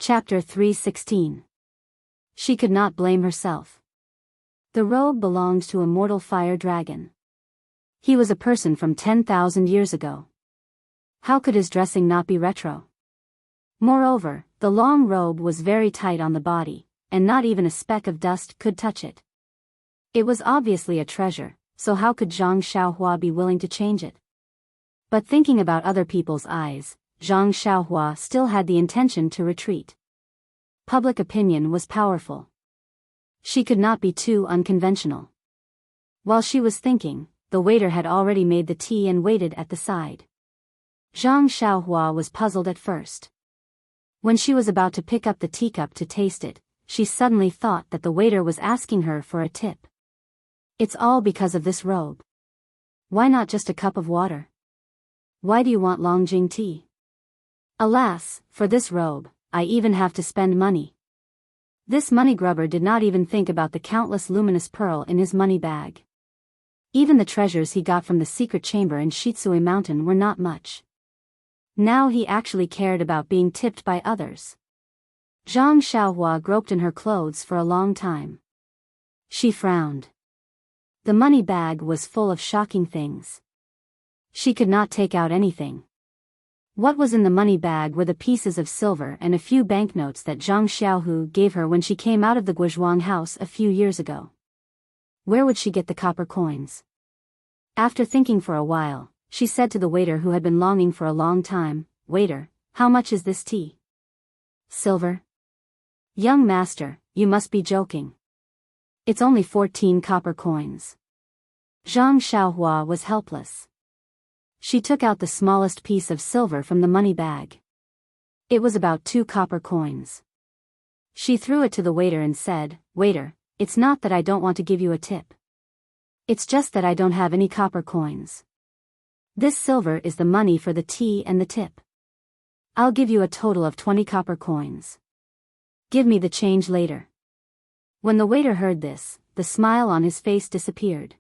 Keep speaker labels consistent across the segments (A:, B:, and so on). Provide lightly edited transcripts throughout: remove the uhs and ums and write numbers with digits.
A: Chapter 316. She could not blame herself. The robe belonged to Immortal Fire Dragon. He was a person from 10,000 years ago. How could his dressing not be retro? Moreover, the long robe was very tight on the body, and not even a speck of dust could touch it. It was obviously a treasure, so how could Zhang Xiaohua be willing to change it? But thinking about other people's eyes, Zhang Xiaohua still had the intention to retreat. Public opinion was powerful. She could not be too unconventional. While she was thinking, the waiter had already made the tea and waited at the side. Zhang Xiaohua was puzzled at first. When she was about to pick up the teacup to taste it, she suddenly thought that the waiter was asking her for a tip. It's all because of this robe. Why not just a cup of water? Why do you want Longjing tea? Alas, for this robe, I even have to spend money. This money grubber did not even think about the countless luminous pearl in his money bag. Even the treasures he got from the secret chamber in Shitsui Mountain were not much. Now he actually cared about being tipped by others. Zhang Xiaohua groped in her clothes for a long time. She frowned. The money bag was full of shocking things. She could not take out anything. What was in the money bag were the pieces of silver and a few banknotes that Zhang Xiaohu gave her when she came out of the Guozhuang house a few years ago. Where would she get the copper coins? After thinking for a while, she said to the waiter who had been longing for a long time, "Waiter, how much is this tea?" "Silver?" "Young master, you must be joking. It's only 14 copper coins." Zhang Xiaohua was helpless. She took out the smallest piece of silver from the money bag. It was about 2 copper coins. She threw it to the waiter and said, "Waiter, it's not that I don't want to give you a tip. It's just that I don't have any copper coins. This silver is the money for the tea and the tip. I'll give you a total of 20 copper coins. Give me the change later." When the waiter heard this, the smile on his face disappeared.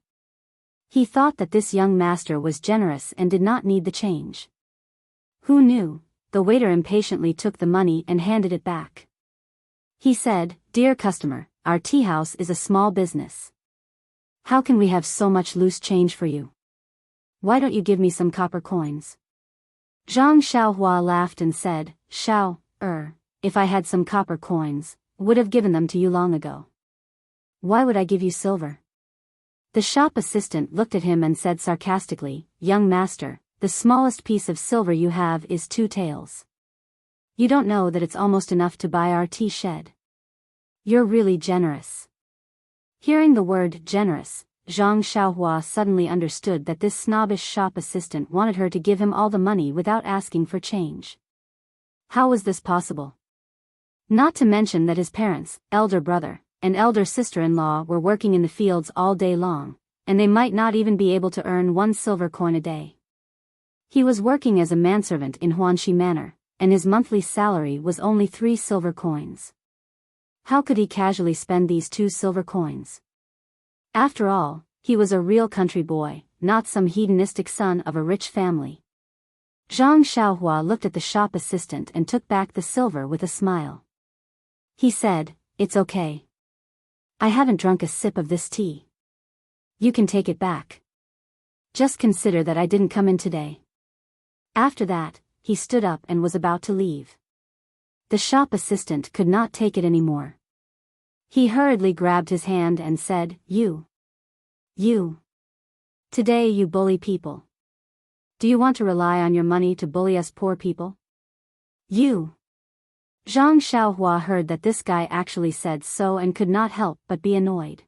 A: He thought that this young master was generous and did not need the change. Who knew? The waiter impatiently took the money and handed it back. He said, "Dear customer, our tea house is a small business. How can we have so much loose change for you? Why don't you give me some copper coins?" Zhang Xiaohua laughed and said, If I had some copper coins, would have given them to you long ago. Why would I give you silver?" The shop assistant looked at him and said sarcastically, "Young master, the smallest piece of silver you have is 2 taels. You don't know that it's almost enough to buy our tea shed. You're really generous." Hearing the word generous, Zhang Xiaohua suddenly understood that this snobbish shop assistant wanted her to give him all the money without asking for change. How was this possible? Not to mention that his parents, elder brother, and elder sister-in-law were working in the fields all day long, and they might not even be able to earn 1 silver coin a day. He was working as a manservant in Huanxi Manor, and his monthly salary was only 3 silver coins. How could he casually spend these 2 silver coins? After all, he was a real country boy, not some hedonistic son of a rich family. Zhang Xiaohua looked at the shop assistant and took back the silver with a smile. He said, "It's okay. I haven't drunk a sip of this tea. You can take it back. Just consider that I didn't come in today." After that, he stood up and was about to leave. The shop assistant could not take it anymore. He hurriedly grabbed his hand and said, You. Today you bully people. Do you want to rely on your money to bully us poor people? You. Zhang Xiaohua heard that this guy actually said so and could not help but be annoyed.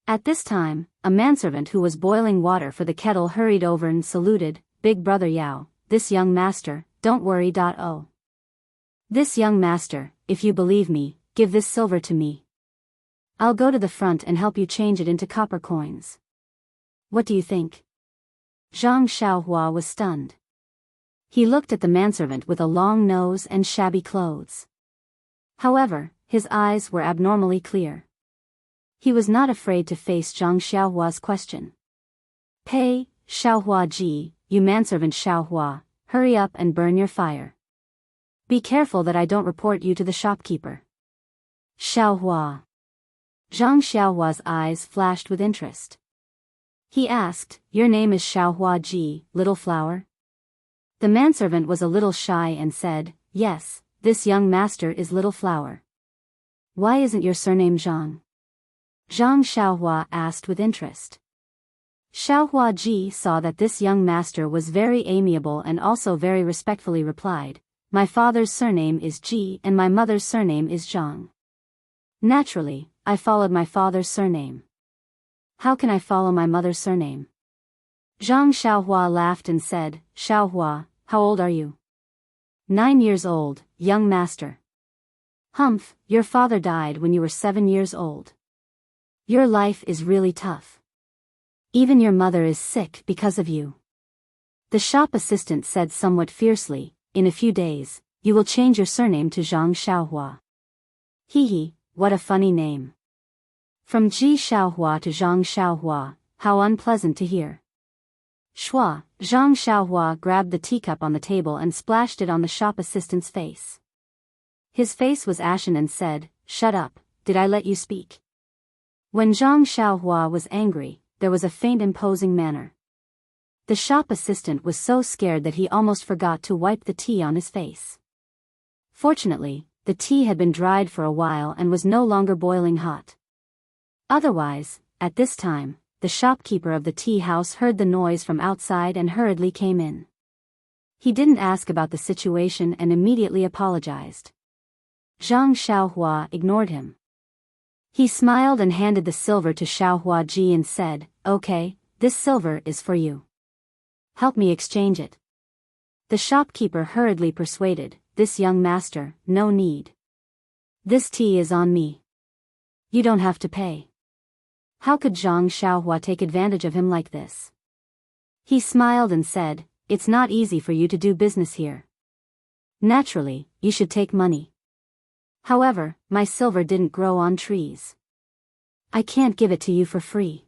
A: At this time, a manservant who was boiling water for the kettle hurried over and saluted, "Big brother Yao, this young master, don't worry. This young master, if you believe me, give this silver to me. I'll go to the front and help you change it into copper coins. What do you think?" Zhang Xiaohua was stunned. He looked at the manservant with a long nose and shabby clothes. However, his eyes were abnormally clear. He was not afraid to face Zhang Xiaohua's question. "Pei, Xiaohua ji, you manservant Xiaohua, hurry up and burn your fire." Be careful that I don't report you to the shopkeeper. Xiaohua. Zhang Xiaohua's eyes flashed with interest. He asked, your name is Xiaohua Ji, Little Flower? The manservant was a little shy and said, yes, this young master is Little Flower. Why isn't your surname Zhang? Zhang Xiaohua asked with interest. Xiaohua Ji saw that this young master was very amiable and also very respectfully replied, my father's surname is Ji and my mother's surname is Zhang. Naturally, I followed my father's surname. How can I follow my mother's surname? Zhang Xiaohua laughed and said, Xiaohua, how old are you? 9 years old, young master. Humph, your father died when you were 7 years old. Your life is really tough. Even your mother is sick because of you. The shop assistant said somewhat fiercely, in a few days, you will change your surname to Zhang Xiaohua. Hee, what a funny name. From Ji Xiaohua to Zhang Xiaohua, how unpleasant to hear. Shua, Zhang Xiaohua grabbed the teacup on the table and splashed it on the shop assistant's face. His face was ashen and said, shut up, did I let you speak? When Zhang Xiaohua was angry, there was a faint imposing manner. The shop assistant was so scared that he almost forgot to wipe the tea on his face. Fortunately, the tea had been dried for a while and was no longer boiling hot. Otherwise, at this time, the shopkeeper of the tea house heard the noise from outside and hurriedly came in. He didn't ask about the situation and immediately apologized. Zhang Xiaohua ignored him. He smiled and handed the silver to Xiaohua Ji and said, okay, this silver is for you. Help me exchange it. The shopkeeper hurriedly persuaded, this young master, no need. This tea is on me. You don't have to pay. How could Zhang Xiaohua take advantage of him like this? He smiled and said, it's not easy for you to do business here. Naturally, you should take money. However, my silver didn't grow on trees. I can't give it to you for free.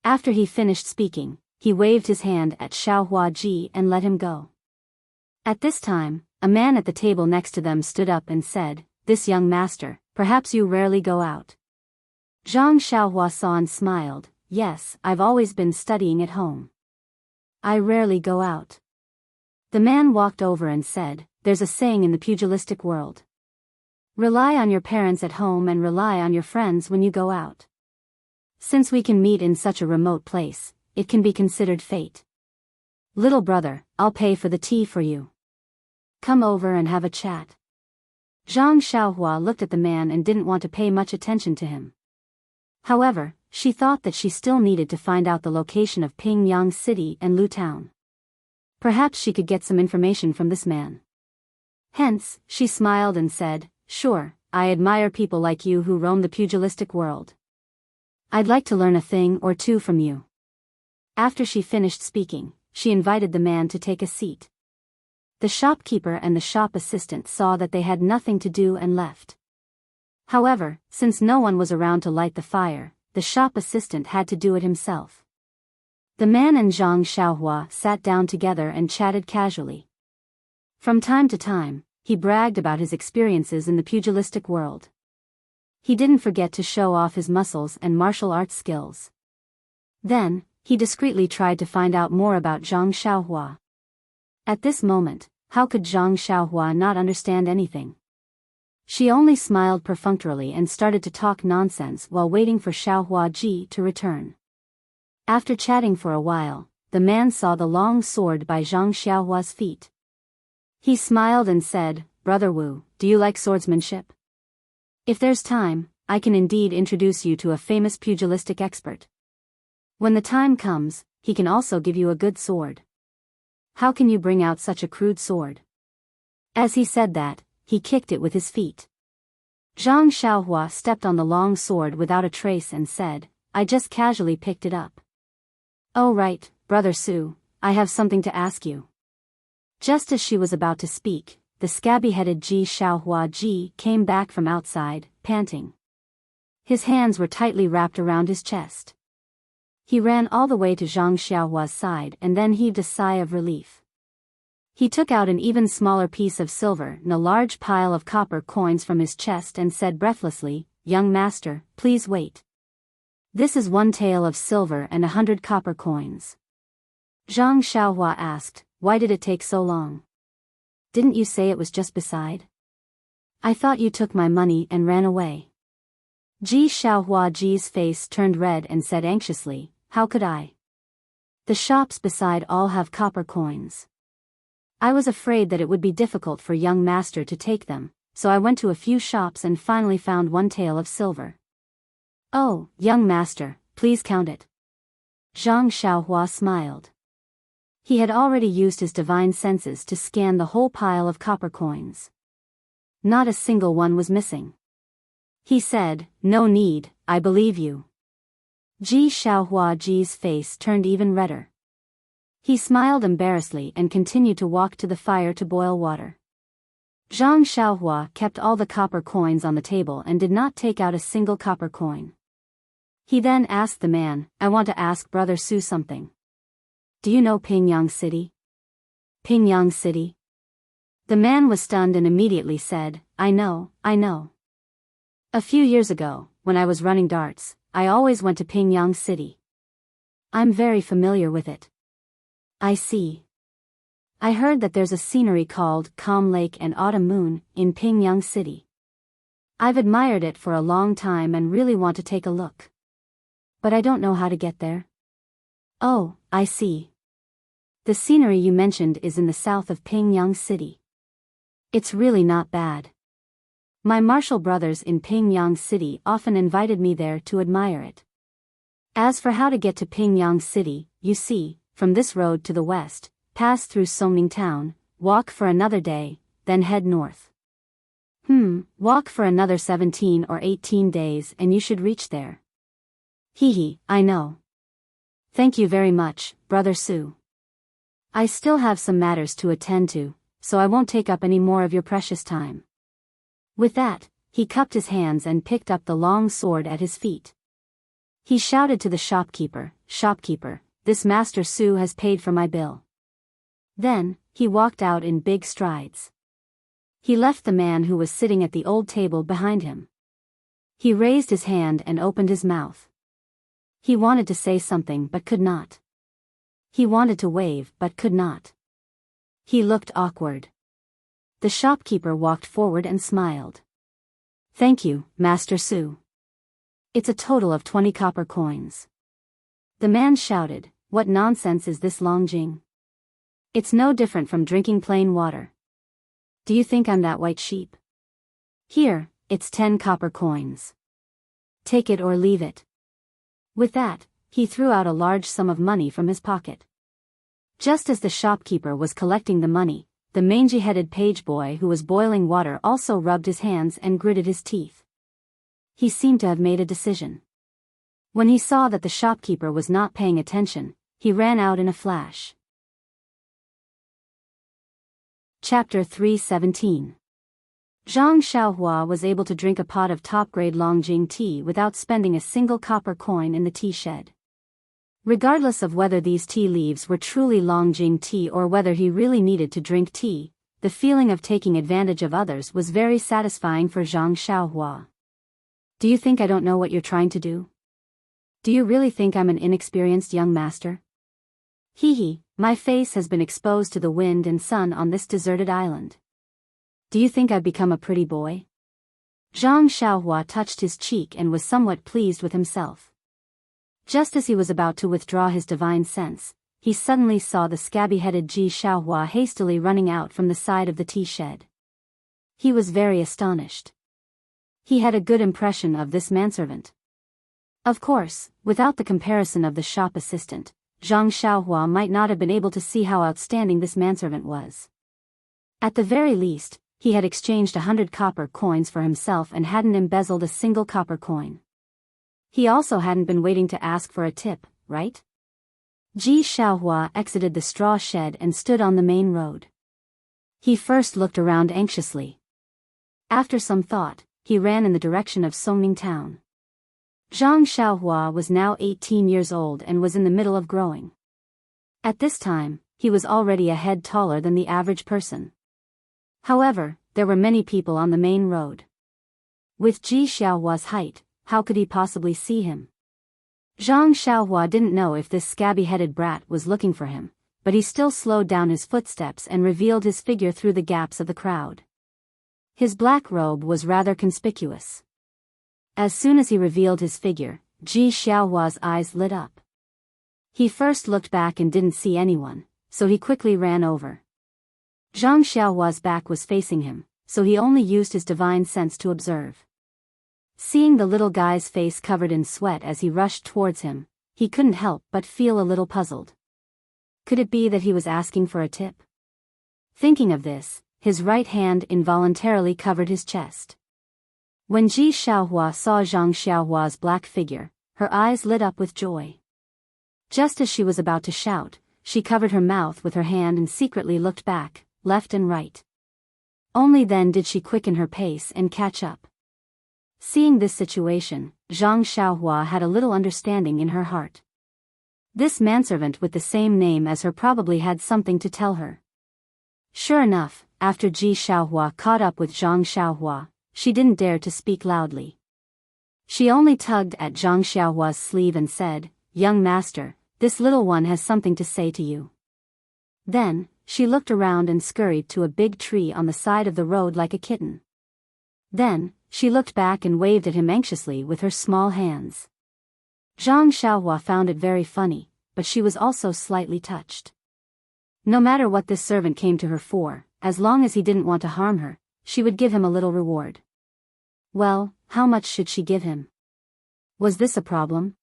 A: After he finished speaking, he waved his hand at Xiaohua Ji and let him go. At this time, a man at the table next to them stood up and said, this young master, perhaps you rarely go out. Zhang Xiaohua saw and smiled, yes, I've always been studying at home. I rarely go out. The man walked over and said, there's a saying in the pugilistic world. Rely on your parents at home and rely on your friends when you go out. Since we can meet in such a remote place, it can be considered fate. Little brother, I'll pay for the tea for you. Come over and have a chat. Zhang Xiaohua looked at the man and didn't want to pay much attention to him. However, she thought that she still needed to find out the location of Pingyang City and Lu Town. Perhaps she could get some information from this man. Hence, she smiled and said, sure, I admire people like you who roam the pugilistic world. I'd like to learn a thing or two from you. After she finished speaking, she invited the man to take a seat. The shopkeeper and the shop assistant saw that they had nothing to do and left. However, since no one was around to light the fire, the shop assistant had to do it himself. The man and Zhang Xiaohua sat down together and chatted casually. From time to time, he bragged about his experiences in the pugilistic world. He didn't forget to show off his muscles and martial arts skills. Then, he discreetly tried to find out more about Zhang Xiaohua. At this moment, how could Zhang Xiaohua not understand anything? She only smiled perfunctorily and started to talk nonsense while waiting for Xiaohua Ji to return. After chatting for a while, the man saw the long sword by Zhang Xiaohua's feet. He smiled and said, Brother Wu, do you like swordsmanship? If there's time, I can indeed introduce you to a famous pugilistic expert. When the time comes, he can also give you a good sword. How can you bring out such a crude sword? As he said that, he kicked it with his feet. Zhang Xiaohua stepped on the long sword without a trace and said, I just casually picked it up. Oh right, Brother Su, I have something to ask you. Just as she was about to speak, the scabby-headed Ji Xiaohua Ji came back from outside, panting. His hands were tightly wrapped around his chest. He ran all the way to Zhang Xiaohua's side and then heaved a sigh of relief. He took out an even smaller piece of silver and a large pile of copper coins from his chest and said breathlessly, "Young master, please wait. This is 1 tael of silver and 100 copper coins." Zhang Xiaohua asked, "Why did it take so long? Didn't you say it was just beside? I thought you took my money and ran away." Ji Xiaohuaji's face turned red and said anxiously, "How could I? The shops beside all have copper coins. I was afraid that it would be difficult for young master to take them, so I went to a few shops and finally found 1 tael of silver." "Oh, young master, please count it." Zhang Xiaohua smiled. He had already used his divine senses to scan the whole pile of copper coins. Not a single one was missing. He said, "No need, I believe you." Ji Xiaohuaji's face turned even redder. He smiled embarrassedly and continued to walk to the fire to boil water. Zhang Xiaohua kept all the copper coins on the table and did not take out a single copper coin. He then asked the man, "I want to ask Brother Su something. Do you know Pingyang City?" "Pingyang City?" The man was stunned and immediately said, I know. A few years ago, when I was running darts, I always went to Pingyang City. I'm very familiar with it." "I see. I heard that there's a scenery called Calm Lake and Autumn Moon in Pingyang City. I've admired it for a long time and really want to take a look. But I don't know how to get there." "Oh, I see. The scenery you mentioned is in the south of Pingyang City. It's really not bad. My martial brothers in Pingyang City often invited me there to admire it. As for how to get to Pingyang City, you see, from this road to the west, pass through Songning Town, walk for another day, then head north. Walk for another 17 or 18 days and you should reach there." I know. Thank you very much, Brother Su. I still have some matters to attend to, so I won't take up any more of your precious time." With that, he cupped his hands and picked up the long sword at his feet. He shouted to the shopkeeper, "Shopkeeper, this Master Su has paid for my bill." Then, he walked out in big strides. He left the man who was sitting at the old table behind him. He raised his hand and opened his mouth. He wanted to say something but could not. He wanted to wave but could not. He looked awkward. The shopkeeper walked forward and smiled. "Thank you, Master Su. It's a total of 20 copper coins." The man shouted, "What nonsense is this, Longjing? It's no different from drinking plain water. Do you think I'm that white sheep? Here, it's 10 copper coins. Take it or leave it." With that, he threw out a large sum of money from his pocket. Just as the shopkeeper was collecting the money, the mangy-headed page boy who was boiling water also rubbed his hands and gritted his teeth. He seemed to have made a decision. When he saw that the shopkeeper was not paying attention, he ran out in a flash. Chapter 317. Zhang Xiaohua was able to drink a pot of top-grade Longjing tea without spending a single copper coin in the tea shed. Regardless of whether these tea leaves were truly Longjing tea or whether he really needed to drink tea, the feeling of taking advantage of others was very satisfying for Zhang Xiaohua. "Do you think I don't know what you're trying to do? Do you really think I'm an inexperienced young master? My face has been exposed to the wind and sun on this deserted island. Do you think I've become a pretty boy?" Zhang Xiaohua touched his cheek and was somewhat pleased with himself. Just as he was about to withdraw his divine sense, he suddenly saw the scabby-headed Ji Xiaohua hastily running out from the side of the tea shed. He was very astonished. He had a good impression of this manservant. Of course, without the comparison of the shop assistant, Zhang Xiaohua might not have been able to see how outstanding this manservant was. At the very least, he had exchanged 100 copper coins for himself and hadn't embezzled a single copper coin. He also hadn't been waiting to ask for a tip, right? Ji Xiaohua exited the straw shed and stood on the main road. He first looked around anxiously. After some thought, he ran in the direction of Songning Town. Zhang Xiaohua was now 18 years old and was in the middle of growing. At this time, he was already a head taller than the average person. However, there were many people on the main road. With Ji Xiaohua's height, how could he possibly see him? Zhang Xiaohua didn't know if this scabby-headed brat was looking for him, but he still slowed down his footsteps and revealed his figure through the gaps of the crowd. His black robe was rather conspicuous. As soon as he revealed his figure, Ji Xiaohua's eyes lit up. He first looked back and didn't see anyone, so he quickly ran over. Zhang Xiaohua's back was facing him, so he only used his divine sense to observe. Seeing the little guy's face covered in sweat as he rushed towards him, he couldn't help but feel a little puzzled. Could it be that he was asking for a tip? Thinking of this, his right hand involuntarily covered his chest. When Ji Xiaohua saw Zhang Xiaohua's black figure, her eyes lit up with joy. Just as she was about to shout, she covered her mouth with her hand and secretly looked back, left and right. Only then did she quicken her pace and catch up. Seeing this situation, Zhang Xiaohua had a little understanding in her heart. This manservant with the same name as her probably had something to tell her. Sure enough, after Ji Xiaohua caught up with Zhang Xiaohua, she didn't dare to speak loudly. She only tugged at Zhang Xiaohua's sleeve and said, "Young master, this little one has something to say to you." Then, she looked around and scurried to a big tree on the side of the road like a kitten. Then, she looked back and waved at him anxiously with her small hands. Zhang Xiaohua found it very funny, but she was also slightly touched. No matter what this servant came to her for, as long as he didn't want to harm her, she would give him a little reward. Well, how much should she give him? Was this a problem?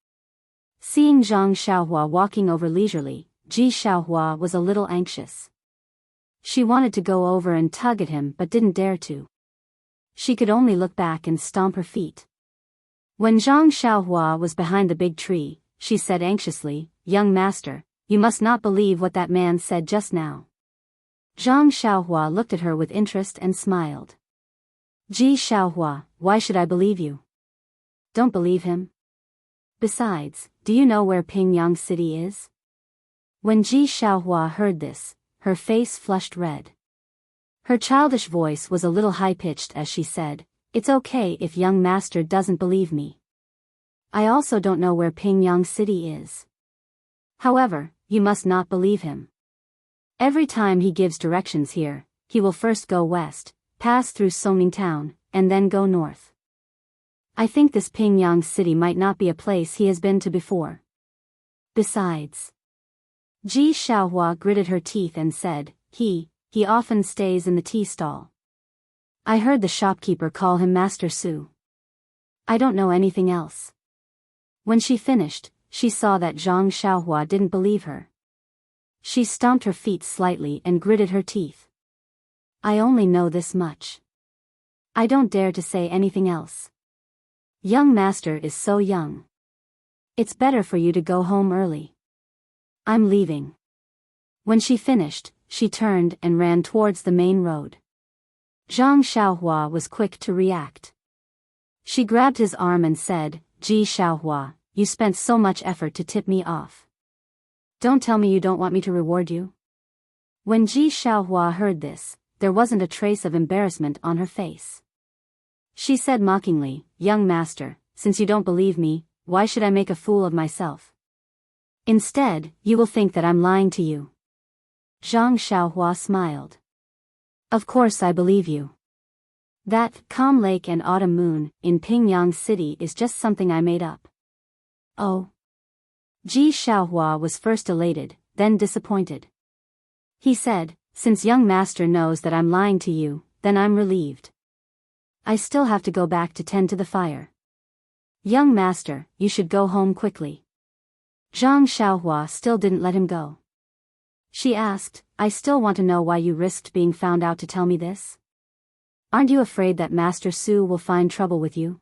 A: Seeing Zhang Xiaohua walking over leisurely, Ji Xiaohua was a little anxious. She wanted to go over and tug at him but didn't dare to. She could only look back and stomp her feet. When Zhang Xiaohua was behind the big tree, she said anxiously, "Young master, you must not believe what that man said just now." Zhang Xiaohua looked at her with interest and smiled. "Ji Xiaohua, why should I believe you?" "Don't believe him. Besides, do you know where Pingyang City is?" When Ji Xiaohua heard this, her face flushed red. Her childish voice was a little high-pitched as she said, "It's okay if young master doesn't believe me. I also don't know where Pingyang City is. However, you must not believe him. Every time he gives directions here, he will first go west, pass through Songning town, and then go north. I think this Pingyang City might not be a place he has been to before. Besides..." Ji Xiaohua gritted her teeth and said, He often stays in the tea stall. I heard the shopkeeper call him Master Su. I don't know anything else." When she finished, she saw that Zhang Xiaohua didn't believe her. She stomped her feet slightly and gritted her teeth. "I only know this much. I don't dare to say anything else. Young master is so young. It's better for you to go home early. I'm leaving." When she finished, she turned and ran towards the main road. Zhang Xiaohua was quick to react. She grabbed his arm and said, "Ji Xiaohua, you spent so much effort to tip me off. Don't tell me you don't want me to reward you." When Ji Xiaohua heard this, there wasn't a trace of embarrassment on her face. She said mockingly, "Young master, since you don't believe me, why should I make a fool of myself? Instead, you will think that I'm lying to you." Zhang Xiaohua smiled. "Of course I believe you. That calm lake and autumn moon in Pingyang City is just something I made up." "Oh." Ji Xiaohua was first elated, then disappointed. He said, "Since young master knows that I'm lying to you, then I'm relieved. I still have to go back to tend to the fire. Young master, you should go home quickly." Zhang Xiaohua still didn't let him go. She asked, "I still want to know why you risked being found out to tell me this. Aren't you afraid that Master Su will find trouble with you?"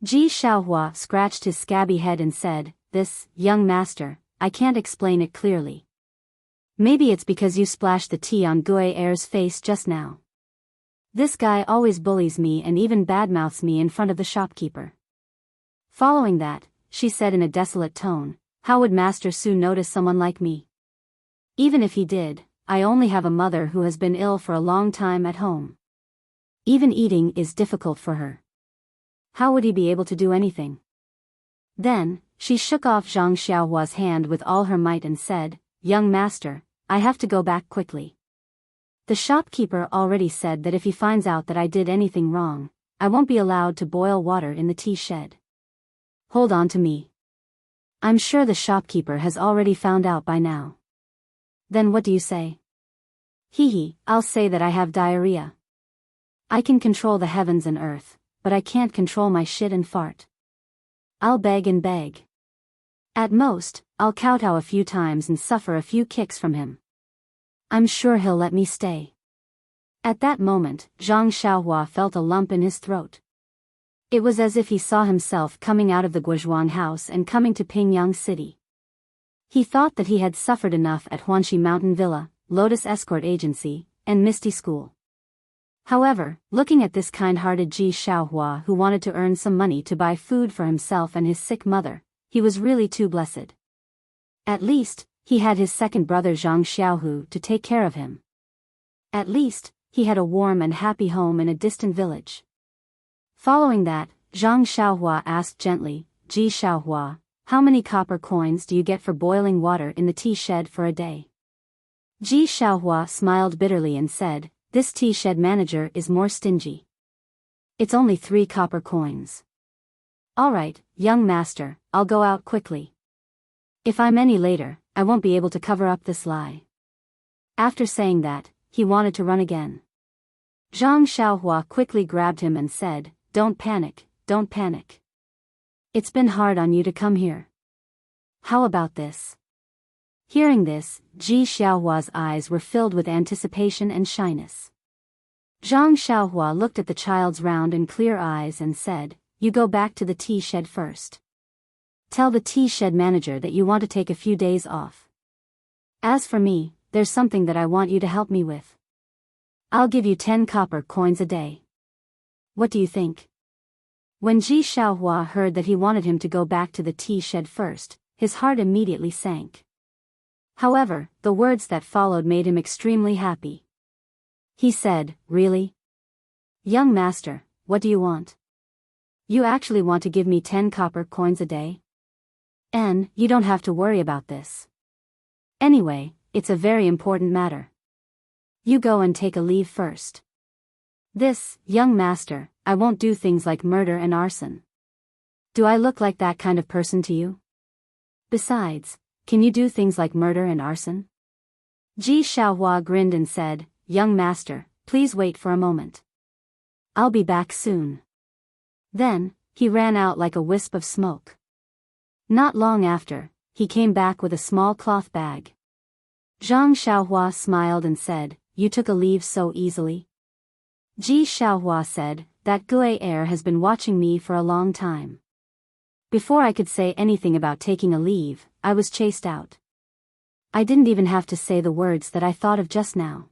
A: Ji Xiaohua scratched his scabby head and said, "This, young master, I can't explain it clearly. Maybe it's because you splashed the tea on Gui Er's face just now. This guy always bullies me and even badmouths me in front of the shopkeeper." Following that, she said in a desolate tone, "How would Master Su notice someone like me? Even if he did, I only have a mother who has been ill for a long time at home. Even eating is difficult for her. How would he be able to do anything? Then, she shook off Zhang Xiaohua's hand with all her might and said, "Young master, I have to go back quickly. The shopkeeper already said that if he finds out that I did anything wrong, I won't be allowed to boil water in the tea shed. Hold on to me. I'm sure the shopkeeper has already found out by now." "Then what do you say?" "Hee, I'll say that I have diarrhea. I can control the heavens and earth, but I can't control my shit and fart. I'll beg and beg. At most, I'll kowtow a few times and suffer a few kicks from him. I'm sure he'll let me stay." At that moment, Zhang Xiaohua felt a lump in his throat. It was as if he saw himself coming out of the Guozhuang house and coming to Pingyang City. He thought that he had suffered enough at Huanxi Mountain Villa, Lotus Escort Agency, and Misty School. However, looking at this kind-hearted Ji Xiaohua who wanted to earn some money to buy food for himself and his sick mother, he was really too blessed. At least, he had his second brother Zhang Xiaohu to take care of him. At least, he had a warm and happy home in a distant village. Following that, Zhang Xiaohua asked gently, "Ji Xiaohua, how many copper coins do you get for boiling water in the tea shed for a day?" Ji Xiaohua smiled bitterly and said, "This tea shed manager is more stingy. It's only 3 copper coins. All right, young master, I'll go out quickly. If I'm any later, I won't be able to cover up this lie." After saying that, he wanted to run again. Zhang Xiaohua quickly grabbed him and said, "Don't panic, don't panic. It's been hard on you to come here. How about this?" Hearing this, Ji Xiaohua's eyes were filled with anticipation and shyness. Zhang Xiaohua looked at the child's round and clear eyes and said, "You go back to the tea shed first. Tell the tea shed manager that you want to take a few days off. As for me, there's something that I want you to help me with. I'll give you 10 copper coins a day. What do you think?" When Ji Xiaohua heard that he wanted him to go back to the tea shed first, his heart immediately sank. However, the words that followed made him extremely happy. He said, "Really? Young master, what do you want? You actually want to give me 10 copper coins a day? And you don't have to worry about this. Anyway, it's a very important matter. You go and take a leave first. This, young master, I won't do things like murder and arson. Do I look like that kind of person to you? Besides, can you do things like murder and arson?" Ji Xiaohua grinned and said, "Young master, please wait for a moment. I'll be back soon." Then, he ran out like a wisp of smoke. Not long after, he came back with a small cloth bag. Zhang Xiaohua smiled and said, "You took a leave so easily?" Ji Xiaohua said, "That Gue heir has been watching me for a long time. Before I could say anything about taking a leave, I was chased out. I didn't even have to say the words that I thought of just now."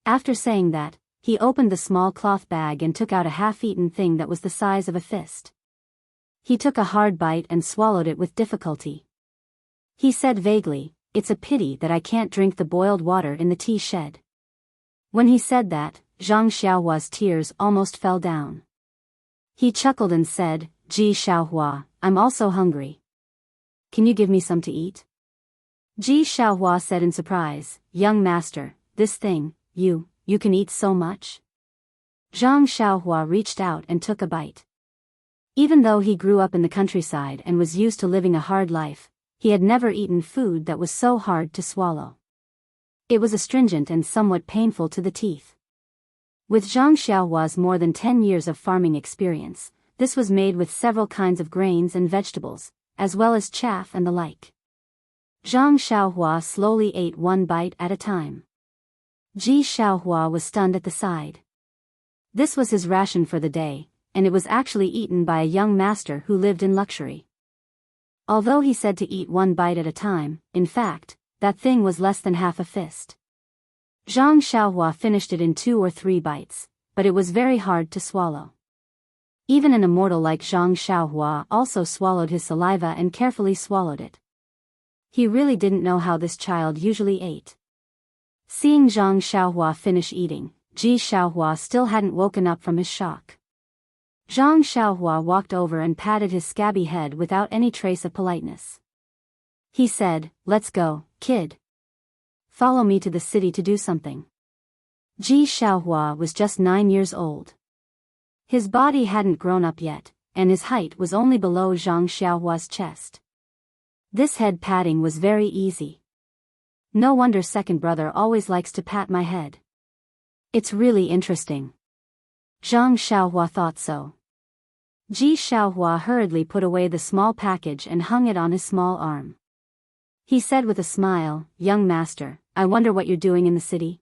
A: After saying that, he opened the small cloth bag and took out a half-eaten thing that was the size of a fist. He took a hard bite and swallowed it with difficulty. He said vaguely, "It's a pity that I can't drink the boiled water in the tea shed." When he said that, Zhang Xiaohua's tears almost fell down. He chuckled and said, "Ji Xiaohua, I'm also hungry. Can you give me some to eat?" Ji Xiaohua said in surprise, "Young master, this thing, you can eat so much?" Zhang Xiaohua reached out and took a bite. Even though he grew up in the countryside and was used to living a hard life, he had never eaten food that was so hard to swallow. It was astringent and somewhat painful to the teeth. With Zhang Xiaohua's more than 10 years of farming experience, this was made with several kinds of grains and vegetables, as well as chaff and the like. Zhang Xiaohua slowly ate one bite at a time. Ji Xiaohua was stunned at the sight. This was his ration for the day, and it was actually eaten by a young master who lived in luxury. Although he said to eat one bite at a time, in fact, that thing was less than half a fist. Zhang Xiaohua finished it in 2 or 3 bites, but it was very hard to swallow. Even an immortal like Zhang Xiaohua also swallowed his saliva and carefully swallowed it. He really didn't know how this child usually ate. Seeing Zhang Xiaohua finish eating, Ji Xiaohua still hadn't woken up from his shock. Zhang Xiaohua walked over and patted his scabby head without any trace of politeness. He said, "Let's go, kid. Follow me to the city to do something." Ji Xiaohua was just 9 years old. His body hadn't grown up yet, and his height was only below Zhang Xiaohua's chest. This head patting was very easy. No wonder second brother always likes to pat my head. It's really interesting. Zhang Xiaohua thought so. Ji Xiaohua hurriedly put away the small package and hung it on his small arm. He said with a smile, "Young master, I wonder what you're doing in the city?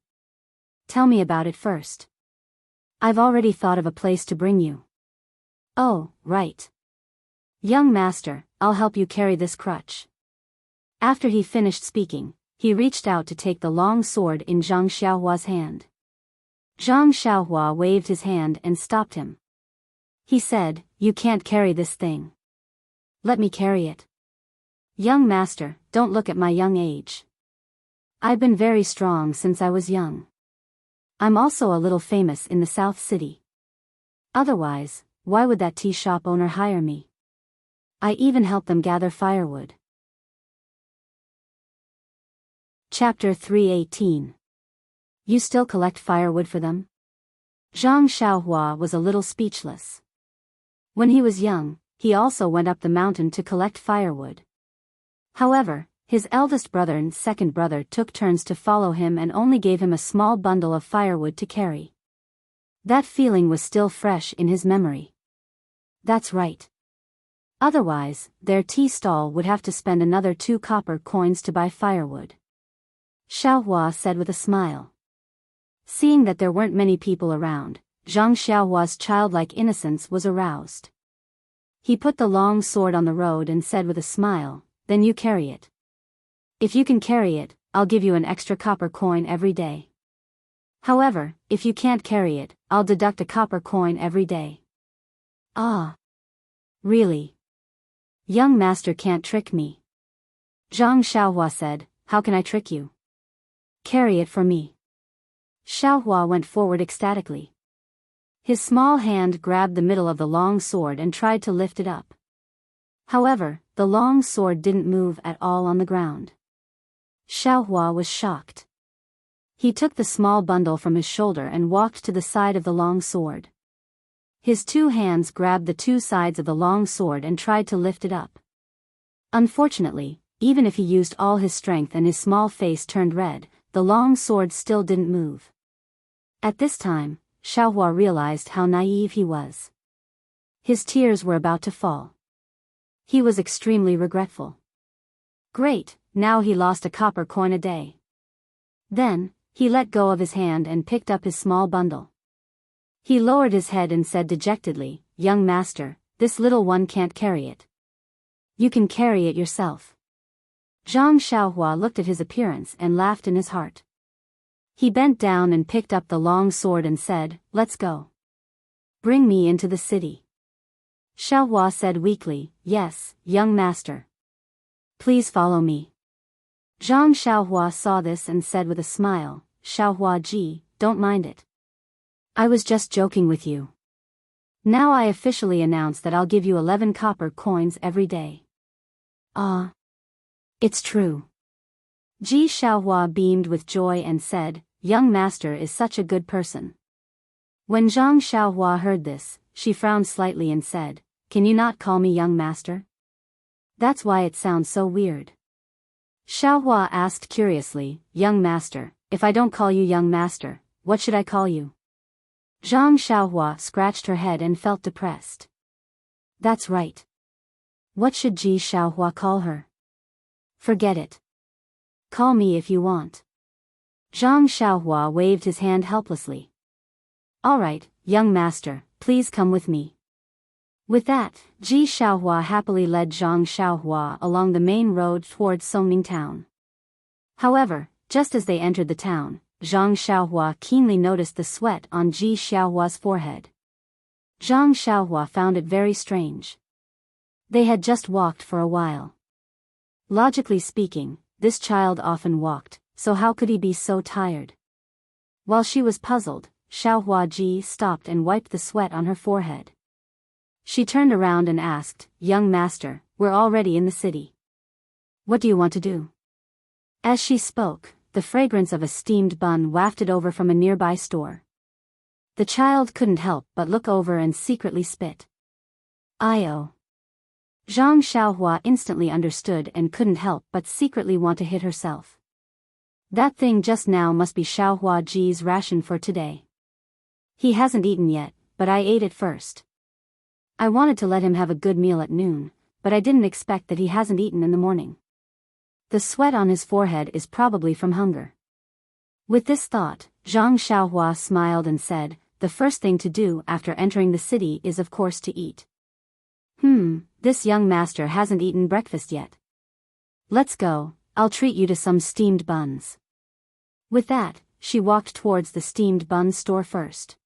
A: Tell me about it first. I've already thought of a place to bring you." "Oh, right. Young master, I'll help you carry this crutch." After he finished speaking, he reached out to take the long sword in Zhang Xiaohua's hand. Zhang Xiaohua waved his hand and stopped him. He said, "You can't carry this thing. Let me carry it." "Young master, don't look at my young age. I've been very strong since I was young. I'm also a little famous in the South City. Otherwise, why would that tea shop owner hire me? I even help them gather firewood." Chapter 318. You still collect firewood for them? Zhang Xiaohua was a little speechless. When he was young, he also went up the mountain to collect firewood. However, his eldest brother and second brother took turns to follow him and only gave him a small bundle of firewood to carry. That feeling was still fresh in his memory. That's right. Otherwise, their tea stall would have to spend another 2 copper coins to buy firewood. Xiaohua said with a smile. Seeing that there weren't many people around, Zhang Xiaohua's childlike innocence was aroused. He put the long sword on the road and said with a smile, "Then you carry it. If you can carry it, I'll give you an extra copper coin every day. However, if you can't carry it, I'll deduct a copper coin every day." "Ah. Really? Young master can't trick me." Zhang Xiaohua said, "How can I trick you? Carry it for me." Xiaohua went forward ecstatically. His small hand grabbed the middle of the long sword and tried to lift it up. However, the long sword didn't move at all on the ground. Xiaohua was shocked. He took the small bundle from his shoulder and walked to the side of the long sword. His 2 hands grabbed the 2 sides of the long sword and tried to lift it up. Unfortunately, even if he used all his strength and his small face turned red, the long sword still didn't move. At this time, Xiaohua realized how naive he was. His tears were about to fall. He was extremely regretful. Great, now he lost a copper coin a day. Then, he let go of his hand and picked up his small bundle. He lowered his head and said dejectedly, "Young master, this little one can't carry it. You can carry it yourself." Zhang Xiaohua looked at his appearance and laughed in his heart. He bent down and picked up the long sword and said, "Let's go. Bring me into the city." Xiaohua said weakly, "Yes, young master. Please follow me." Zhang Xiaohua saw this and said with a smile, "Xiaohua ji, don't mind it. I was just joking with you. Now I officially announce that I'll give you 11 copper coins every day." "Ah. It's true." Ji Xiaohua beamed with joy and said, "Young master is such a good person." When Zhang Xiaohua heard this, she frowned slightly and said, "Can you not call me young master? That's why it sounds so weird." Xiaohua asked curiously, "Young master, if I don't call you young master, what should I call you?" Zhang Xiaohua scratched her head and felt depressed. That's right. What should Ji Xiaohua call her? Forget it. Call me if you want. Zhang Xiaohua waved his hand helplessly. "All right, young master, please come with me." With that, Ji Xiaohua happily led Zhang Xiaohua along the main road towards Songning town. However, just as they entered the town, Zhang Xiaohua keenly noticed the sweat on Ji Xiaohua's forehead. Zhang Xiaohua found it very strange. They had just walked for a while. Logically speaking, this child often walked, so how could he be so tired? While she was puzzled, Xiao Huaji stopped and wiped the sweat on her forehead. She turned around and asked, "Young master, we're already in the city. What do you want to do?" As she spoke, the fragrance of a steamed bun wafted over from a nearby store. The child couldn't help but look over and secretly spit. "Io." Zhang Xiaohua instantly understood and couldn't help but secretly want to hit herself. That thing just now must be Xiaohua Ji's ration for today. He hasn't eaten yet, but I ate it first. I wanted to let him have a good meal at noon, but I didn't expect that he hasn't eaten in the morning. The sweat on his forehead is probably from hunger. With this thought, Zhang Xiaohua smiled and said, "The first thing to do after entering the city is of course to eat. This young master hasn't eaten breakfast yet. Let's go, I'll treat you to some steamed buns." With that, she walked towards the steamed bun store first.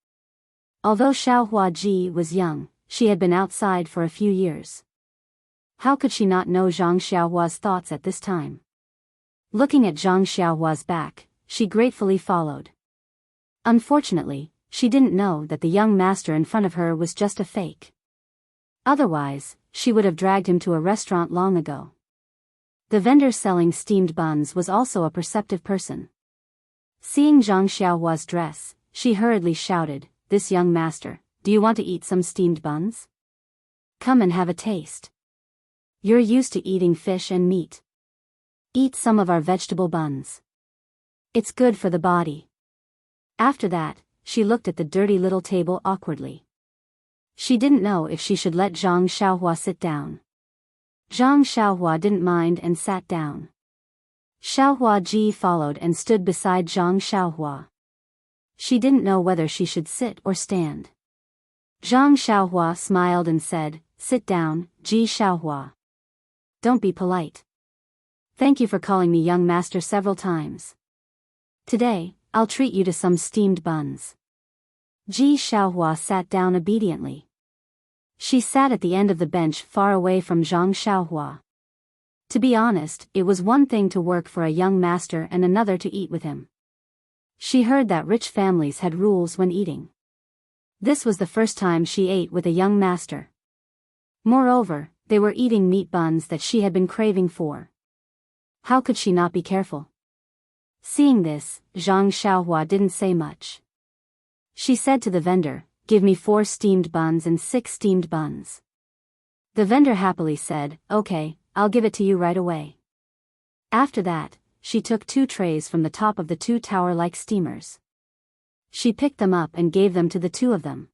A: Although Xiaohua Ji was young, she had been outside for a few years. How could she not know Zhang Xiaohua's thoughts at this time? Looking at Zhang Xiaohua's back, she gratefully followed. Unfortunately, she didn't know that the young master in front of her was just a fake. Otherwise, she would have dragged him to a restaurant long ago. The vendor selling steamed buns was also a perceptive person. Seeing Zhang Xiaohua's dress, she hurriedly shouted, "This young master, do you want to eat some steamed buns? Come and have a taste. You're used to eating fish and meat. Eat some of our vegetable buns. It's good for the body." After that, she looked at the dirty little table awkwardly. She didn't know if she should let Zhang Xiaohua sit down. Zhang Xiaohua didn't mind and sat down. Xiaohua Ji followed and stood beside Zhang Xiaohua. She didn't know whether she should sit or stand. Zhang Xiaohua smiled and said, "Sit down, Ji Xiaohua. Don't be polite. Thank you for calling me young master several times. Today, I'll treat you to some steamed buns." Ji Xiaohua sat down obediently. She sat at the end of the bench far away from Zhang Xiaohua. To be honest, it was one thing to work for a young master and another to eat with him. She heard that rich families had rules when eating. This was the first time she ate with a young master. Moreover, they were eating meat buns that she had been craving for. How could she not be careful? Seeing this, Zhang Xiaohua didn't say much. She said to the vendor, "Give me 4 steamed buns and 6 steamed buns." The vendor happily said, "Okay, I'll give it to you right away." After that, she took 2 trays from the top of the 2 tower-like steamers. She picked them up and gave them to the 2 of them.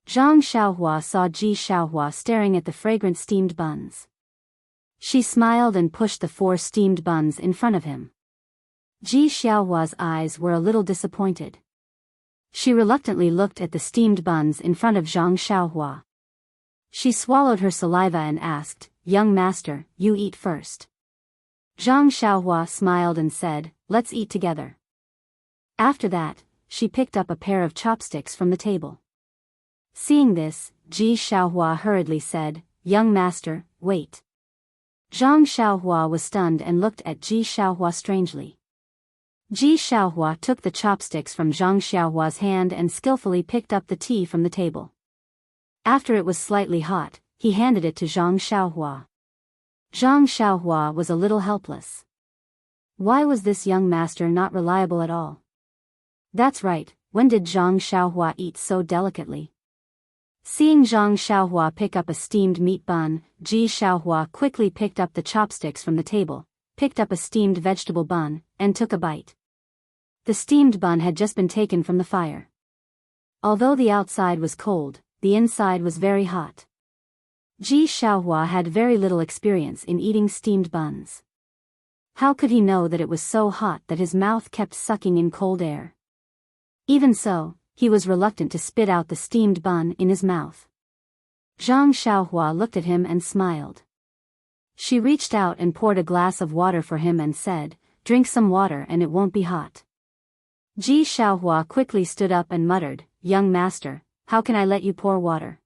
A: Zhang Xiaohua saw Ji Xiaohua staring at the fragrant steamed buns. She smiled and pushed the 4 steamed buns in front of him. Ji Xiaohua's eyes were a little disappointed. She reluctantly looked at the steamed buns in front of Zhang Xiaohua. She swallowed her saliva and asked, "Young master, you eat first." Zhang Xiaohua smiled and said, "Let's eat together." After that, she picked up a pair of chopsticks from the table. Seeing this, Ji Xiaohua hurriedly said, "Young master, wait." Zhang Xiaohua was stunned and looked at Ji Xiaohua strangely. Ji Xiaohua took the chopsticks from Zhang Xiaohua's hand and skillfully picked up the tea from the table. After it was slightly hot, he handed it to Zhang Xiaohua. Zhang Xiaohua was a little helpless. Why was this young master not reliable at all? That's right, when did Zhang Xiaohua eat so delicately? Seeing Zhang Xiaohua pick up a steamed meat bun, Ji Xiaohua quickly picked up the chopsticks from the table, picked up a steamed vegetable bun, and took a bite. The steamed bun had just been taken from the fire. Although the outside was cold, the inside was very hot. Ji Xiaohua had very little experience in eating steamed buns. How could he know that it was so hot that his mouth kept sucking in cold air? Even so, he was reluctant to spit out the steamed bun in his mouth. Zhang Xiaohua looked at him and smiled. She reached out and poured a glass of water for him and said, "Drink some water and it won't be hot." Ji Xiaohua quickly stood up and muttered, "Young master, how can I let you pour water?"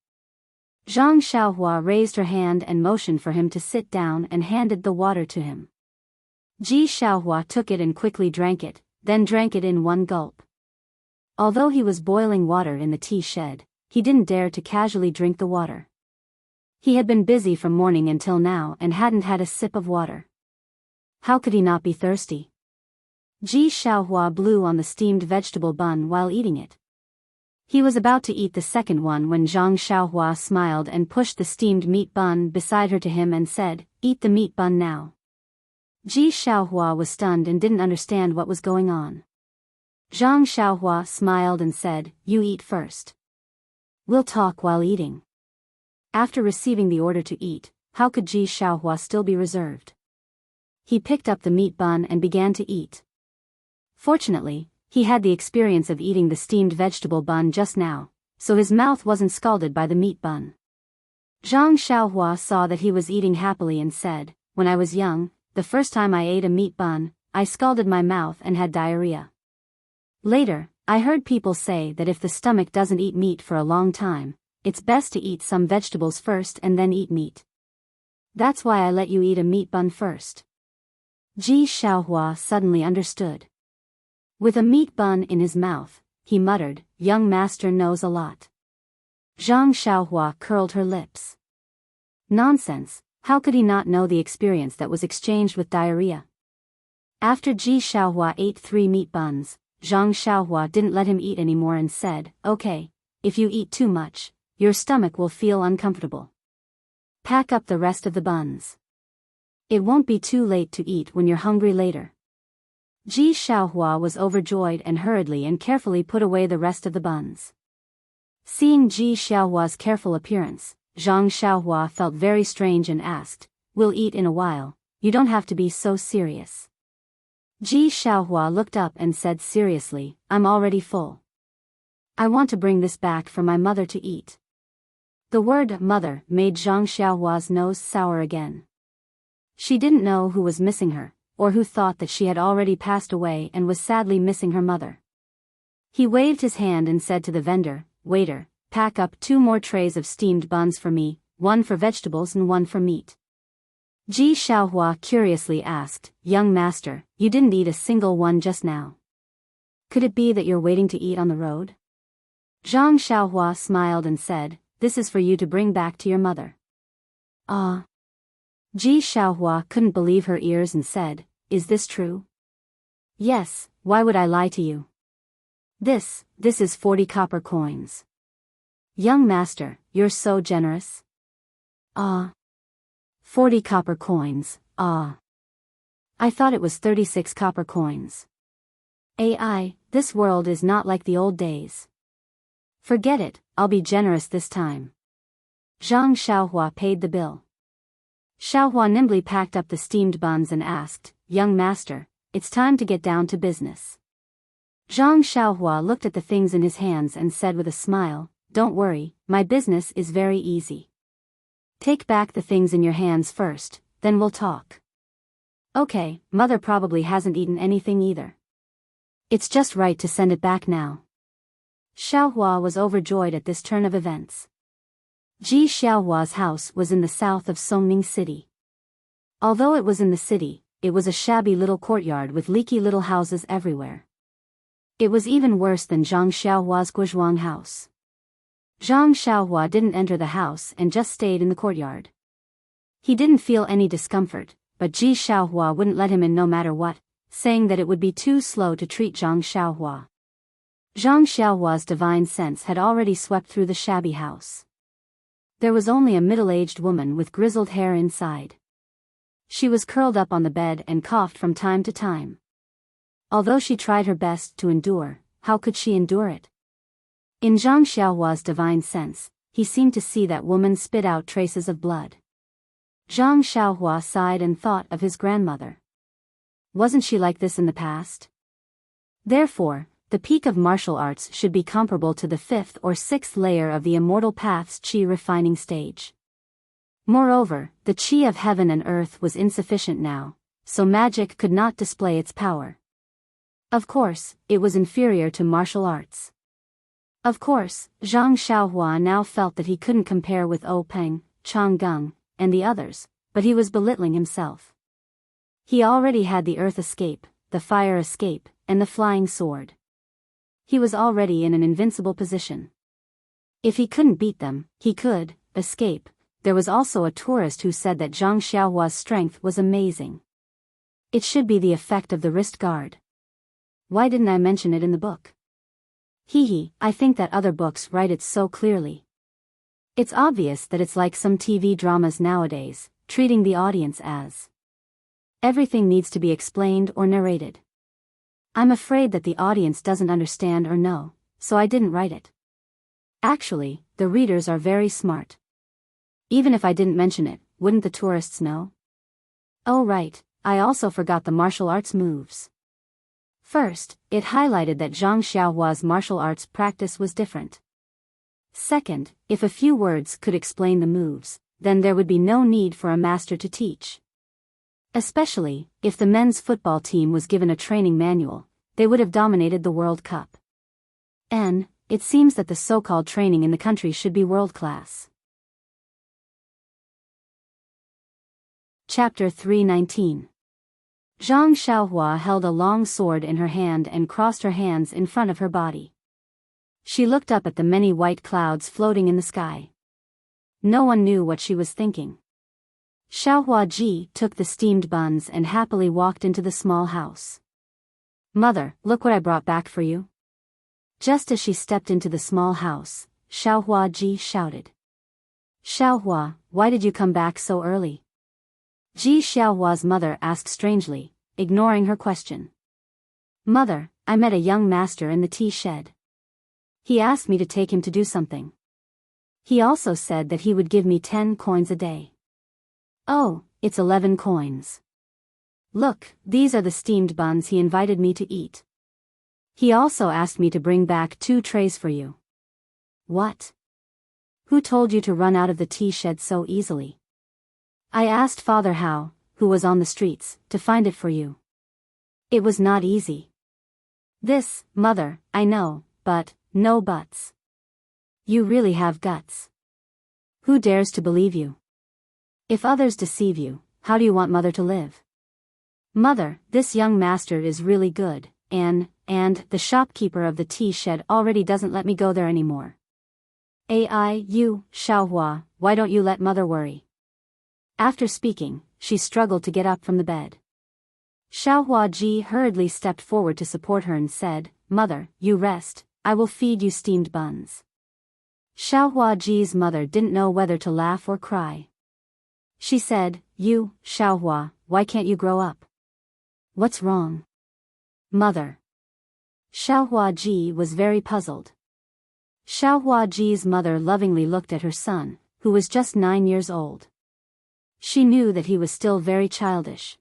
A: Zhang Xiaohua raised her hand and motioned for him to sit down and handed the water to him. Ji Xiaohua took it and quickly drank it, then drank it in one gulp. Although he was boiling water in the tea shed, he didn't dare to casually drink the water. He had been busy from morning until now and hadn't had a sip of water. How could he not be thirsty? Ji Xiaohua blew on the steamed vegetable bun while eating it. He was about to eat the second one when Zhang Xiaohua smiled and pushed the steamed meat bun beside her to him and said, "Eat the meat bun now." Ji Xiaohua was stunned and didn't understand what was going on. Zhang Xiaohua smiled and said, "You eat first. We'll talk while eating." After receiving the order to eat, how could Ji Xiaohua still be reserved? He picked up the meat bun and began to eat. Fortunately, he had the experience of eating the steamed vegetable bun just now, so his mouth wasn't scalded by the meat bun. Zhang Xiaohua saw that he was eating happily and said, "When I was young, the first time I ate a meat bun, I scalded my mouth and had diarrhea. Later, I heard people say that if the stomach doesn't eat meat for a long time, it's best to eat some vegetables first and then eat meat. That's why I let you eat a meat bun first." Ji Xiaohua suddenly understood. With a meat bun in his mouth, he muttered, "Young master knows a lot." Zhang Xiaohua curled her lips. Nonsense, how could he not know the experience that was exchanged with diarrhea? After Ji Xiaohua ate 3 meat buns, Zhang Xiaohua didn't let him eat anymore and said, "Okay, if you eat too much, your stomach will feel uncomfortable. Pack up the rest of the buns. It won't be too late to eat when you're hungry later." Ji Xiaohua was overjoyed and hurriedly and carefully put away the rest of the buns. Seeing Ji Xiaohua's careful appearance, Zhang Xiaohua felt very strange and asked, "We'll eat in a while, you don't have to be so serious." Ji Xiaohua looked up and said seriously, "I'm already full. I want to bring this back for my mother to eat." The word "mother" made Zhang Xiaohua's nose sour again. She didn't know who was missing her, or who thought that she had already passed away and was sadly missing her mother. He waved his hand and said to the vendor, "Waiter, pack up 2 more trays of steamed buns for me, 1 for vegetables and 1 for meat." Ji Xiaohua curiously asked, "Young master, you didn't eat a single one just now. Could it be that you're waiting to eat on the road?" Zhang Xiaohua smiled and said, "This is for you to bring back to your mother." "Ah." Ji Xiaohua couldn't believe her ears and said, "Is this true?" "Yes, why would I lie to you? This is 40 copper coins." "Young master, you're so generous." "Ah. 40 copper coins, ah. I thought it was 36 copper coins. AI, this world is not like the old days. Forget it, I'll be generous this time." Zhang Xiaohua paid the bill. Xiaohua nimbly packed up the steamed buns and asked, "Young master, it's time to get down to business." Zhang Xiaohua looked at the things in his hands and said with a smile, "Don't worry, my business is very easy. Take back the things in your hands first, then we'll talk." "Okay, mother probably hasn't eaten anything either. It's just right to send it back now." Xiaohua was overjoyed at this turn of events. Ji Xiaohua's house was in the south of Songning City. Although it was in the city, it was a shabby little courtyard with leaky little houses everywhere. It was even worse than Zhang Xiaohua's Guozhuang house. Zhang Xiaohua didn't enter the house and just stayed in the courtyard. He didn't feel any discomfort, but Ji Xiaohua wouldn't let him in no matter what, saying that it would be too slow to treat Zhang Xiaohua. Zhang Xiaohua's divine sense had already swept through the shabby house. There was only a middle-aged woman with grizzled hair inside. She was curled up on the bed and coughed from time to time. Although she tried her best to endure, how could she endure it? In Zhang Xiaohua's divine sense, he seemed to see that woman spit out traces of blood. Zhang Xiaohua sighed and thought of his grandmother. Wasn't she like this in the past? Therefore, the peak of martial arts should be comparable to the 5th or 6th layer of the Immortal Path's Qi refining stage. Moreover, the Qi of heaven and earth was insufficient now, so magic could not display its power. Of course, it was inferior to martial arts. Of course, Zhang Xiaohua now felt that he couldn't compare with O Peng, Chang Gung, and the others, but he was belittling himself. He already had the earth escape, the fire escape, and the flying sword. He was already in an invincible position. If he couldn't beat them, he could escape. There was also a tourist who said that Zhang Xiaohua's strength was amazing. It should be the effect of the wrist guard. Why didn't I mention it in the book? I think that other books write it so clearly. It's obvious that it's like some TV dramas nowadays, treating the audience as everything needs to be explained or narrated. I'm afraid that the audience doesn't understand or know, so I didn't write it. Actually, the readers are very smart. Even if I didn't mention it, wouldn't the tourists know? Oh right, I also forgot the martial arts moves. First, it highlighted that Zhang Xiaohua's martial arts practice was different. Second, if a few words could explain the moves, then there would be no need for a master to teach. Especially, if the men's football team was given a training manual, they would have dominated the World Cup. It seems that the so-called training in the country should be world-class. Chapter 319. Zhang Xiaohua held a long sword in her hand and crossed her hands in front of her body. She looked up at the many white clouds floating in the sky. No one knew what she was thinking. Xiaohua Ji took the steamed buns and happily walked into the small house. "Mother, look what I brought back for you." Just as she stepped into the small house, Xiaohua Ji shouted. "Xiaohua, why did you come back so early?" Ji Xiaohua's mother asked strangely, ignoring her question. "Mother, I met a young master in the tea shed. He asked me to take him to do something. He also said that he would give me 10 coins a day." "Oh, it's 11 coins. Look, these are the steamed buns he invited me to eat. He also asked me to bring back 2 trays for you." "What? Who told you to run out of the tea shed so easily?" "I asked Father Hao, who was on the streets, to find it for you. It was not easy." "This, mother, I know, but, no buts. You really have guts. Who dares to believe you? If others deceive you, how do you want mother to live?" "Mother, this young master is really good, and the shopkeeper of the tea shed already doesn't let me go there anymore." You, Xiaohua, why don't you let mother worry?" After speaking, she struggled to get up from the bed. Xiaohua Ji hurriedly stepped forward to support her and said, "Mother, you rest, I will feed you steamed buns." Xiaohua Ji's mother didn't know whether to laugh or cry. She said, "You, Xiaohua, why can't you grow up? What's wrong?" "Mother." Xiaohua Ji was very puzzled. Xiaohua Ji's mother lovingly looked at her son, who was just 9 years old. She knew that he was still very childish.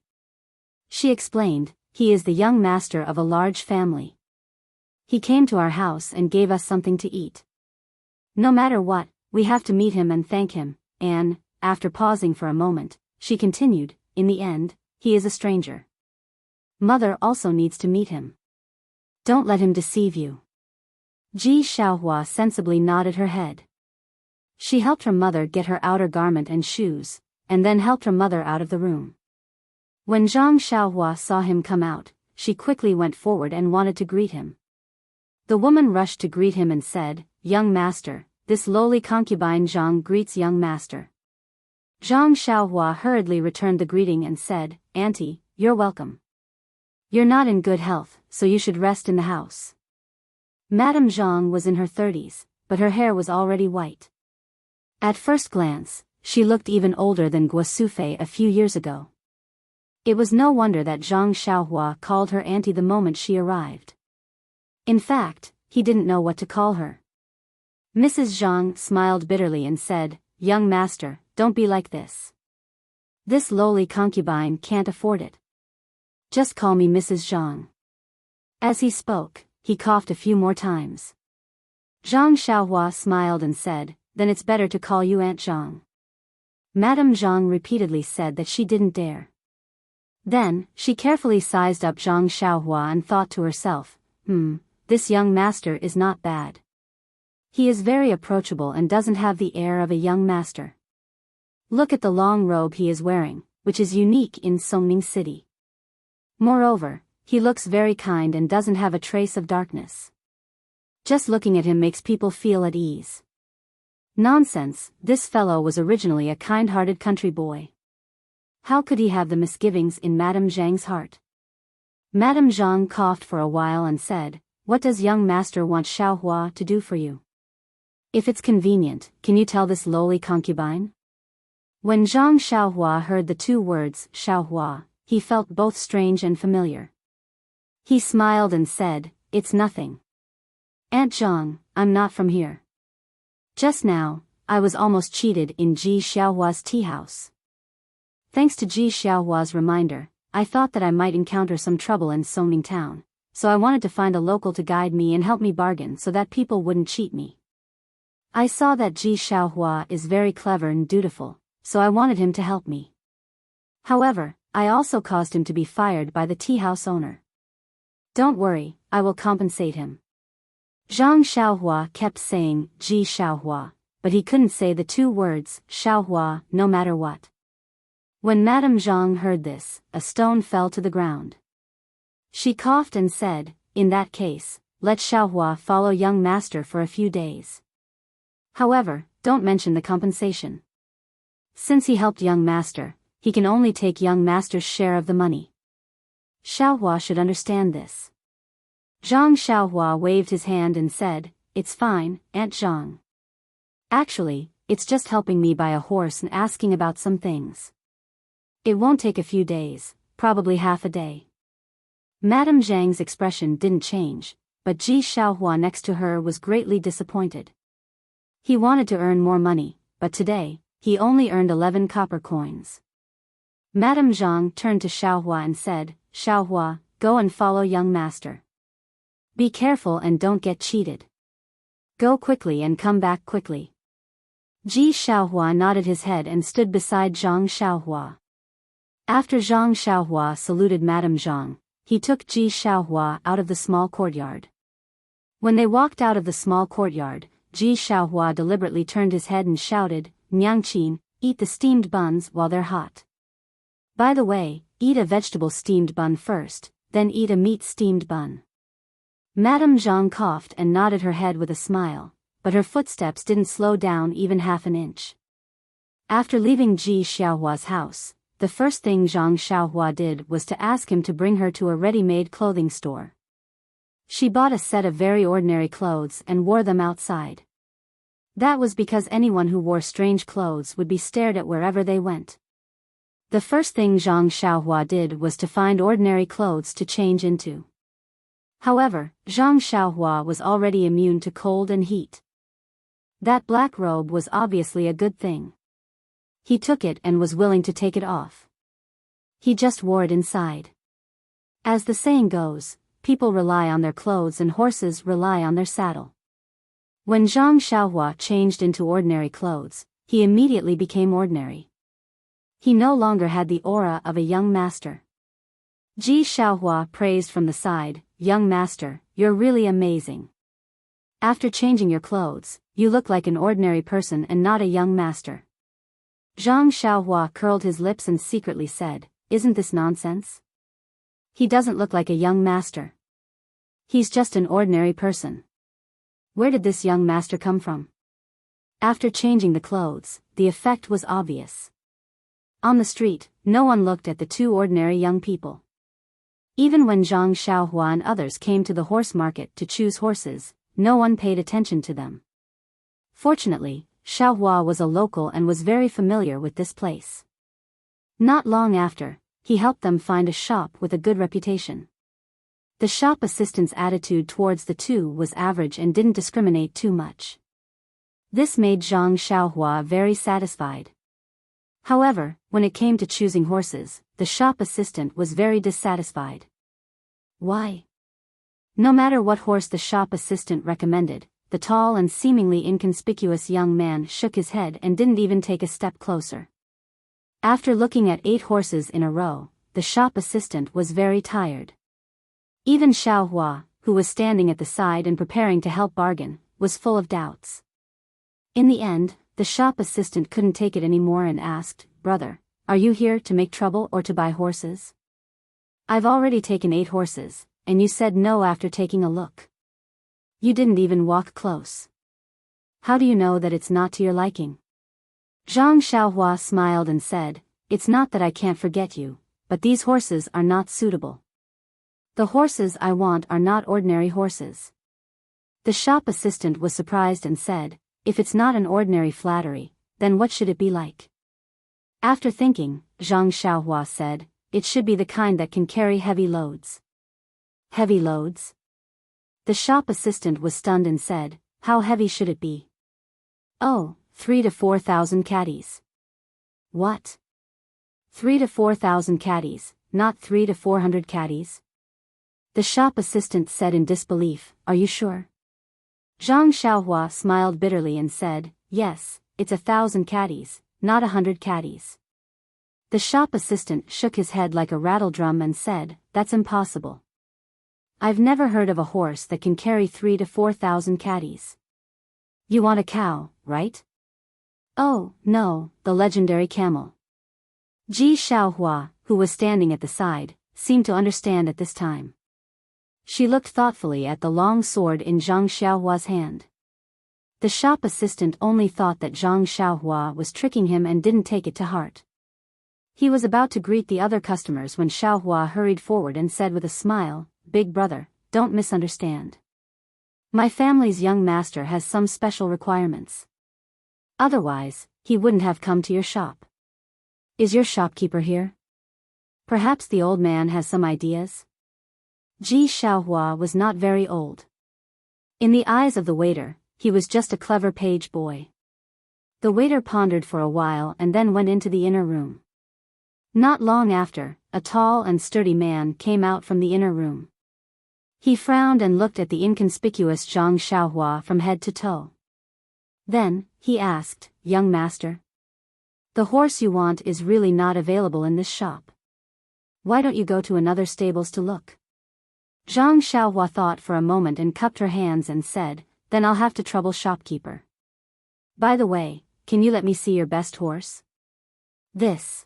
A: She explained, "He is the young master of a large family. He came to our house and gave us something to eat. No matter what, we have to meet him and thank him," and, after pausing for a moment, she continued, "In the end, he is a stranger. Mother also needs to meet him. Don't let him deceive you." Ji Xiaohua sensibly nodded her head. She helped her mother get her outer garment and shoes, and then helped her mother out of the room. When Zhang Xiaohua saw him come out, she quickly went forward and wanted to greet him. The woman rushed to greet him and said, "Young master, this lowly concubine Zhang greets young master." Zhang Xiaohua hurriedly returned the greeting and said, "Auntie, you're welcome. You're not in good health, so you should rest in the house." Madame Zhang was in her 30s, but her hair was already white. At first glance, she looked even older than Guosufei a few years ago. It was no wonder that Zhang Xiaohua called her auntie the moment she arrived. In fact, he didn't know what to call her. Mrs. Zhang smiled bitterly and said, "Young master, don't be like this. This lowly concubine can't afford it. Just call me Mrs. Zhang." As he spoke, he coughed a few more times. Zhang Xiaohua smiled and said, "Then it's better to call you Aunt Zhang." Madame Zhang repeatedly said that she didn't dare. Then, she carefully sized up Zhang Xiaohua and thought to herself, this young master is not bad. He is very approachable and doesn't have the air of a young master. Look at the long robe he is wearing, which is unique in Songning City. Moreover, he looks very kind and doesn't have a trace of darkness. Just looking at him makes people feel at ease. Nonsense, this fellow was originally a kind-hearted country boy. How could he have the misgivings in Madame Zhang's heart? Madame Zhang coughed for a while and said, "What does young master want Xiaohua to do for you? If it's convenient, can you tell this lowly concubine?" When Zhang Xiaohua heard the two words, Xiaohua, he felt both strange and familiar. He smiled and said, "It's nothing. Aunt Zhang, I'm not from here. Just now, I was almost cheated in Ji Xiaohua's tea house. Thanks to Ji Xiaohua's reminder, I thought that I might encounter some trouble in Songning town, so I wanted to find a local to guide me and help me bargain so that people wouldn't cheat me. I saw that Ji Xiaohua is very clever and dutiful, so I wanted him to help me. However, I also caused him to be fired by the tea house owner. Don't worry, I will compensate him." Zhang Xiaohua kept saying, Ji Xiaohua, but he couldn't say the two words, Xiaohua, no matter what. When Madame Zhang heard this, a stone fell to the ground. She coughed and said, "In that case, let Xiaohua follow young master for a few days. However, don't mention the compensation. Since he helped young master, he can only take young master's share of the money. Xiaohua should understand this." Zhang Xiaohua waved his hand and said, "It's fine, Aunt Zhang. Actually, it's just helping me buy a horse and asking about some things. It won't take a few days, probably half a day." Madame Zhang's expression didn't change, but Ji Xiaohua next to her was greatly disappointed. He wanted to earn more money, but today, he only earned 11 copper coins. Madame Zhang turned to Xiaohua and said, "Xiaohua, go and follow young master. Be careful and don't get cheated. Go quickly and come back quickly." Ji Xiaohua nodded his head and stood beside Zhang Xiaohua. After Zhang Xiaohua saluted Madame Zhang, he took Ji Xiaohua out of the small courtyard. When they walked out of the small courtyard, Ji Xiaohua deliberately turned his head and shouted, "Nyangqin, eat the steamed buns while they're hot. By the way, eat a vegetable steamed bun first, then eat a meat steamed bun." Madame Zhang coughed and nodded her head with a smile, but her footsteps didn't slow down even half an inch. After leaving Ji Xiaohua's house, the first thing Zhang Xiaohua did was to ask him to bring her to a ready-made clothing store. She bought a set of very ordinary clothes and wore them outside. That was because anyone who wore strange clothes would be stared at wherever they went. The first thing Zhang Xiaohua did was to find ordinary clothes to change into. However, Zhang Xiaohua was already immune to cold and heat. That black robe was obviously a good thing. He took it and was willing to take it off. He just wore it inside. As the saying goes, people rely on their clothes and horses rely on their saddle. When Zhang Xiaohua changed into ordinary clothes, he immediately became ordinary. He no longer had the aura of a young master. Ji Xiaohua praised from the side, "Young master, you're really amazing. After changing your clothes, you look like an ordinary person and not a young master." Zhang Xiaohua curled his lips and secretly said, "Isn't this nonsense? He doesn't look like a young master. He's just an ordinary person. Where did this young master come from?" After changing the clothes, the effect was obvious. On the street, no one looked at the two ordinary young people. Even when Zhang Xiaohua and others came to the horse market to choose horses, no one paid attention to them. Fortunately, Xiaohua was a local and was very familiar with this place. Not long after, he helped them find a shop with a good reputation. The shop assistant's attitude towards the two was average and didn't discriminate too much. This made Zhang Xiaohua very satisfied. However, when it came to choosing horses, the shop assistant was very dissatisfied. Why? No matter what horse the shop assistant recommended, the tall and seemingly inconspicuous young man shook his head and didn't even take a step closer. After looking at 8 horses in a row, the shop assistant was very tired. Even Xiaohua, who was standing at the side and preparing to help bargain, was full of doubts. In the end, the shop assistant couldn't take it anymore and asked, "Brother, are you here to make trouble or to buy horses? I've already taken 8 horses, and you said no after taking a look. You didn't even walk close. How do you know that it's not to your liking?" Zhang Xiaohua smiled and said, "It's not that I can't forget you, but these horses are not suitable. The horses I want are not ordinary horses." The shop assistant was surprised and said, "If it's not an ordinary flattery, then what should it be like?" After thinking, Zhang Xiaohua said, "It should be the kind that can carry heavy loads." Heavy loads? The shop assistant was stunned and said, "How heavy should it be?" "Oh, 3 to 4,000 caddies." "What? 3 to 4,000 caddies, not 3 to 400 caddies?" The shop assistant said in disbelief, "Are you sure?" Zhang Xiaohua smiled bitterly and said, "Yes, it's 1,000 caddies, not 100 caddies." The shop assistant shook his head like a rattle drum and said, "That's impossible. I've never heard of a horse that can carry 3 to 4,000 caddies." "You want a cow, right?" "Oh, no, the legendary camel." Ji Xiaohua, who was standing at the side, seemed to understand at this time. She looked thoughtfully at the long sword in Zhang Xiaohua's hand. The shop assistant only thought that Zhang Xiaohua was tricking him and didn't take it to heart. He was about to greet the other customers when Xiaohua hurried forward and said with a smile, "Big brother, don't misunderstand. My family's young master has some special requirements. Otherwise, he wouldn't have come to your shop. Is your shopkeeper here? Perhaps the old man has some ideas?" Ji Xiaohua was not very old. In the eyes of the waiter, he was just a clever page boy. The waiter pondered for a while and then went into the inner room. Not long after, a tall and sturdy man came out from the inner room. He frowned and looked at the inconspicuous Zhang Xiaohua from head to toe. Then, he asked, "Young master? The horse you want is really not available in this shop. Why don't you go to another stables to look?" Zhang Xiaohua thought for a moment and cupped her hands and said, "Then I'll have to trouble shopkeeper. By the way, can you let me see your best horse?" "This."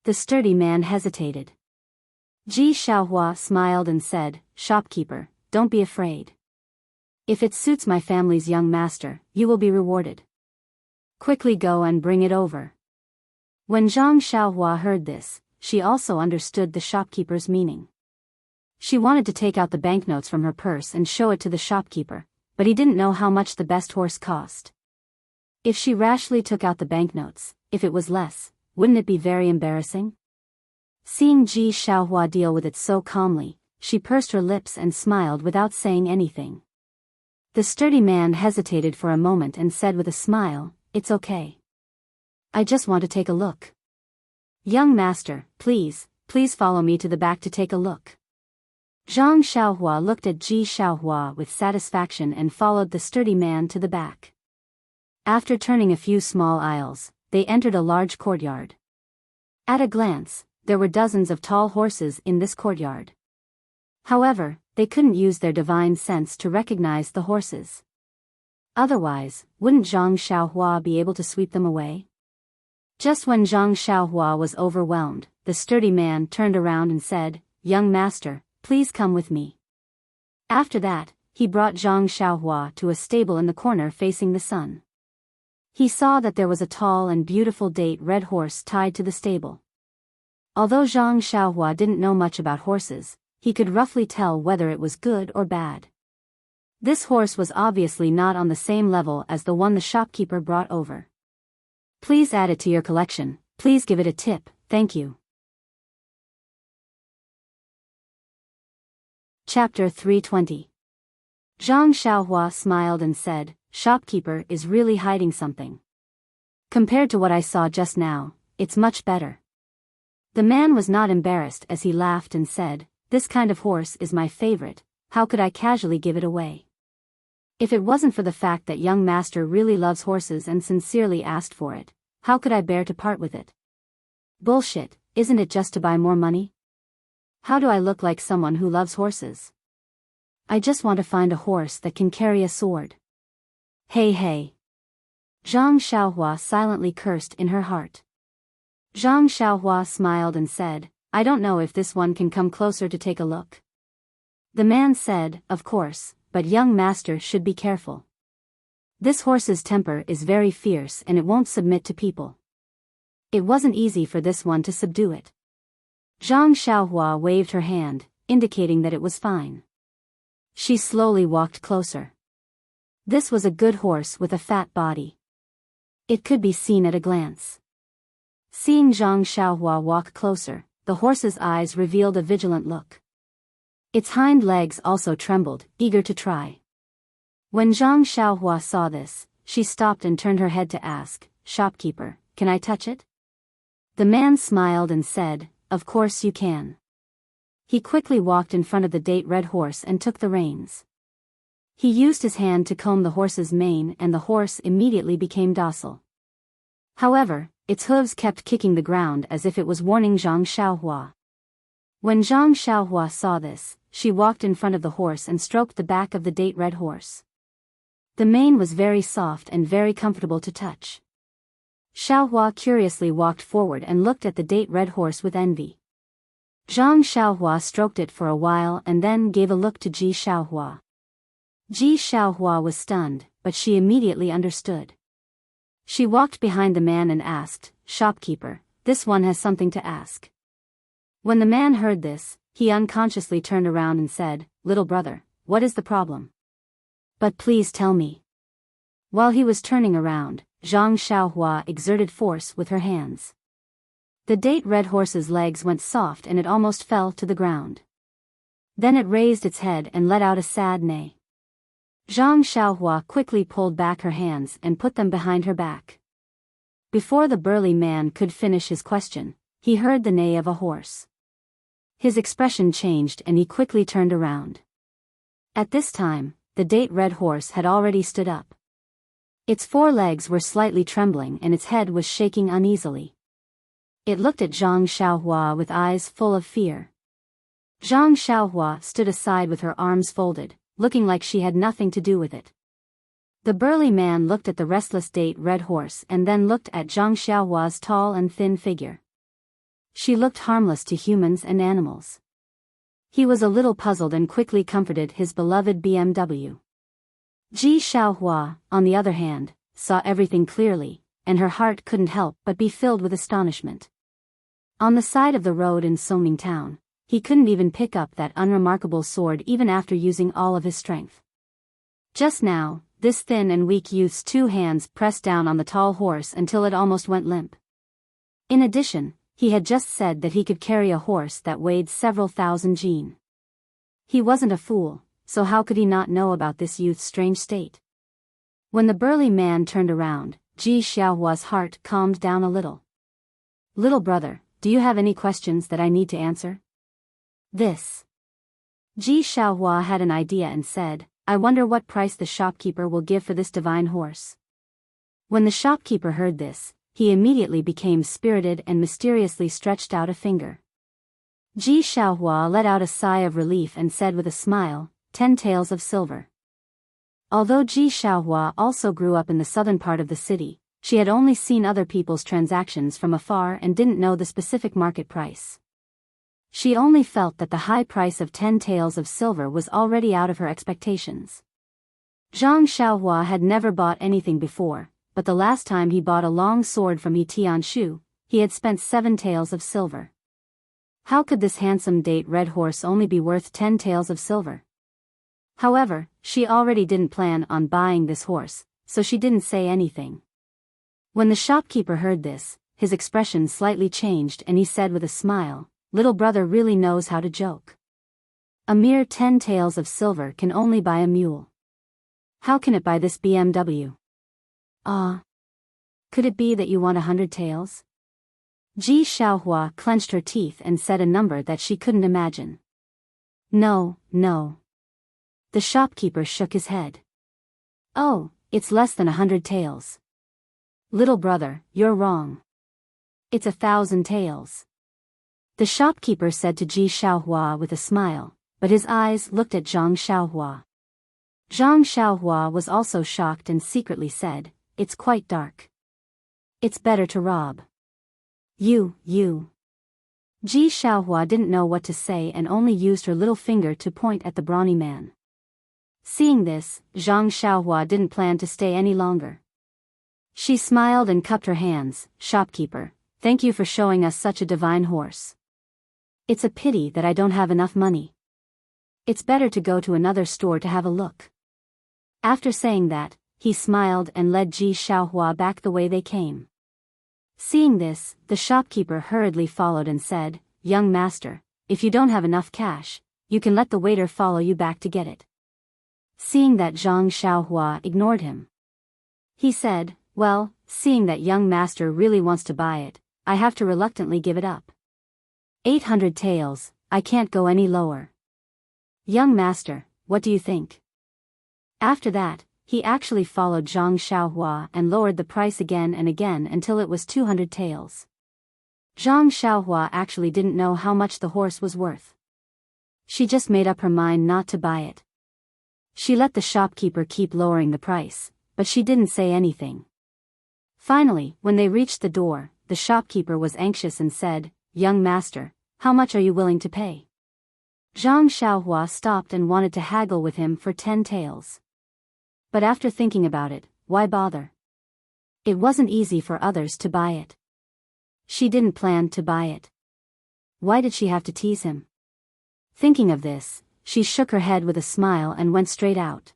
A: The sturdy man hesitated. Ji Xiaohua smiled and said, "Shopkeeper, don't be afraid. If it suits my family's young master, you will be rewarded. Quickly go and bring it over." When Zhang Xiaohua heard this, she also understood the shopkeeper's meaning. She wanted to take out the banknotes from her purse and show it to the shopkeeper, but he didn't know how much the best horse cost. If she rashly took out the banknotes, if it was less, wouldn't it be very embarrassing? Seeing Ji Xiaohua deal with it so calmly, she pursed her lips and smiled without saying anything. The sturdy man hesitated for a moment and said with a smile, "It's okay. I just want to take a look. Young master, please follow me to the back to take a look." Zhang Xiaohua looked at Ji Xiaohua with satisfaction and followed the sturdy man to the back. After turning a few small aisles, they entered a large courtyard. At a glance, there were dozens of tall horses in this courtyard. However, they couldn't use their divine sense to recognize the horses. Otherwise, wouldn't Zhang Xiaohua be able to sweep them away? Just when Zhang Xiaohua was overwhelmed, the sturdy man turned around and said, "Young master, please come with me." After that, he brought Zhang Xiaohua to a stable in the corner facing the sun. He saw that there was a tall and beautiful date red horse tied to the stable. Although Zhang Xiaohua didn't know much about horses, he could roughly tell whether it was good or bad. This horse was obviously not on the same level as the one the shopkeeper brought over. "Please add it to your collection, please give it a tip, thank you." Chapter 320. Zhang Xiaohua smiled and said, "Shopkeeper is really hiding something. Compared to what I saw just now, it's much better." The man was not embarrassed as he laughed and said, "This kind of horse is my favorite, how could I casually give it away? If it wasn't for the fact that young master really loves horses and sincerely asked for it, how could I bear to part with it? Bullshit, isn't it just to buy more money? How do I look like someone who loves horses? I just want to find a horse that can carry a sword." Hey hey. Zhang Xiaohua silently cursed in her heart. Zhang Xiaohua smiled and said, I don't know if this one can come closer to take a look. The man said, of course, but young master should be careful. This horse's temper is very fierce and it won't submit to people. It wasn't easy for this one to subdue it. Zhang Xiaohua waved her hand, indicating that it was fine. She slowly walked closer. This was a good horse with a fat body. It could be seen at a glance. Seeing Zhang Xiaohua walk closer, the horse's eyes revealed a vigilant look. Its hind legs also trembled, eager to try. When Zhang Xiaohua saw this, she stopped and turned her head to ask, Shopkeeper, can I touch it? The man smiled and said, of course you can. He quickly walked in front of the date red horse and took the reins. He used his hand to comb the horse's mane and the horse immediately became docile. However, its hooves kept kicking the ground as if it was warning Zhang Xiaohua. When Zhang Xiaohua saw this, she walked in front of the horse and stroked the back of the date red horse. The mane was very soft and very comfortable to touch. Xiaohua curiously walked forward and looked at the date red horse with envy. Zhang Xiaohua stroked it for a while and then gave a look to Ji Xiaohua. Ji Xiaohua was stunned, but she immediately understood. She walked behind the man and asked, Shopkeeper, this one has something to ask. When the man heard this, he unconsciously turned around and said, Little brother, what is the problem? But please tell me. While he was turning around, Zhang Xiaohua exerted force with her hands. The date red horse's legs went soft and it almost fell to the ground. Then it raised its head and let out a sad neigh. Zhang Xiaohua quickly pulled back her hands and put them behind her back. Before the burly man could finish his question, he heard the neigh of a horse. His expression changed and he quickly turned around. At this time, the date red horse had already stood up. Its forelegs were slightly trembling and its head was shaking uneasily. It looked at Zhang Xiaohua with eyes full of fear. Zhang Xiaohua stood aside with her arms folded, looking like she had nothing to do with it. The burly man looked at the restless date red horse and then looked at Zhang Xiaohua's tall and thin figure. She looked harmless to humans and animals. He was a little puzzled and quickly comforted his beloved BMW. Ji Xiaohua, on the other hand, saw everything clearly, and her heart couldn't help but be filled with astonishment. On the side of the road in Songning town, he couldn't even pick up that unremarkable sword even after using all of his strength. Just now, this thin and weak youth's two hands pressed down on the tall horse until it almost went limp. In addition, he had just said that he could carry a horse that weighed several thousand jin. He wasn't a fool, so how could he not know about this youth's strange state? When the burly man turned around, Ji Xiaohua's heart calmed down a little. Little brother, do you have any questions that I need to answer? This. Ji Xiaohua had an idea and said, I wonder what price the shopkeeper will give for this divine horse. When the shopkeeper heard this, he immediately became spirited and mysteriously stretched out a finger. Ji Xiaohua let out a sigh of relief and said with a smile, 10 taels of silver. Although Ji Xiaohua also grew up in the southern part of the city, she had only seen other people's transactions from afar and didn't know the specific market price. She only felt that the high price of 10 taels of silver was already out of her expectations. Zhang Xiaohua had never bought anything before, but the last time he bought a long sword from Tianshu, he had spent 7 taels of silver. How could this handsome date red horse only be worth 10 taels of silver? However, she already didn't plan on buying this horse, so she didn't say anything. When the shopkeeper heard this, his expression slightly changed and he said with a smile, Little brother really knows how to joke. A mere 10 taels of silver can only buy a mule. How can it buy this BMW? Could it be that you want 100 taels? Ji Xiaohua clenched her teeth and said a number that she couldn't imagine. No. The shopkeeper shook his head. Oh, it's less than 100 taels. Little brother, you're wrong. It's 1,000 taels. The shopkeeper said to Ji Xiaohua with a smile, but his eyes looked at Zhang Xiaohua. Zhang Xiaohua was also shocked and secretly said, "It's quite dark. It's better to rob." You. Ji Xiaohua didn't know what to say and only used her little finger to point at the brawny man. Seeing this, Zhang Xiaohua didn't plan to stay any longer. She smiled and cupped her hands. "Shopkeeper, thank you for showing us such a divine horse. It's a pity that I don't have enough money. It's better to go to another store to have a look." After saying that, he smiled and led Ji Xiaohua back the way they came. Seeing this, the shopkeeper hurriedly followed and said, "Young master, if you don't have enough cash, you can let the waiter follow you back to get it." Seeing that Zhang Xiaohua ignored him, he said, "Well, seeing that young master really wants to buy it, I have to reluctantly give it up. 800 taels, I can't go any lower. Young master, what do you think?" After that, he actually followed Zhang Xiaohua and lowered the price again and again until it was 200 taels. Zhang Xiaohua actually didn't know how much the horse was worth. She just made up her mind not to buy it. She let the shopkeeper keep lowering the price, but she didn't say anything. Finally, when they reached the door, the shopkeeper was anxious and said, "Young master, how much are you willing to pay?" Zhang Xiaohua stopped and wanted to haggle with him for 10 taels. But after thinking about it, why bother? It wasn't easy for others to buy it. She didn't plan to buy it. Why did she have to tease him? Thinking of this, she shook her head with a smile and went straight out.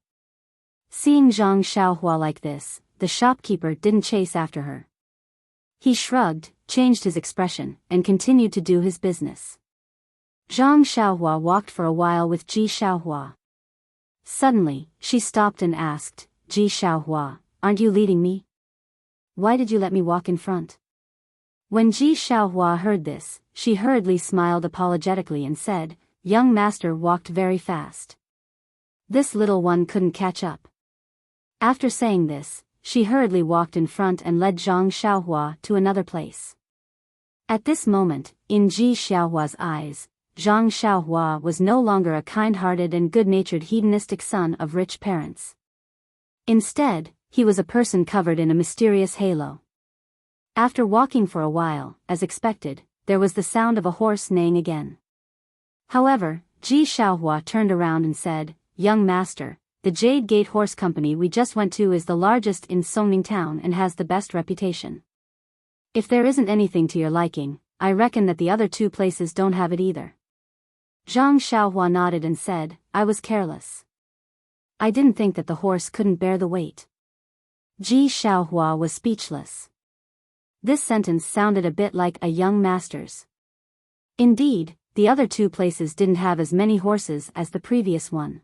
A: Seeing Zhang Xiaohua like this, the shopkeeper didn't chase after her. He shrugged, changed his expression, and continued to do his business. Zhang Xiaohua walked for a while with Ji Xiaohua. Suddenly, she stopped and asked, "Ji Xiaohua, aren't you leading me? Why did you let me walk in front?" When Ji Xiaohua heard this, she hurriedly smiled apologetically and said, "Young master walked very fast. This little one couldn't catch up." After saying this, she hurriedly walked in front and led Zhang Xiaohua to another place. At this moment, in Ji Xiaohua's eyes, Zhang Xiaohua was no longer a kind-hearted and good-natured hedonistic son of rich parents. Instead, he was a person covered in a mysterious halo. After walking for a while, as expected, there was the sound of a horse neighing again. However, Ji Xiaohua turned around and said, "Young master, the Jade Gate Horse Company we just went to is the largest in Songning Town and has the best reputation. If there isn't anything to your liking, I reckon that the other two places don't have it either." Zhang Xiaohua nodded and said, "I was careless. I didn't think that the horse couldn't bear the weight." Ji Xiaohua was speechless. This sentence sounded a bit like a young master's. Indeed, the other two places didn't have as many horses as the previous one.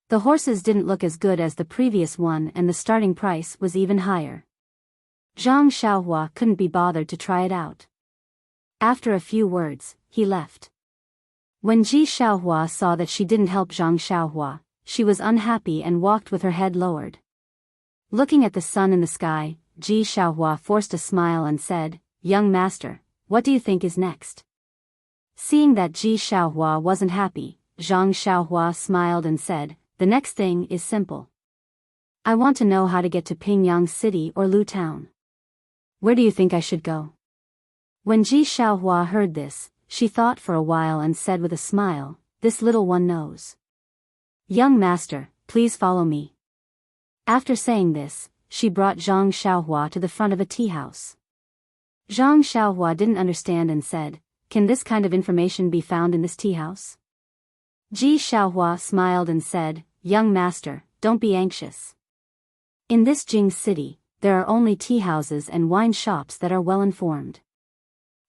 A: The horses didn't look as good as the previous one and the starting price was even higher. Zhang Xiaohua couldn't be bothered to try it out. After a few words, he left. When Ji Xiaohua saw that she didn't help Zhang Xiaohua, she was unhappy and walked with her head lowered. Looking at the sun in the sky, Ji Xiaohua forced a smile and said, "Young master, what do you think is next?" Seeing that Ji Xiaohua wasn't happy, Zhang Xiaohua smiled and said, "The next thing is simple. I want to know how to get to Pingyang City or Lu Town. Where do you think I should go?" When Ji Xiaohua heard this, she thought for a while and said with a smile, "This little one knows. Young master, please follow me." After saying this, she brought Zhang Xiaohua to the front of a tea house. Zhang Xiaohua didn't understand and said, "Can this kind of information be found in this tea house?" Ji Xiaohua smiled and said, "Young master, don't be anxious. In this Jing city, there are only tea houses and wine shops that are well informed.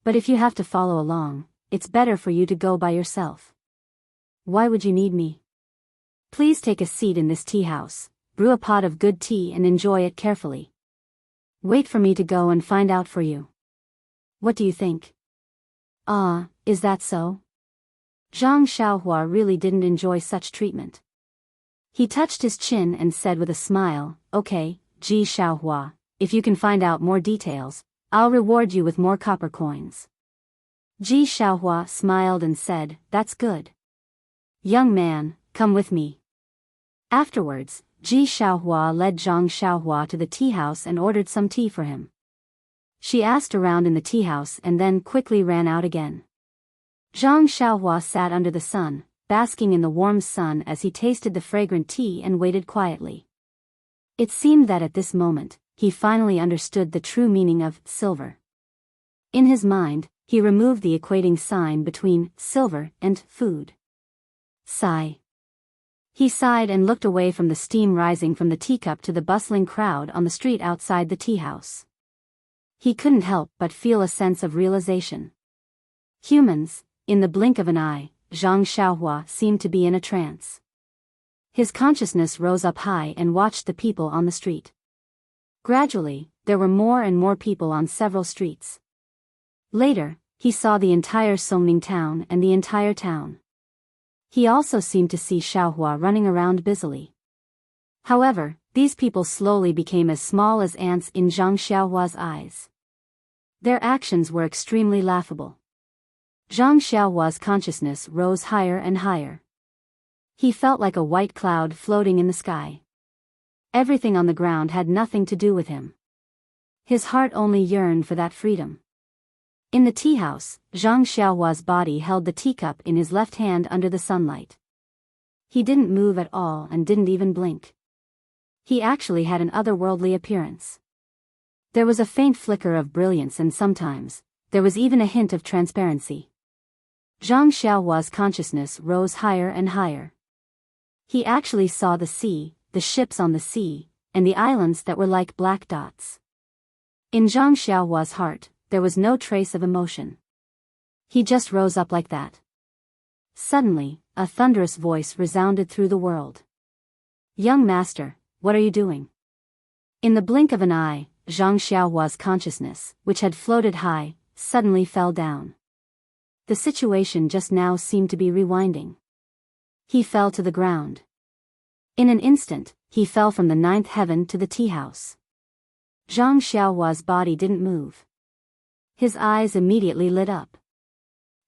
A: But if you have to follow along, it's better for you to go by yourself. Why would you need me? Please take a seat in this tea house, brew a pot of good tea and enjoy it carefully. Wait for me to go and find out for you. What do you think?" "Ah, is that so?" Zhang Xiaohua really didn't enjoy such treatment. He touched his chin and said with a smile, "Okay, Ji Xiaohua, if you can find out more details, I'll reward you with more copper coins." Ji Xiaohua smiled and said, "That's good. Young man, come with me." Afterwards, Ji Xiaohua led Zhang Xiaohua to the tea house and ordered some tea for him. She asked around in the tea house and then quickly ran out again. Zhang Xiaohua sat under the sun, basking in the warm sun as he tasted the fragrant tea and waited quietly. It seemed that at this moment, he finally understood the true meaning of silver. In his mind, he removed the equating sign between silver and food. Sigh. He sighed and looked away from the steam rising from the teacup to the bustling crowd on the street outside the tea house. He couldn't help but feel a sense of realization. Humans, in the blink of an eye, Zhang Xiaohua seemed to be in a trance. His consciousness rose up high and watched the people on the street. Gradually, there were more and more people on several streets. Later, he saw the entire Songning town and the entire town. He also seemed to see Xiaohua running around busily. However, these people slowly became as small as ants in Zhang Xiaohua's eyes. Their actions were extremely laughable. Zhang Xiaohua's consciousness rose higher and higher. He felt like a white cloud floating in the sky. Everything on the ground had nothing to do with him. His heart only yearned for that freedom. In the tea house, Zhang Xiaohua's body held the teacup in his left hand under the sunlight. He didn't move at all and didn't even blink. He actually had an otherworldly appearance. There was a faint flicker of brilliance and sometimes, there was even a hint of transparency. Zhang Xiaohua's consciousness rose higher and higher. He actually saw the sea, the ships on the sea, and the islands that were like black dots. In Zhang Xiaohua's heart, there was no trace of emotion. He just rose up like that. Suddenly, a thunderous voice resounded through the world. "Young master, what are you doing?" In the blink of an eye, Zhang Xiaohua's consciousness, which had floated high, suddenly fell down. The situation just now seemed to be rewinding. He fell to the ground. In an instant, he fell from the ninth heaven to the tea house. Zhang Xiaohua's body didn't move. His eyes immediately lit up.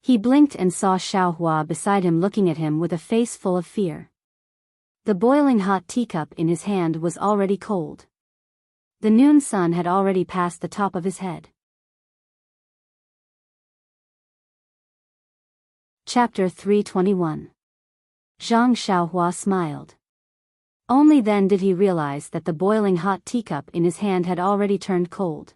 A: He blinked and saw Xiaohua beside him looking at him with a face full of fear. The boiling hot teacup in his hand was already cold. The noon sun had already passed the top of his head. Chapter 321. Zhang Xiaohua smiled. Only then did he realize that the boiling hot teacup in his hand had already turned cold.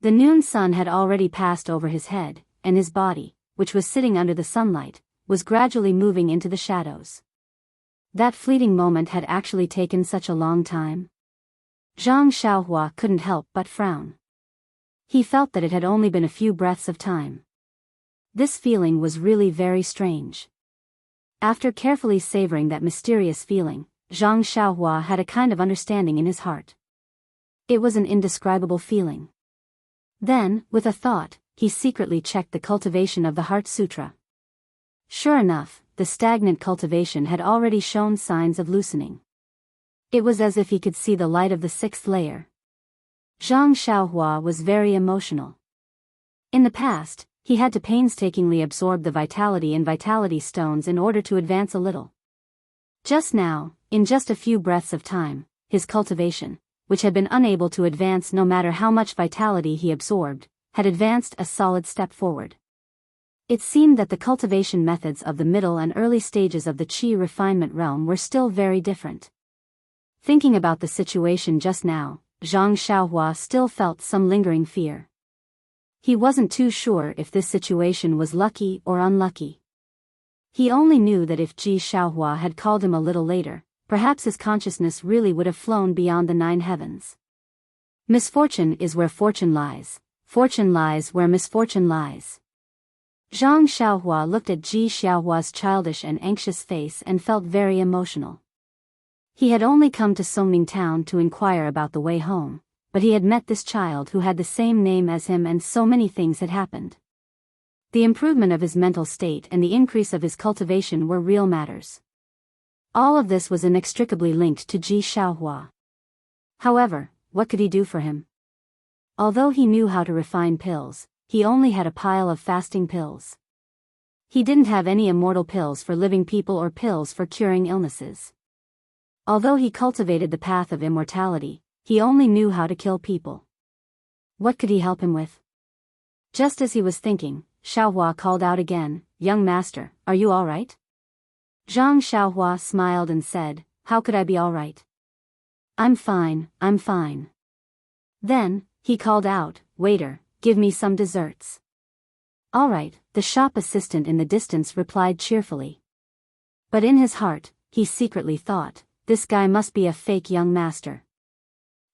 A: The noon sun had already passed over his head, and his body, which was sitting under the sunlight, was gradually moving into the shadows. That fleeting moment had actually taken such a long time. Zhang Xiaohua couldn't help but frown. He felt that it had only been a few breaths of time. This feeling was really very strange. After carefully savoring that mysterious feeling, Zhang Xiaohua had a kind of understanding in his heart. It was an indescribable feeling. Then, with a thought, he secretly checked the cultivation of the Heart Sutra. Sure enough, the stagnant cultivation had already shown signs of loosening. It was as if he could see the light of the sixth layer. Zhang Xiaohua was very emotional. In the past, he had to painstakingly absorb the vitality in vitality stones in order to advance a little. Just now, in just a few breaths of time, his cultivation, which had been unable to advance no matter how much vitality he absorbed, had advanced a solid step forward. It seemed that the cultivation methods of the middle and early stages of the qi refinement realm were still very different. Thinking about the situation just now, Zhang Xiaohua still felt some lingering fear. He wasn't too sure if this situation was lucky or unlucky. He only knew that if Ji Xiaohua had called him a little later, perhaps his consciousness really would have flown beyond the 9 heavens. Misfortune is where fortune lies where misfortune lies. Zhang Xiaohua looked at Ji Xiaohua's childish and anxious face and felt very emotional. He had only come to Songning town to inquire about the way home, but he had met this child who had the same name as him and so many things had happened. The improvement of his mental state and the increase of his cultivation were real matters. All of this was inextricably linked to Ji Xiaohua. However, what could he do for him? Although he knew how to refine pills, he only had a pile of fasting pills. He didn't have any immortal pills for living people or pills for curing illnesses. Although he cultivated the path of immortality, he only knew how to kill people. What could he help him with? Just as he was thinking, Xiaohua called out again, "Young master, are you all right?" Zhang Xiaohua smiled and said, "How could I be all right? I'm fine, I'm fine." Then, he called out, "Waiter, give me some desserts." "All right," the shop assistant in the distance replied cheerfully. But in his heart, he secretly thought, this guy must be a fake young master.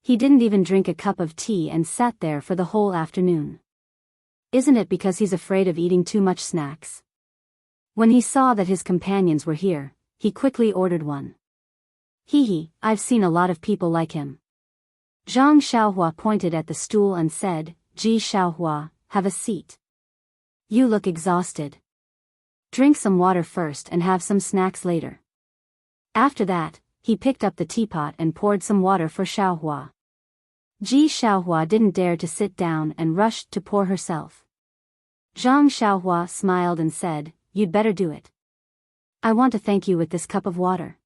A: He didn't even drink a cup of tea and sat there for the whole afternoon. Isn't it because he's afraid of eating too much snacks? When he saw that his companions were here, he quickly ordered one. Hee, I've seen a lot of people like him. Zhang Xiaohua pointed at the stool and said, "Ji Xiaohua, have a seat. You look exhausted. Drink some water first and have some snacks later." After that, he picked up the teapot and poured some water for Xiaohua. Ji Xiaohua didn't dare to sit down and rushed to pour herself. Zhang Xiaohua smiled and said, "You'd better do it. I want to thank you with this cup of water."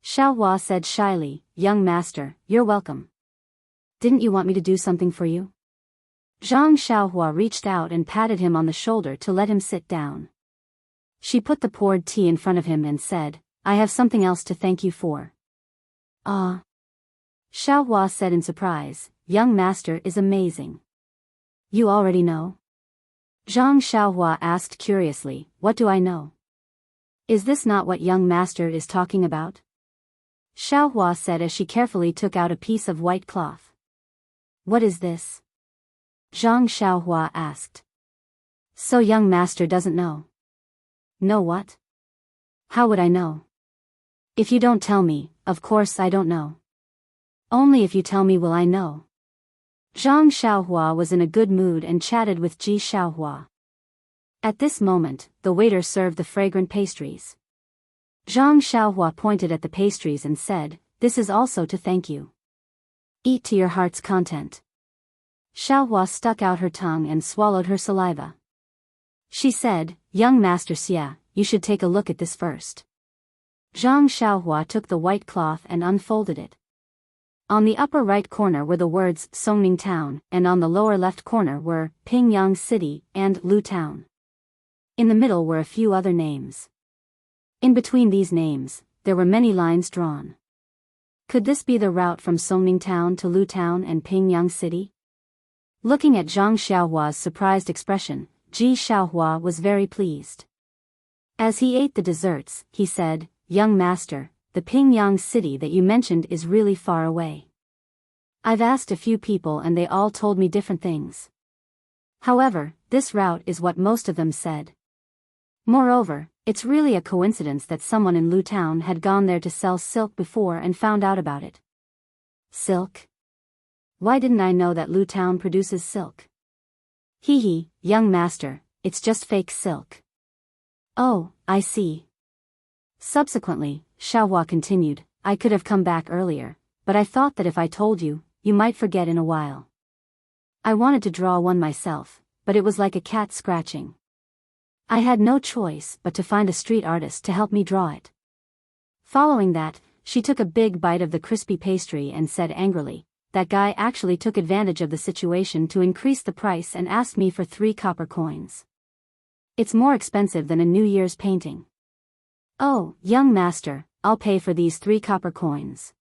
A: Xiaohua said shyly, "Young master, you're welcome. Didn't you want me to do something for you?" Zhang Xiaohua reached out and patted him on the shoulder to let him sit down. She put the poured tea in front of him and said, "I have something else to thank you for." "Ah." Xiaohua said in surprise, "Young master is amazing." "You already know?" Zhang Xiaohua asked curiously, "What do I know? Is this not what young master is talking about?" Xiaohua said as she carefully took out a piece of white cloth. "What is this?" Zhang Xiaohua asked. "So young master doesn't know." "Know what? How would I know? If you don't tell me, of course I don't know. Only if you tell me will I know." Zhang Xiaohua was in a good mood and chatted with Ji Xiaohua. At this moment, the waiter served the fragrant pastries. Zhang Xiaohua pointed at the pastries and said, "This is also to thank you. Eat to your heart's content." Xiaohua stuck out her tongue and swallowed her saliva. She said, "Young master Xia, you should take a look at this first." Zhang Xiaohua took the white cloth and unfolded it. On the upper right corner were the words Songning Town, and on the lower left corner were Pingyang City and Lu Town. In the middle were a few other names. In between these names, there were many lines drawn. Could this be the route from Songning Town to Lu Town and Pingyang City? Looking at Zhang Xiaohua's surprised expression, Ji Xiaohua was very pleased. As he ate the desserts, he said, "Young master, the Pingyang City that you mentioned is really far away. I've asked a few people and they all told me different things. However, this route is what most of them said. Moreover, it's really a coincidence that someone in Lu Town had gone there to sell silk before and found out about it." "Silk? Why didn't I know that Lu Town produces silk?" "Hee, young master, it's just fake silk." "Oh, I see." Subsequently, Xiaohua continued, "I could have come back earlier, but I thought that if I told you, you might forget in a while. I wanted to draw one myself, but it was like a cat scratching. I had no choice but to find a street artist to help me draw it." Following that, she took a big bite of the crispy pastry and said angrily, "That guy actually took advantage of the situation to increase the price and asked me for 3 copper coins. It's more expensive than a New Year's painting." "Oh, young master, I'll pay for these 3 copper coins.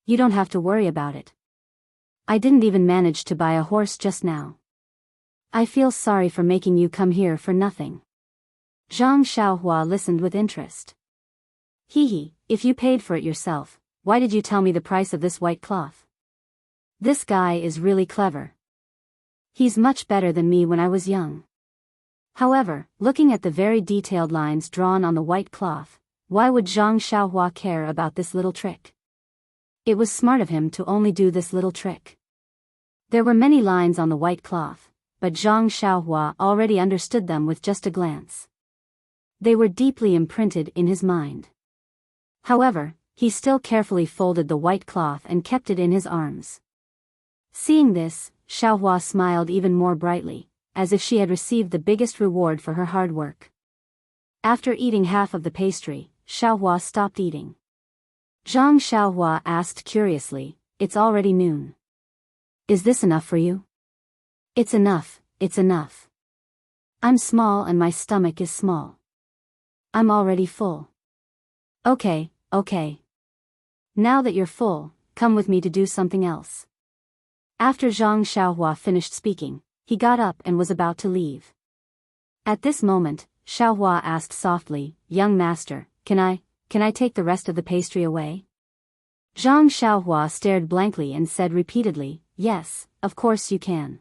A: You don't have to worry about it. I didn't even manage to buy a horse just now. I feel sorry for making you come here for nothing." Zhang Xiaohua listened with interest. "Hee, if you paid for it yourself, why did you tell me the price of this white cloth? This guy is really clever. He's much better than me when I was young." However, looking at the very detailed lines drawn on the white cloth, why would Zhang Xiaohua care about this little trick? It was smart of him to only do this little trick. There were many lines on the white cloth, but Zhang Xiaohua already understood them with just a glance. They were deeply imprinted in his mind. However, he still carefully folded the white cloth and kept it in his arms. Seeing this, Xiaohua smiled even more brightly, as if she had received the biggest reward for her hard work. After eating half of the pastry, Xiaohua stopped eating. Zhang Xiaohua asked curiously, "It's already noon. Is this enough for you?" "It's enough, it's enough. I'm small and my stomach is small. I'm already full." Okay. Now that you're full, come with me to do something else." After Zhang Xiaohua finished speaking, he got up and was about to leave. At this moment, Xiaohua asked softly, "Young master, can I take the rest of the pastry away?" Zhang Xiaohua stared blankly and said repeatedly, "Yes, of course you can."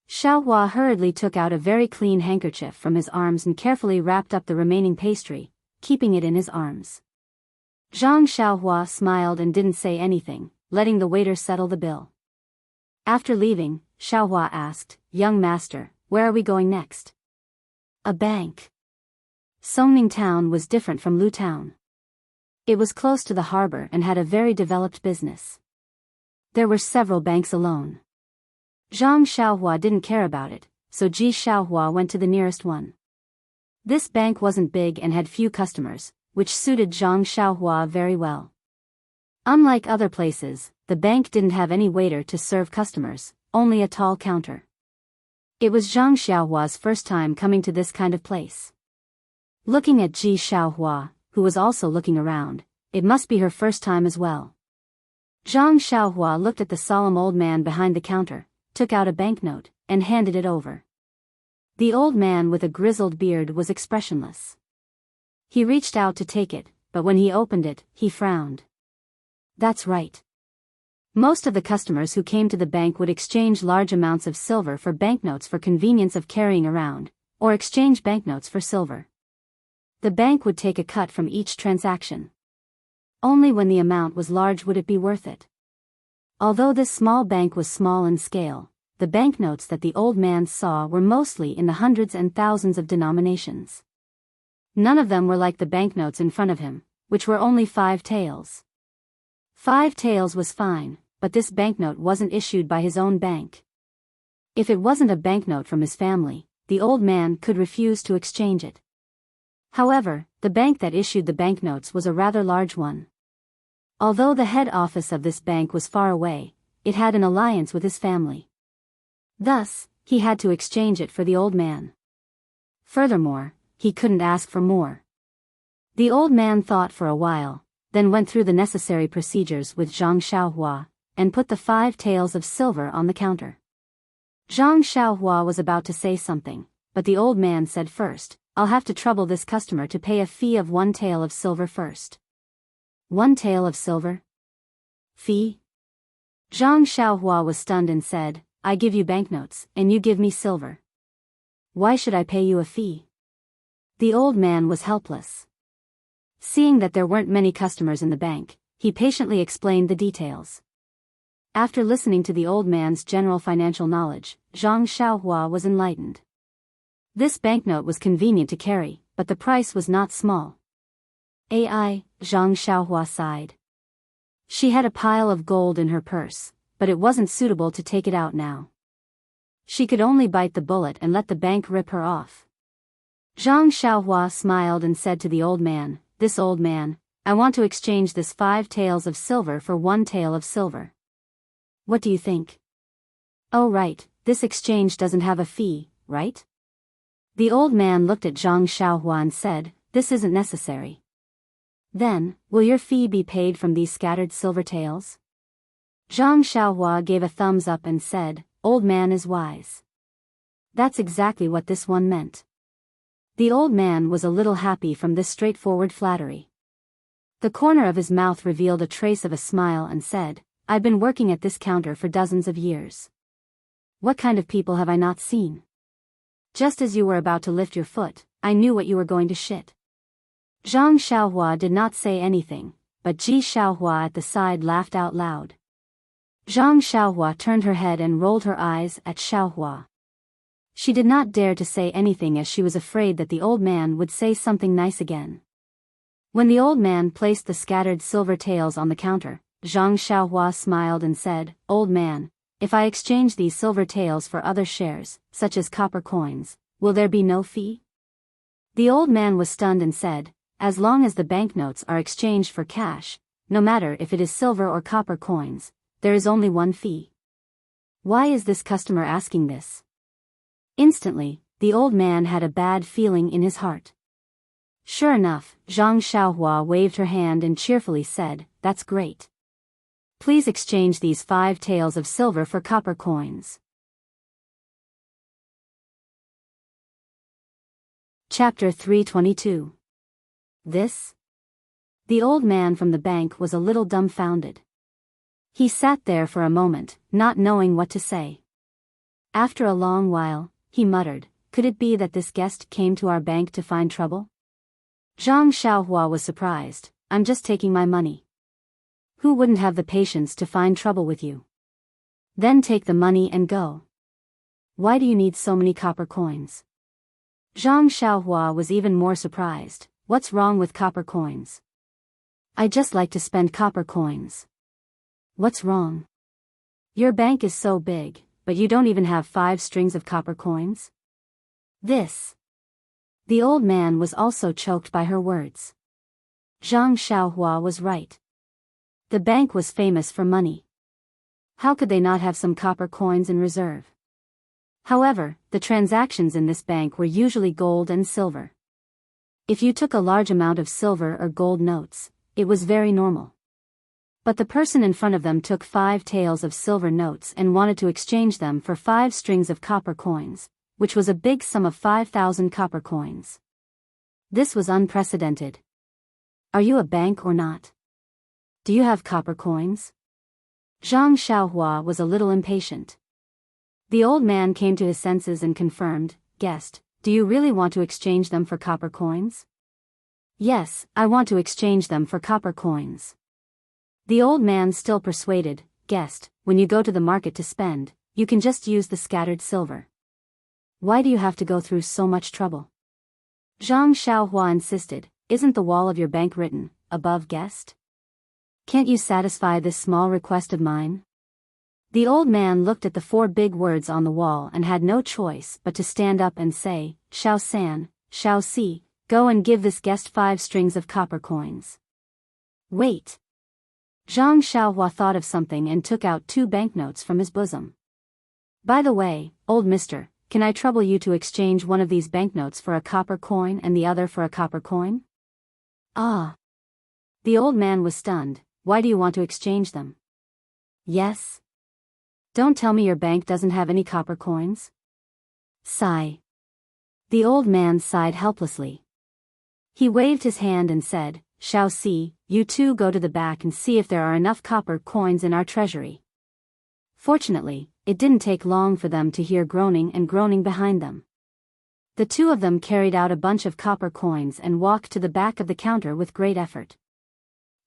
A: Xiaohua hurriedly took out a very clean handkerchief from his arms and carefully wrapped up the remaining pastry, keeping it in his arms. Zhang Xiaohua smiled and didn't say anything, letting the waiter settle the bill. After leaving, Xiaohua asked, "Young master, where are we going next?" A bank. Songning Town was different from Lu Town. It was close to the harbor and had a very developed business. There were several banks alone. Zhang Xiaohua didn't care about it, so Ji Xiaohua went to the nearest one. This bank wasn't big and had few customers, which suited Zhang Xiaohua very well. Unlike other places, the bank didn't have any waiter to serve customers, only a tall counter. It was Zhang Xiaohua's first time coming to this kind of place. Looking at Ji Xiaohua, who was also looking around, it must be her first time as well. Zhang Xiaohua looked at the solemn old man behind the counter, took out a banknote, and handed it over. The old man with a grizzled beard was expressionless. He reached out to take it, but when he opened it, he frowned. That's right. Most of the customers who came to the bank would exchange large amounts of silver for banknotes for convenience of carrying around, or exchange banknotes for silver. The bank would take a cut from each transaction. Only when the amount was large would it be worth it. Although this small bank was small in scale, the banknotes that the old man saw were mostly in the hundreds and thousands of denominations. None of them were like the banknotes in front of him, which were only 5 taels. 5 taels was fine, but this banknote wasn't issued by his own bank. If it wasn't a banknote from his family, the old man could refuse to exchange it. However, the bank that issued the banknotes was a rather large one. Although the head office of this bank was far away, it had an alliance with his family. Thus, he had to exchange it for the old man. Furthermore, he couldn't ask for more. The old man thought for a while, then went through the necessary procedures with Zhang Xiaohua, and put the 5 taels of silver on the counter. Zhang Xiaohua was about to say something, but the old man said first, "I'll have to trouble this customer to pay a fee of 1 tael of silver first." 1 tael of silver? Fee? Zhang Xiaohua was stunned and said, "I give you banknotes, and you give me silver. Why should I pay you a fee?" The old man was helpless. Seeing that there weren't many customers in the bank, he patiently explained the details. After listening to the old man's general financial knowledge, Zhang Xiaohua was enlightened. This banknote was convenient to carry, but the price was not small. Zhang Xiaohua sighed. She had a pile of gold in her purse, but it wasn't suitable to take it out now. She could only bite the bullet and let the bank rip her off. Zhang Xiaohua smiled and said to the old man, "This old man, I want to exchange this 5 taels of silver for 1 tael of silver. What do you think?" "Oh right, this exchange doesn't have a fee, right?" The old man looked at Zhang Xiaohua and said, "This isn't necessary." "Then, will your fee be paid from these scattered silver taels?" Zhang Xiaohua gave a thumbs up and said, "Old man is wise. That's exactly what this one meant." The old man was a little happy from this straightforward flattery. The corner of his mouth revealed a trace of a smile and said, "I've been working at this counter for dozens of years. What kind of people have I not seen? Just as you were about to lift your foot, I knew what you were going to shit." Zhang Xiaohua did not say anything, but Ji Xiaohua at the side laughed out loud. Zhang Xiaohua turned her head and rolled her eyes at Xiaohua. She did not dare to say anything as she was afraid that the old man would say something nice again. When the old man placed the scattered silver taels on the counter, Zhang Xiaohua smiled and said, "Old man, if I exchange these silver taels for other shares, such as copper coins, will there be no fee?" The old man was stunned and said, "As long as the banknotes are exchanged for cash, no matter if it is silver or copper coins, there is only one fee. Why is this customer asking this? Instantly, the old man had a bad feeling in his heart. Sure enough, Zhang Xiaohua waved her hand and cheerfully said, "That's great. Please exchange these 5 taels of silver for copper coins." Chapter 322. This? The old man from the bank was a little dumbfounded. He sat there for a moment, not knowing what to say. After a long while, he muttered, "Could it be that this guest came to our bank to find trouble?" Zhang Xiaohua was surprised. "I'm just taking my money. Who wouldn't have the patience to find trouble with you? Then take the money and go. Why do you need so many copper coins?" Zhang Xiaohua was even more surprised. "What's wrong with copper coins? I just like to spend copper coins." "What's wrong? Your bank is so big, but you don't even have 5 strings of copper coins?" This. The old man was also choked by her words. Zhang Xiaohua was right. The bank was famous for money. How could they not have some copper coins in reserve? However, the transactions in this bank were usually gold and silver. If you took a large amount of silver or gold notes, it was very normal. But the person in front of them took 5 taels of silver notes and wanted to exchange them for 5 strings of copper coins, which was a big sum of 5,000 copper coins. This was unprecedented. Are you a bank or not? Do you have copper coins? Zhang Xiaohua was a little impatient. The old man came to his senses and confirmed, "Guest, do you really want to exchange them for copper coins?" "Yes, I want to exchange them for copper coins." The old man still persuaded, "Guest, when you go to the market to spend, you can just use the scattered silver. Why do you have to go through so much trouble?" Zhang Xiaohua insisted, "Isn't the wall of your bank written, 'Above guest'? Can't you satisfy this small request of mine?" The old man looked at the 4 big words on the wall and had no choice but to stand up and say, "Xiao San, Xiao Si, go and give this guest 5 strings of copper coins." "Wait." Zhang Xiaohua thought of something and took out 2 banknotes from his bosom. "By the way, old mister, can I trouble you to exchange one of these banknotes for a copper coin and the other for a copper coin?" "Ah." The old man was stunned. "Why do you want to exchange them?" "Yes. Don't tell me your bank doesn't have any copper coins?" Sigh. The old man sighed helplessly. He waved his hand and said, "Xiao Si, you 2 go to the back and see if there are enough copper coins in our treasury." Fortunately, it didn't take long for them to hear groaning and groaning behind them. The 2 of them carried out a bunch of copper coins and walked to the back of the counter with great effort.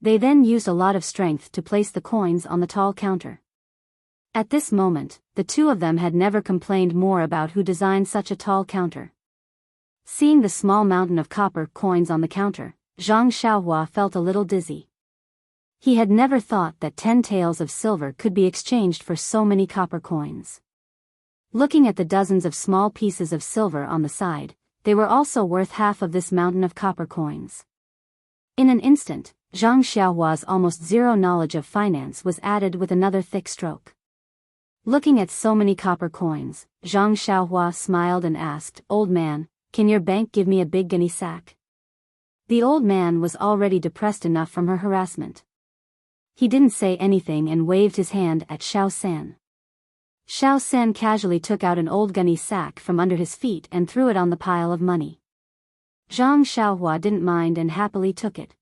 A: They then used a lot of strength to place the coins on the tall counter. At this moment, the 2 of them had never complained more about who designed such a tall counter. Seeing the small mountain of copper coins on the counter, Zhang Xiaohua felt a little dizzy. He had never thought that 10 taels of silver could be exchanged for so many copper coins. Looking at the dozens of small pieces of silver on the side, they were also worth half of this mountain of copper coins. In an instant, Zhang Xiaohua's almost zero knowledge of finance was added with another thick stroke. Looking at so many copper coins, Zhang Xiaohua smiled and asked, "Old man, can your bank give me a big gunny sack?" The old man was already depressed enough from her harassment. He didn't say anything and waved his hand at Xiao San. Xiao San casually took out an old gunny sack from under his feet and threw it on the pile of money. Zhang Xiaohua didn't mind and happily took it.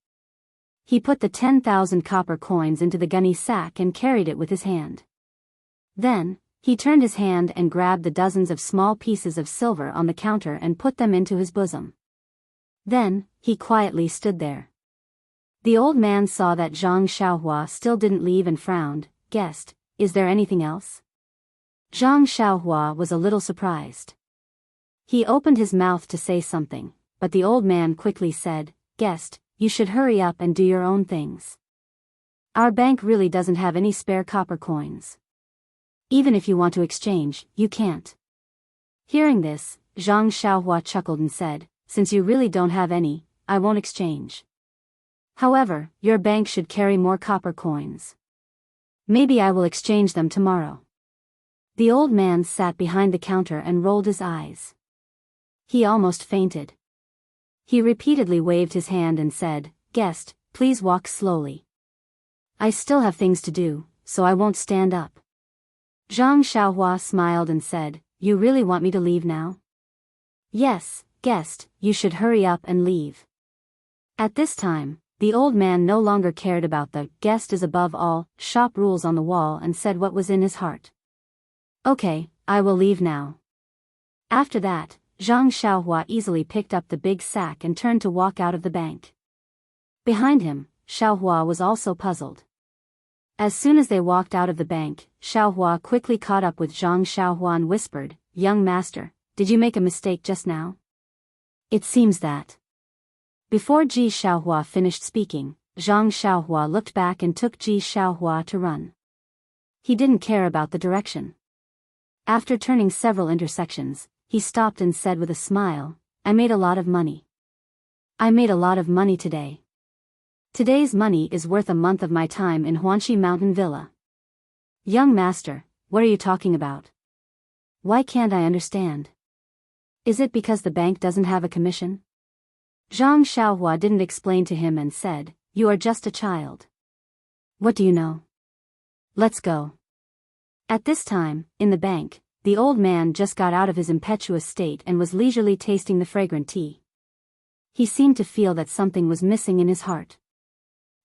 A: He put the 10,000 copper coins into the gunny sack and carried it with his hand. Then, he turned his hand and grabbed the dozens of small pieces of silver on the counter and put them into his bosom. Then, he quietly stood there. The old man saw that Zhang Xiaohua still didn't leave and frowned. "Guest, is there anything else?" Zhang Xiaohua was a little surprised. He opened his mouth to say something, but the old man quickly said, "Guest, you should hurry up and do your own things. Our bank really doesn't have any spare copper coins. Even if you want to exchange, you can't." Hearing this, Zhang Xiaohua chuckled and said, "Since you really don't have any, I won't exchange." However, your bank should carry more copper coins. Maybe I will exchange them tomorrow. The old man sat behind the counter and rolled his eyes. He almost fainted. He repeatedly waved his hand and said, "Guest, please walk slowly. I still have things to do, so I won't stand up." Zhang Xiaohua smiled and said, "You really want me to leave now?" "Yes, guest, you should hurry up and leave." At this time, the old man no longer cared about the guest is above all shop rules on the wall and said what was in his heart. "Okay, I will leave now." After that, Zhang Xiaohua easily picked up the big sack and turned to walk out of the bank. Behind him, Xiaohua was also puzzled. As soon as they walked out of the bank, Xiaohua quickly caught up with Zhang Xiaohua and whispered, "Young master, did you make a mistake just now?" "It seems that." Before Ji Xiaohua finished speaking, Zhang Xiaohua looked back and took Ji Xiaohua to run. He didn't care about the direction. After turning several intersections, he stopped and said with a smile, "I made a lot of money. I made a lot of money today. Today's money is worth a month of my time in Huanxi Mountain Villa." "Young master, what are you talking about? Why can't I understand? Is it because the bank doesn't have a commission?" Zhang Xiaohua didn't explain to him and said, "You are just a child. What do you know? Let's go." At this time, in the bank, the old man just got out of his impetuous state and was leisurely tasting the fragrant tea. He seemed to feel that something was missing in his heart.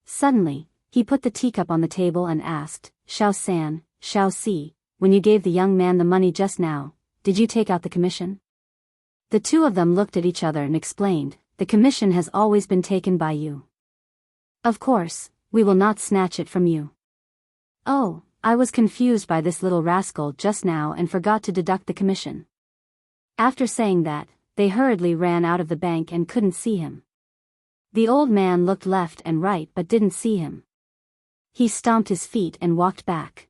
A: Suddenly, he put the teacup on the table and asked, "Xiao San, Xiao Si, when you gave the young man the money just now, did you take out the commission?" The two of them looked at each other and explained, "The commission has always been taken by you. Of course, we will not snatch it from you." "Oh, I was confused by this little rascal just now and forgot to deduct the commission." After saying that, they hurriedly ran out of the bank and couldn't see him. The old man looked left and right but didn't see him. He stomped his feet and walked back.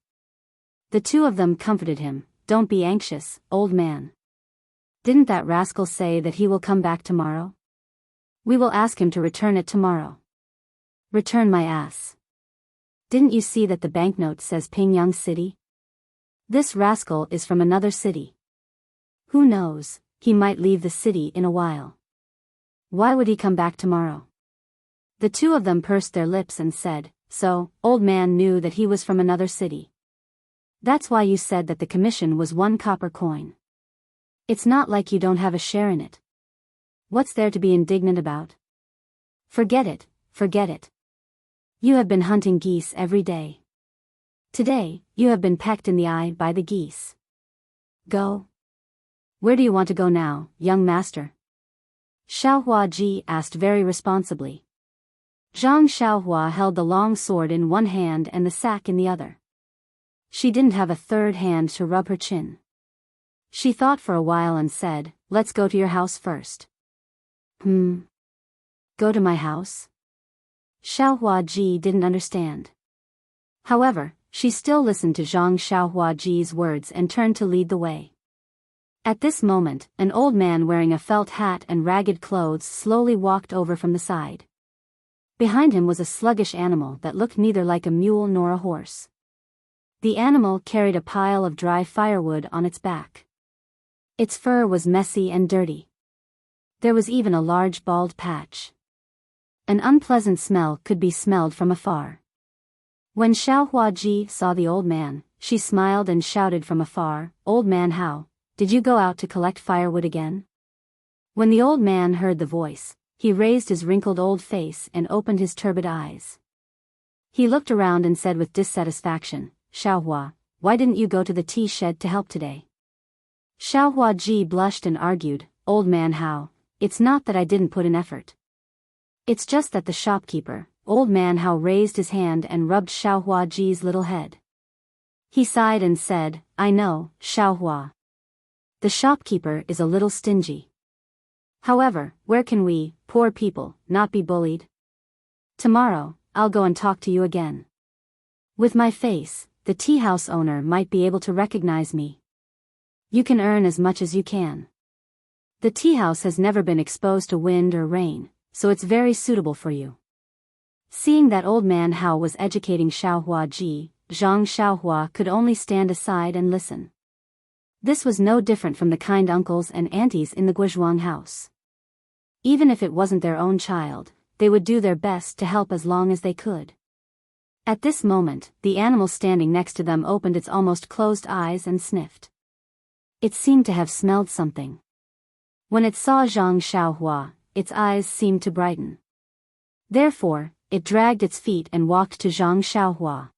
A: The two of them comforted him, "Don't be anxious, old man. Didn't that rascal say that he will come back tomorrow? We will ask him to return it tomorrow." "Return my ass. Didn't you see that the banknote says Pingyang City? This rascal is from another city. Who knows, he might leave the city in a while. Why would he come back tomorrow?" The two of them pursed their lips and said, "So, old man knew that he was from another city. That's why you said that the commission was 1 copper coin. It's not like you don't have a share in it. What's there to be indignant about? Forget it, forget it. You have been hunting geese every day. Today, you have been pecked in the eye by the geese. Go. Where do you want to go now, young master?" Xiaohua Ji asked very responsibly. Zhang Xiaohua held the long sword in one hand and the sack in the other. She didn't have a third hand to rub her chin. She thought for a while and said, "Let's go to your house first." Go to my house?" Xiaohua Ji didn't understand. However, she still listened to Zhang Xiaohua Ji's words and turned to lead the way. At this moment, an old man wearing a felt hat and ragged clothes slowly walked over from the side. Behind him was a sluggish animal that looked neither like a mule nor a horse. The animal carried a pile of dry firewood on its back. Its fur was messy and dirty. There was even a large bald patch. An unpleasant smell could be smelled from afar. When Xiaohua Ji saw the old man, she smiled and shouted from afar, "Old man, how did you go out to collect firewood again?" When the old man heard the voice, he raised his wrinkled old face and opened his turbid eyes. He looked around and said with dissatisfaction, "Xiaohua, why didn't you go to the tea shed to help today?" Xiaohua Ji blushed and argued, "Old man, how? It's not that I didn't put in effort. It's just that the shopkeeper, old man Hao, raised his hand and rubbed Xiaohua Ji's little head. He sighed and said, "I know, Xiaohua. The shopkeeper is a little stingy. However, where can we, poor people, not be bullied? Tomorrow, I'll go and talk to you again. With my face, the tea house owner might be able to recognize me. You can earn as much as you can. The tea house has never been exposed to wind or rain, so it's very suitable for you." Seeing that old man Hao was educating Xiaohua Ji, Zhang Xiaohua could only stand aside and listen. This was no different from the kind uncles and aunties in the Guizhuang house. Even if it wasn't their own child, they would do their best to help as long as they could. At this moment, the animal standing next to them opened its almost closed eyes and sniffed. It seemed to have smelled something. When it saw Zhang Xiaohua, its eyes seemed to brighten. Therefore, it dragged its feet and walked to Zhang Xiaohua.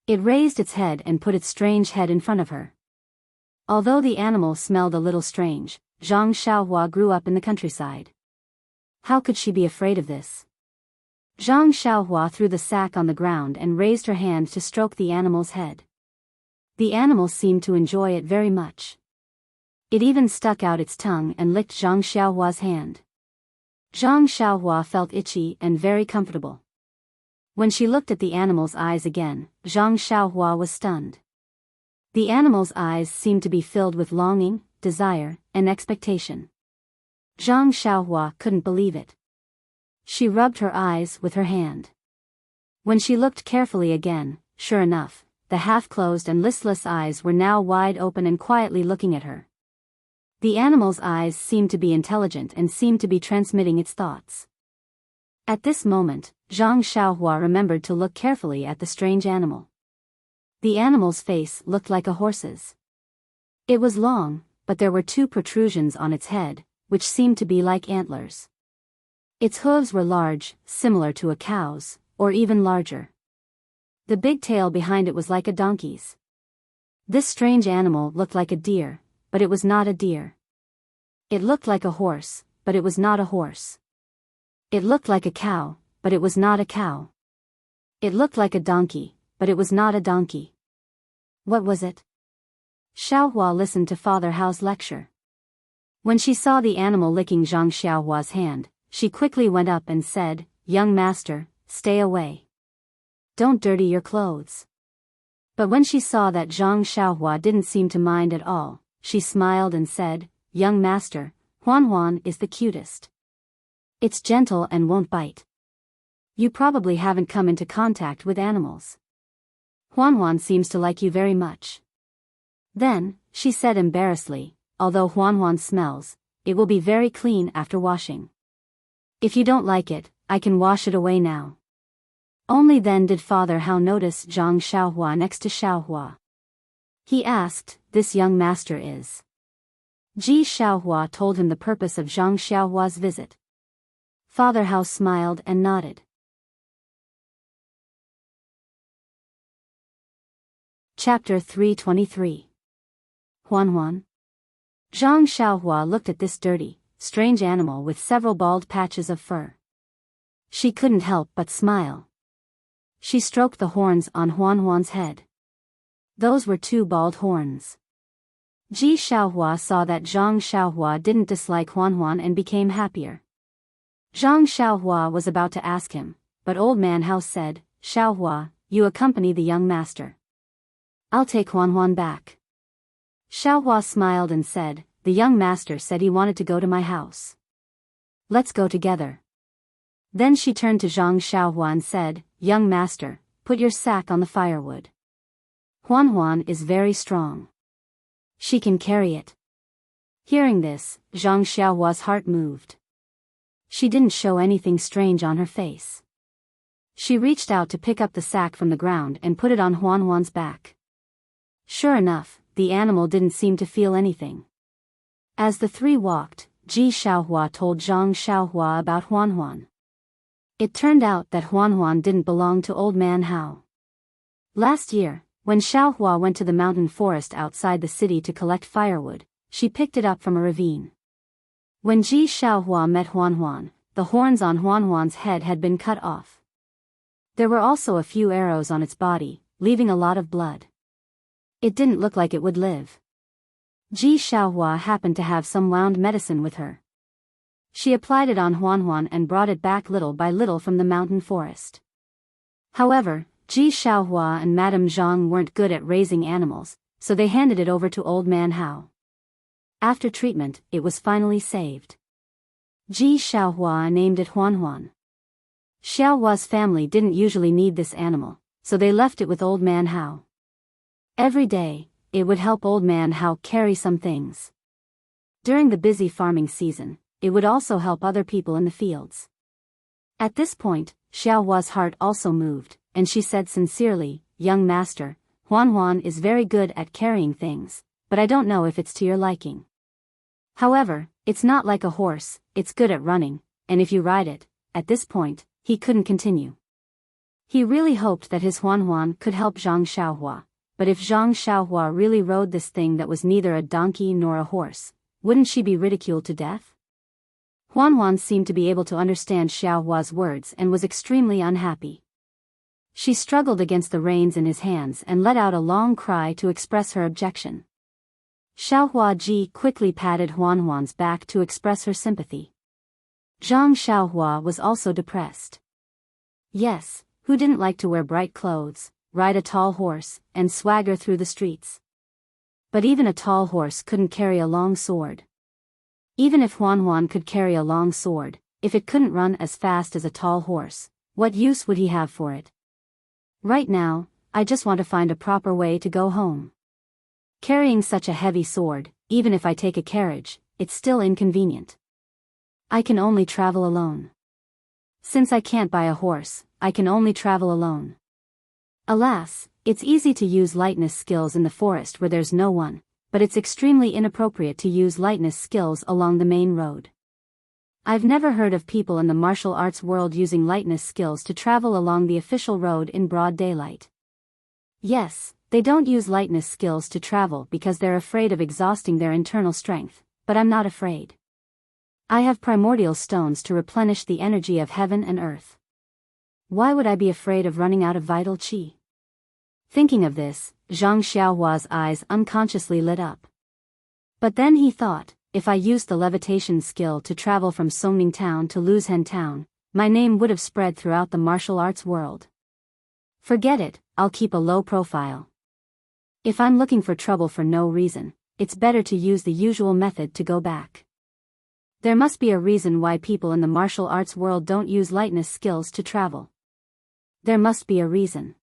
A: It raised its head and put its strange head in front of her. Although the animal smelled a little strange, Zhang Xiaohua grew up in the countryside. How could she be afraid of this? Zhang Xiaohua threw the sack on the ground and raised her hand to stroke the animal's head. The animal seemed to enjoy it very much. It even stuck out its tongue and licked Zhang Xiaohua's hand. Zhang Xiaohua felt itchy and very comfortable. When she looked at the animal's eyes again, Zhang Xiaohua was stunned. The animal's eyes seemed to be filled with longing, desire, and expectation. Zhang Xiaohua couldn't believe it. She rubbed her eyes with her hand. When she looked carefully again, sure enough, the half-closed and listless eyes were now wide open and quietly looking at her. The animal's eyes seemed to be intelligent and seemed to be transmitting its thoughts. At this moment, Zhang Xiaohua remembered to look carefully at the strange animal. The animal's face looked like a horse's. It was long, but there were two protrusions on its head, which seemed to be like antlers. Its hooves were large, similar to a cow's, or even larger. The big tail behind it was like a donkey's. This strange animal looked like a deer, but it was not a deer. It looked like a horse, but it was not a horse. It looked like a cow, but it was not a cow. It looked like a donkey, but it was not a donkey. What was it? Xiaohua listened to Father Hao's lecture. When she saw the animal licking Zhang Xiaohua's hand, she quickly went up and said, "Young master, stay away. Don't dirty your clothes." But when she saw that Zhang Xiaohua didn't seem to mind at all, she smiled and said, "Young master, Huan is the cutest. It's gentle and won't bite. You probably haven't come into contact with animals. Huan seems to like you very much." Then, she said embarrassedly, "Although Huan smells, it will be very clean after washing. If you don't like it, I can wash it away now." Only then did Father Hao notice Zhang Xiaohua next to Xiaohua. He asked, "This young master is?" Ji Xiaohua told him the purpose of Zhang Xiaohua's visit. Father Hao smiled and nodded. Chapter 323. Huan. Zhang Xiaohua looked at this dirty, strange animal with several bald patches of fur. She couldn't help but smile. She stroked the horns on Huan's head. Those were two bald horns. Ji Xiaohua saw that Zhang Xiaohua didn't dislike Huan and became happier. Zhang Xiaohua was about to ask him, but old man Hao said, "Xiaohua, you accompany the young master. I'll take Huan back." Xiaohua smiled and said, "The young master said he wanted to go to my house. Let's go together." Then she turned to Zhang Xiaohua and said, "Young master, put your sack on the firewood. Huan is very strong. She can carry it." Hearing this, Zhang Xiaohua's heart moved. She didn't show anything strange on her face. She reached out to pick up the sack from the ground and put it on Huan's back. Sure enough, the animal didn't seem to feel anything. As the three walked, Ji Xiaohua told Zhang Xiaohua about Huan. It turned out that Huan didn't belong to old man Hao. Last year, when Xiaohua went to the mountain forest outside the city to collect firewood, she picked it up from a ravine. When Ji Xiaohua met Huan, the horns on Huan's head had been cut off. There were also a few arrows on its body, leaving a lot of blood. It didn't look like it would live. Ji Xiaohua happened to have some wound medicine with her. She applied it on Huan and brought it back little by little from the mountain forest. However, Ji Xiaohua and Madame Zhang weren't good at raising animals, so they handed it over to old man Hao. After treatment, it was finally saved. Ji Xiaohua named it Huan. Xiao Hua's family didn't usually need this animal, so they left it with Old Man Hao. Every day, it would help Old Man Hao carry some things. During the busy farming season, it would also help other people in the fields. At this point, Xiao Hua's heart also moved, and she said sincerely, "Young master, Huan Huan is very good at carrying things, but I don't know if it's to your liking. However, it's not like a horse, it's good at running, and if you ride it." At this point, he couldn't continue. He really hoped that his Huan Huan could help Zhang Xiaohua, but if Zhang Xiaohua really rode this thing that was neither a donkey nor a horse, wouldn't she be ridiculed to death? Huan Huan seemed to be able to understand Xiaohua's words and was extremely unhappy. She struggled against the reins in his hands and let out a long cry to express her objection. Xiaohua Ji quickly patted Huan Huan's back to express her sympathy. Zhang Xiaohua was also depressed. Yes, who didn't like to wear bright clothes, ride a tall horse, and swagger through the streets? But even a tall horse couldn't carry a long sword. Even if Huan Huan could carry a long sword, if it couldn't run as fast as a tall horse, what use would he have for it? Right now, I just want to find a proper way to go home. Carrying such a heavy sword, even if I take a carriage, it's still inconvenient. I can only travel alone. Since I can't buy a horse, I can only travel alone. Alas, it's easy to use lightness skills in the forest where there's no one, but it's extremely inappropriate to use lightness skills along the main road. I've never heard of people in the martial arts world using lightness skills to travel along the official road in broad daylight. Yes, they don't use lightness skills to travel because they're afraid of exhausting their internal strength, but I'm not afraid. I have primordial stones to replenish the energy of heaven and earth. Why would I be afraid of running out of vital qi? Thinking of this, Zhang Xiaohua's eyes unconsciously lit up. But then he thought, if I used the levitation skill to travel from Songning Town to Luzhen Town, my name would have spread throughout the martial arts world. Forget it, I'll keep a low profile. If I'm looking for trouble for no reason, it's better to use the usual method to go back. There must be a reason why people in the martial arts world don't use lightness skills to travel. There must be a reason.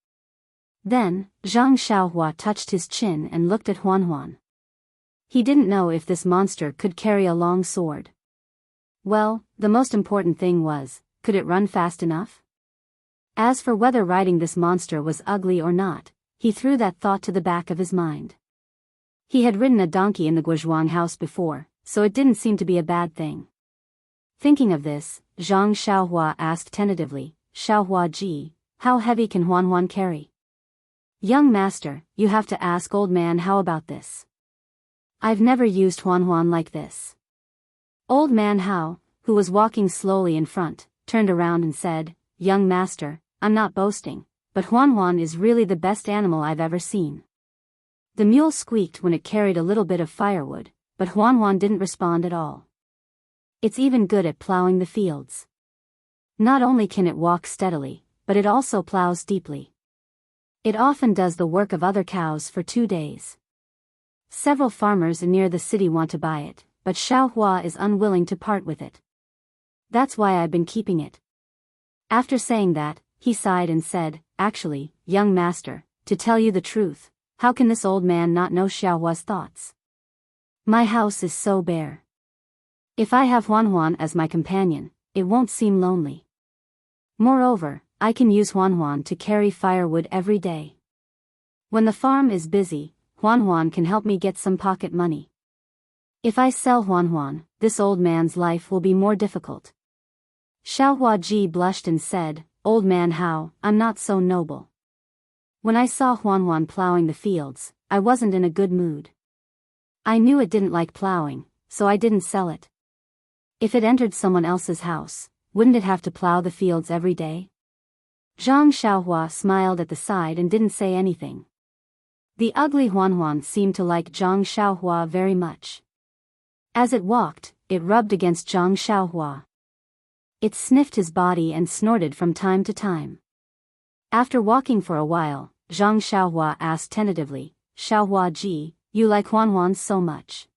A: Then, Zhang Xiaohua touched his chin and looked at Huan Huan. He didn't know if this monster could carry a long sword. Well, the most important thing was, could it run fast enough? As for whether riding this monster was ugly or not, he threw that thought to the back of his mind. He had ridden a donkey in the Guozhuang house before, so it didn't seem to be a bad thing. Thinking of this, Zhang Xiaohua asked tentatively, "Xiaohua Ji, how heavy can Huan Huan carry?" "Young master, you have to ask Old Man Hao about this. I've never used Huan Huan like this." Old Man Hao, who was walking slowly in front, turned around and said, "Young master, I'm not boasting, but Huan Huan is really the best animal I've ever seen." The mule squeaked when it carried a little bit of firewood, but Huan Huan didn't respond at all. It's even good at plowing the fields. Not only can it walk steadily, but it also plows deeply. It often does the work of other cows for 2 days. Several farmers near the city want to buy it, but Xiaohua is unwilling to part with it. That's why I've been keeping it. After saying that, he sighed and said, "Actually, young master, to tell you the truth, how can this old man not know Xiaohua's thoughts? My house is so bare. If I have Huan Huan as my companion, it won't seem lonely. Moreover, I can use Huan Huan to carry firewood every day. When the farm is busy, Huan Huan can help me get some pocket money. If I sell Huan Huan, this old man's life will be more difficult." Xiaohua Ji blushed and said, "Old Man Hao, I'm not so noble. When I saw Huan Huan plowing the fields, I wasn't in a good mood. I knew it didn't like plowing, so I didn't sell it. If it entered someone else's house, wouldn't it have to plow the fields every day?" Zhang Xiaohua smiled at the side and didn't say anything. The ugly Huan Huan seemed to like Zhang Xiaohua very much. As it walked, it rubbed against Zhang Xiaohua. It sniffed his body and snorted from time to time. After walking for a while, Zhang Xiaohua asked tentatively, "Xiaohua Ji, you like Huan Huan so much.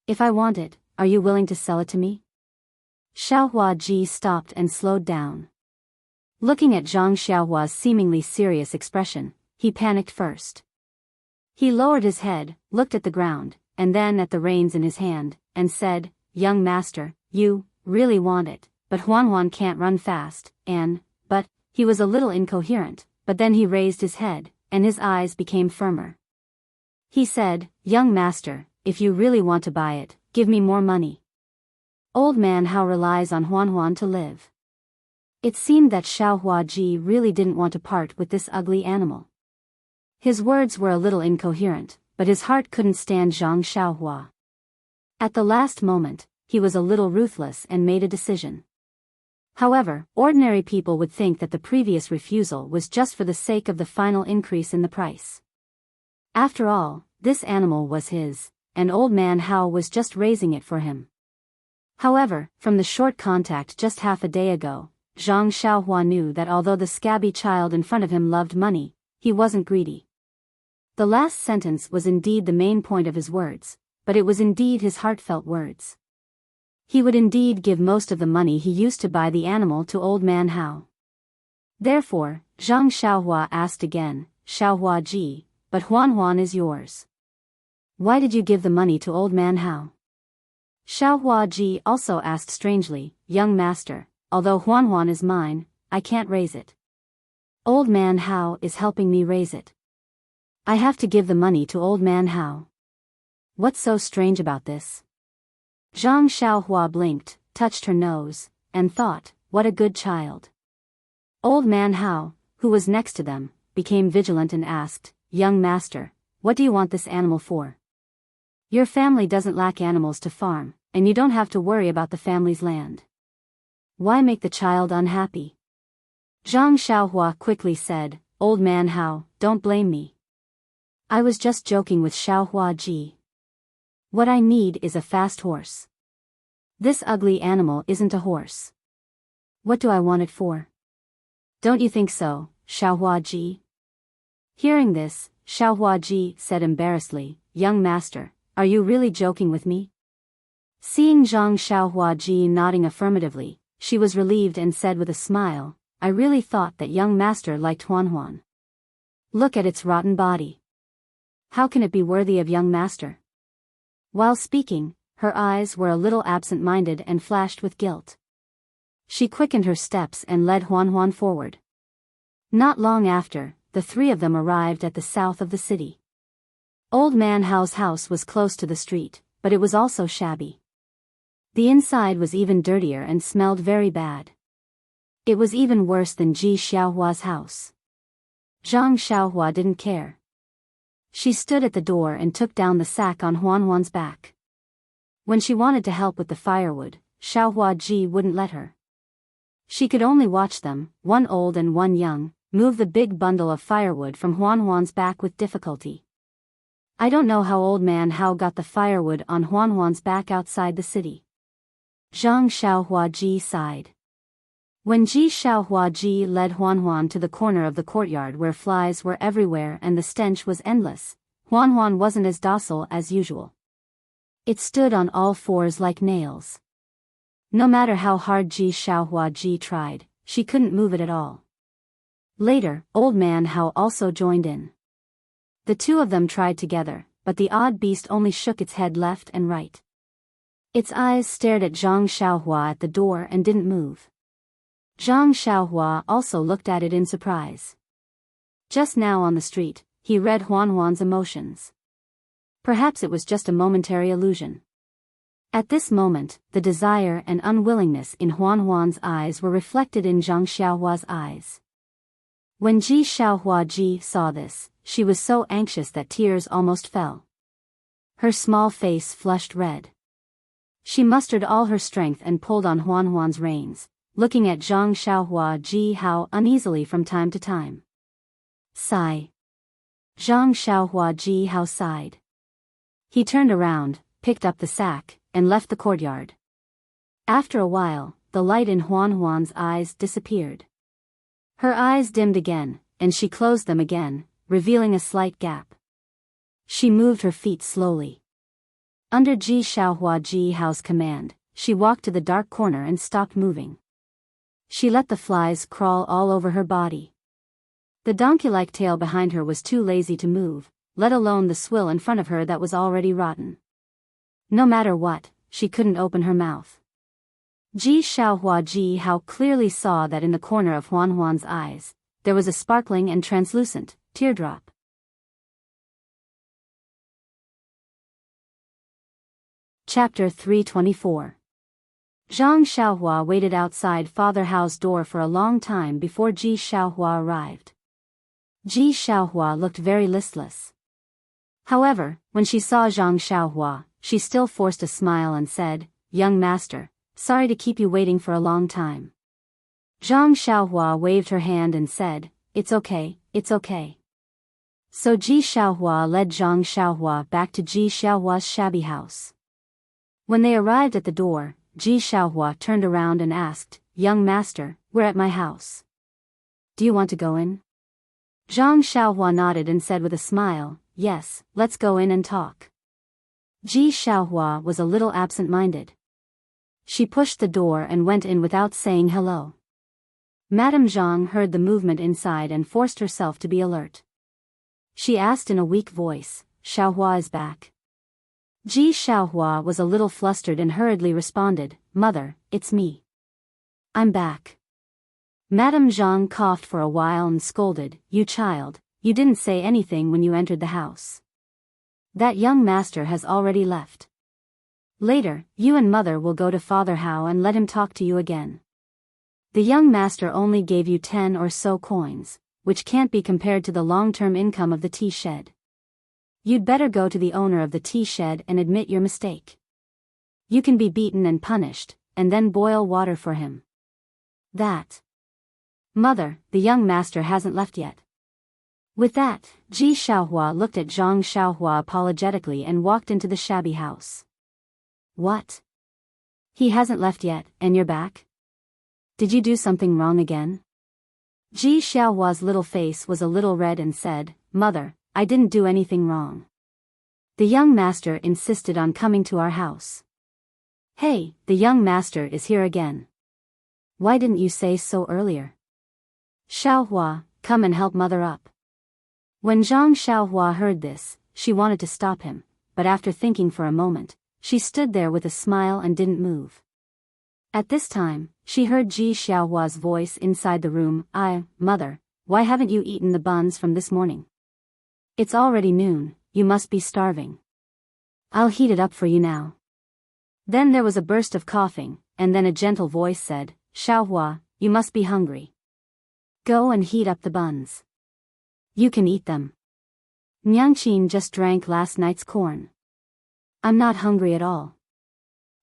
A: If I want it, are you willing to sell it to me?" Xiaohua Ji stopped and slowed down. Looking at Zhang Xiaohua's seemingly serious expression, he panicked first. He lowered his head, looked at the ground, and then at the reins in his hand, and said, "Young master, you really want it, but Huan can't run fast, but," he was a little incoherent, but then he raised his head, and his eyes became firmer. He said, "Young master, if you really want to buy it, give me more money. Old man Hao relies on Huan to live." It seemed that Xiaohua Ji really didn't want to part with this ugly animal. His words were a little incoherent, but his heart couldn't stand Zhang Xiaohua. At the last moment, he was a little ruthless and made a decision. However, ordinary people would think that the previous refusal was just for the sake of the final increase in the price. After all, this animal was his, and old man Hao was just raising it for him. However, from the short contact just half a day ago, Zhang Xiaohua knew that although the scabby child in front of him loved money, he wasn't greedy. The last sentence was indeed the main point of his words, but it was indeed his heartfelt words. He would indeed give most of the money he used to buy the animal to old man Hao. Therefore, Zhang Xiaohua asked again, "Xiaohua Ji, but Huan is yours. Why did you give the money to old man Hao?" Xiaohua Ji also asked strangely, "Young master, although Huan is mine, I can't raise it. Old man Hao is helping me raise it. I have to give the money to old man Hao. What's so strange about this?" Zhang Xiaohua blinked, touched her nose, and thought, what a good child. Old man Hao, who was next to them, became vigilant and asked, "Young master, what do you want this animal for? Your family doesn't lack animals to farm, and you don't have to worry about the family's land. Why make the child unhappy?" Zhang Xiaohua quickly said, "Old man Hao, don't blame me. I was just joking with Xiaohua Ji. What I need is a fast horse. This ugly animal isn't a horse. What do I want it for? Don't you think so, Xiaohua Ji?" Hearing this, Xiaohua Ji said embarrassedly, "Young master, are you really joking with me?" Seeing Zhang Xiaohua Ji nodding affirmatively, she was relieved and said with a smile, "I really thought that young master liked Huan. Look at its rotten body. How can it be worthy of young master?" While speaking, her eyes were a little absent-minded and flashed with guilt. She quickened her steps and led Huan forward. Not long after, the three of them arrived at the south of the city. Old man Hao's house was close to the street, but it was also shabby. The inside was even dirtier and smelled very bad. It was even worse than Ji Xiaohua's house. Zhang Xiaohua didn't care. She stood at the door and took down the sack on Huan's back. When she wanted to help with the firewood, Xiaohua Ji wouldn't let her. She could only watch them, one old and one young, move the big bundle of firewood from Huan's back with difficulty. I don't know how old man Hao got the firewood on Huan's back outside the city. Zhang Xiaohua Ji sighed. When Ji Xiaohua Ji led Huan to the corner of the courtyard where flies were everywhere and the stench was endless, Huan wasn't as docile as usual. It stood on all fours like nails. No matter how hard Ji Xiaohua Ji tried, she couldn't move it at all. Later, old man Hao also joined in. The two of them tried together, but the odd beast only shook its head left and right. Its eyes stared at Zhang Xiaohua at the door and didn't move. Zhang Xiaohua also looked at it in surprise. Just now on the street, he read Huan's emotions. Perhaps it was just a momentary illusion. At this moment, the desire and unwillingness in Huan's eyes were reflected in Zhang Xiaohua's eyes. When Ji Xiaohua Ji saw this, she was so anxious that tears almost fell. Her small face flushed red. She mustered all her strength and pulled on Huan's reins, looking at Zhang Xiaohua Ji Hao uneasily from time to time. Sigh. Zhang Xiaohua Ji Hao sighed. He turned around, picked up the sack, and left the courtyard. After a while, the light in Huan's eyes disappeared. Her eyes dimmed again, and she closed them again, revealing a slight gap. She moved her feet slowly. Under Ji Xiaohua Ji Hao's command, she walked to the dark corner and stopped moving. She let the flies crawl all over her body. The donkey-like tail behind her was too lazy to move, let alone the swill in front of her that was already rotten. No matter what, she couldn't open her mouth. Ji Hao clearly saw that in the corner of Huan Huan's eyes, there was a sparkling and translucent teardrop. Chapter 324. Zhang Xiaohua waited outside Father Hao's door for a long time before Ji Xiaohua arrived. Ji Xiaohua looked very listless. However, when she saw Zhang Xiaohua, she still forced a smile and said, "Young master, sorry to keep you waiting for a long time." Zhang Xiaohua waved her hand and said, "It's okay, it's okay." So Ji Xiaohua led Zhang Xiaohua back to Ji Xiaohua's shabby house. When they arrived at the door, Ji Xiaohua turned around and asked, "Young master, we're at my house. Do you want to go in?" Zhang Xiaohua nodded and said with a smile, "Yes, let's go in and talk." Ji Xiaohua was a little absent-minded. She pushed the door and went in without saying hello. Madame Zhang heard the movement inside and forced herself to be alert. She asked in a weak voice, "Xiaohua is back?" Ji Xiaohua was a little flustered and hurriedly responded, "Mother, it's me. I'm back." Madame Zhang coughed for a while and scolded, "You child, you didn't say anything when you entered the house. That young master has already left. Later, you and mother will go to Father Hao and let him talk to you again. The young master only gave you 10 or so coins, which can't be compared to the long-term income of the tea shed. You'd better go to the owner of the tea shed and admit your mistake. You can be beaten and punished, and then boil water for him. That." "Mother, the young master hasn't left yet." With that, Ji Xiaohua looked at Zhang Xiaohua apologetically and walked into the shabby house. "What? He hasn't left yet, and you're back? Did you do something wrong again?" Ji Xiaohua's little face was a little red and said, "Mother, I didn't do anything wrong. The young master insisted on coming to our house." "Hey, the young master is here again. Why didn't you say so earlier? Xiaohua, come and help mother up." When Zhang Xiaohua heard this, she wanted to stop him, but after thinking for a moment, she stood there with a smile and didn't move. At this time, she heard Ji Xiaohua's voice inside the room, "Mother, why haven't you eaten the buns from this morning? It's already noon, you must be starving. I'll heat it up for you now." Then there was a burst of coughing, and then a gentle voice said, "Xiaohua, you must be hungry. Go and heat up the buns. You can eat them. Nyangqin just drank last night's corn. I'm not hungry at all.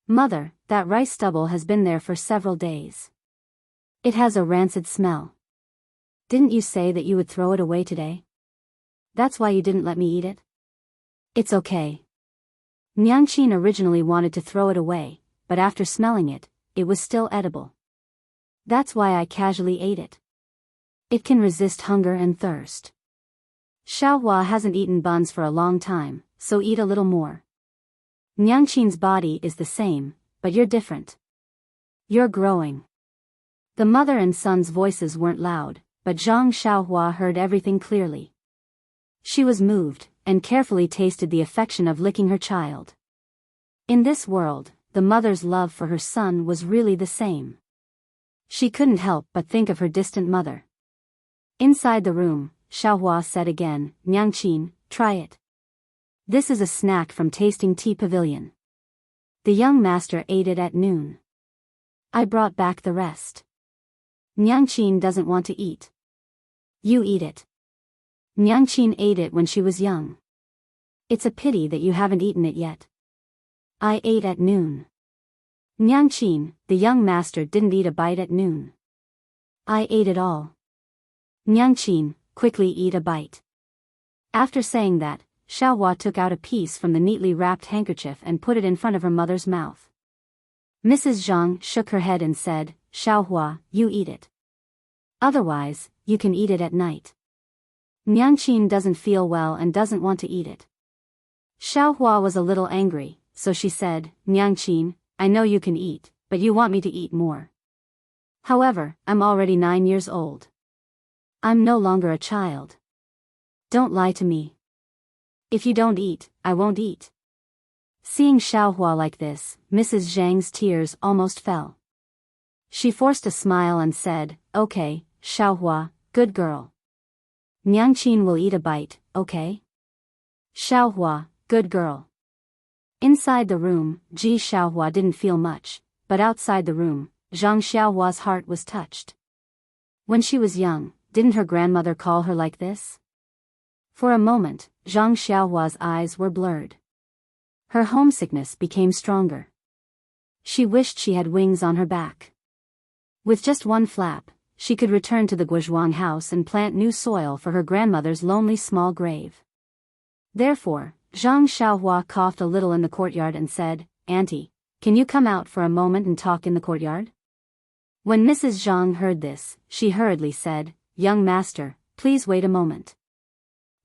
A: Mother, that rice stubble has been there for several days. It has a rancid smell. Didn't you say that you would throw it away today? That's why you didn't let me eat it?" "It's okay." Nyangqin originally wanted to throw it away, but after smelling it, it was still edible. "That's why I casually ate it. It can resist hunger and thirst. Xiaohua hasn't eaten buns for a long time, so eat a little more. Nyangqin's body is the same, but you're different. You're growing." The mother and son's voices weren't loud, but Zhang Xiaohua heard everything clearly. She was moved, and carefully tasted the affection of licking her child. In this world, the mother's love for her son was really the same. She couldn't help but think of her distant mother. Inside the room, Xiaohua said again, "Nyangqin, try it. This is a snack from Tasting Tea Pavilion. The young master ate it at noon. I brought back the rest. Nyangqin doesn't want to eat. You eat it. Nyangqin ate it when she was young. It's a pity that you haven't eaten it yet. I ate at noon. Nyangqin, the young master didn't eat a bite at noon. I ate it all. Nyangqin, quickly eat a bite." After saying that, Xiaohua took out a piece from the neatly wrapped handkerchief and put it in front of her mother's mouth. Mrs. Zhang shook her head and said, "Xiaohua, you eat it. Otherwise, you can eat it at night. Nyangqin doesn't feel well and doesn't want to eat it." Xiaohua was a little angry, so she said, "Nyangqin, I know you can eat, but you want me to eat more. However, I'm already 9 years old. I'm no longer a child. Don't lie to me. If you don't eat, I won't eat. Seeing Xiaohua like this, Mrs. Zhang's tears almost fell. She forced a smile and said, "Okay, Xiaohua, good girl. Niangqin will eat a bite, okay? Xiaohua, good girl." Inside the room, Ji Xiaohua didn't feel much, but outside the room, Zhang Xiaohua's heart was touched. When she was young, didn't her grandmother call her like this? For a moment, Zhang Xiaohua's eyes were blurred. Her homesickness became stronger. She wished she had wings on her back. With just one flap, she could return to the Guozhuang house and plant new soil for her grandmother's lonely small grave. Therefore, Zhang Xiaohua coughed a little in the courtyard and said, "Auntie, can you come out for a moment and talk in the courtyard?" When Mrs. Zhang heard this, she hurriedly said, "Young master, please wait a moment.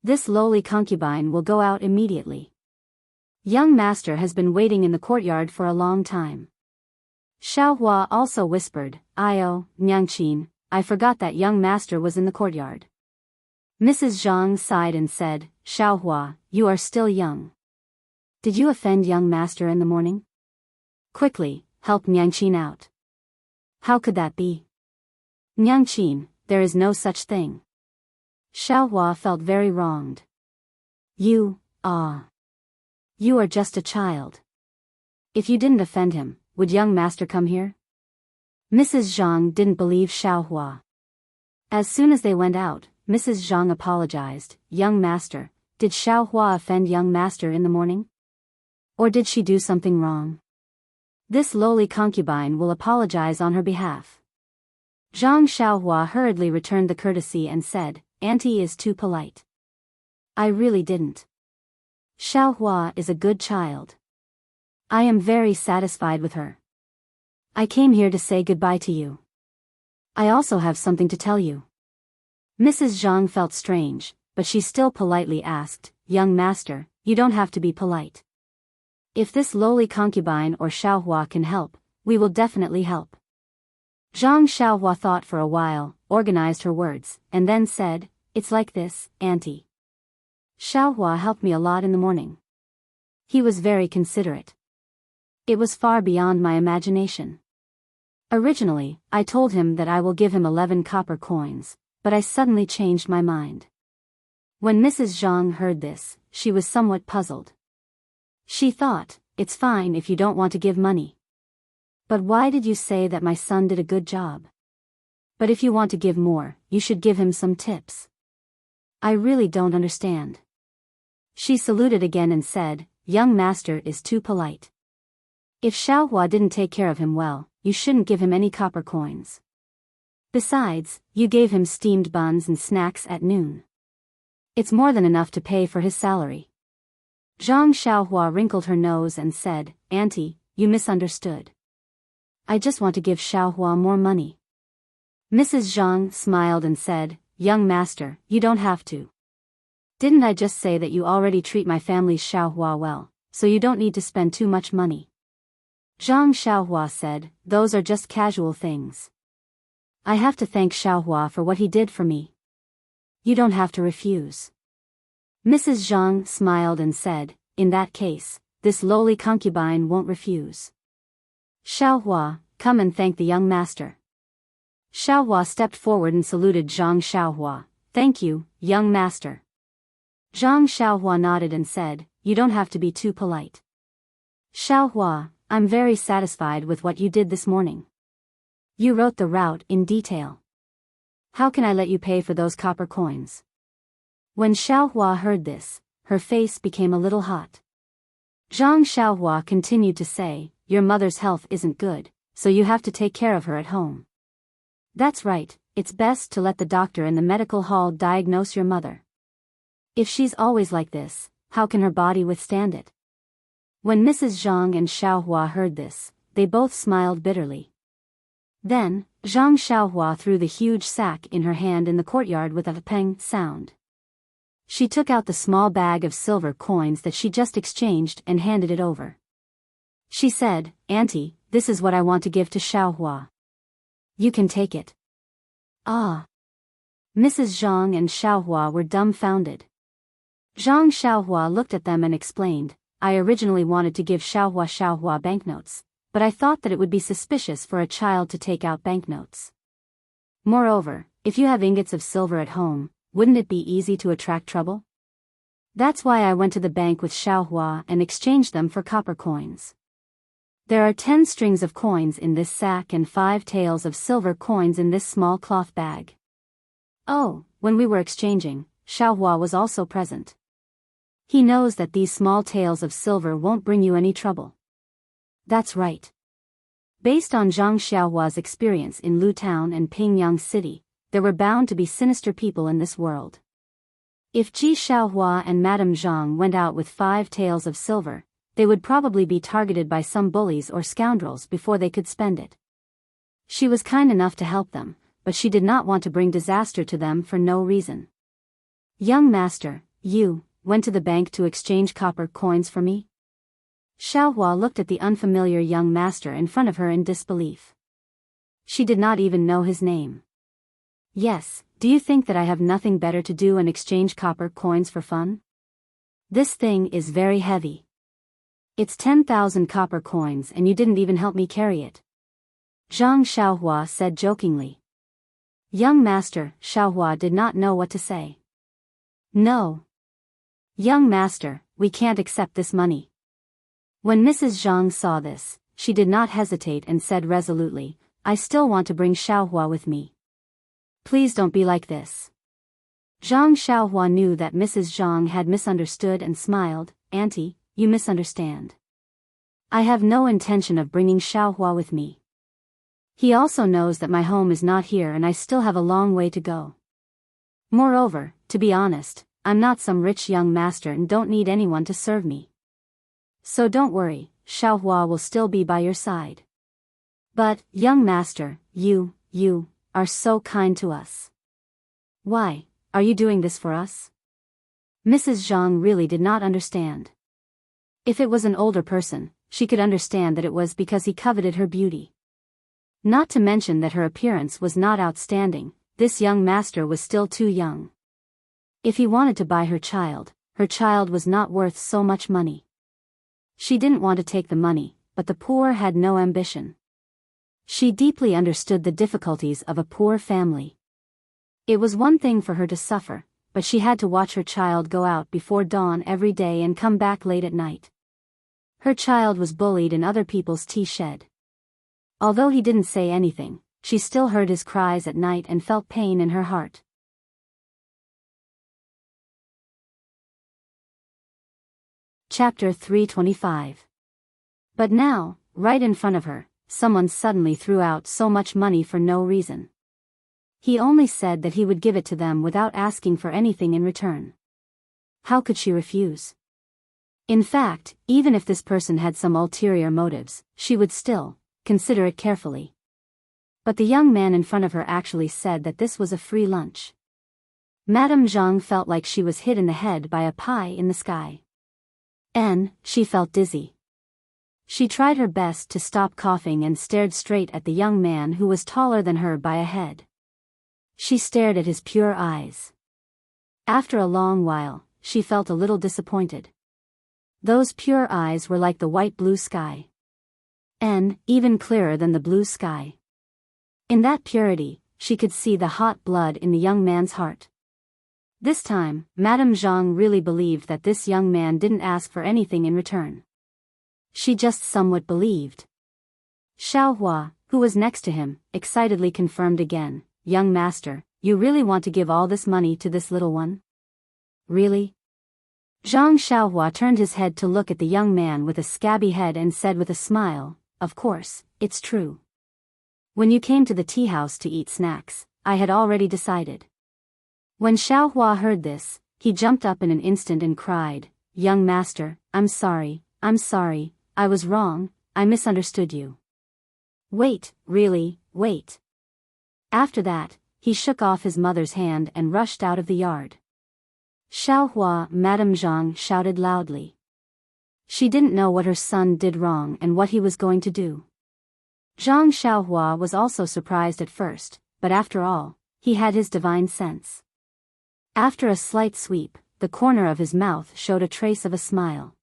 A: This lowly concubine will go out immediately. Young master has been waiting in the courtyard for a long time." Xiaohua also whispered, "Io, Niangqin, I forgot that young master was in the courtyard." Mrs. Zhang sighed and said, "Xiaohua, you are still young. Did you offend young master in the morning? Quickly, help Niangqin out." "How could that be? Niangqin, there is no such thing." Xiaohua felt very wronged. You are just a child. If you didn't offend him, would young master come here?" Mrs. Zhang didn't believe Xiaohua. As soon as they went out, Mrs. Zhang apologized, "Young master, did Xiaohua offend young master in the morning? Or did she do something wrong? This lowly concubine will apologize on her behalf." Zhang Xiaohua hurriedly returned the courtesy and said, "Auntie is too polite. I really didn't. Xiaohua is a good child. I am very satisfied with her. I came here to say goodbye to you. I also have something to tell you." Mrs. Zhang felt strange, but she still politely asked, "Young master, you don't have to be polite. If this lowly concubine or Xiaohua can help, we will definitely help." Zhang Xiaohua thought for a while, organized her words, and then said, "It's like this, Auntie. Xiaohua helped me a lot in the morning. He was very considerate. It was far beyond my imagination. Originally, I told him that I will give him 11 copper coins, but I suddenly changed my mind." When Mrs. Zhang heard this, she was somewhat puzzled. She thought, "It's fine if you don't want to give money. But why did you say that my son did a good job? But if you want to give more, you should give him some tips. I really don't understand." She saluted again and said, "Young master is too polite. If Xiaohua didn't take care of him well, you shouldn't give him any copper coins. Besides, you gave him steamed buns and snacks at noon. It's more than enough to pay for his salary." Zhang Xiaohua wrinkled her nose and said, "Auntie, you misunderstood. I just want to give Xiaohua more money." Mrs. Zhang smiled and said, "Young master, you don't have to. Didn't I just say that you already treat my family's Xiaohua well, so you don't need to spend too much money?" Zhang Xiaohua said, "Those are just casual things. I have to thank Xiaohua for what he did for me. You don't have to refuse." Mrs. Zhang smiled and said, "In that case, this lowly concubine won't refuse. Xiaohua, come and thank the young master." Xiaohua stepped forward and saluted Zhang Xiaohua, "Thank you, young master." Zhang Xiaohua nodded and said, "You don't have to be too polite. Xiaohua, I'm very satisfied with what you did this morning. You wrote the route in detail. How can I let you pay for those copper coins?" When Xiaohua heard this, her face became a little hot. Zhang Xiaohua continued to say, "Your mother's health isn't good, so you have to take care of her at home. That's right, it's best to let the doctor in the medical hall diagnose your mother. If she's always like this, how can her body withstand it?" When Mrs. Zhang and Xiaohua heard this, they both smiled bitterly. Then, Zhang Xiaohua threw the huge sack in her hand in the courtyard with a peng sound. She took out the small bag of silver coins that she just exchanged and handed it over. She said, "Auntie, this is what I want to give to Xiaohua. You can take it. Ah. Mrs. Zhang and Xiaohua were dumbfounded. Zhang Xiaohua looked at them and explained, I originally wanted to give Xiaohua banknotes, but I thought that it would be suspicious for a child to take out banknotes. Moreover, if you have ingots of silver at home, wouldn't it be easy to attract trouble? That's why I went to the bank with Xiaohua and exchanged them for copper coins. There are 10 strings of coins in this sack and 5 taels of silver coins in this small cloth bag. Oh, when we were exchanging, Xiaohua was also present. He knows that these small taels of silver won't bring you any trouble. That's right. Based on Zhang Xiaohua's experience in Lu Town and Pingyang City, there were bound to be sinister people in this world. If Ji Xiaohua and Madame Zhang went out with 5 taels of silver, they would probably be targeted by some bullies or scoundrels before they could spend it. She was kind enough to help them, but she did not want to bring disaster to them for no reason. Young master, you went to the bank to exchange copper coins for me? Xiaohua looked at the unfamiliar young master in front of her in disbelief. She did not even know his name. Yes, do you think that I have nothing better to do and exchange copper coins for fun? This thing is very heavy. It's 10,000 copper coins and you didn't even help me carry it. Zhang Xiaohua said jokingly. Young master, Xiaohua did not know what to say. No. Young master, we can't accept this money. When Mrs. Zhang saw this, she did not hesitate and said resolutely, I still want to bring Xiaohua with me. Please don't be like this. Zhang Xiaohua knew that Mrs. Zhang had misunderstood and smiled, Auntie, you misunderstand. I have no intention of bringing Xiaohua with me. He also knows that my home is not here and I still have a long way to go. Moreover, to be honest, I'm not some rich young master and don't need anyone to serve me. So don't worry, Xiaohua will still be by your side. But, young master, you are so kind to us. Why, are you doing this for us? Mrs. Zhang really did not understand. If it was an older person, she could understand that it was because he coveted her beauty. Not to mention that her appearance was not outstanding, this young master was still too young. If he wanted to buy her child was not worth so much money. She didn't want to take the money, but the poor had no ambition. She deeply understood the difficulties of a poor family. It was one thing for her to suffer, but she had to watch her child go out before dawn every day and come back late at night. Her child was bullied in other people's tea shed. Although he didn't say anything, she still heard his cries at night and felt pain in her heart. Chapter 325. But now, right in front of her, someone suddenly threw out so much money for no reason. He only said that he would give it to them without asking for anything in return. How could she refuse? In fact, even if this person had some ulterior motives, she would still consider it carefully. But the young man in front of her actually said that this was a free lunch. Madame Zhang felt like she was hit in the head by a pie in the sky. And she felt dizzy. She tried her best to stop coughing and stared straight at the young man who was taller than her by a head. She stared at his pure eyes. After a long while, she felt a little disappointed. Those pure eyes were like the white blue sky. And even clearer than the blue sky. In that purity, she could see the hot blood in the young man's heart. This time, Madame Zhang really believed that this young man didn't ask for anything in return. She just somewhat believed. Xiaohua, who was next to him, excitedly confirmed again, Young master, you really want to give all this money to this little one? Really? Zhang Xiaohua turned his head to look at the young man with a scabby head and said with a smile, Of course, it's true. When you came to the tea house to eat snacks, I had already decided. When Xiaohua heard this, he jumped up in an instant and cried, Young master, I'm sorry, I was wrong, I misunderstood you. Wait, really, wait. After that, he shook off his mother's hand and rushed out of the yard. Xiaohua, Madame Zhang shouted loudly. She didn't know what her son did wrong and what he was going to do. Zhang Xiaohua was also surprised at first, but after all, he had his divine sense. After a slight sweep, the corner of his mouth showed a trace of a smile.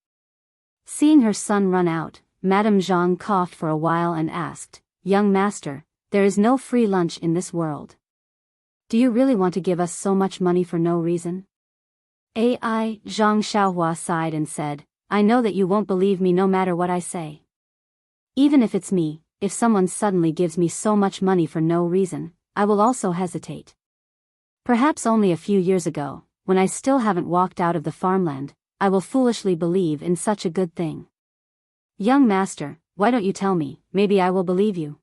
A: Seeing her son run out, Madame Zhang coughed for a while and asked, "Young master, there is no free lunch in this world. Do you really want to give us so much money for no reason?" Zhang Xiaohua sighed and said, "I know that you won't believe me no matter what I say. Even if it's me, if someone suddenly gives me so much money for no reason, I will also hesitate. Perhaps only a few years ago, when I still haven't walked out of the farmland, I will foolishly believe in such a good thing. Young master, why don't you tell me, maybe I will believe you."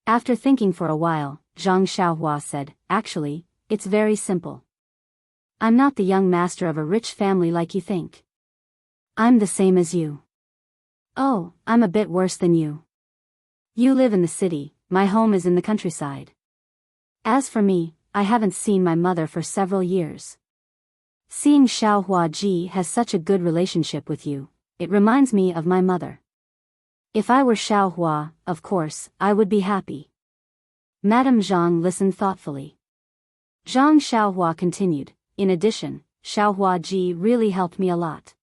A: After thinking for a while, Zhang Xiaohua said, "Actually, it's very simple. I'm not the young master of a rich family like you think. I'm the same as you. Oh, I'm a bit worse than you. You live in the city, my home is in the countryside. As for me, I haven't seen my mother for several years. Seeing Xiaohua Ji has such a good relationship with you, it reminds me of my mother. If I were Xiaohua, of course, I would be happy." Madame Zhang listened thoughtfully. Zhang Xiaohua continued, "In addition, Xiaohua Ji really helped me a lot.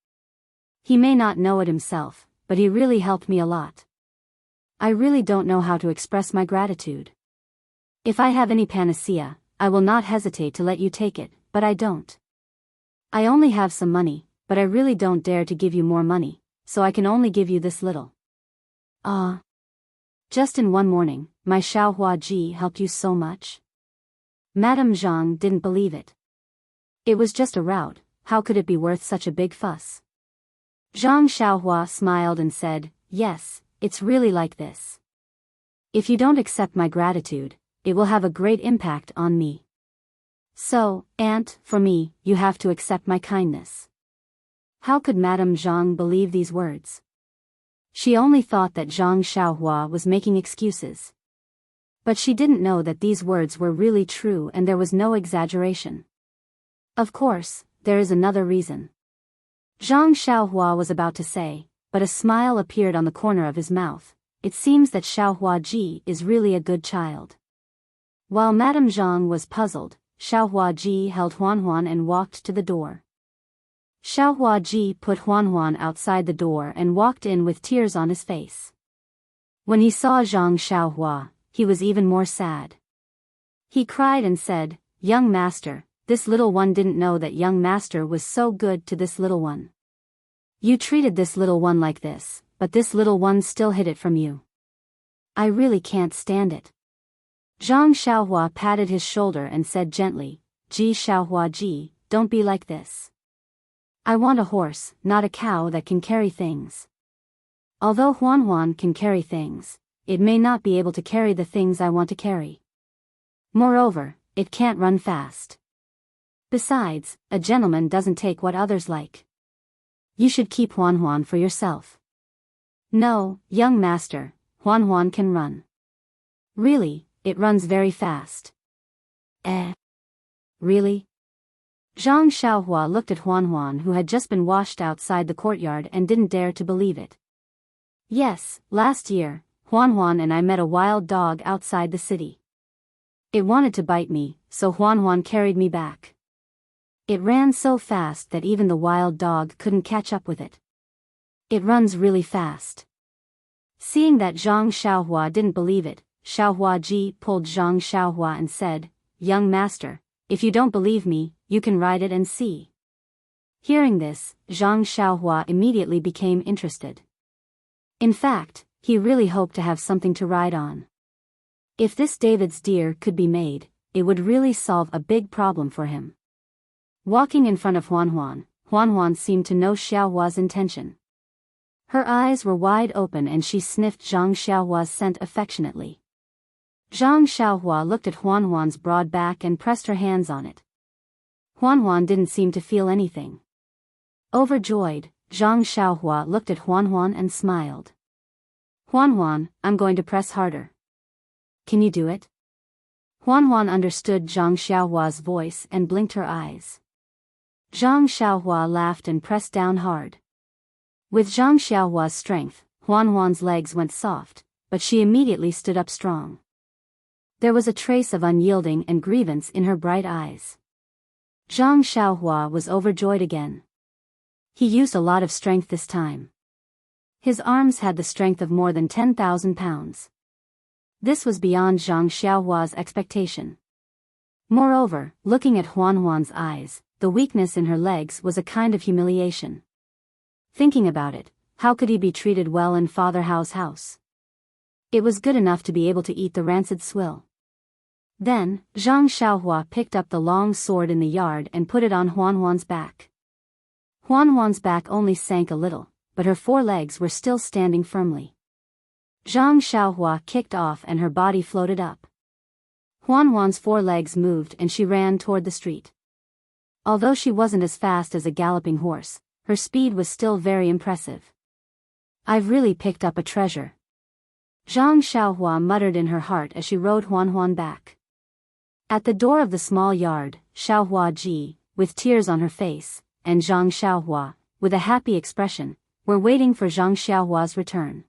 A: He may not know it himself, but he really helped me a lot. I really don't know how to express my gratitude. If I have any panacea, I will not hesitate to let you take it, but I don't. I only have some money, but I really don't dare to give you more money, so I can only give you this little. Just in one morning, my Xiaohua Ji helped you so much?" Madame Zhang didn't believe it. It was just a route, how could it be worth such a big fuss? Zhang Xiaohua smiled and said, "Yes, it's really like this. If you don't accept my gratitude, it will have a great impact on me. So, aunt, for me, you have to accept my kindness." How could Madame Zhang believe these words? She only thought that Zhang Xiaohua was making excuses. But she didn't know that these words were really true and there was no exaggeration. "Of course, there is another reason." Zhang Xiaohua was about to say, but a smile appeared on the corner of his mouth. It seems that Xiaohua Ji is really a good child. While Madame Zhang was puzzled, Xiaohua Ji held Huan and walked to the door. Xiaohua Ji put Huan outside the door and walked in with tears on his face. When he saw Zhang Xiaohua, he was even more sad. He cried and said, "Young master, this little one didn't know that young master was so good to this little one. You treated this little one like this, but this little one still hid it from you. I really can't stand it." Zhang Xiaohua patted his shoulder and said gently, "Ji Xiaohua Ji, don't be like this. I want a horse, not a cow that can carry things. Although Huan can carry things, it may not be able to carry the things I want to carry. Moreover, it can't run fast. Besides, a gentleman doesn't take what others like. You should keep Huan for yourself." "No, young master, Huan can run. Really, it runs very fast." Really?" Zhang Xiaohua looked at Huan who had just been washed outside the courtyard and didn't dare to believe it. "Yes, last year, Huan and I met a wild dog outside the city. It wanted to bite me, so Huan carried me back. It ran so fast that even the wild dog couldn't catch up with it. It runs really fast." Seeing that Zhang Xiaohua didn't believe it, Xiaohua Ji pulled Zhang Xiaohua and said, "Young master, if you don't believe me, you can ride it and see." Hearing this, Zhang Xiaohua immediately became interested. In fact, he really hoped to have something to ride on. If this David's deer could be made, it would really solve a big problem for him. Walking in front of Huan seemed to know Xiaohua's intention. Her eyes were wide open and she sniffed Zhang Xiaohua's scent affectionately. Zhang Xiaohua looked at Huan's broad back and pressed her hands on it. Huan didn't seem to feel anything. Overjoyed, Zhang Xiaohua looked at Huan and smiled. "Huan, I'm going to press harder. Can you do it?" Huan understood Zhang Xiaohua's voice and blinked her eyes. Zhang Xiaohua laughed and pressed down hard. With Zhang Xiaohua's strength, Huan's legs went soft, but she immediately stood up strong. There was a trace of unyielding and grievance in her bright eyes. Zhang Xiaohua was overjoyed again. He used a lot of strength this time. His arms had the strength of more than 10,000 pounds. This was beyond Zhang Xiaohua's expectation. Moreover, looking at Huan's eyes, the weakness in her legs was a kind of humiliation. Thinking about it, how could he be treated well in Father Hao's house? It was good enough to be able to eat the rancid swill. Then, Zhang Xiaohua picked up the long sword in the yard and put it on Huan's back. Huan's back only sank a little, but her 4 legs were still standing firmly. Zhang Xiaohua kicked off and her body floated up. Huan's 4 legs moved and she ran toward the street. Although she wasn't as fast as a galloping horse, her speed was still very impressive. I've really picked up a treasure. Zhang Xiaohua muttered in her heart as she rode Huan back. At the door of the small yard, Xiaohua Ji, with tears on her face, and Zhang Xiaohua, with a happy expression, were waiting for Zhang Xiaohua's return.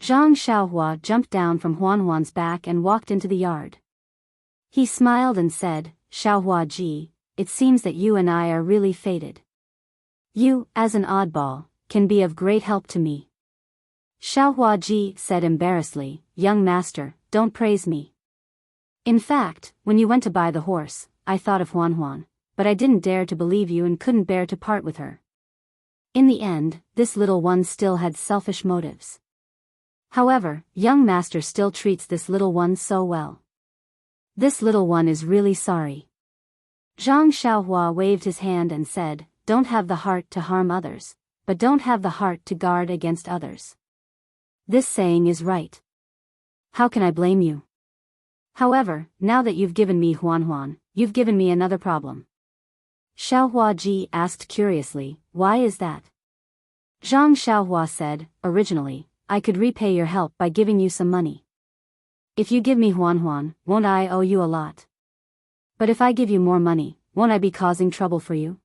A: Zhang Xiaohua jumped down from Huan's back and walked into the yard. He smiled and said, Xiaohua Ji, it seems that you and I are really fated. You, as an oddball, can be of great help to me. Xiaohua Ji said embarrassedly, young master, don't praise me. In fact, when you went to buy the horse, I thought of Huan, but I didn't dare to believe you and couldn't bear to part with her. In the end, this little one still had selfish motives. However, young master still treats this little one so well. This little one is really sorry. Zhang Xiaohua waved his hand and said, don't have the heart to harm others, but don't have the heart to guard against others. This saying is right. How can I blame you? However, now that you've given me Huan, you've given me another problem. Xiaohua Ji asked curiously, why is that? Zhang Xiaohua said, originally, I could repay your help by giving you some money. If you give me Huan, won't I owe you a lot? But if I give you more money, won't I be causing trouble for you?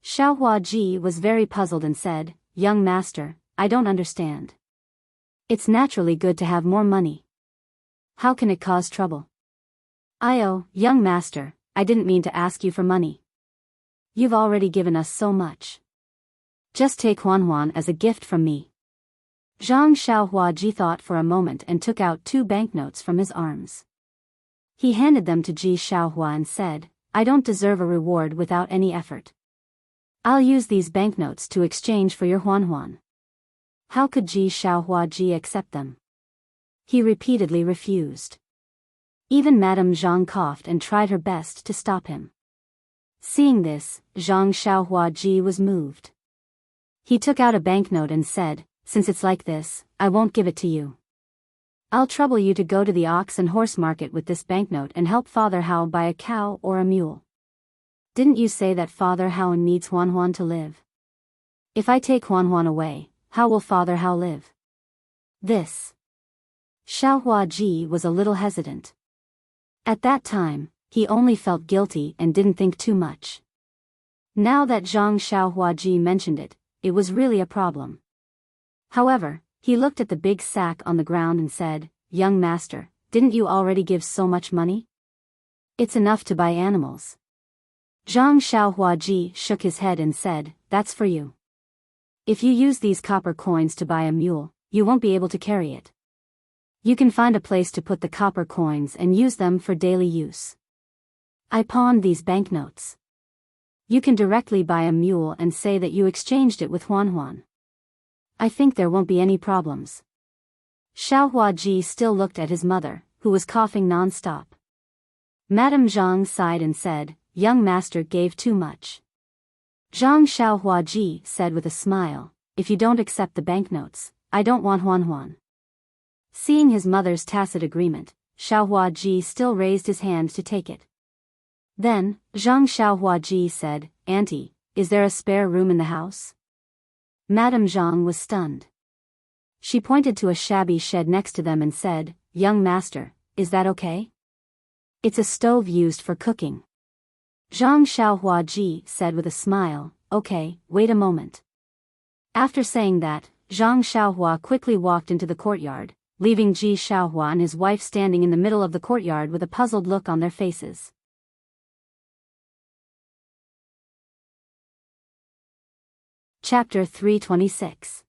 A: Xiaohua Ji was very puzzled and said, young master, I don't understand. It's naturally good to have more money. How can it cause trouble? Young master, I didn't mean to ask you for money. You've already given us so much. Just take Huan as a gift from me. Zhang Xiaohua Ji thought for a moment and took out 2 banknotes from his arms. He handed them to Ji Xiaohua and said, I don't deserve a reward without any effort. I'll use these banknotes to exchange for your Huan. How could Ji Xiaohua Ji accept them? He repeatedly refused. Even Madame Zhang coughed and tried her best to stop him. Seeing this, Zhang Xiaohua Ji was moved. He took out a banknote and said, since it's like this, I won't give it to you. I'll trouble you to go to the ox and horse market with this banknote and help Father Hao buy a cow or a mule. Didn't you say that Father Hao needs Huan to live? If I take Huan away, how will Father Hao live? This. Xiaohua Ji was a little hesitant. At that time, he only felt guilty and didn't think too much. Now that Zhang Xiaohua Ji mentioned it, it was really a problem. However, he looked at the big sack on the ground and said, young master, didn't you already give so much money? It's enough to buy animals. Zhang Xiaohua Ji shook his head and said, that's for you. If you use these copper coins to buy a mule, you won't be able to carry it. You can find a place to put the copper coins and use them for daily use. I pawned these banknotes. You can directly buy a mule and say that you exchanged it with Huan. I think there won't be any problems. Xiaohua Ji still looked at his mother, who was coughing non-stop. Madame Zhang sighed and said, young master gave too much. Zhang Xiaohua Ji said with a smile, if you don't accept the banknotes, I don't want Huan. Seeing his mother's tacit agreement, Xiaohua Ji still raised his hand to take it. Then, Zhang Xiaohua Ji said, Auntie, is there a spare room in the house? Madame Zhang was stunned. She pointed to a shabby shed next to them and said, young master, is that okay? It's a stove used for cooking. Zhang Xiaohua Ji said with a smile, okay, wait a moment. After saying that, Zhang Xiaohua quickly walked into the courtyard, leaving Ji Xiaohua and his wife standing in the middle of the courtyard with a puzzled look on their faces. Chapter 326.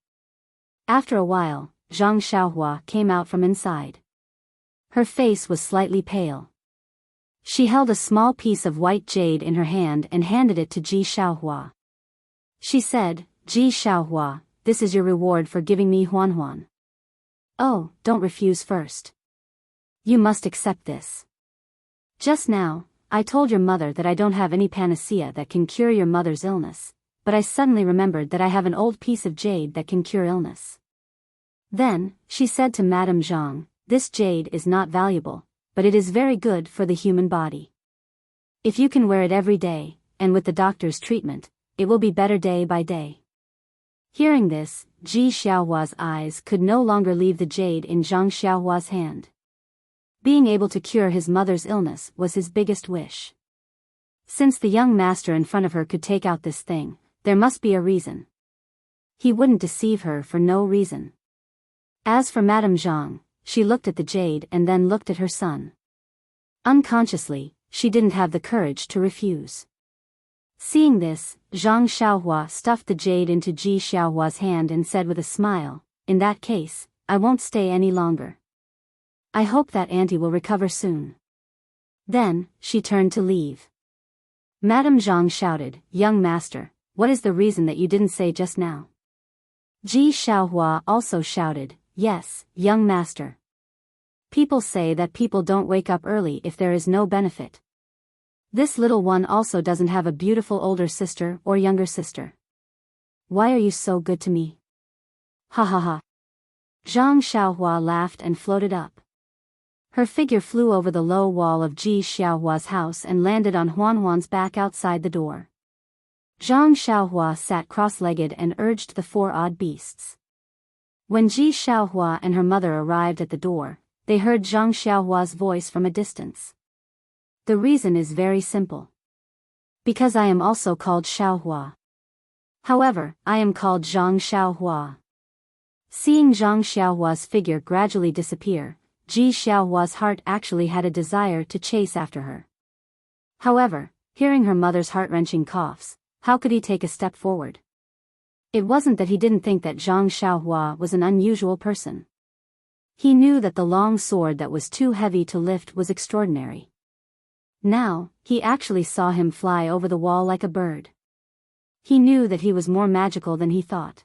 A: After a while, Zhang Xiaohua came out from inside. Her face was slightly pale. She held a small piece of white jade in her hand and handed it to Ji Xiaohua. She said, "Ji Xiaohua, this is your reward for giving me Huan. Oh, don't refuse first. You must accept this. Just now, I told your mother that I don't have any panacea that can cure your mother's illness, but I suddenly remembered that I have an old piece of jade that can cure illness." Then, she said to Madame Zhang, "This jade is not valuable, but it is very good for the human body. If you can wear it every day, and with the doctor's treatment, it will be better day by day." Hearing this, Ji Xiaohua's eyes could no longer leave the jade in Zhang Xiaohua's hand. Being able to cure his mother's illness was his biggest wish. Since the young master in front of her could take out this thing, there must be a reason. He wouldn't deceive her for no reason. As for Madame Zhang, she looked at the jade and then looked at her son. Unconsciously, she didn't have the courage to refuse. Seeing this, Zhang Xiaohua stuffed the jade into Ji Xiaohua's hand and said with a smile, "In that case, I won't stay any longer. I hope that auntie will recover soon." Then, she turned to leave. Madame Zhang shouted, "Young master, what is the reason that you didn't say just now?" Ji Xiaohua also shouted, "Yes, young master. People say that people don't wake up early if there is no benefit. This little one also doesn't have a beautiful older sister or younger sister. Why are you so good to me?" Ha ha ha. Zhang Xiaohua laughed and floated up. Her figure flew over the low wall of Ji Xiaohua's house and landed on Huan's back outside the door. Zhang Xiaohua sat cross-legged and urged the four odd beasts. When Ji Xiaohua and her mother arrived at the door, they heard Zhang Xiaohua's voice from a distance. "The reason is very simple. Because I am also called Xiaohua. However, I am called Zhang Xiaohua." Seeing Zhang Xiaohua's figure gradually disappear, Ji Xiaohua's heart actually had a desire to chase after her. However, hearing her mother's heart-wrenching coughs, how could he take a step forward? It wasn't that he didn't think that Zhang Xiaohua was an unusual person. He knew that the long sword that was too heavy to lift was extraordinary. Now, he actually saw him fly over the wall like a bird. He knew that he was more magical than he thought.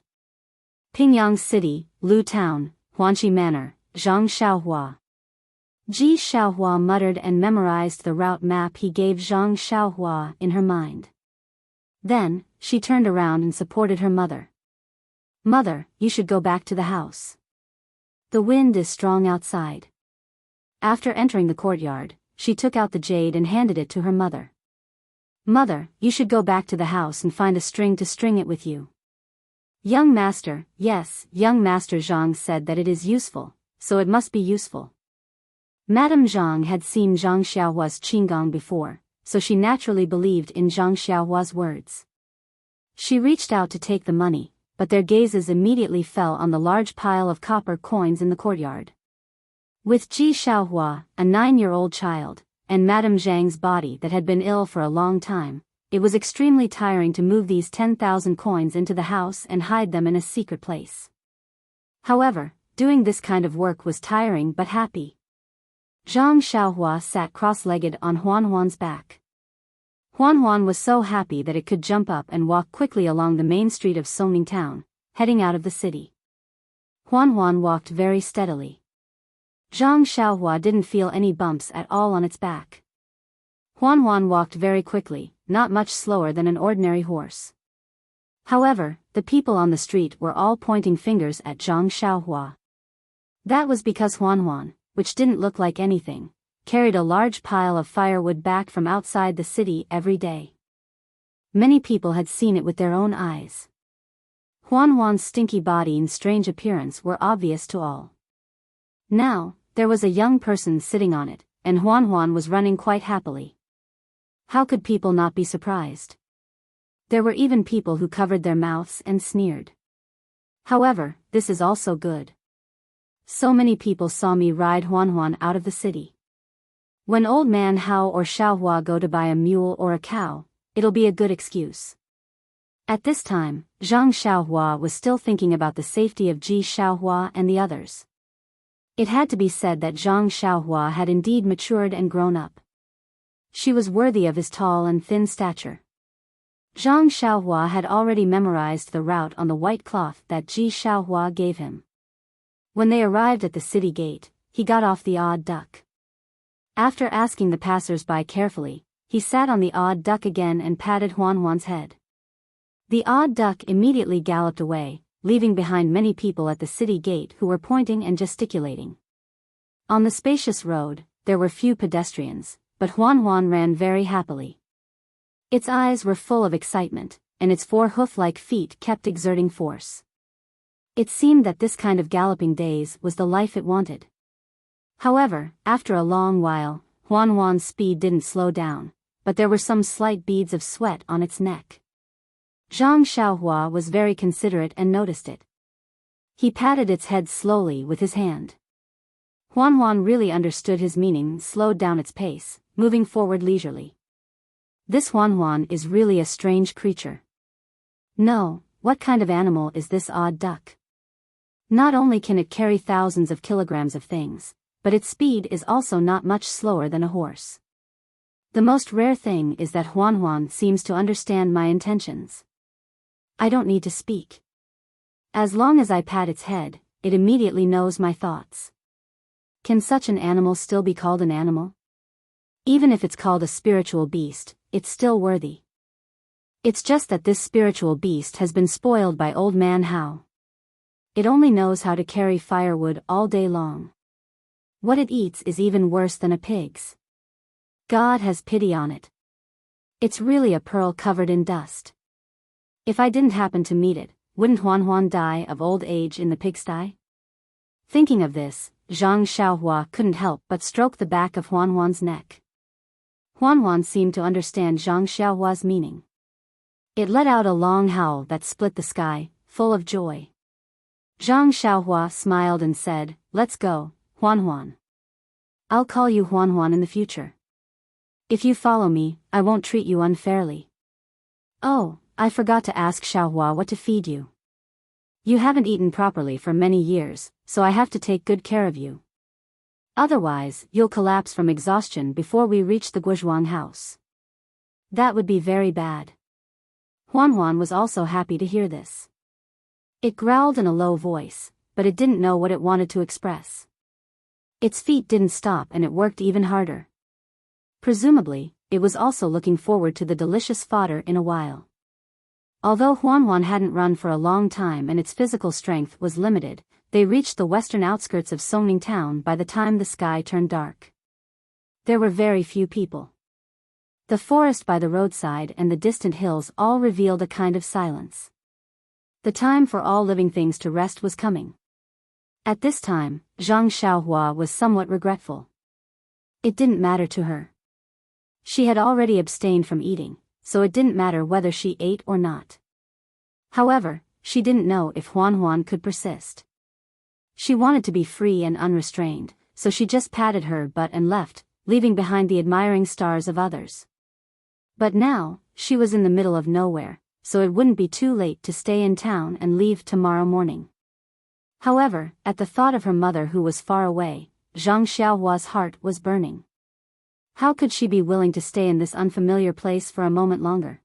A: Pingyang City, Lu Town, Huanqi Manor, Zhang Xiaohua. Ji Xiaohua muttered and memorized the route map he gave Zhang Xiaohua in her mind. Then, she turned around and supported her mother. "Mother, you should go back to the house. The wind is strong outside." After entering the courtyard, she took out the jade and handed it to her mother. "Mother, you should go back to the house and find a string to string it with you." "Young master, yes, young master." Zhang said that it is useful, so it must be useful. Madame Zhang had seen Zhang Xiaohua's qigong before, so she naturally believed in Zhang Xiaohua's words. She reached out to take the money, but their gazes immediately fell on the large pile of copper coins in the courtyard. With Ji Xiaohua, a 9-year-old child, and Madame Zhang's body that had been ill for a long time, it was extremely tiring to move these 10,000 coins into the house and hide them in a secret place. However, doing this kind of work was tiring but happy. Zhang Xiaohua sat cross-legged on Huan's back. Huan was so happy that it could jump up and walk quickly along the main street of Songning Town, heading out of the city. Huan walked very steadily. Zhang Xiaohua didn't feel any bumps at all on its back. Huan walked very quickly, not much slower than an ordinary horse. However, the people on the street were all pointing fingers at Zhang Xiaohua. That was because Huan, which didn't look like anything, carried a large pile of firewood back from outside the city every day. Many people had seen it with their own eyes. Huan's stinky body and strange appearance were obvious to all. Now, there was a young person sitting on it, and Huan was running quite happily. How could people not be surprised? There were even people who covered their mouths and sneered. However, this is also good. So many people saw me ride Huan out of the city. When old man Hao or Xiaohua go to buy a mule or a cow, it'll be a good excuse. At this time, Zhang Xiaohua was still thinking about the safety of Ji Xiaohua and the others. It had to be said that Zhang Xiaohua had indeed matured and grown up. She was worthy of his tall and thin stature. Zhang Xiaohua had already memorized the route on the white cloth that Ji Xiaohua gave him. When they arrived at the city gate, he got off the odd duck. After asking the passers-by carefully, he sat on the odd duck again and patted Huan's head. The odd duck immediately galloped away, leaving behind many people at the city gate who were pointing and gesticulating. On the spacious road, there were few pedestrians, but Huan ran very happily. Its eyes were full of excitement, and its 4 hoof-like feet kept exerting force. It seemed that this kind of galloping days was the life it wanted. However, after a long while, Huan's speed didn't slow down, but there were some slight beads of sweat on its neck. Zhang Xiaohua was very considerate and noticed it. He patted its head slowly with his hand. Huan really understood his meaning and slowed down its pace, moving forward leisurely. This Huan is really a strange creature. No, what kind of animal is this odd duck? Not only can it carry thousands of kilograms of things, but its speed is also not much slower than a horse. The most rare thing is that Huan seems to understand my intentions. I don't need to speak. As long as I pat its head, it immediately knows my thoughts. Can such an animal still be called an animal? Even if it's called a spiritual beast, it's still worthy. It's just that this spiritual beast has been spoiled by old man Hao. It only knows how to carry firewood all day long. What it eats is even worse than a pig's. God has pity on it. It's really a pearl covered in dust. If I didn't happen to meet it, wouldn't Huan die of old age in the pigsty? Thinking of this, Zhang Xiaohua couldn't help but stroke the back of Huan's neck. Huan seemed to understand Zhang Xiaohua's meaning. It let out a long howl that split the sky, full of joy. Zhang Xiaohua smiled and said, "Let's go, Huan. I'll call you Huan in the future. If you follow me, I won't treat you unfairly. Oh, I forgot to ask Xiaohua what to feed you. You haven't eaten properly for many years, so I have to take good care of you. Otherwise, you'll collapse from exhaustion before we reach the Guozhuang house. That would be very bad." Huan was also happy to hear this. It growled in a low voice, but it didn't know what it wanted to express. Its feet didn't stop and it worked even harder. Presumably, it was also looking forward to the delicious fodder in a while. Although Huan hadn't run for a long time and its physical strength was limited, they reached the western outskirts of Songning town by the time the sky turned dark. There were very few people. The forest by the roadside and the distant hills all revealed a kind of silence. The time for all living things to rest was coming. At this time, Zhang Xiaohua was somewhat regretful. It didn't matter to her. She had already abstained from eating, so it didn't matter whether she ate or not. However, she didn't know if Huan could persist. She wanted to be free and unrestrained, so she just patted her butt and left, leaving behind the admiring stars of others. But now, she was in the middle of nowhere, so it wouldn't be too late to stay in town and leave tomorrow morning. However, at the thought of her mother who was far away, Zhang Xiaohua's heart was burning. How could she be willing to stay in this unfamiliar place for a moment longer?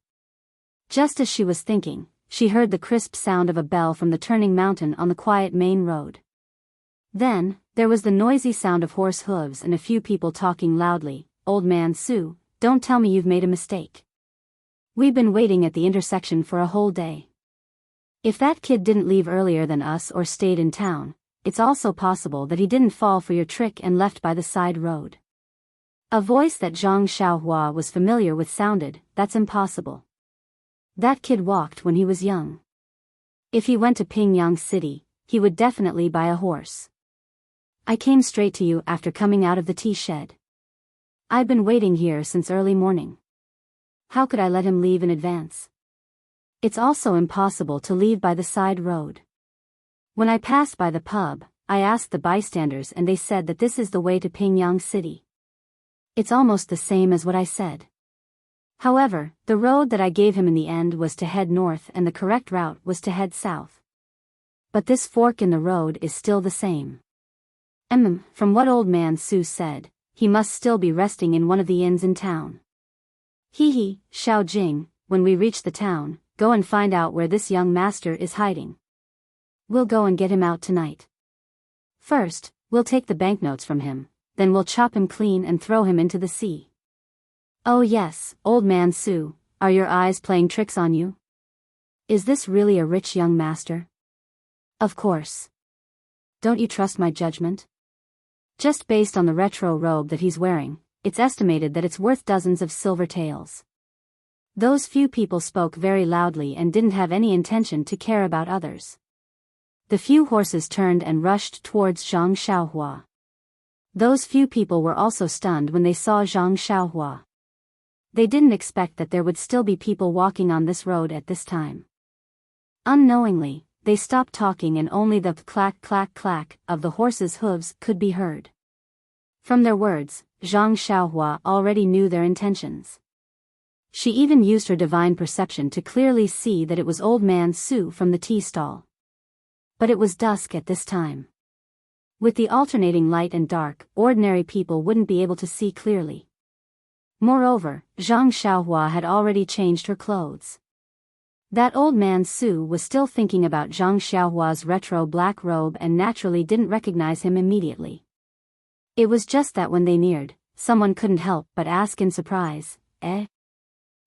A: Just as she was thinking, she heard the crisp sound of a bell from the turning mountain on the quiet main road. Then, there was the noisy sound of horse hooves and a few people talking loudly. "Old man Su, don't tell me you've made a mistake. We've been waiting at the intersection for a whole day. If that kid didn't leave earlier than us or stayed in town, it's also possible that he didn't fall for your trick and left by the side road." A voice that Zhang Xiaohua was familiar with sounded, "That's impossible. That kid walked when he was young. If he went to Pingyang City, he would definitely buy a horse. I came straight to you after coming out of the tea shed. I've been waiting here since early morning. How could I let him leave in advance? It's also impossible to leave by the side road. When I passed by the pub, I asked the bystanders and they said that this is the way to Pingyang City. It's almost the same as what I said. However, the road that I gave him in the end was to head north and the correct route was to head south. But this fork in the road is still the same. From what old man Su said, he must still be resting in one of the inns in town. Hee, Xiao Jing, when we reach the town, go and find out where this young master is hiding. We'll go and get him out tonight. First, we'll take the banknotes from him, then we'll chop him clean and throw him into the sea. Oh yes, old man Su, are your eyes playing tricks on you? Is this really a rich young master? Of course. Don't you trust my judgment? Just based on the retro robe that he's wearing, it's estimated that it's worth dozens of silver taels. Those few people spoke very loudly and didn't have any intention to care about others. The few horses turned and rushed towards Zhang Xiaohua. Those few people were also stunned when they saw Zhang Xiaohua. They didn't expect that there would still be people walking on this road at this time. Unknowingly, they stopped talking and only the clack clack clack of the horses' hooves could be heard. From their words, Zhang Xiaohua already knew their intentions. She even used her divine perception to clearly see that it was old man Su from the tea stall. But it was dusk at this time. With the alternating light and dark, ordinary people wouldn't be able to see clearly. Moreover, Zhang Xiaohua had already changed her clothes. That old man Su was still thinking about Zhang Xiaohua's retro black robe and naturally didn't recognize him immediately. It was just that when they neared, someone couldn't help but ask in surprise,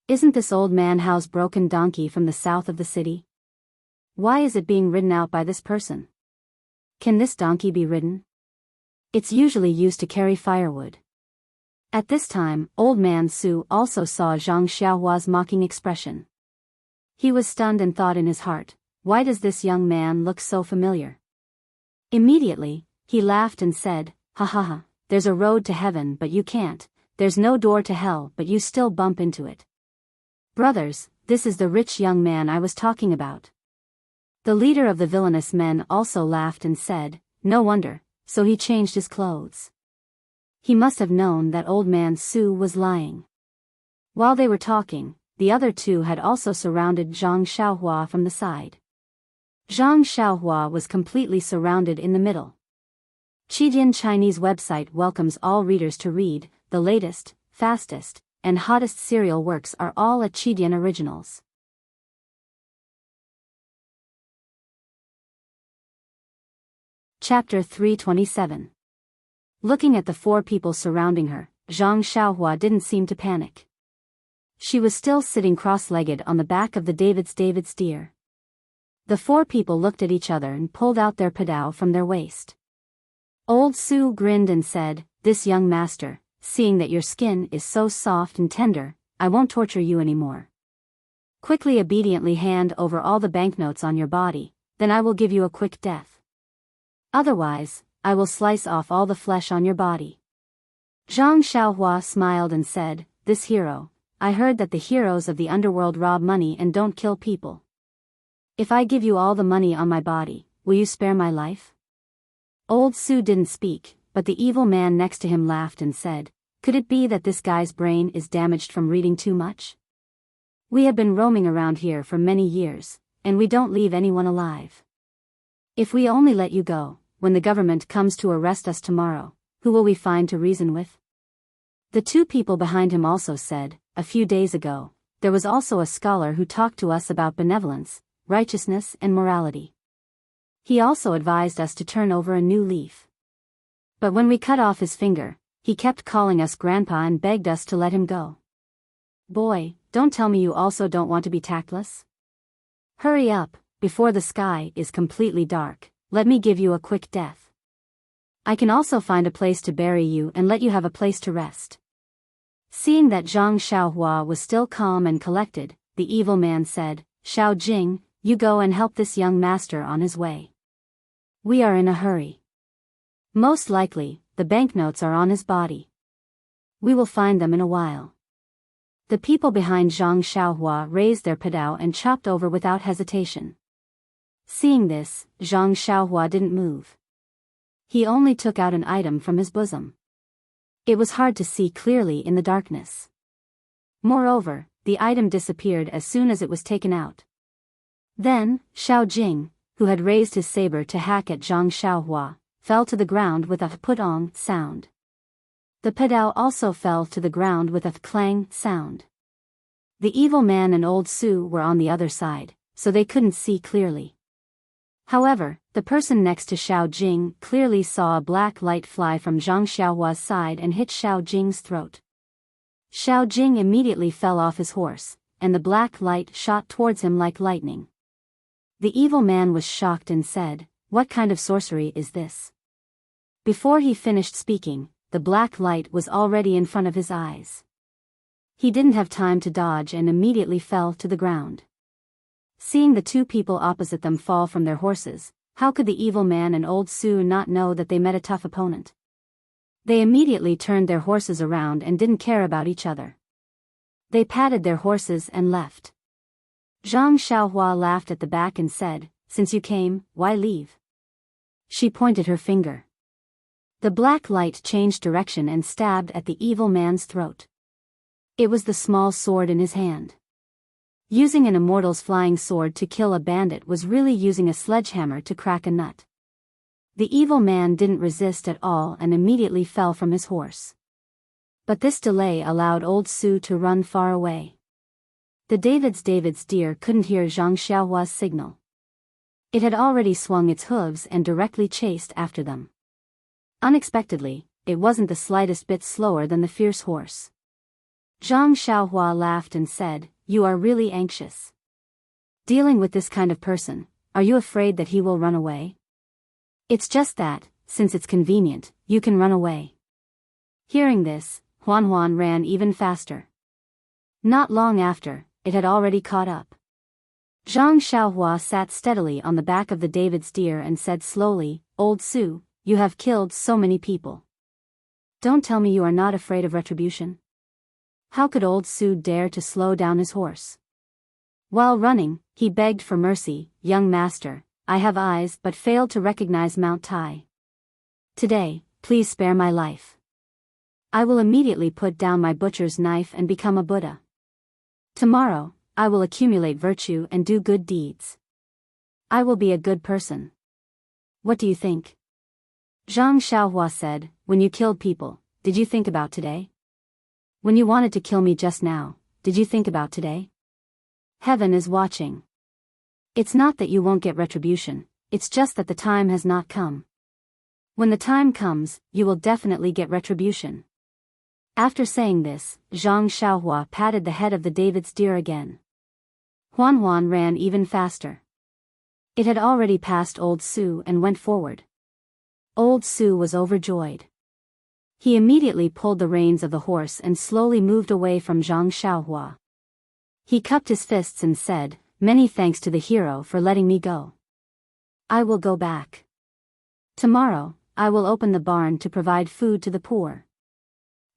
A: Isn't this old man Hao's broken donkey from the south of the city? Why is it being ridden out by this person? Can this donkey be ridden? It's usually used to carry firewood. At this time, old man Su also saw Zhang Xiaohua's mocking expression. He was stunned and thought in his heart, why does this young man look so familiar? Immediately, he laughed and said, ha ha ha, there's a road to heaven but you can't, there's no door to hell but you still bump into it. Brothers, this is the rich young man I was talking about. The leader of the villainous men also laughed and said, no wonder, so he changed his clothes. He must have known that old man Su was lying. While they were talking, the other two had also surrounded Zhang Xiaohua from the side. Zhang Xiaohua was completely surrounded in the middle. Qidian Chinese website welcomes all readers to read, the latest, fastest, and hottest serial works are all at Qidian Originals. Chapter 327. Looking at the four people surrounding her, Zhang Xiaohua didn't seem to panic. She was still sitting cross-legged on the back of the David's deer. The four people looked at each other and pulled out their padao from their waist. Old Su grinned and said, this young master, seeing that your skin is so soft and tender, I won't torture you anymore. Quickly obediently hand over all the banknotes on your body, then I will give you a quick death. Otherwise, I will slice off all the flesh on your body. Zhang Xiaohua smiled and said, this hero, I heard that the heroes of the underworld rob money and don't kill people. If I give you all the money on my body, will you spare my life? Old Su didn't speak, but the evil man next to him laughed and said, could it be that this guy's brain is damaged from reading too much? We have been roaming around here for many years, and we don't leave anyone alive. If we only let you go, when the government comes to arrest us tomorrow, who will we find to reason with? The two people behind him also said, a few days ago, there was also a scholar who talked to us about benevolence, righteousness and morality. He also advised us to turn over a new leaf. But when we cut off his finger, he kept calling us grandpa and begged us to let him go. Boy, don't tell me you also don't want to be tactless. Hurry up, before the sky is completely dark, let me give you a quick death. I can also find a place to bury you and let you have a place to rest. Seeing that Zhang Xiaohua was still calm and collected, the evil man said, Xiao Jing, you go and help this young master on his way. We are in a hurry. Most likely, the banknotes are on his body. We will find them in a while. The people behind Zhang Xiaohua raised their padao and chopped over without hesitation. Seeing this, Zhang Xiaohua didn't move. He only took out an item from his bosom. It was hard to see clearly in the darkness. Moreover, the item disappeared as soon as it was taken out. Then, Xiao Jing, who had raised his saber to hack at Zhang Xiaohua, fell to the ground with a put-ong sound. The pedao also fell to the ground with a clang sound. The evil man and old Su were on the other side, so they couldn't see clearly. However, the person next to Xiao Jing clearly saw a black light fly from Zhang Xiaohua's side and hit Xiao Jing's throat. Xiao Jing immediately fell off his horse, and the black light shot towards him like lightning. The evil man was shocked and said, "What kind of sorcery is this?" Before he finished speaking, the black light was already in front of his eyes. He didn't have time to dodge and immediately fell to the ground. Seeing the two people opposite them fall from their horses, how could the evil man and old Su not know that they met a tough opponent? They immediately turned their horses around and didn't care about each other. They patted their horses and left. Zhang Xiaohua laughed at the back and said, "Since you came, why leave?" She pointed her finger. The black light changed direction and stabbed at the evil man's throat. It was the small sword in his hand. Using an immortal's flying sword to kill a bandit was really using a sledgehammer to crack a nut. The evil man didn't resist at all and immediately fell from his horse. But this delay allowed old Su to run far away. The David's deer couldn't hear Zhang Xiaohua's signal. It had already swung its hooves and directly chased after them. Unexpectedly, it wasn't the slightest bit slower than the fierce horse. Zhang Xiaohua laughed and said, "You are really anxious. Dealing with this kind of person, are you afraid that he will run away?" "It's just that, since it's convenient, you can run away." Hearing this, Huan ran even faster. Not long after, it had already caught up. Zhang Xiaohua sat steadily on the back of the David's deer and said slowly, "Old Su, you have killed so many people. Don't tell me you are not afraid of retribution." How could old Su dare to slow down his horse? While running, he begged for mercy, "Young master, I have eyes but failed to recognize Mount Tai. Today, please spare my life. I will immediately put down my butcher's knife and become a Buddha. Tomorrow, I will accumulate virtue and do good deeds. I will be a good person. What do you think?" Zhang Xiaohua said, "When you killed people, did you think about today? When you wanted to kill me just now, did you think about today? Heaven is watching. It's not that you won't get retribution, it's just that the time has not come. When the time comes, you will definitely get retribution." After saying this, Zhang Xiaohua patted the head of the David's deer again. Huan ran even faster. It had already passed old Su and went forward. Old Su was overjoyed. He immediately pulled the reins of the horse and slowly moved away from Zhang Xiaohua. He cupped his fists and said, "Many thanks to the hero for letting me go. I will go back. Tomorrow, I will open the barn to provide food to the poor."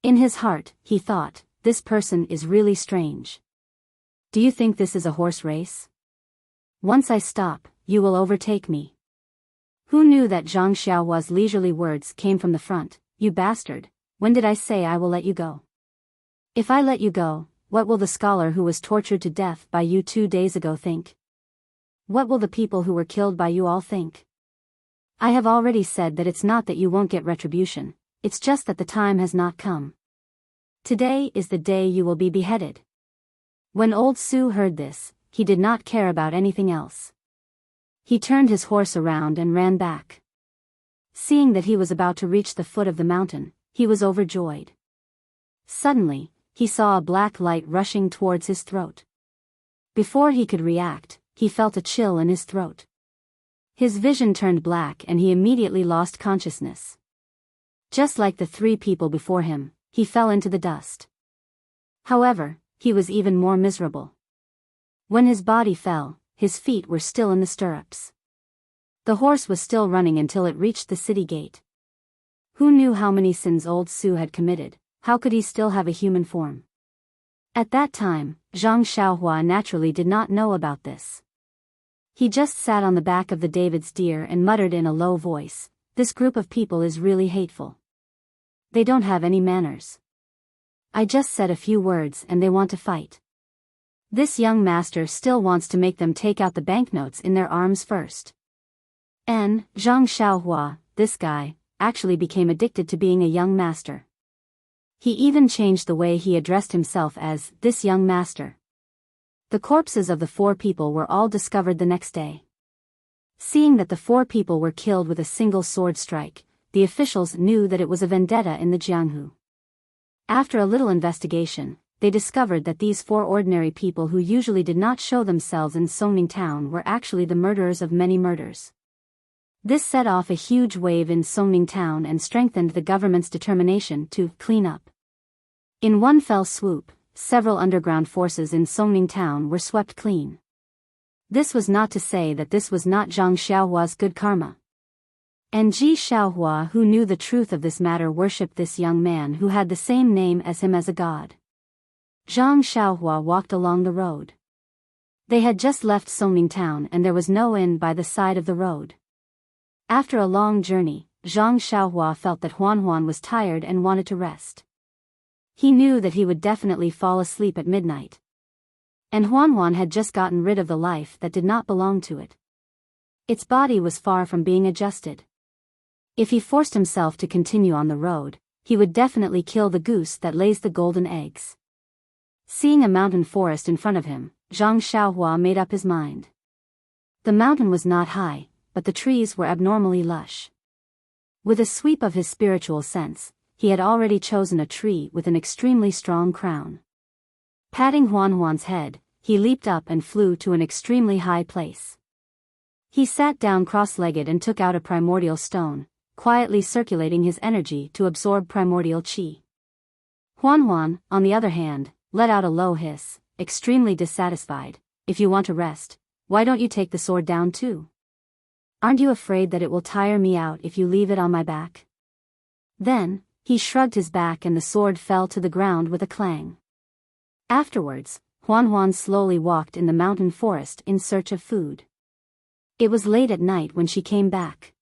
A: In his heart, he thought, "This person is really strange. Do you think this is a horse race? Once I stop, you will overtake me." Who knew that Zhang Xiaohua's leisurely words came from the front? "You bastard, when did I say I will let you go? If I let you go, what will the scholar who was tortured to death by you 2 days ago think? What will the people who were killed by you all think? I have already said that it's not that you won't get retribution, it's just that the time has not come. Today is the day you will be beheaded." When old Su heard this, he did not care about anything else. He turned his horse around and ran back. Seeing that he was about to reach the foot of the mountain, he was overjoyed. Suddenly, he saw a black light rushing towards his throat. Before he could react, he felt a chill in his throat. His vision turned black and he immediately lost consciousness. Just like the 3 people before him, he fell into the dust. However, he was even more miserable. When his body fell, his feet were still in the stirrups. The horse was still running until it reached the city gate. Who knew how many sins old Su had committed? How could he still have a human form? At that time, Zhang Xiaohua naturally did not know about this. He just sat on the back of the David's deer and muttered in a low voice, This group of people is really hateful. They don't have any manners. I just said a few words and they want to fight. This young master still wants to make them take out the banknotes in their arms first. And Zhang Xiaohua, this guy, actually became addicted to being a young master. He even changed the way he addressed himself as this young master. The corpses of the 4 people were all discovered the next day. Seeing that the 4 people were killed with a single sword strike, the officials knew that it was a vendetta in the Jianghu. After a little investigation, they discovered that these 4 ordinary people who usually did not show themselves in Songning town were actually the murderers of many murders. This set off a huge wave in Songning town and strengthened the government's determination to clean up. In one fell swoop, several underground forces in Songning town were swept clean. This was not to say that this was not Zhang Xiaohua's good karma. And Ji Xiaohua, who knew the truth of this matter, worshipped this young man who had the same name as him as a god. Zhang Xiaohua walked along the road. They had just left Songning town and there was no inn by the side of the road. After a long journey, Zhang Xiaohua felt that Huan was tired and wanted to rest. He knew that he would definitely fall asleep at midnight. And Huan had just gotten rid of the life that did not belong to it. Its body was far from being adjusted. If he forced himself to continue on the road, he would definitely kill the goose that lays the golden eggs. Seeing a mountain forest in front of him, Zhang Xiaohua made up his mind. The mountain was not high, but the trees were abnormally lush. With a sweep of his spiritual sense, he had already chosen a tree with an extremely strong crown. Patting Huan's head, he leaped up and flew to an extremely high place. He sat down cross-legged and took out a primordial stone, quietly circulating his energy to absorb primordial qi. Huan, on the other hand, let out a low hiss, extremely dissatisfied. If you want to rest, why don't you take the sword down too? Aren't you afraid that it will tire me out if you leave it on my back? Then, he shrugged his back and the sword fell to the ground with a clang. Afterwards, Huan slowly walked in the mountain forest in search of food. It was late at night when she came back.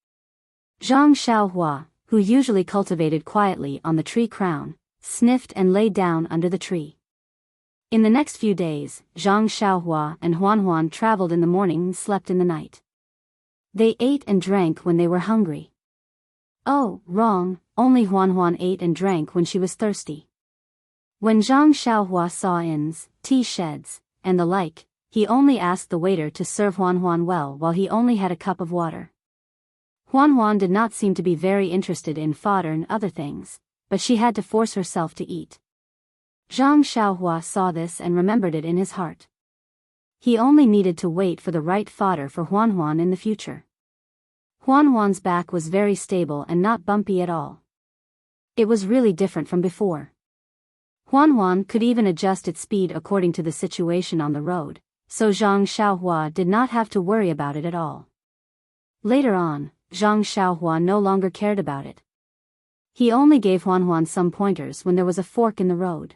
A: Zhang Xiaohua, who usually cultivated quietly on the tree crown, sniffed and lay down under the tree. In the next few days, Zhang Xiaohua and Huan traveled in the morning and slept in the night. They ate and drank when they were hungry. Oh, wrong, only Huan ate and drank when she was thirsty. When Zhang Xiaohua saw inns, tea sheds, and the like, he only asked the waiter to serve Huan well while he only had a cup of water. Huan did not seem to be very interested in fodder and other things, but she had to force herself to eat. Zhang Xiaohua saw this and remembered it in his heart. He only needed to wait for the right fodder for Huan in the future. Huan's back was very stable and not bumpy at all. It was really different from before. Huan could even adjust its speed according to the situation on the road, so Zhang Xiaohua did not have to worry about it at all. Later on, Zhang Xiaohua no longer cared about it. He only gave Huan some pointers when there was a fork in the road.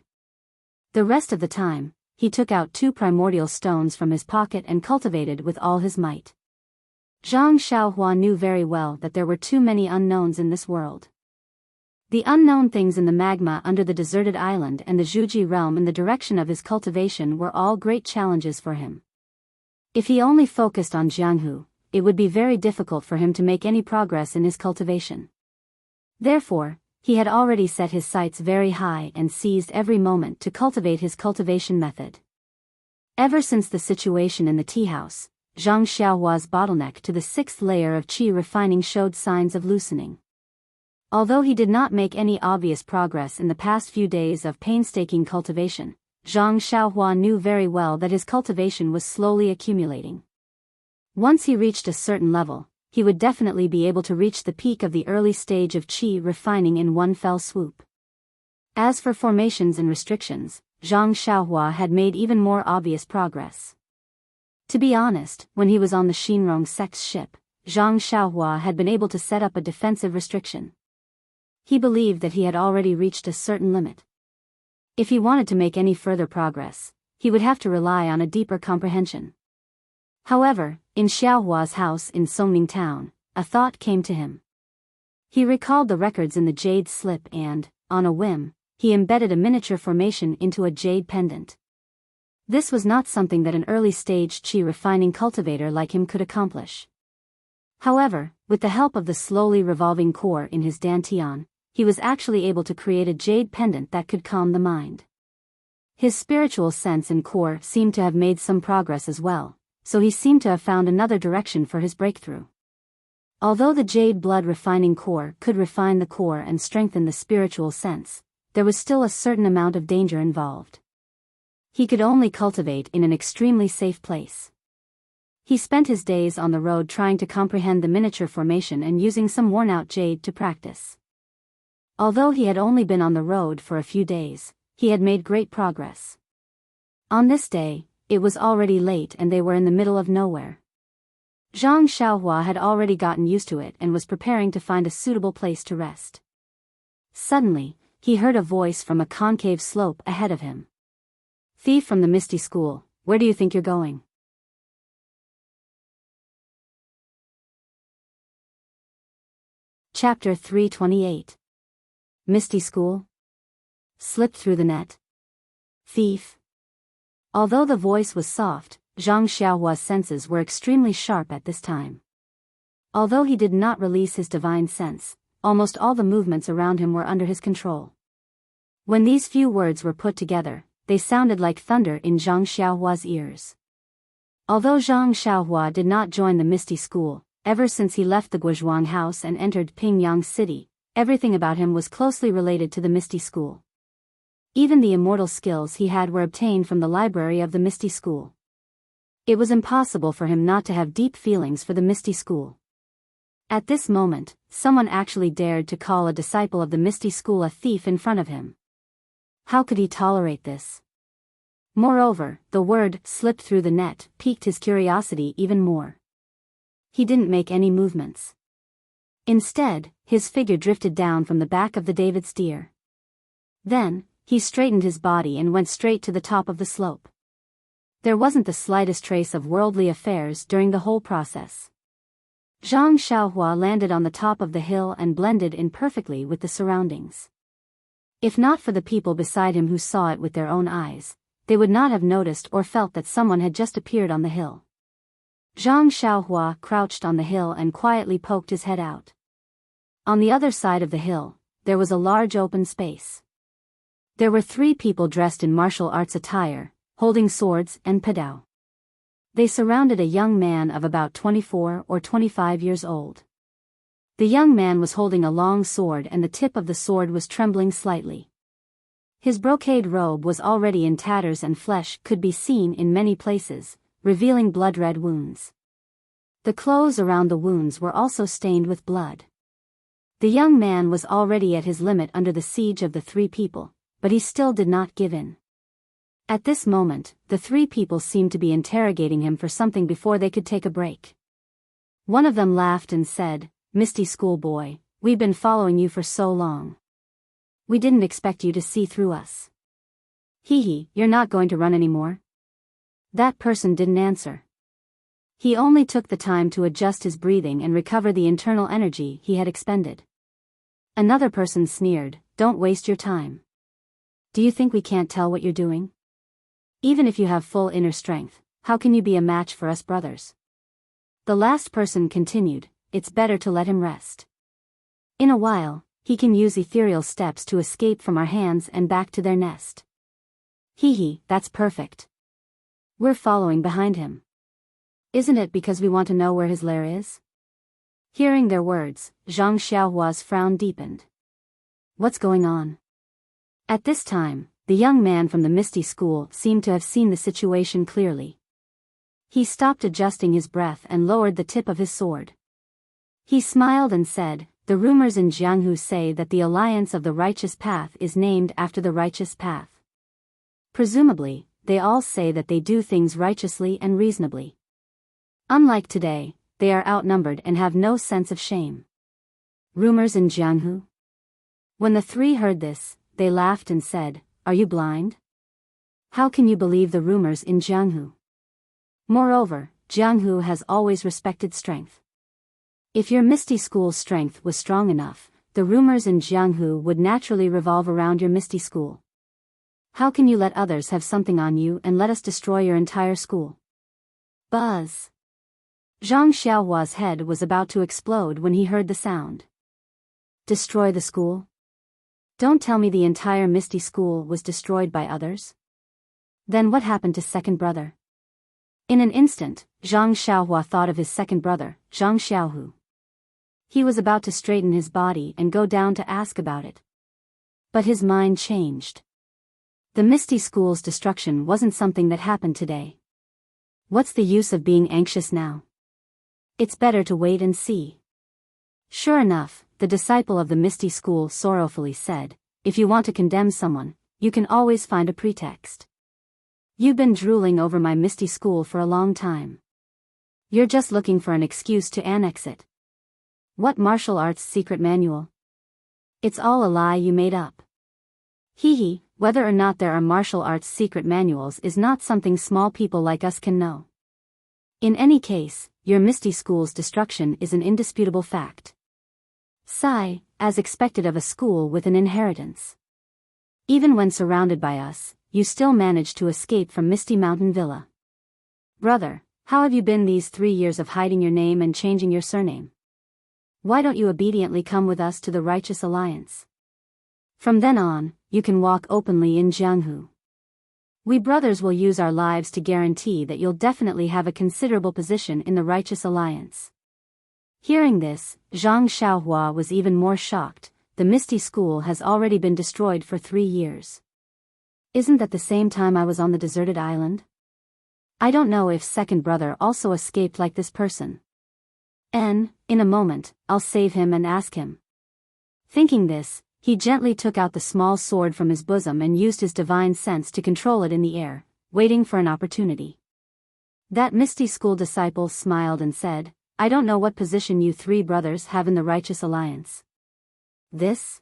A: The rest of the time, he took out 2 primordial stones from his pocket and cultivated with all his might. Zhang Xiaohua knew very well that there were too many unknowns in this world. The unknown things in the magma under the deserted island and the Zhuji realm in the direction of his cultivation were all great challenges for him. If he only focused on Jianghu, it would be very difficult for him to make any progress in his cultivation. Therefore, he had already set his sights very high and seized every moment to cultivate his cultivation method. Ever since the situation in the tea house, Zhang Xiaohua's bottleneck to the 6th layer of qi refining showed signs of loosening. Although he did not make any obvious progress in the past few days of painstaking cultivation, Zhang Xiaohua knew very well that his cultivation was slowly accumulating. Once he reached a certain level, he would definitely be able to reach the peak of the early stage of qi refining in one fell swoop. As for formations and restrictions, Zhang Xiaohua had made even more obvious progress. To be honest, when he was on the Xinrong sect's ship, Zhang Xiaohua had been able to set up a defensive restriction. He believed that he had already reached a certain limit. If he wanted to make any further progress, he would have to rely on a deeper comprehension. However, in Xiaohua's house in Songning town, a thought came to him. He recalled the records in the jade slip and, on a whim, he embedded a miniature formation into a jade pendant. This was not something that an early-stage chi refining cultivator like him could accomplish. However, with the help of the slowly revolving core in his dantian, he was actually able to create a jade pendant that could calm the mind. His spiritual sense and core seemed to have made some progress as well, so he seemed to have found another direction for his breakthrough. Although the jade blood refining core could refine the core and strengthen the spiritual sense, there was still a certain amount of danger involved. He could only cultivate in an extremely safe place. He spent his days on the road trying to comprehend the miniature formation and using some worn-out jade to practice. Although he had only been on the road for a few days, he had made great progress. On this day, it was already late and they were in the middle of nowhere. Zhang Xiaohua had already gotten used to it and was preparing to find a suitable place to rest. Suddenly, he heard a voice from a concave slope ahead of him. "Thief from the Misty School, where do you think you're going?" Chapter 328. Misty School? Slipped through the net. Thief. Although the voice was soft, Zhang Xiaohua's senses were extremely sharp at this time. Although he did not release his divine sense, almost all the movements around him were under his control. When these few words were put together, they sounded like thunder in Zhang Xiaohua's ears. Although Zhang Xiaohua did not join the Misty School, ever since he left the Guozhuang house and entered Pingyang City, everything about him was closely related to the Misty School. Even the immortal skills he had were obtained from the library of the Misty School. It was impossible for him not to have deep feelings for the Misty School. At this moment, someone actually dared to call a disciple of the Misty School a thief in front of him. How could he tolerate this? Moreover, the word "slipped through the net" piqued his curiosity even more. He didn't make any movements. Instead, his figure drifted down from the back of the David steer. Then, he straightened his body and went straight to the top of the slope. There wasn't the slightest trace of worldly affairs during the whole process. Zhang Xiaohua landed on the top of the hill and blended in perfectly with the surroundings. If not for the people beside him who saw it with their own eyes, they would not have noticed or felt that someone had just appeared on the hill. Zhang Xiaohua crouched on the hill and quietly poked his head out. On the other side of the hill, there was a large open space. There were 3 people dressed in martial arts attire, holding swords and padao. They surrounded a young man of about 24 or 25 years old. The young man was holding a long sword and the tip of the sword was trembling slightly. His brocade robe was already in tatters and flesh could be seen in many places, revealing blood-red wounds. The clothes around the wounds were also stained with blood. The young man was already at his limit under the siege of the 3 people, but he still did not give in. At this moment, the 3 people seemed to be interrogating him for something before they could take a break. One of them laughed and said, "Misty School boy, we've been following you for so long. We didn't expect you to see through us." "Hee, you're not going to run anymore?" That person didn't answer. He only took the time to adjust his breathing and recover the internal energy he had expended. Another person sneered, "Don't waste your time. Do you think we can't tell what you're doing? Even if you have full inner strength, how can you be a match for us brothers?" The last person continued, "It's better to let him rest. In a while, he can use ethereal steps to escape from our hands and back to their nest." "Hee, that's perfect. We're following behind him. Isn't it because we want to know where his lair is?" Hearing their words, Zhang Xiaohua's frown deepened. What's going on? At this time, the young man from the Misty School seemed to have seen the situation clearly. He stopped adjusting his breath and lowered the tip of his sword. He smiled and said, "The rumors in Jianghu say that the Alliance of the Righteous Path is named after the righteous path. Presumably, they all say that they do things righteously and reasonably. Unlike today, they are outnumbered and have no sense of shame." Rumors in Jianghu? When the 3 heard this, they laughed and said, "Are you blind? How can you believe the rumors in Jianghu? Moreover, Jianghu has always respected strength. If your Misty School's strength was strong enough, the rumors in Jianghu would naturally revolve around your Misty School. How can you let others have something on you and let us destroy your entire school? Buzz. Zhang Xiaohua's head was about to explode when he heard the sound. Destroy the school? Don't tell me the entire Misty School was destroyed by others. Then what happened to second brother? In an instant, Zhang Xiaohua thought of his second brother, Zhang Xiaohu. He was about to straighten his body and go down to ask about it. But his mind changed. The Misty School's destruction wasn't something that happened today. What's the use of being anxious now? It's better to wait and see. Sure enough, the disciple of the Misty School sorrowfully said, if you want to condemn someone, you can always find a pretext. You've been drooling over my Misty School for a long time. You're just looking for an excuse to annex it. What martial arts secret manual? It's all a lie you made up. Hee hee, whether or not there are martial arts secret manuals is not something small people like us can know. In any case, your Misty School's destruction is an indisputable fact. Sigh, as expected of a school with an inheritance. Even when surrounded by us, you still managed to escape from Misty Mountain Villa. Brother, how have you been these 3 years of hiding your name and changing your surname? Why don't you obediently come with us to the Righteous Alliance? From then on, you can walk openly in Jianghu. We brothers will use our lives to guarantee that you'll definitely have a considerable position in the Righteous Alliance. Hearing this, Zhang Xiaohua was even more shocked. The Misty School has already been destroyed for 3 years. Isn't that the same time I was on the deserted island? I don't know if second brother also escaped like this person. In a moment, I'll save him and ask him. Thinking this, he gently took out the small sword from his bosom and used his divine sense to control it in the air, waiting for an opportunity. That Misty School disciple smiled and said, I don't know what position you 3 brothers have in the Righteous Alliance. This?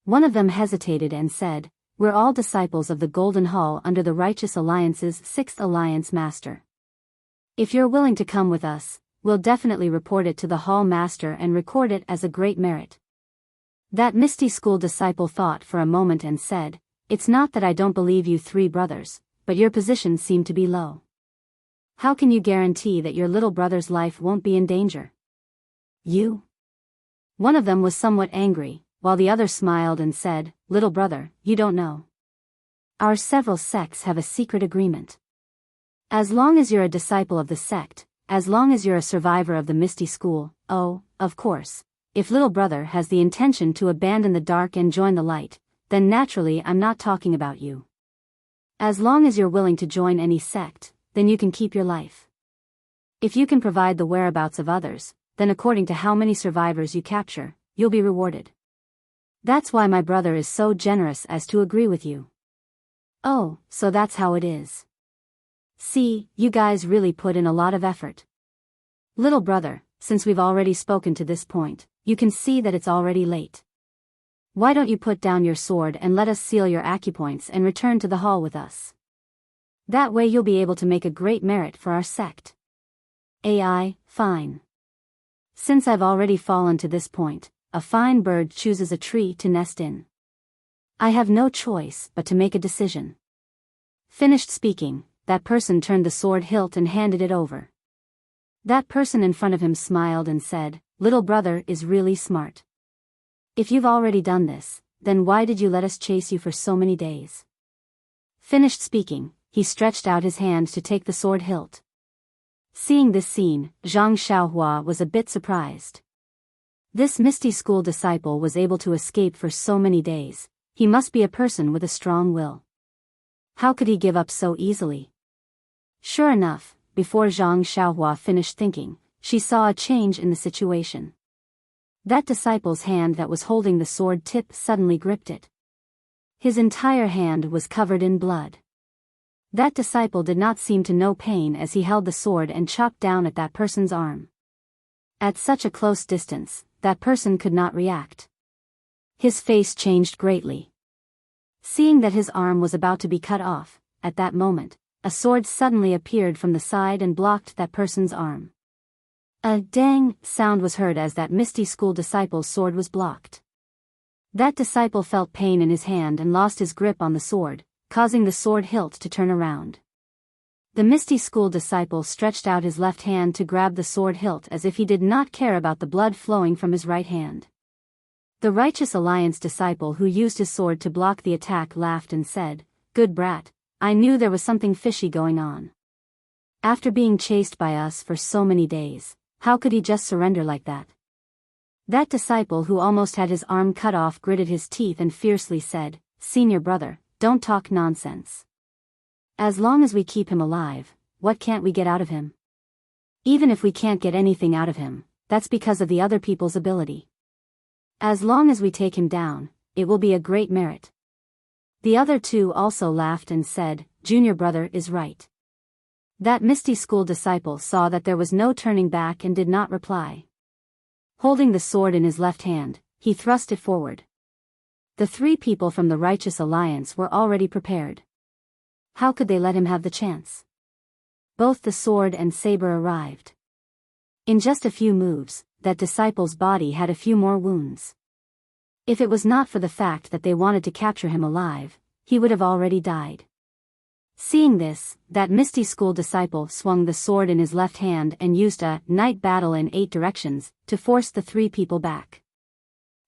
A: One of them hesitated and said, we're all disciples of the Golden Hall under the Righteous Alliance's 6th Alliance Master. If you're willing to come with us, we'll definitely report it to the Hall Master and record it as a great merit. That Misty School disciple thought for a moment and said, it's not that I don't believe you 3 brothers, but your positions seem to be low. How can you guarantee that your little brother's life won't be in danger? You? One of them was somewhat angry, while the other smiled and said, little brother, you don't know. Our several sects have a secret agreement. As long as you're a disciple of the sect, as long as you're a survivor of the Misty School, oh, of course, if little brother has the intention to abandon the dark and join the light, then naturally I'm not talking about you. As long as you're willing to join any sect, then you can keep your life. If you can provide the whereabouts of others, then according to how many survivors you capture, you'll be rewarded. That's why my brother is so generous as to agree with you. Oh, so that's how it is. See, you guys really put in a lot of effort. Little brother, since we've already spoken to this point, you can see that it's already late. Why don't you put down your sword and let us seal your acupoints and return to the hall with us? That way you'll be able to make a great merit for our sect. Fine. Since I've already fallen to this point, a fine bird chooses a tree to nest in. I have no choice but to make a decision. Finished speaking, that person turned the sword hilt and handed it over. That person in front of him smiled and said, little brother is really smart. If you've already done this, then why did you let us chase you for so many days? Finished speaking, he stretched out his hand to take the sword hilt. Seeing this scene, Zhang Xiaohua was a bit surprised. This Misty School disciple was able to escape for so many days. He must be a person with a strong will. How could he give up so easily? Sure enough, before Zhang Xiaohua finished thinking, she saw a change in the situation. That disciple's hand that was holding the sword tip suddenly gripped it. His entire hand was covered in blood. That disciple did not seem to know pain as he held the sword and chopped down at that person's arm. At such a close distance, that person could not react. His face changed greatly. Seeing that his arm was about to be cut off, at that moment, a sword suddenly appeared from the side and blocked that person's arm. A dang sound was heard as that misty school disciple's sword was blocked. That disciple felt pain in his hand and lost his grip on the sword, causing the sword hilt to turn around. The misty school disciple stretched out his left hand to grab the sword hilt as if he did not care about the blood flowing from his right hand. The Righteous Alliance disciple who used his sword to block the attack laughed and said, "Good brat, I knew there was something fishy going on. After being chased by us for so many days, how could he just surrender like that?" That disciple who almost had his arm cut off gritted his teeth and fiercely said, "Senior brother, don't talk nonsense. As long as we keep him alive, what can't we get out of him? Even if we can't get anything out of him, that's because of the other people's ability. As long as we take him down, it will be a great merit." The other two also laughed and said, "Junior brother is right." That misty school disciple saw that there was no turning back and did not reply. Holding the sword in his left hand, he thrust it forward. The three people from the Righteous Alliance were already prepared. How could they let him have the chance? Both the sword and saber arrived. In just a few moves, that disciple's body had a few more wounds. If it was not for the fact that they wanted to capture him alive, he would have already died. Seeing this, that misty school disciple swung the sword in his left hand and used a night battle in 8 directions to force the three people back.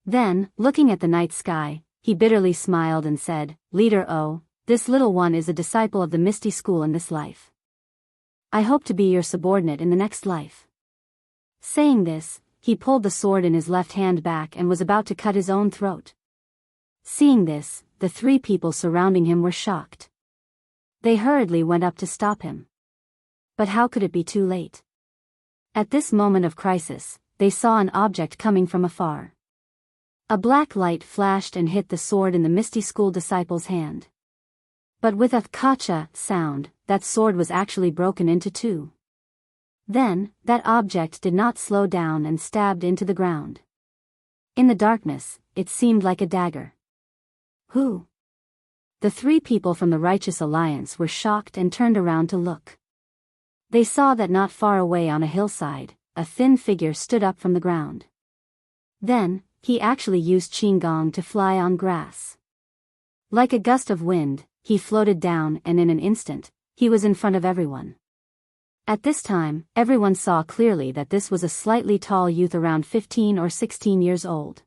A: Then, looking at the night sky, he bitterly smiled and said, "Leader O, this little one is a disciple of the misty school in this life. I hope to be your subordinate in the next life." Saying this, he pulled the sword in his left hand back and was about to cut his own throat. Seeing this, the three people surrounding him were shocked. They hurriedly went up to stop him. But how could it be too late? At this moment of crisis, they saw an object coming from afar. A black light flashed and hit the sword in the misty school disciple's hand. But with a kacha sound, that sword was actually broken into 2. Then, that object did not slow down and stabbed into the ground. In the darkness, it seemed like a dagger. Who? The three people from the Righteous Alliance were shocked and turned around to look. They saw that not far away on a hillside, a thin figure stood up from the ground. Then, he actually used qigong to fly on grass. Like a gust of wind, he floated down and in an instant, he was in front of everyone. At this time, everyone saw clearly that this was a slightly tall youth around 15 or 16 years old.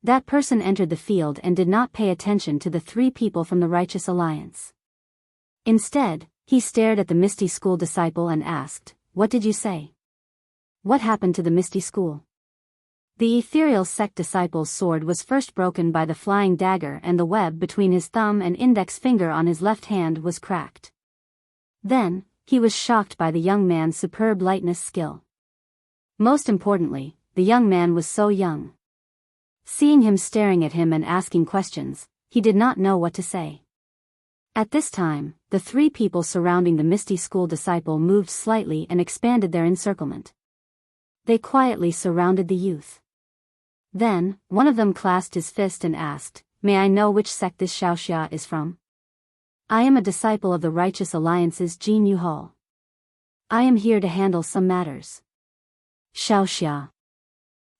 A: That person entered the field and did not pay attention to the three people from the Righteous Alliance. Instead, he stared at the Misty School disciple and asked, "What did you say? What happened to the Misty School?" The ethereal sect disciple's sword was first broken by the flying dagger and the web between his thumb and index finger on his left hand was cracked. Then, he was shocked by the young man's superb lightness skill. Most importantly, the young man was so young. Seeing him staring at him and asking questions, he did not know what to say. At this time, the three people surrounding the Misty School disciple moved slightly and expanded their encirclement. They quietly surrounded the youth. Then, one of them clasped his fist and asked, "May I know which sect this Xiaoxia is from? I am a disciple of the Righteous Alliance's Jin Yu Hall. I am here to handle some matters." Xiaoxia.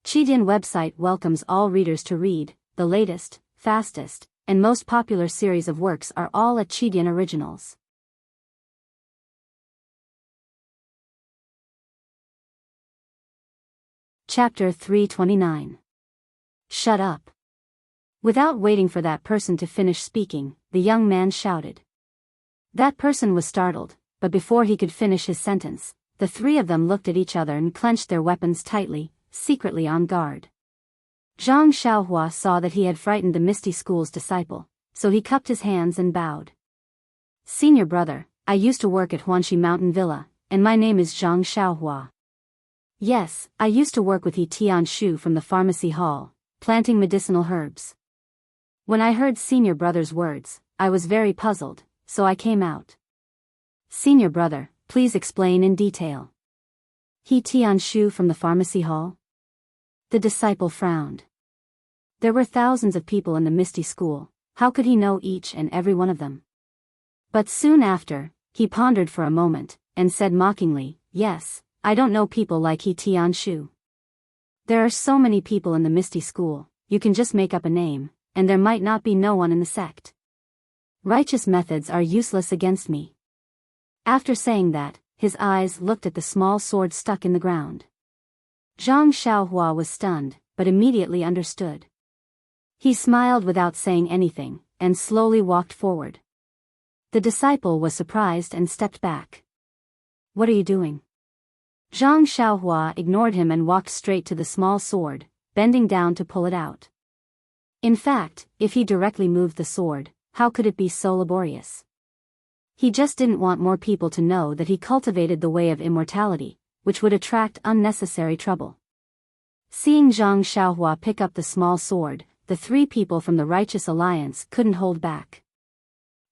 A: Qidian website welcomes all readers to read. The latest, fastest, and most popular series of works are all at Qidian Originals. Chapter 329. Shut up. Without waiting for that person to finish speaking, the young man shouted. That person was startled, but before he could finish his sentence, the three of them looked at each other and clenched their weapons tightly, secretly on guard. Zhang Xiaohua saw that he had frightened the Misty School's disciple, so he cupped his hands and bowed. "Senior brother, I used to work at Huanxi Mountain Villa, and my name is Zhang Xiaohua. Yes, I used to work with He Tianshu from the pharmacy hall, planting medicinal herbs. When I heard senior brother's words, I was very puzzled, so I came out." "Senior brother, please explain in detail." "He Tianshu from the pharmacy hall?" The disciple frowned. There were thousands of people in the Misty School, how could he know each and every one of them? But soon after, he pondered for a moment, and said mockingly, "Yes, I don't know people like He Tianshu. There are so many people in the Misty School, you can just make up a name, and there might not be no one in the sect. Righteous methods are useless against me. After saying that, his eyes looked at the small sword stuck in the ground. Zhang Xiaohua was stunned, but immediately understood. He smiled without saying anything, and slowly walked forward. The disciple was surprised and stepped back. What are you doing? Zhang Xiaohua ignored him and walked straight to the small sword, bending down to pull it out. In fact, if he directly moved the sword, how could it be so laborious? He just didn't want more people to know that he cultivated the way of immortality, which would attract unnecessary trouble. Seeing Zhang Xiaohua pick up the small sword, the three people from the Righteous Alliance couldn't hold back.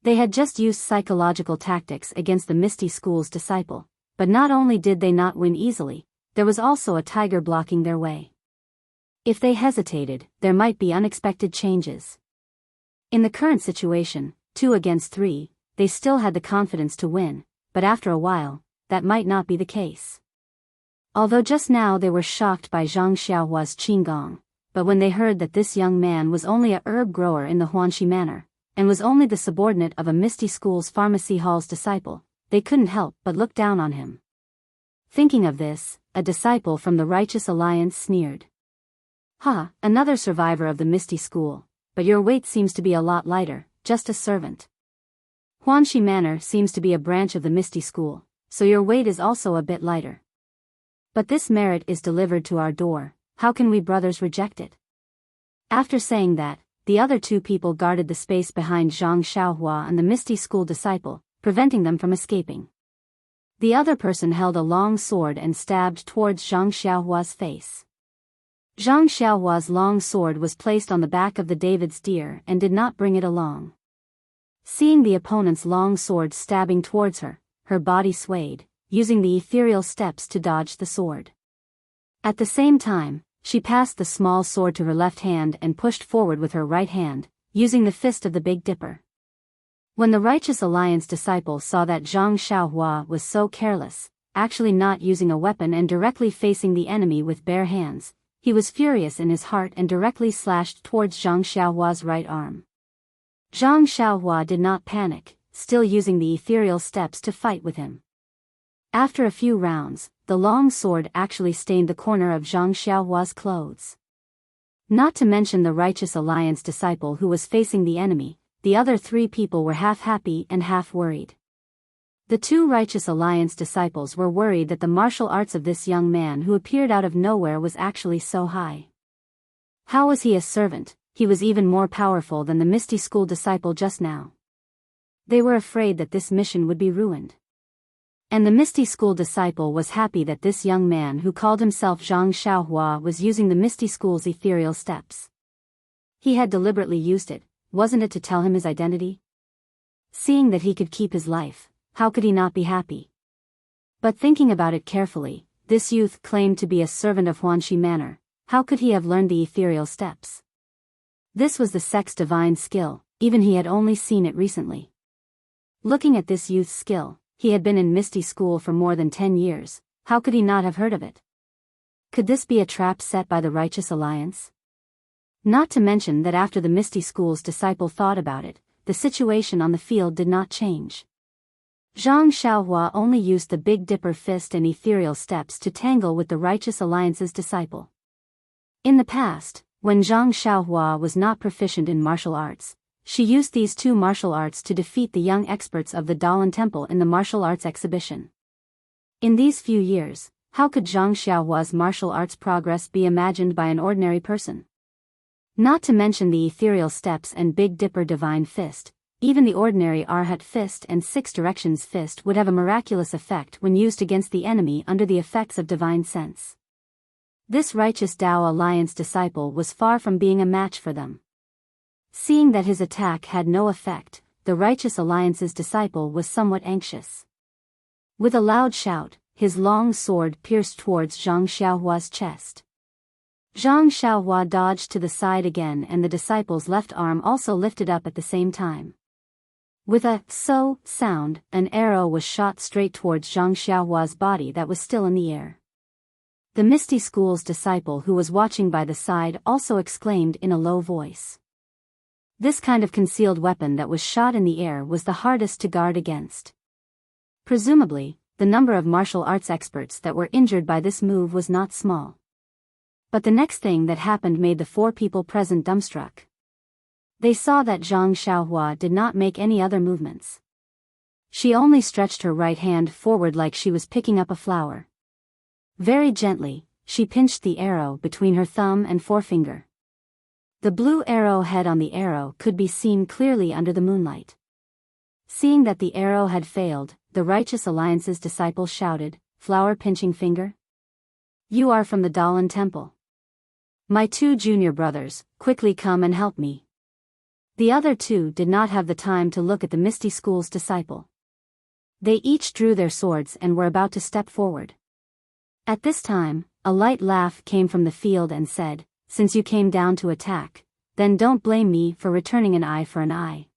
A: They had just used psychological tactics against the Misty School's disciple, but not only did they not win easily, there was also a tiger blocking their way. If they hesitated, there might be unexpected changes. In the current situation, 2 against 3, they still had the confidence to win, but after a while, that might not be the case. Although just now they were shocked by Zhang Xiaohua's qinggong, but when they heard that this young man was only a herb grower in the Huanxi Manor, and was only the subordinate of a Misty School's pharmacy hall's disciple, they couldn't help but look down on him. Thinking of this, a disciple from the Righteous Alliance sneered. "Ha, another survivor of the Misty School, but your weight seems to be a lot lighter, just a servant. Huanxi Manor seems to be a branch of the Misty School, so your weight is also a bit lighter. But this merit is delivered to our door, how can we brothers reject it?" After saying that, the other 2 people guarded the space behind Zhang Xiaohua and the Misty School disciple, preventing them from escaping. The other person held a long sword and stabbed towards Zhang Xiaohua's face. Zhang Xiaohua's long sword was placed on the back of the David's deer and did not bring it along. Seeing the opponent's long sword stabbing towards her, her body swayed, using the ethereal steps to dodge the sword. At the same time, she passed the small sword to her left hand and pushed forward with her right hand, using the fist of the Big Dipper. When the Righteous Alliance disciple saw that Zhang Xiaohua was so careless, actually not using a weapon and directly facing the enemy with bare hands, he was furious in his heart and directly slashed towards Zhang Xiaohua's right arm. Zhang Xiaohua did not panic, still using the ethereal steps to fight with him. After a few rounds, the long sword actually stained the corner of Zhang Xiaohua's clothes. Not to mention the Righteous Alliance disciple who was facing the enemy, the other 3 people were half happy and half worried. The 2 Righteous Alliance disciples were worried that the martial arts of this young man who appeared out of nowhere was actually so high. How was he a servant? He was even more powerful than the Misty School disciple just now. They were afraid that this mission would be ruined. And the Misty School disciple was happy that this young man who called himself Zhang Xiaohua was using the Misty School's ethereal steps. He had deliberately used it, wasn't it to tell him his identity? Seeing that he could keep his life, how could he not be happy? But thinking about it carefully, this youth claimed to be a servant of Huanxi Manor, how could he have learned the ethereal steps? This was the sect's divine skill, even he had only seen it recently. Looking at this youth's skill, he had been in Misty School for more than 10 years, how could he not have heard of it? Could this be a trap set by the Righteous Alliance? Not to mention that after the Misty School's disciple thought about it, the situation on the field did not change. Zhang Xiaohua only used the Big Dipper fist and ethereal steps to tangle with the Righteous Alliance's disciple. In the past, when Zhang Xiaohua was not proficient in martial arts, she used these 2 martial arts to defeat the young experts of the Dalan Temple in the martial arts exhibition. In these few years, how could Zhang Xiaohua's martial arts progress be imagined by an ordinary person? Not to mention the ethereal steps and Big Dipper divine fist, even the ordinary Arhat fist and 6 directions fist would have a miraculous effect when used against the enemy under the effects of divine sense. This Righteous Tao Alliance disciple was far from being a match for them. Seeing that his attack had no effect, the Righteous Alliance's disciple was somewhat anxious. With a loud shout, his long sword pierced towards Zhang Xiaohua's chest. Zhang Xiaohua dodged to the side again and the disciple's left arm also lifted up at the same time. With a so sound, an arrow was shot straight towards Zhang Xiaohua's body that was still in the air. The Misty School's disciple who was watching by the side also exclaimed in a low voice. This kind of concealed weapon that was shot in the air was the hardest to guard against. Presumably, the number of martial arts experts that were injured by this move was not small. But the next thing that happened made the four people present dumbstruck. They saw that Zhang Xiaohua did not make any other movements. She only stretched her right hand forward like she was picking up a flower. Very gently, she pinched the arrow between her thumb and forefinger. The blue arrow head on the arrow could be seen clearly under the moonlight. Seeing that the arrow had failed, the Righteous Alliance's disciple shouted, "Flower-pinching finger? You are from the Dalan Temple. My two junior brothers, quickly come and help me." The other two did not have the time to look at the Misty School's disciple. They each drew their swords and were about to step forward. At this time, a light laugh came from the field and said, "Since you came down to attack, then don't blame me for returning an eye for an eye."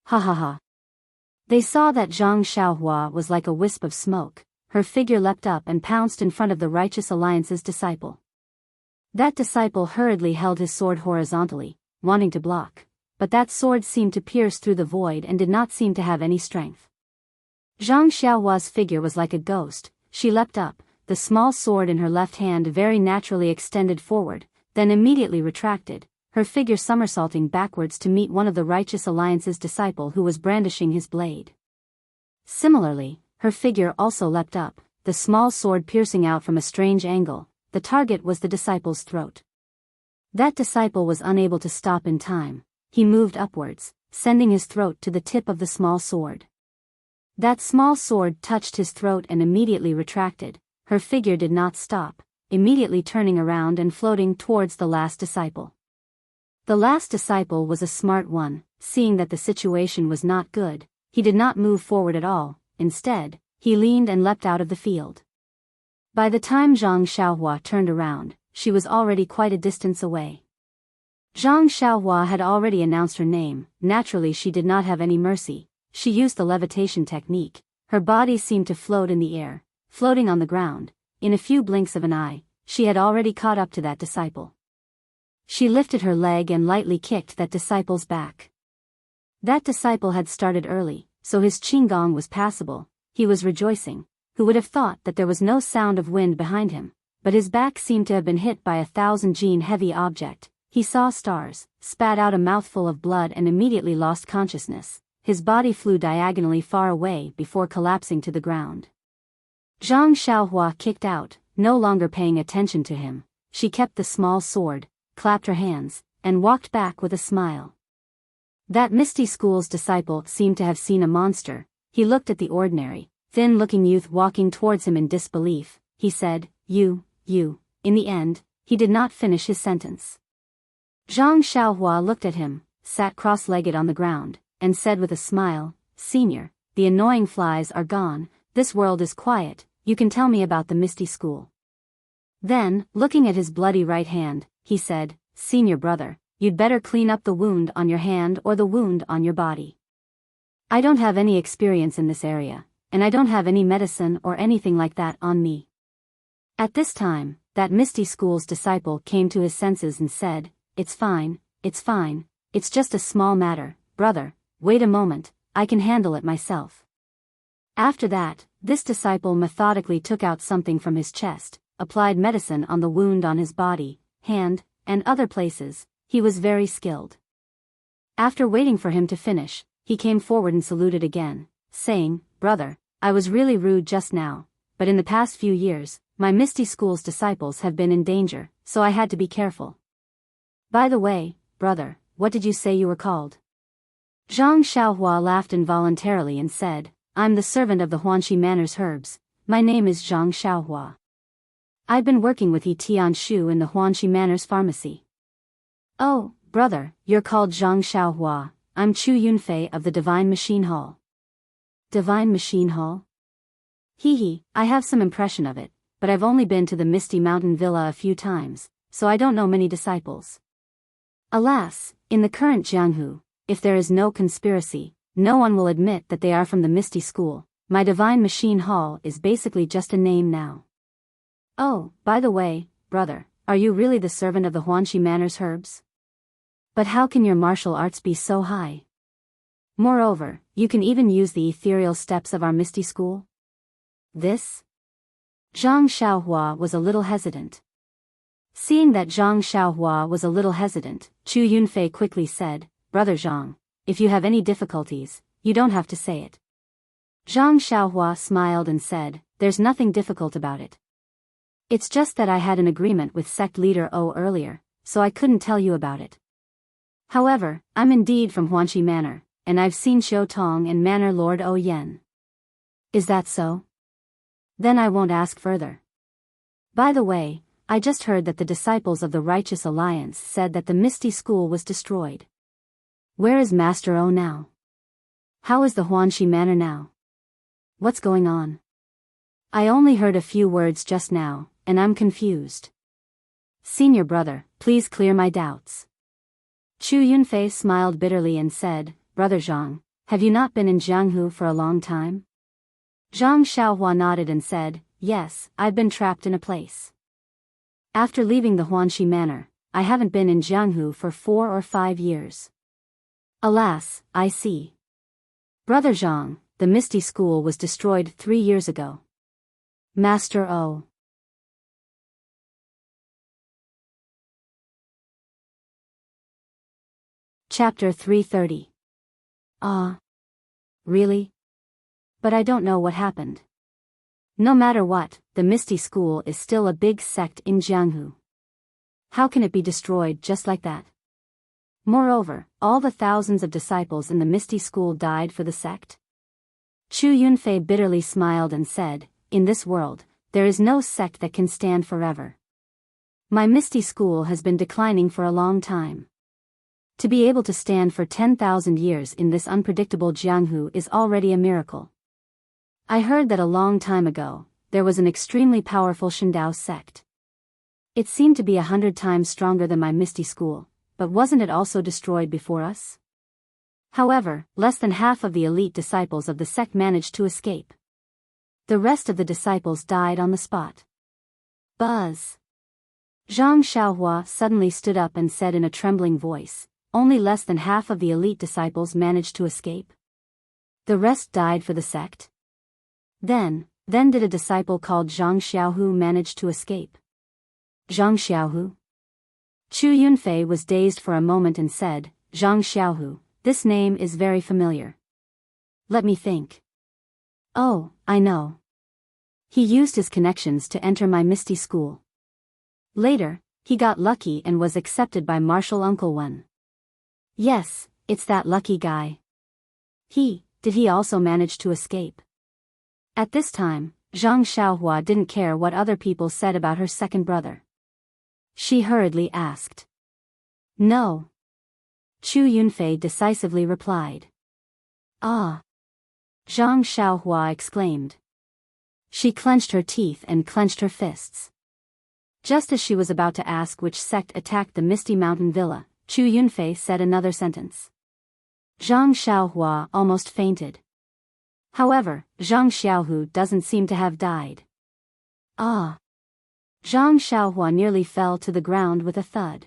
A: Ha ha ha. They saw that Zhang Xiaohua was like a wisp of smoke. Her figure leapt up and pounced in front of the Righteous Alliance's disciple. That disciple hurriedly held his sword horizontally, wanting to block, but that sword seemed to pierce through the void and did not seem to have any strength. Zhang Xiaohua's figure was like a ghost. She leapt up, the small sword in her left hand very naturally extended forward, then immediately retracted, her figure somersaulting backwards to meet one of the Righteous Alliance's disciple who was brandishing his blade. Similarly, her figure also leapt up, the small sword piercing out from a strange angle. The target was the disciple's throat. That disciple was unable to stop in time. He moved upwards, sending his throat to the tip of the small sword. That small sword touched his throat and immediately retracted. Her figure did not stop, immediately turning around and floating towards the last disciple. The last disciple was a smart one. Seeing that the situation was not good, he did not move forward at all. Instead, he leaned and leapt out of the field. By the time Zhang Xiaohua turned around, she was already quite a distance away. Zhang Xiaohua had already announced her name. Naturally she did not have any mercy. She used the levitation technique. Her body seemed to float in the air, floating on the ground. In a few blinks of an eye, she had already caught up to that disciple. She lifted her leg and lightly kicked that disciple's back. That disciple had started early, so his qinggong was passable. He was rejoicing. Who would have thought that there was no sound of wind behind him, but his back seemed to have been hit by a 1,000-gene heavy object. He saw stars, spat out a mouthful of blood and immediately lost consciousness. His body flew diagonally far away before collapsing to the ground. Zhang Xiaohua kicked out, no longer paying attention to him. She kept the small sword, clapped her hands, and walked back with a smile. That Misty School's disciple seemed to have seen a monster. He looked at the ordinary, thin-looking youth walking towards him in disbelief. He said, You. In the end, he did not finish his sentence. Zhang Xiaohua looked at him, sat cross-legged on the ground, and said with a smile, "Senior, the annoying flies are gone, this world is quiet, you can tell me about the Misty School." Then, looking at his bloody right hand, he said, "Senior brother, you'd better clean up the wound on your hand or the wound on your body. I don't have any experience in this area, and I don't have any medicine or anything like that on me." At this time, that Misty School's disciple came to his senses and said, it's fine, it's just a small matter, brother, wait a moment, I can handle it myself." After that, this disciple methodically took out something from his chest, applied medicine on the wound on his body, hand, and other places. He was very skilled. After waiting for him to finish, he came forward and saluted again, saying, "Brother, I was really rude just now, but in the past few years, my Misty School's disciples have been in danger, so I had to be careful. By the way, brother, what did you say you were called?" Zhang Xiaohua laughed involuntarily and said, "I'm the servant of the Huanxi Manor's herbs. My name is Zhang Xiaohua. I've been working with Yi Tianshu in the Huanxi Manor's pharmacy." "Oh, brother, you're called Zhang Xiaohua. I'm Chu Yunfei of the Divine Machine Hall." "Divine Machine Hall?" Hee, I have some impression of it, but I've only been to the Misty Mountain Villa a few times, so I don't know many disciples. Alas, in the current Jianghu, if there is no conspiracy, no one will admit that they are from the Misty School. My Divine Machine Hall is basically just a name now. Oh, by the way, brother, are you really the servant of the Huanxi Manor's herbs? But how can your martial arts be so high? Moreover, you can even use the ethereal steps of our Misty School? This? Zhang Xiaohua was a little hesitant. Seeing that Zhang Xiaohua was a little hesitant, Chu Yunfei quickly said, Brother Zhang, if you have any difficulties, you don't have to say it. Zhang Xiaohua smiled and said, there's nothing difficult about it. It's just that I had an agreement with sect leader O earlier, so I couldn't tell you about it. However, I'm indeed from Huanxi Manor, and I've seen Xiu Tong and Manor Lord O Yen. Is that so? Then I won't ask further. By the way, I just heard that the disciples of the Righteous Alliance said that the Misty School was destroyed. Where is Master O now? How is the Huanxi Manor now? What's going on? I only heard a few words just now, and I'm confused. Senior brother, please clear my doubts. Chu Yunfei smiled bitterly and said, Brother Zhang, have you not been in Jianghu for a long time? Zhang Xiaohua nodded and said, yes, I've been trapped in a place. After leaving the Huanxi Manor, I haven't been in Jianghu for 4 or 5 years. Alas, I see. Brother Zhang, the Misty School was destroyed 3 years ago. Master O. Chapter 330. Really? But I don't know what happened. No matter what, the Misty School is still a big sect in Jianghu. How can it be destroyed just like that? Moreover, all the thousands of disciples in the Misty School died for the sect? Chu Yunfei bitterly smiled and said, in this world, there is no sect that can stand forever. My Misty School has been declining for a long time. To be able to stand for 10,000 years in this unpredictable Jianghu is already a miracle. I heard that a long time ago, there was an extremely powerful Shindao sect. It seemed to be 100 times stronger than my Misty School, but wasn't it also destroyed before us? However, less than half of the elite disciples of the sect managed to escape. The rest of the disciples died on the spot. Buzz! Zhang Xiaohua suddenly stood up and said in a trembling voice, only less than half of the elite disciples managed to escape. The rest died for the sect? Then did a disciple called Zhang Xiaohu manage to escape? Zhang Xiaohu? Chu Yunfei was dazed for a moment and said, Zhang Xiaohu, this name is very familiar. Let me think. Oh, I know. He used his connections to enter my Misty School. Later, he got lucky and was accepted by Martial Uncle Wen. Yes, it's that lucky guy. Did he also manage to escape? At this time, Zhang Xiaohua didn't care what other people said about her second brother. She hurriedly asked. No. Chu Yunfei decisively replied. Ah! Zhang Xiaohua exclaimed. She clenched her teeth and clenched her fists. Just as she was about to ask which sect attacked the Misty Mountain Villa, Chu Yunfei said another sentence. Zhang Xiaohua almost fainted. However, Zhang Xiaohu doesn't seem to have died. Ah! Zhang Xiaohua nearly fell to the ground with a thud.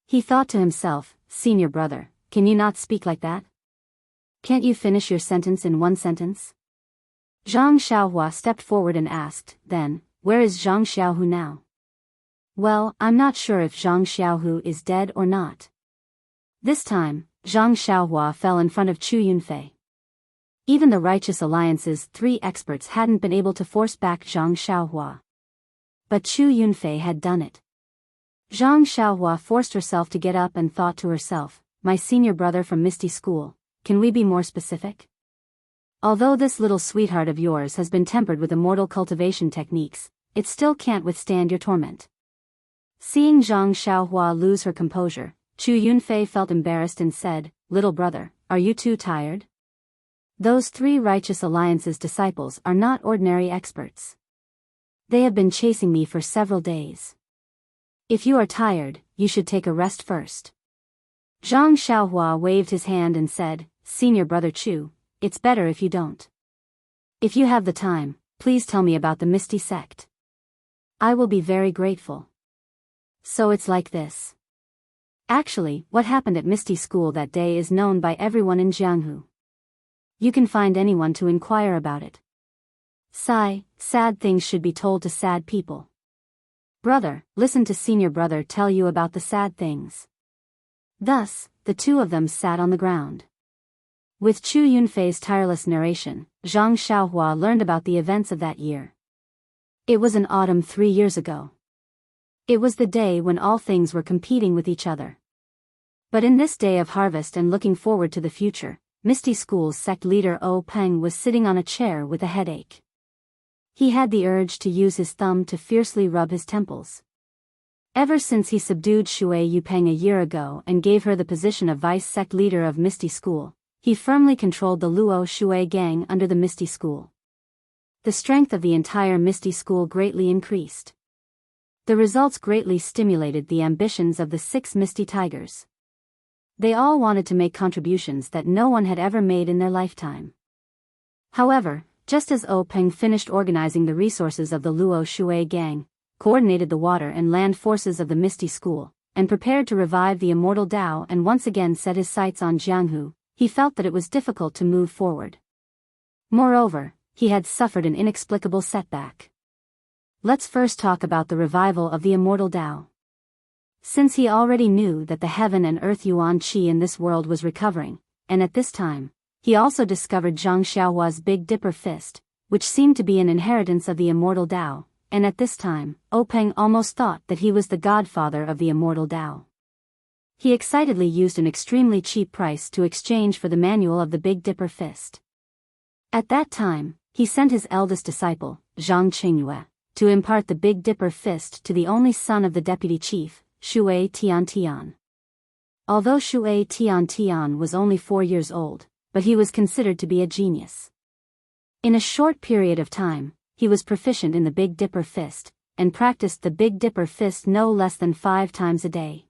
A: He thought to himself, Senior brother, can you not speak like that? Can't you finish your sentence in one sentence? Zhang Xiaohua stepped forward and asked, then, where is Zhang Xiaohu now? Well, I'm not sure if Zhang Xiaohu is dead or not. This time, Zhang Xiaohua fell in front of Chu Yunfei. Even the Righteous Alliance's 3 experts hadn't been able to force back Zhang Xiaohua. But Chu Yunfei had done it. Zhang Xiaohua forced herself to get up and thought to herself, my senior brother from Misty School, can we be more specific? Although this little sweetheart of yours has been tempered with immortal cultivation techniques, it still can't withstand your torment. Seeing Zhang Xiaohua lose her composure, Chu Yunfei felt embarrassed and said, little brother, are you too tired? Those 3 Righteous Alliance's disciples are not ordinary experts. They have been chasing me for several days. If you are tired, you should take a rest first. Zhang Xiaohua waved his hand and said, Senior Brother Chu, it's better if you don't. If you have the time, please tell me about the Misty Sect. I will be very grateful. So it's like this. Actually, what happened at Misty School that day is known by everyone in Jianghu. You can find anyone to inquire about it. Sigh, sad things should be told to sad people. Brother, listen to Senior Brother tell you about the sad things. Thus, the two of them sat on the ground. With Chu Yunfei's tireless narration, Zhang Xiaohua learned about the events of that year. It was an autumn 3 years ago. It was the day when all things were competing with each other. But in this day of harvest and looking forward to the future, Misty School's sect leader O Peng was sitting on a chair with a headache. He had the urge to use his thumb to fiercely rub his temples. Ever since he subdued Shui Yupeng a year ago and gave her the position of vice sect leader of Misty School, he firmly controlled the Luo Shui gang under the Misty School. The strength of the entire Misty School greatly increased. The results greatly stimulated the ambitions of the 6 Misty Tigers. They all wanted to make contributions that no one had ever made in their lifetime. However, just as O Peng finished organizing the resources of the Luo Shui gang, coordinated the water and land forces of the Misty School, and prepared to revive the Immortal Tao and once again set his sights on Jianghu, he felt that it was difficult to move forward. Moreover, he had suffered an inexplicable setback. Let's first talk about the revival of the Immortal Tao. Since he already knew that the heaven and earth yuan qi in this world was recovering, and at this time, he also discovered Zhang Xiaohua's Big Dipper Fist, which seemed to be an inheritance of the Immortal Tao, and at this time, O Peng almost thought that he was the godfather of the Immortal Tao. He excitedly used an extremely cheap price to exchange for the manual of the Big Dipper Fist. At that time, he sent his eldest disciple, Zhang Qingyue, to impart the Big Dipper Fist to the only son of the deputy chief, Shui Tiantian. Although Shui Tiantian was only 4 years old, but he was considered to be a genius. In a short period of time, he was proficient in the Big Dipper Fist, and practiced the Big Dipper Fist no less than 5 times a day.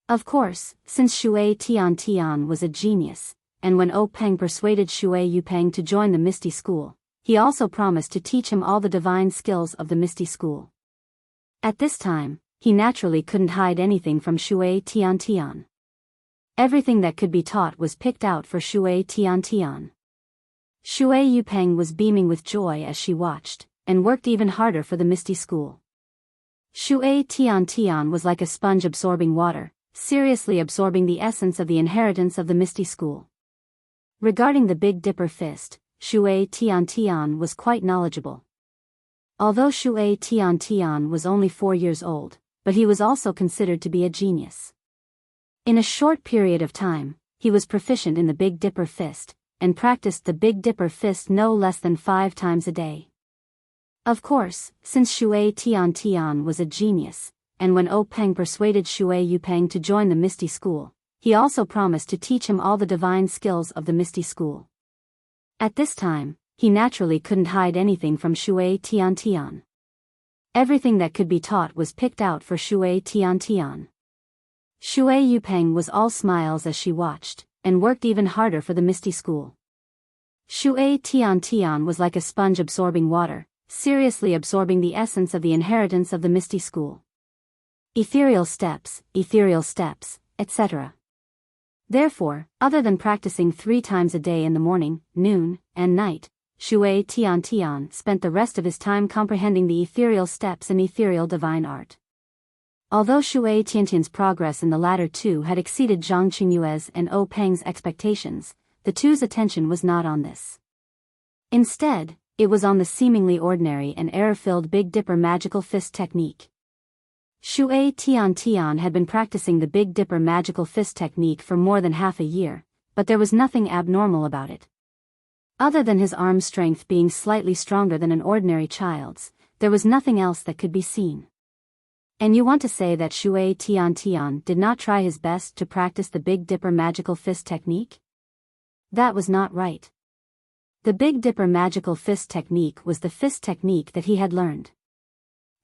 A: Of course, since Shui Tiantian was a genius, and when O Peng persuaded Shui Yupeng to join the Misty School, he also promised to teach him all the divine skills of the Misty School. At this time, he naturally couldn't hide anything from Shui Tiantian. Everything that could be taught was picked out for Shui Tiantian. Shui Yupeng was beaming with joy as she watched, and worked even harder for the Misty School. Shui Tiantian was like a sponge absorbing water, seriously absorbing the essence of the inheritance of the Misty School. Regarding the Big Dipper Fist, Shui Tiantian was quite knowledgeable. Although Shui Tiantian was only 4 years old, but he was also considered to be a genius. In a short period of time, he was proficient in the Big Dipper Fist, and practiced the Big Dipper Fist no less than 5 times a day. Of course, since Shui Tiantian was a genius, and when O Peng persuaded Shui Yupeng to join the Misty School, he also promised to teach him all the divine skills of the Misty School. At this time, he naturally couldn't hide anything from Shui Tiantian. Everything that could be taught was picked out for Shui Tiantian. Shui Yupeng was all smiles as she watched, and worked even harder for the Misty School. Shui Tiantian was like a sponge absorbing water, seriously absorbing the essence of the inheritance of the Misty School. Ethereal steps, etc. Therefore, other than practicing 3 times a day in the morning, noon, and night, Shui Tiantian spent the rest of his time comprehending the ethereal steps and ethereal divine art. Although Shui Tiantian's progress in the latter two had exceeded Zhang Qingyue's and O Peng's expectations, the two's attention was not on this. Instead, it was on the seemingly ordinary and error-filled Big Dipper magical fist technique. Shui Tiantian had been practicing the Big Dipper magical fist technique for more than half a year, but there was nothing abnormal about it. Other than his arm strength being slightly stronger than an ordinary child's, there was nothing else that could be seen. And you want to say that Shui Tiantian did not try his best to practice the Big Dipper magical fist technique? That was not right. The Big Dipper magical fist technique was the fist technique that he had learned.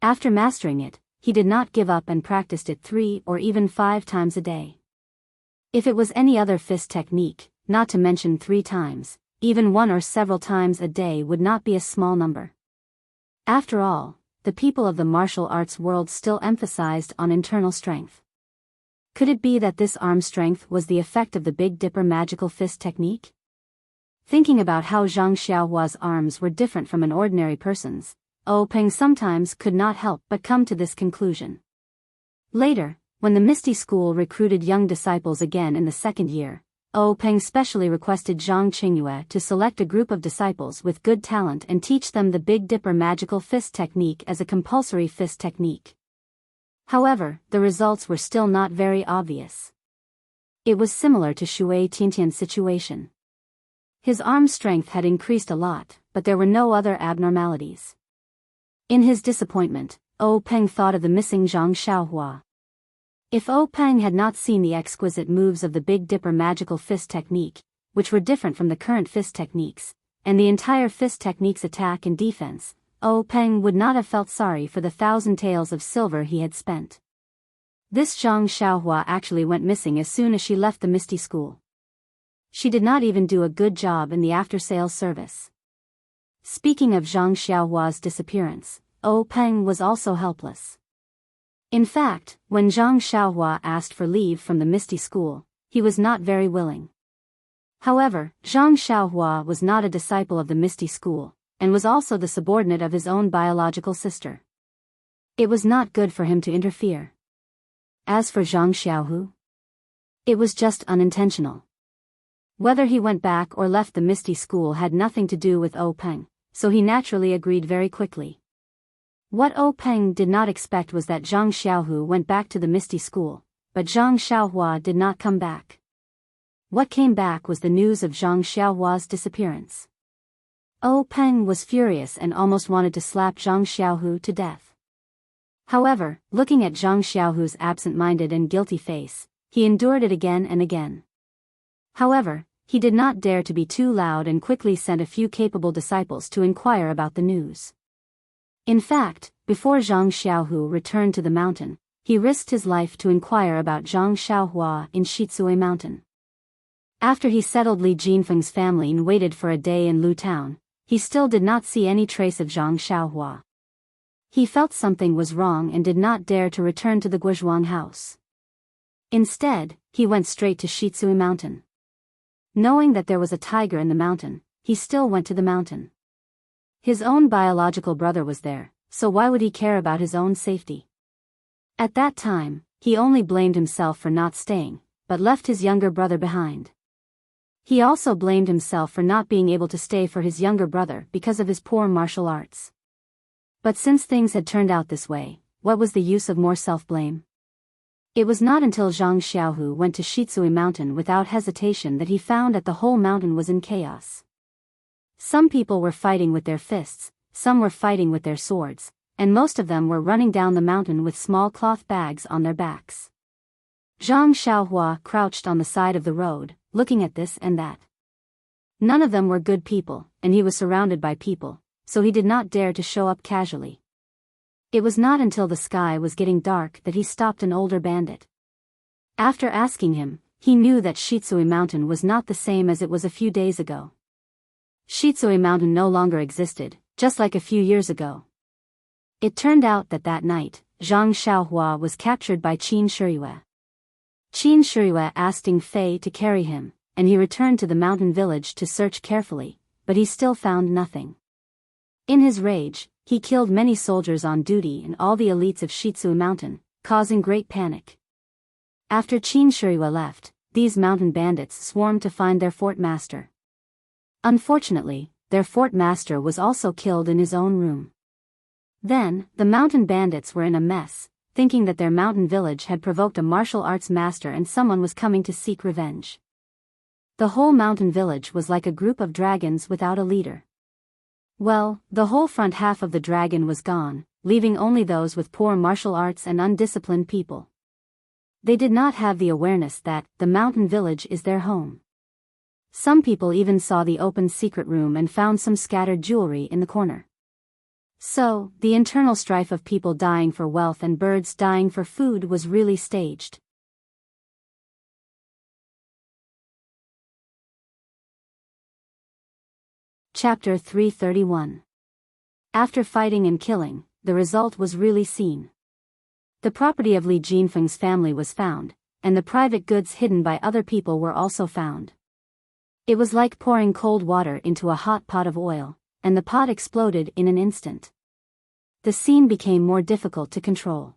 A: After mastering it, he did not give up and practiced it 3 or even 5 times a day. If it was any other fist technique, not to mention 3 times, even 1 or several times a day would not be a small number. After all, the people of the martial arts world still emphasized on internal strength. Could it be that this arm strength was the effect of the Big Dipper magical fist technique? Thinking about how Zhang Xiaohua's arms were different from an ordinary person's, Peng sometimes could not help but come to this conclusion. Later, when the Misty School recruited young disciples again in the 2nd year, Peng specially requested Zhang Qingyue to select a group of disciples with good talent and teach them the Big Dipper magical fist technique as a compulsory fist technique. However, the results were still not very obvious. It was similar to Shui Tiantian's situation. His arm strength had increased a lot, but there were no other abnormalities. In his disappointment, Peng thought of the missing Zhang Xiaohua. If Peng had not seen the exquisite moves of the Big Dipper magical fist technique, which were different from the current fist techniques, and the entire fist technique's attack and defense, Peng would not have felt sorry for the 1,000 taels of silver he had spent. This Zhang Xiaohua actually went missing as soon as she left the Misty School. She did not even do a good job in the after-sales service. Speaking of Zhang Xiaohua's disappearance, Peng was also helpless. In fact, when Zhang Xiaohua asked for leave from the Misty School, he was not very willing. However, Zhang Xiaohua was not a disciple of the Misty School, and was also the subordinate of his own biological sister. It was not good for him to interfere. As for Zhang Xiaohu, it was just unintentional. Whether he went back or left the Misty School had nothing to do with Peng, so he naturally agreed very quickly. What Peng did not expect was that Zhang Xiaohu went back to the Misty School, but Zhang Xiaohua did not come back. What came back was the news of Zhang Xiaohua's disappearance. Peng was furious and almost wanted to slap Zhang Xiaohu to death. However, looking at Zhang Xiaohu's absent-minded and guilty face, he endured it again and again. However, he did not dare to be too loud and quickly sent a few capable disciples to inquire about the news. In fact, before Zhang Xiaohu returned to the mountain, he risked his life to inquire about Zhang Xiaohua in Shizui Mountain. After he settled Li Jinfeng's family and waited for a day in Lu Town, he still did not see any trace of Zhang Xiaohua. He felt something was wrong and did not dare to return to the Guizhuang house. Instead, he went straight to Shizui Mountain. Knowing that there was a tiger in the mountain, he still went to the mountain. His own biological brother was there, so why would he care about his own safety? At that time, he only blamed himself for not staying, but left his younger brother behind. He also blamed himself for not being able to stay for his younger brother because of his poor martial arts. But since things had turned out this way, what was the use of more self-blame? It was not until Zhang Xiaohu went to Shizui Mountain without hesitation that he found that the whole mountain was in chaos. Some people were fighting with their fists, some were fighting with their swords, and most of them were running down the mountain with small cloth bags on their backs. Zhang Xiaohua crouched on the side of the road, looking at this and that. None of them were good people, and he was surrounded by people, so he did not dare to show up casually. It was not until the sky was getting dark that he stopped an older bandit. After asking him, he knew that Shizui Mountain was not the same as it was a few days ago. Shizui Mountain no longer existed, just like a few years ago. It turned out that that night, Zhang Xiaohua was captured by Qin Shiyue. Qin Shiyue asked Ding Fei to carry him, and he returned to the mountain village to search carefully, but he still found nothing. In his rage, he killed many soldiers on duty and all the elites of Shizui Mountain, causing great panic. After Qin Shiyue left, these mountain bandits swarmed to find their fort master. Unfortunately, their fort master was also killed in his own room. Then, the mountain bandits were in a mess, thinking that their mountain village had provoked a martial arts master and someone was coming to seek revenge. The whole mountain village was like a group of dragons without a leader. Well, the whole front half of the dragon was gone, leaving only those with poor martial arts and undisciplined people. They did not have the awareness that the mountain village is their home. Some people even saw the open secret room and found some scattered jewelry in the corner. So, the internal strife of people dying for wealth and birds dying for food was really staged. Chapter 331. After fighting and killing, the result was really seen. The property of Li Jinfeng's family was found, and the private goods hidden by other people were also found. It was like pouring cold water into a hot pot of oil, and the pot exploded in an instant. The scene became more difficult to control.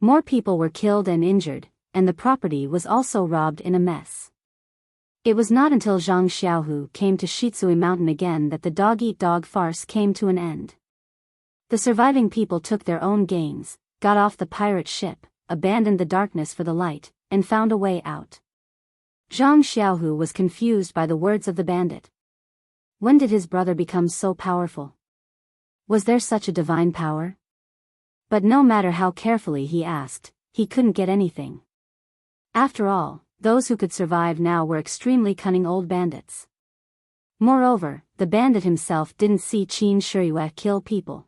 A: More people were killed and injured, and the property was also robbed in a mess. It was not until Zhang Xiaohu came to Shitsui Mountain again that the dog-eat-dog farce came to an end. The surviving people took their own gains, got off the pirate ship, abandoned the darkness for the light, and found a way out. Zhang Xiaohu was confused by the words of the bandit. When did his brother become so powerful? Was there such a divine power? But no matter how carefully he asked, he couldn't get anything. After all, those who could survive now were extremely cunning old bandits. Moreover, the bandit himself didn't see Qin Shiyue kill people.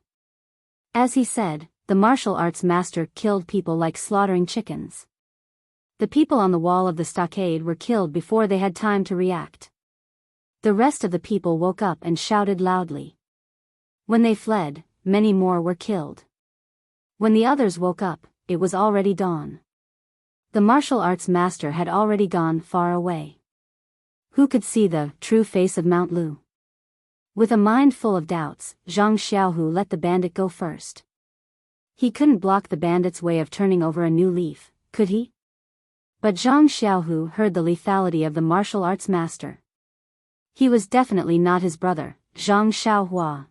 A: As he said, the martial arts master killed people like slaughtering chickens. The people on the wall of the stockade were killed before they had time to react. The rest of the people woke up and shouted loudly. When they fled, many more were killed. When the others woke up, it was already dawn. The martial arts master had already gone far away. Who could see the true face of Mount Lu? With a mind full of doubts, Zhang Xiaohu let the bandit go first. He couldn't block the bandit's way of turning over a new leaf, could he? But Zhang Xiaohu heard the lethality of the martial arts master. He was definitely not his brother, Zhang Xiaohua.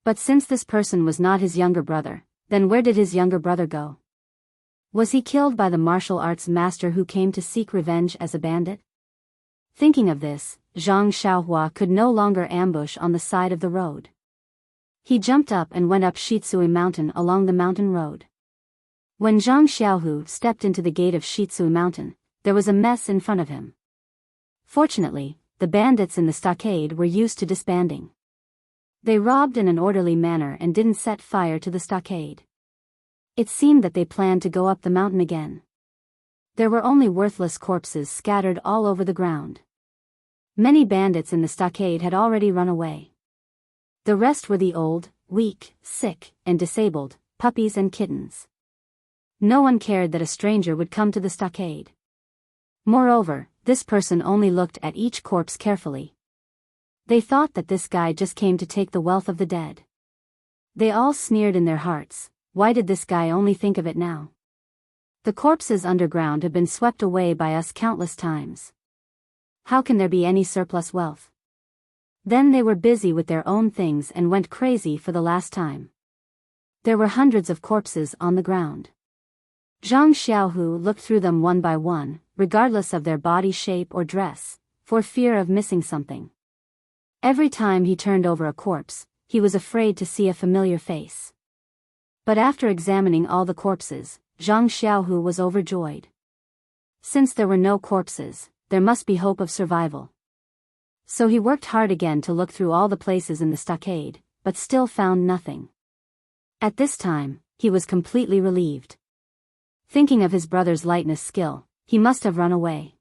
A: But since this person was not his younger brother, then where did his younger brother go? Was he killed by the martial arts master who came to seek revenge as a bandit? Thinking of this, Zhang Xiaohua could no longer ambush on the side of the road. He jumped up and went up Shitsui Mountain along the mountain road. When Zhang Xiaohu stepped into the gate of Shitsui Mountain, there was a mess in front of him. Fortunately, the bandits in the stockade were used to disbanding. They robbed in an orderly manner and didn't set fire to the stockade. It seemed that they planned to go up the mountain again. There were only worthless corpses scattered all over the ground. Many bandits in the stockade had already run away. The rest were the old, weak, sick, and disabled, puppies and kittens. No one cared that a stranger would come to the stockade. Moreover, this person only looked at each corpse carefully. They thought that this guy just came to take the wealth of the dead. They all sneered in their hearts. Why did this guy only think of it now? The corpses underground have been swept away by us countless times. How can there be any surplus wealth? Then they were busy with their own things and went crazy for the last time. There were hundreds of corpses on the ground. Zhang Xiaohu looked through them one by one, regardless of their body shape or dress, for fear of missing something. Every time he turned over a corpse, he was afraid to see a familiar face. But after examining all the corpses, Zhang Xiaohu was overjoyed. Since there were no corpses, there must be hope of survival. So he worked hard again to look through all the places in the stockade, but still found nothing. At this time, he was completely relieved. Thinking of his brother's lightness skill, he must have run away.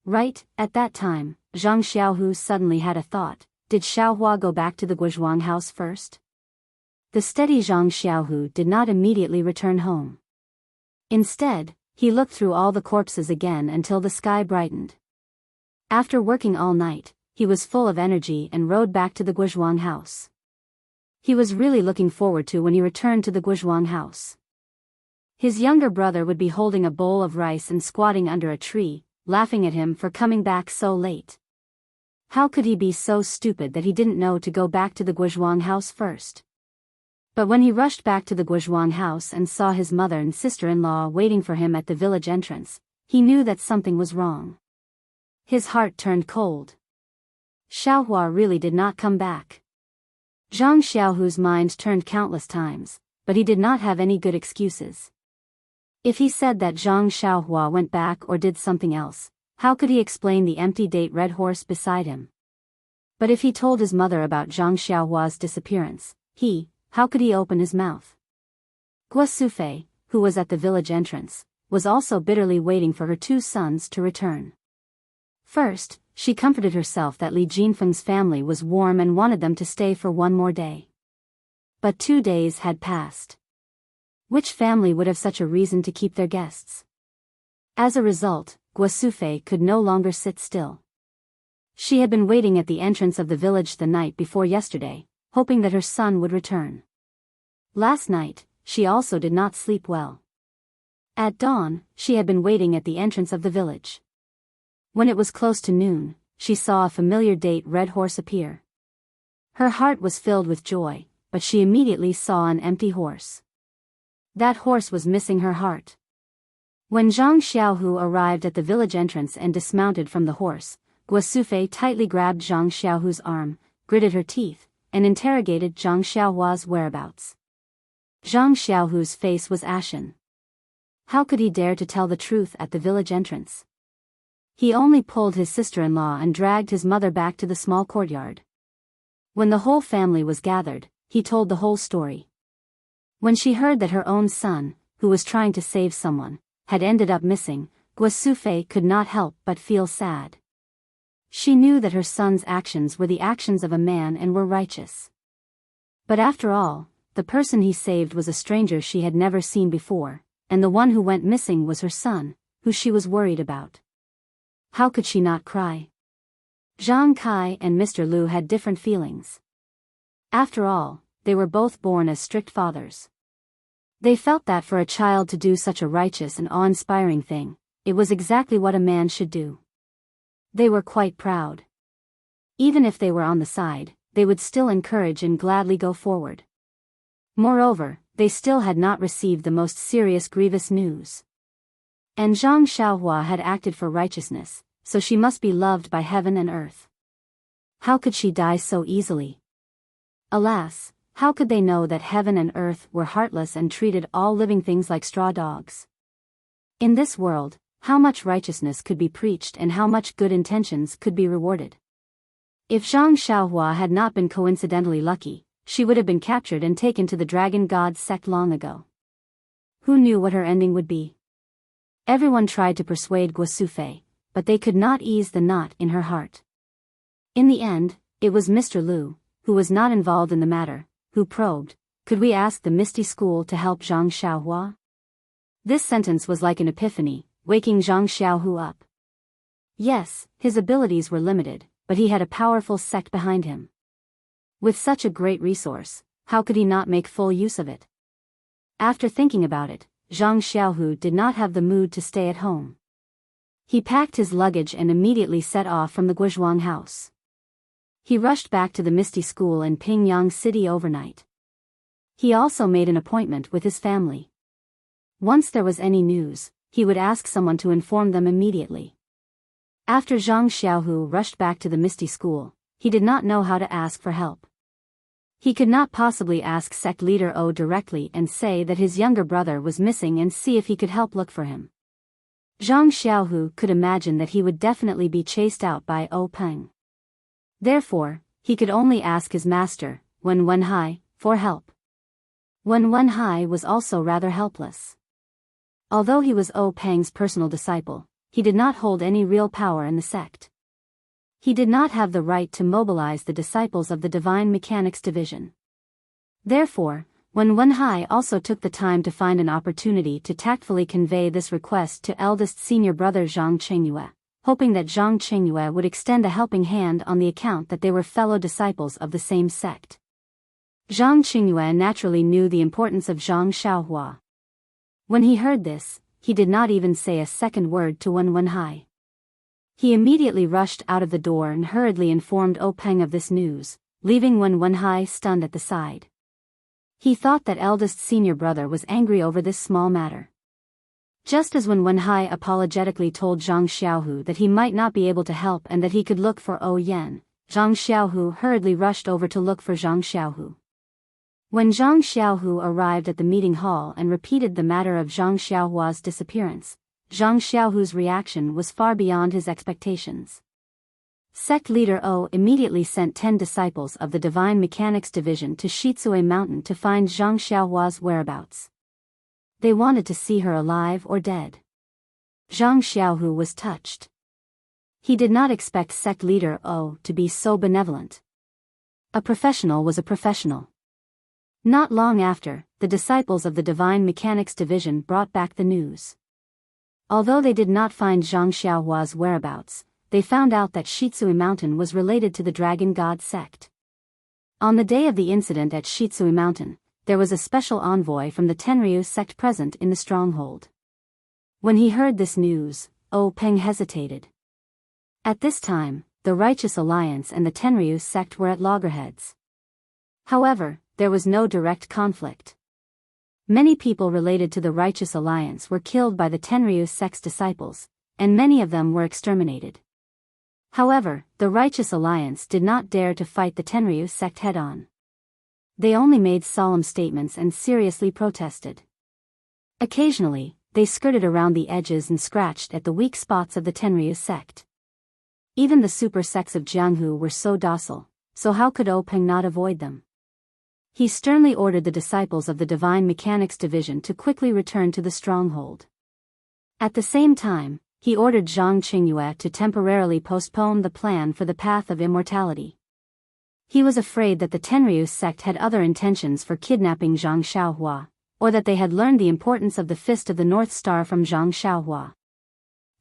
A: Right, at that time, Zhang Xiaohu suddenly had a thought. Did Xiaohua go back to the Guizhuang house first? The steady Zhang Xiaohu did not immediately return home. Instead, he looked through all the corpses again until the sky brightened. After working all night, he was full of energy and rode back to the Guizhuang house. He was really looking forward to when he returned to the Guizhuang house. His younger brother would be holding a bowl of rice and squatting under a tree, laughing at him for coming back so late. How could he be so stupid that he didn't know to go back to the Guizhuang house first? But when he rushed back to the Guizhuang house and saw his mother and sister-in-law waiting for him at the village entrance, he knew that something was wrong. His heart turned cold. Xiaohua really did not come back. Zhang Xiaohu's mind turned countless times, but he did not have any good excuses. If he said that Zhang Xiaohua went back or did something else, how could he explain the empty date red horse beside him? But if he told his mother about Zhang Xiaohua's disappearance, how could he open his mouth? Guo Sufei, who was at the village entrance, was also bitterly waiting for her two sons to return. First, she comforted herself that Li Jinfeng's family was warm and wanted them to stay for one more day. But 2 days had passed. Which family would have such a reason to keep their guests? As a result, Guosufei could no longer sit still. She had been waiting at the entrance of the village the night before yesterday, hoping that her son would return. Last night, she also did not sleep well. At dawn, she had been waiting at the entrance of the village. When it was close to noon, she saw a familiar date red horse appear. Her heart was filled with joy, but she immediately saw an empty horse. That horse was missing her heart. When Zhang Xiaohu arrived at the village entrance and dismounted from the horse, Guosufei tightly grabbed Zhang Xiaohu's arm, gritted her teeth, and interrogated Zhang Xiaohua's whereabouts. Zhang Xiaohu's face was ashen. How could he dare to tell the truth at the village entrance? He only pulled his sister-in-law and dragged his mother back to the small courtyard. When the whole family was gathered, he told the whole story. When she heard that her own son, who was trying to save someone, had ended up missing, Guosufei could not help but feel sad. She knew that her son's actions were the actions of a man and were righteous. But after all, the person he saved was a stranger she had never seen before, and the one who went missing was her son, who she was worried about. How could she not cry? Zhang Kai and Mr. Liu had different feelings. After all, they were both born as strict fathers. They felt that for a child to do such a righteous and awe-inspiring thing, it was exactly what a man should do. They were quite proud. Even if they were on the side, they would still encourage and gladly go forward. Moreover, they still had not received the most serious grievous news. And Zhang Xiaohua had acted for righteousness, so she must be loved by heaven and earth. How could she die so easily? Alas, how could they know that heaven and earth were heartless and treated all living things like straw dogs? In this world, how much righteousness could be preached and how much good intentions could be rewarded? If Zhang Xiaohua had not been coincidentally lucky, she would have been captured and taken to the Dragon God sect long ago. Who knew what her ending would be? Everyone tried to persuade Guosufei, but they could not ease the knot in her heart. In the end, it was Mr. Liu, who was not involved in the matter, who probed, "Could we ask the Misty School to help Zhang Xiaohua?" This sentence was like an epiphany, waking Zhang Xiaohu up. Yes, his abilities were limited, but he had a powerful sect behind him. With such a great resource, how could he not make full use of it? After thinking about it, Zhang Xiaohu did not have the mood to stay at home. He packed his luggage and immediately set off from the Guozhuang house. He rushed back to the Misty School in Pingyang City overnight. He also made an appointment with his family. Once there was any news, he would ask someone to inform them immediately. After Zhang Xiaohu rushed back to the Misty School, he did not know how to ask for help. He could not possibly ask sect leader O directly and say that his younger brother was missing and see if he could help look for him. Zhang Xiaohu could imagine that he would definitely be chased out by O Peng. Therefore, he could only ask his master, Wen Wenhai, for help. Wen Wenhai was also rather helpless. Although he was O Peng's personal disciple, he did not hold any real power in the sect. He did not have the right to mobilize the disciples of the Divine Mechanics Division. Therefore, Wen Wenhai also took the time to find an opportunity to tactfully convey this request to eldest senior brother Zhang Chengyue, hoping that Zhang Chengyue would extend a helping hand on the account that they were fellow disciples of the same sect. Zhang Chengyue naturally knew the importance of Zhang Xiaohua. When he heard this, he did not even say a second word to Wen Wenhai. He immediately rushed out of the door and hurriedly informed O Peng of this news, leaving Wen Wenhai stunned at the side. He thought that eldest senior brother was angry over this small matter. Just as Wen Wenhai apologetically told Zhang Xiaohu that he might not be able to help and that he could look for O Yan, Zhang Xiaohu hurriedly rushed over to look for Zhang Xiaohu. When Zhang Xiaohu arrived at the meeting hall and repeated the matter of Zhang Xiaohua's disappearance, Zhang Xiaohu's reaction was far beyond his expectations. Sect leader O immediately sent 10 disciples of the Divine Mechanics Division to Shitsue Mountain to find Zhang Xiaohua's whereabouts. They wanted to see her alive or dead. Zhang Xiaohu was touched. He did not expect sect leader O to be so benevolent. A professional was a professional. Not long after, the disciples of the Divine Mechanics Division brought back the news. Although they did not find Zhang Xiaohua's whereabouts, they found out that Shitsui Mountain was related to the Dragon God sect. On the day of the incident at Shitsui Mountain, there was a special envoy from the Tenryu sect present in the stronghold. When he heard this news, O Peng hesitated. At this time, the Righteous Alliance and the Tenryu sect were at loggerheads. However, there was no direct conflict. Many people related to the Righteous Alliance were killed by the Tenryu sect's disciples, and many of them were exterminated. However, the Righteous Alliance did not dare to fight the Tenryu sect head-on. They only made solemn statements and seriously protested. Occasionally, they skirted around the edges and scratched at the weak spots of the Tenryu sect. Even the super sects of Jianghu were so docile, so how could O Peng not avoid them? He sternly ordered the disciples of the Divine Mechanics Division to quickly return to the stronghold. At the same time, he ordered Zhang Qingyue to temporarily postpone the plan for the path of immortality. He was afraid that the Tenryu sect had other intentions for kidnapping Zhang Xiaohua, or that they had learned the importance of the Fist of the North Star from Zhang Xiaohua.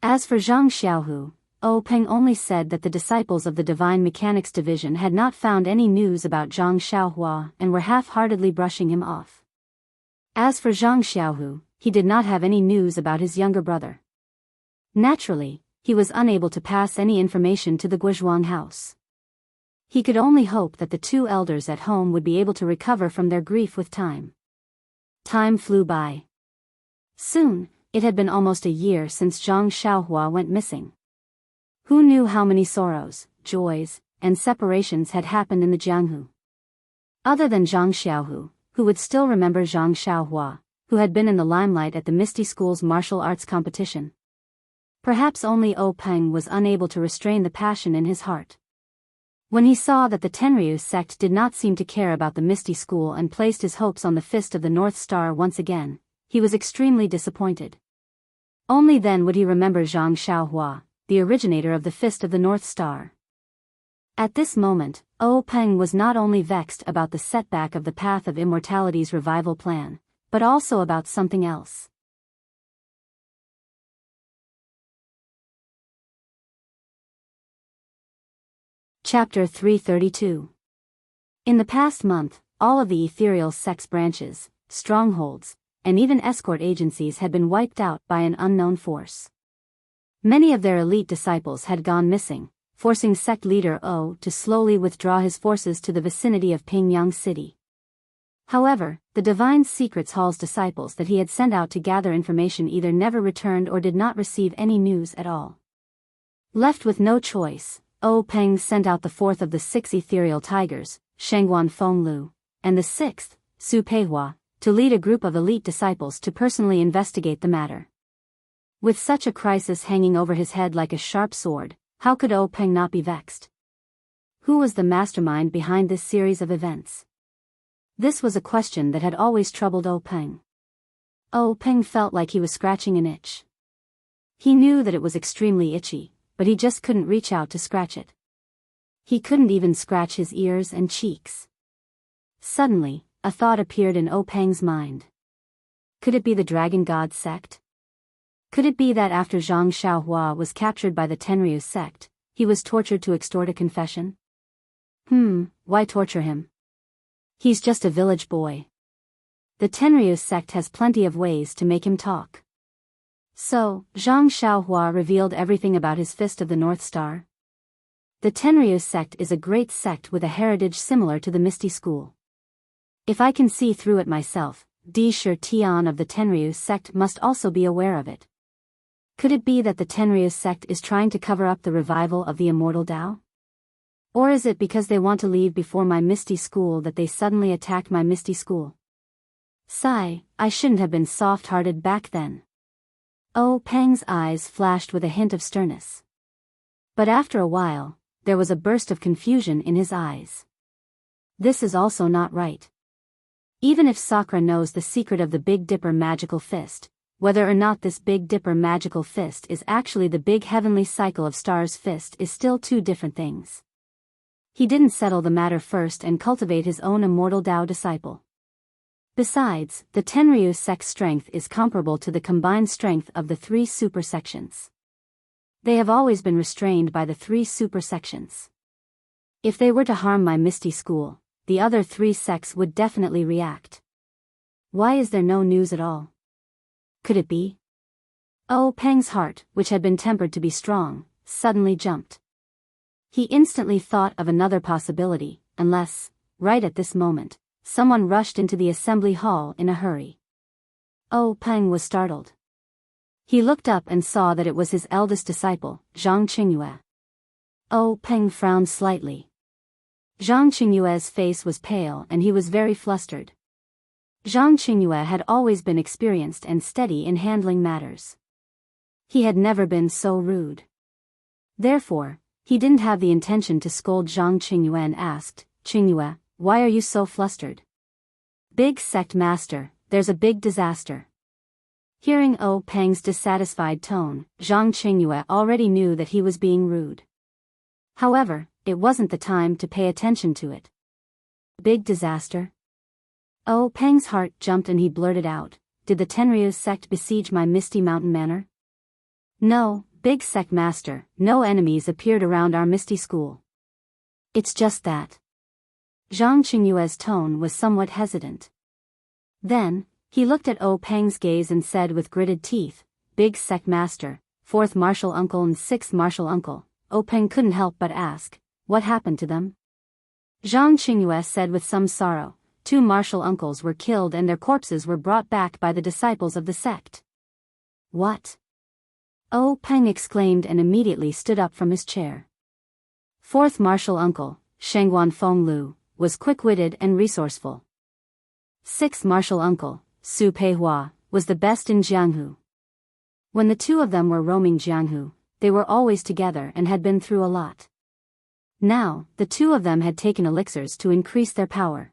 A: As for Zhang Xiaohu, O Peng only said that the disciples of the Divine Mechanics Division had not found any news about Zhang Xiaohua and were half-heartedly brushing him off. As for Zhang Xiaohu, he did not have any news about his younger brother. Naturally, he was unable to pass any information to the Guizhuang house. He could only hope that the two elders at home would be able to recover from their grief with time. Time flew by. Soon, it had been almost a year since Zhang Xiaohua went missing. Who knew how many sorrows, joys, and separations had happened in the Jianghu? Other than Zhang Xiaohu, who would still remember Zhang Xiaohua, who had been in the limelight at the Misty School's martial arts competition. Perhaps only O Peng was unable to restrain the passion in his heart. When he saw that the Tenryu sect did not seem to care about the Misty School and placed his hopes on the Fist of the North Star once again, he was extremely disappointed. Only then would he remember Zhang Xiaohua, the originator of the Fist of the North Star. At this moment, O Peng was not only vexed about the setback of the Path of Immortality's revival plan, but also about something else. Chapter 332. In the past month, all of the ethereal sect's branches, strongholds, and even escort agencies had been wiped out by an unknown force. Many of their elite disciples had gone missing, forcing sect leader O to slowly withdraw his forces to the vicinity of Pingyang City. However, the Divine Secrets Hall's disciples that he had sent out to gather information either never returned or did not receive any news at all. Left with no choice, O Peng sent out the fourth of the 6 ethereal tigers, Shengguan Fenglu, and the 6th, Su Peihua, to lead a group of elite disciples to personally investigate the matter. With such a crisis hanging over his head like a sharp sword, how could O Peng not be vexed? Who was the mastermind behind this series of events? This was a question that had always troubled O Peng. O Peng felt like he was scratching an itch. He knew that it was extremely itchy, but he just couldn't reach out to scratch it. He couldn't even scratch his ears and cheeks. Suddenly, a thought appeared in O Peng's mind. Could it be the Dragon God sect? Could it be that after Zhang Xiaohua was captured by the Tenryu sect, he was tortured to extort a confession? Why torture him? He's just a village boy. The Tenryu sect has plenty of ways to make him talk. So, Zhang Xiaohua revealed everything about his Fist of the North Star. The Tenryu sect is a great sect with a heritage similar to the Misty School. If I can see through it myself, Di Shi Tian of the Tenryu sect must also be aware of it. Could it be that the Tenryu sect is trying to cover up the revival of the Immortal Tao? Or is it because they want to leave before my Misty School that they suddenly attacked my Misty School? Sigh, I shouldn't have been soft-hearted back then. O Peng's eyes flashed with a hint of sternness. But after a while, there was a burst of confusion in his eyes. This is also not right. Even if Sakura knows the secret of the Big Dipper magical fist, whether or not this Big Dipper magical fist is actually the big heavenly cycle of stars fist is still two different things. He didn't settle the matter first and cultivate his own immortal Tao disciple. Besides, the Tenryu sect's strength is comparable to the combined strength of the three super sections. They have always been restrained by the three super sections. If they were to harm my Misty School, the other three sects would definitely react. Why is there no news at all? Could it be? Oh, Peng's heart, which had been tempered to be strong, suddenly jumped. He instantly thought of another possibility, unless, right at this moment, someone rushed into the assembly hall in a hurry. Oh, Peng was startled. He looked up and saw that it was his eldest disciple, Zhang Qingyue. Oh, Peng frowned slightly. Zhang Qingyue's face was pale and he was very flustered. Zhang Qingyue had always been experienced and steady in handling matters. He had never been so rude. Therefore, he didn't have the intention to scold Zhang Qingyue and asked, "Qingyue, why are you so flustered?" "Big sect master, there's a big disaster." Hearing Oh Peng's dissatisfied tone, Zhang Qingyue already knew that he was being rude. However, it wasn't the time to pay attention to it. Big disaster? Oh Peng's heart jumped and he blurted out, "Did the Tenryu sect besiege my Misty Mountain Manor?" "No, big sect master, no enemies appeared around our Misty School. It's just that." Zhang Qingyue's tone was somewhat hesitant. Then, he looked at Oh Peng's gaze and said with gritted teeth, "Big sect master, 4th martial uncle and 6th martial uncle." Oh Peng couldn't help but ask, "What happened to them?" Zhang Qingyue said with some sorrow, 2 martial uncles were killed and their corpses were brought back by the disciples of the sect." "What?" Oh Peng exclaimed and immediately stood up from his chair. 4th martial uncle, Shengguan Fenglu, was quick-witted and resourceful. 6th martial uncle, Su Peihua, was the best in Jianghu. When the two of them were roaming Jianghu, they were always together and had been through a lot. Now, the two of them had taken elixirs to increase their power.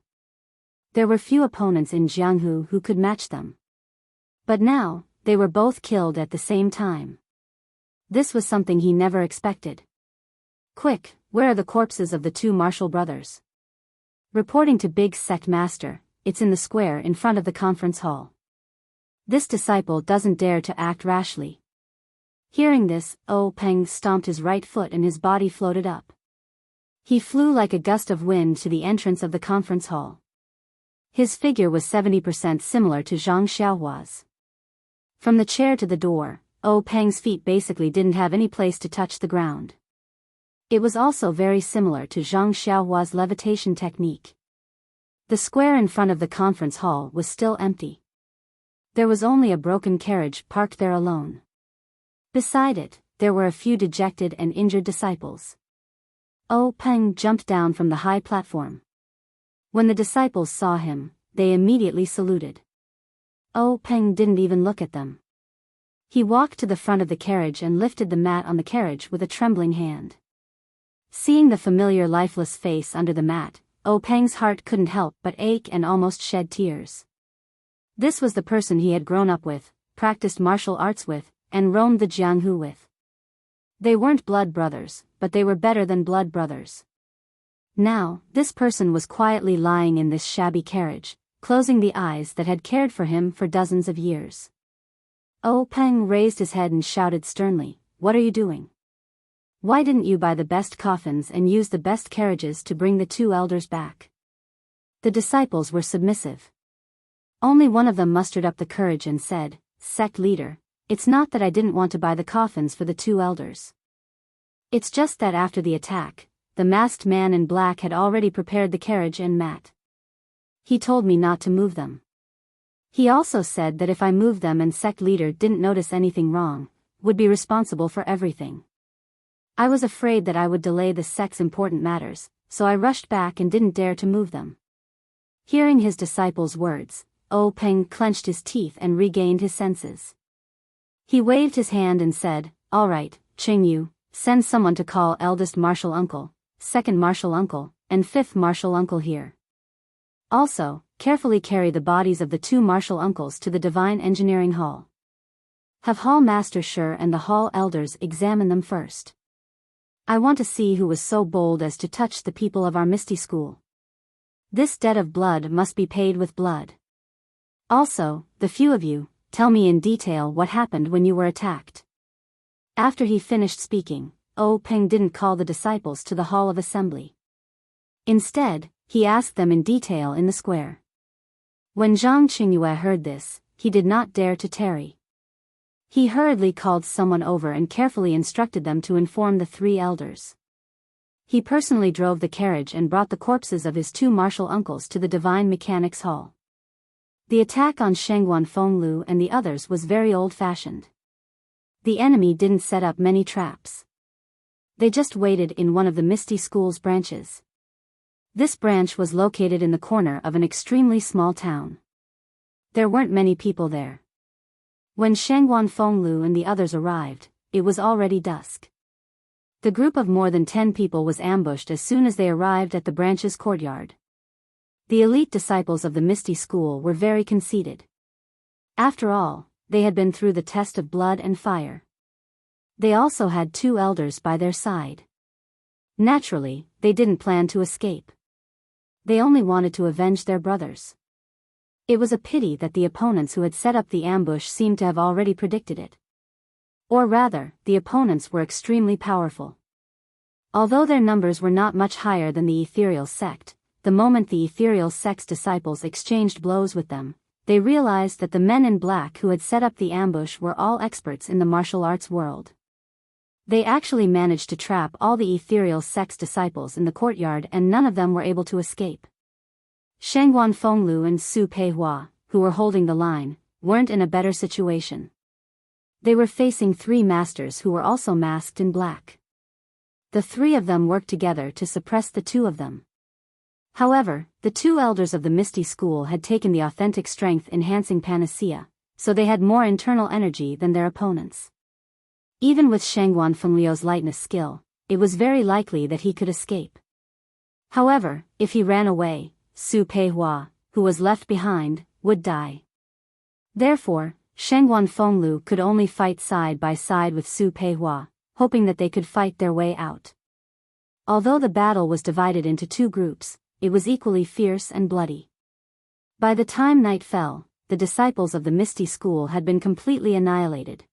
A: There were few opponents in Jianghu who could match them. But now, they were both killed at the same time. This was something he never expected. "Quick, where are the corpses of the 2 martial brothers?" Reporting to Big Sect Master, "It's in the square in front of the conference hall." This disciple doesn't dare to act rashly. Hearing this, Oh Peng stomped his right foot and his body floated up. He flew like a gust of wind to the entrance of the conference hall. His figure was 70% similar to Zhang Xiaohua's. From the chair to the door, Oh Peng's feet basically didn't have any place to touch the ground. It was also very similar to Zhang Xiaohua's levitation technique. The square in front of the conference hall was still empty. There was only a broken carriage parked there alone. Beside it, there were a few dejected and injured disciples. Oh Peng jumped down from the high platform. When the disciples saw him, they immediately saluted. Oh Peng didn't even look at them. He walked to the front of the carriage and lifted the mat on the carriage with a trembling hand. Seeing the familiar lifeless face under the mat, Oh Peng's heart couldn't help but ache and almost shed tears. This was the person he had grown up with, practiced martial arts with, and roamed the Jianghu with. They weren't blood brothers, but they were better than blood brothers. Now, this person was quietly lying in this shabby carriage, closing the eyes that had cared for him for dozens of years. Oh Peng raised his head and shouted sternly, "What are you doing? Why didn't you buy the best coffins and use the best carriages to bring the 2 elders back?" The disciples were submissive. Only one of them mustered up the courage and said, "Sect leader, it's not that I didn't want to buy the coffins for the 2 elders. It's just that after the attack, the masked man in black had already prepared the carriage and mat. He told me not to move them. He also said that if I moved them and sect leader didn't notice anything wrong, would be responsible for everything. I was afraid that I would delay the sect's important matters, so I rushed back and didn't dare to move them." Hearing his disciples' words, Oh Peng clenched his teeth and regained his senses. He waved his hand and said, "All right, Qingyu, send someone to call eldest martial uncle, 2nd martial uncle, and 5th martial uncle here. Also, carefully carry the bodies of the 2 martial uncles to the Divine Engineering Hall." Have Hall Master Sure and the Hall Elders examine them first. I want to see who was so bold as to touch the people of our Misty School. This debt of blood must be paid with blood. Also, the few of you, tell me in detail what happened when you were attacked. After he finished speaking, Peng didn't call the disciples to the Hall of Assembly. Instead, he asked them in detail in the square. When Zhang Qingyue heard this, he did not dare to tarry. He hurriedly called someone over and carefully instructed them to inform the 3 elders. He personally drove the carriage and brought the corpses of his 2 martial uncles to the Divine Mechanics Hall. The attack on Shengguan Fenglu and the others was very old-fashioned. The enemy didn't set up many traps. They just waited in one of the Misty School's branches. This branch was located in the corner of an extremely small town. There weren't many people there. When Shengguan Fenglu and the others arrived, it was already dusk. The group of more than 10 people was ambushed as soon as they arrived at the branch's courtyard. The elite disciples of the Misty School were very conceited. After all, they had been through the test of blood and fire. They also had 2 elders by their side. Naturally, they didn't plan to escape. They only wanted to avenge their brothers. It was a pity that the opponents who had set up the ambush seemed to have already predicted it. Or rather, the opponents were extremely powerful. Although their numbers were not much higher than the Ethereal Sect, the moment the Ethereal Sect's disciples exchanged blows with them, they realized that the men in black who had set up the ambush were all experts in the martial arts world. They actually managed to trap all the Ethereal Sect's disciples in the courtyard and none of them were able to escape. Shengguan Fenglu and Su Peihua, who were holding the line, weren't in a better situation. They were facing 3 masters who were also masked in black. The 3 of them worked together to suppress the 2 of them. However, the 2 elders of the Misty School had taken the authentic strength-enhancing panacea, so they had more internal energy than their opponents. Even with Shengguan Fenglio's lightness skill, it was very likely that he could escape. However, if he ran away, Su Peihua, who was left behind, would die. Therefore, Shengguan Fenglu could only fight side by side with Su Peihua, hoping that they could fight their way out. Although the battle was divided into 2 groups, it was equally fierce and bloody. By the time night fell, the disciples of the Misty School had been completely annihilated.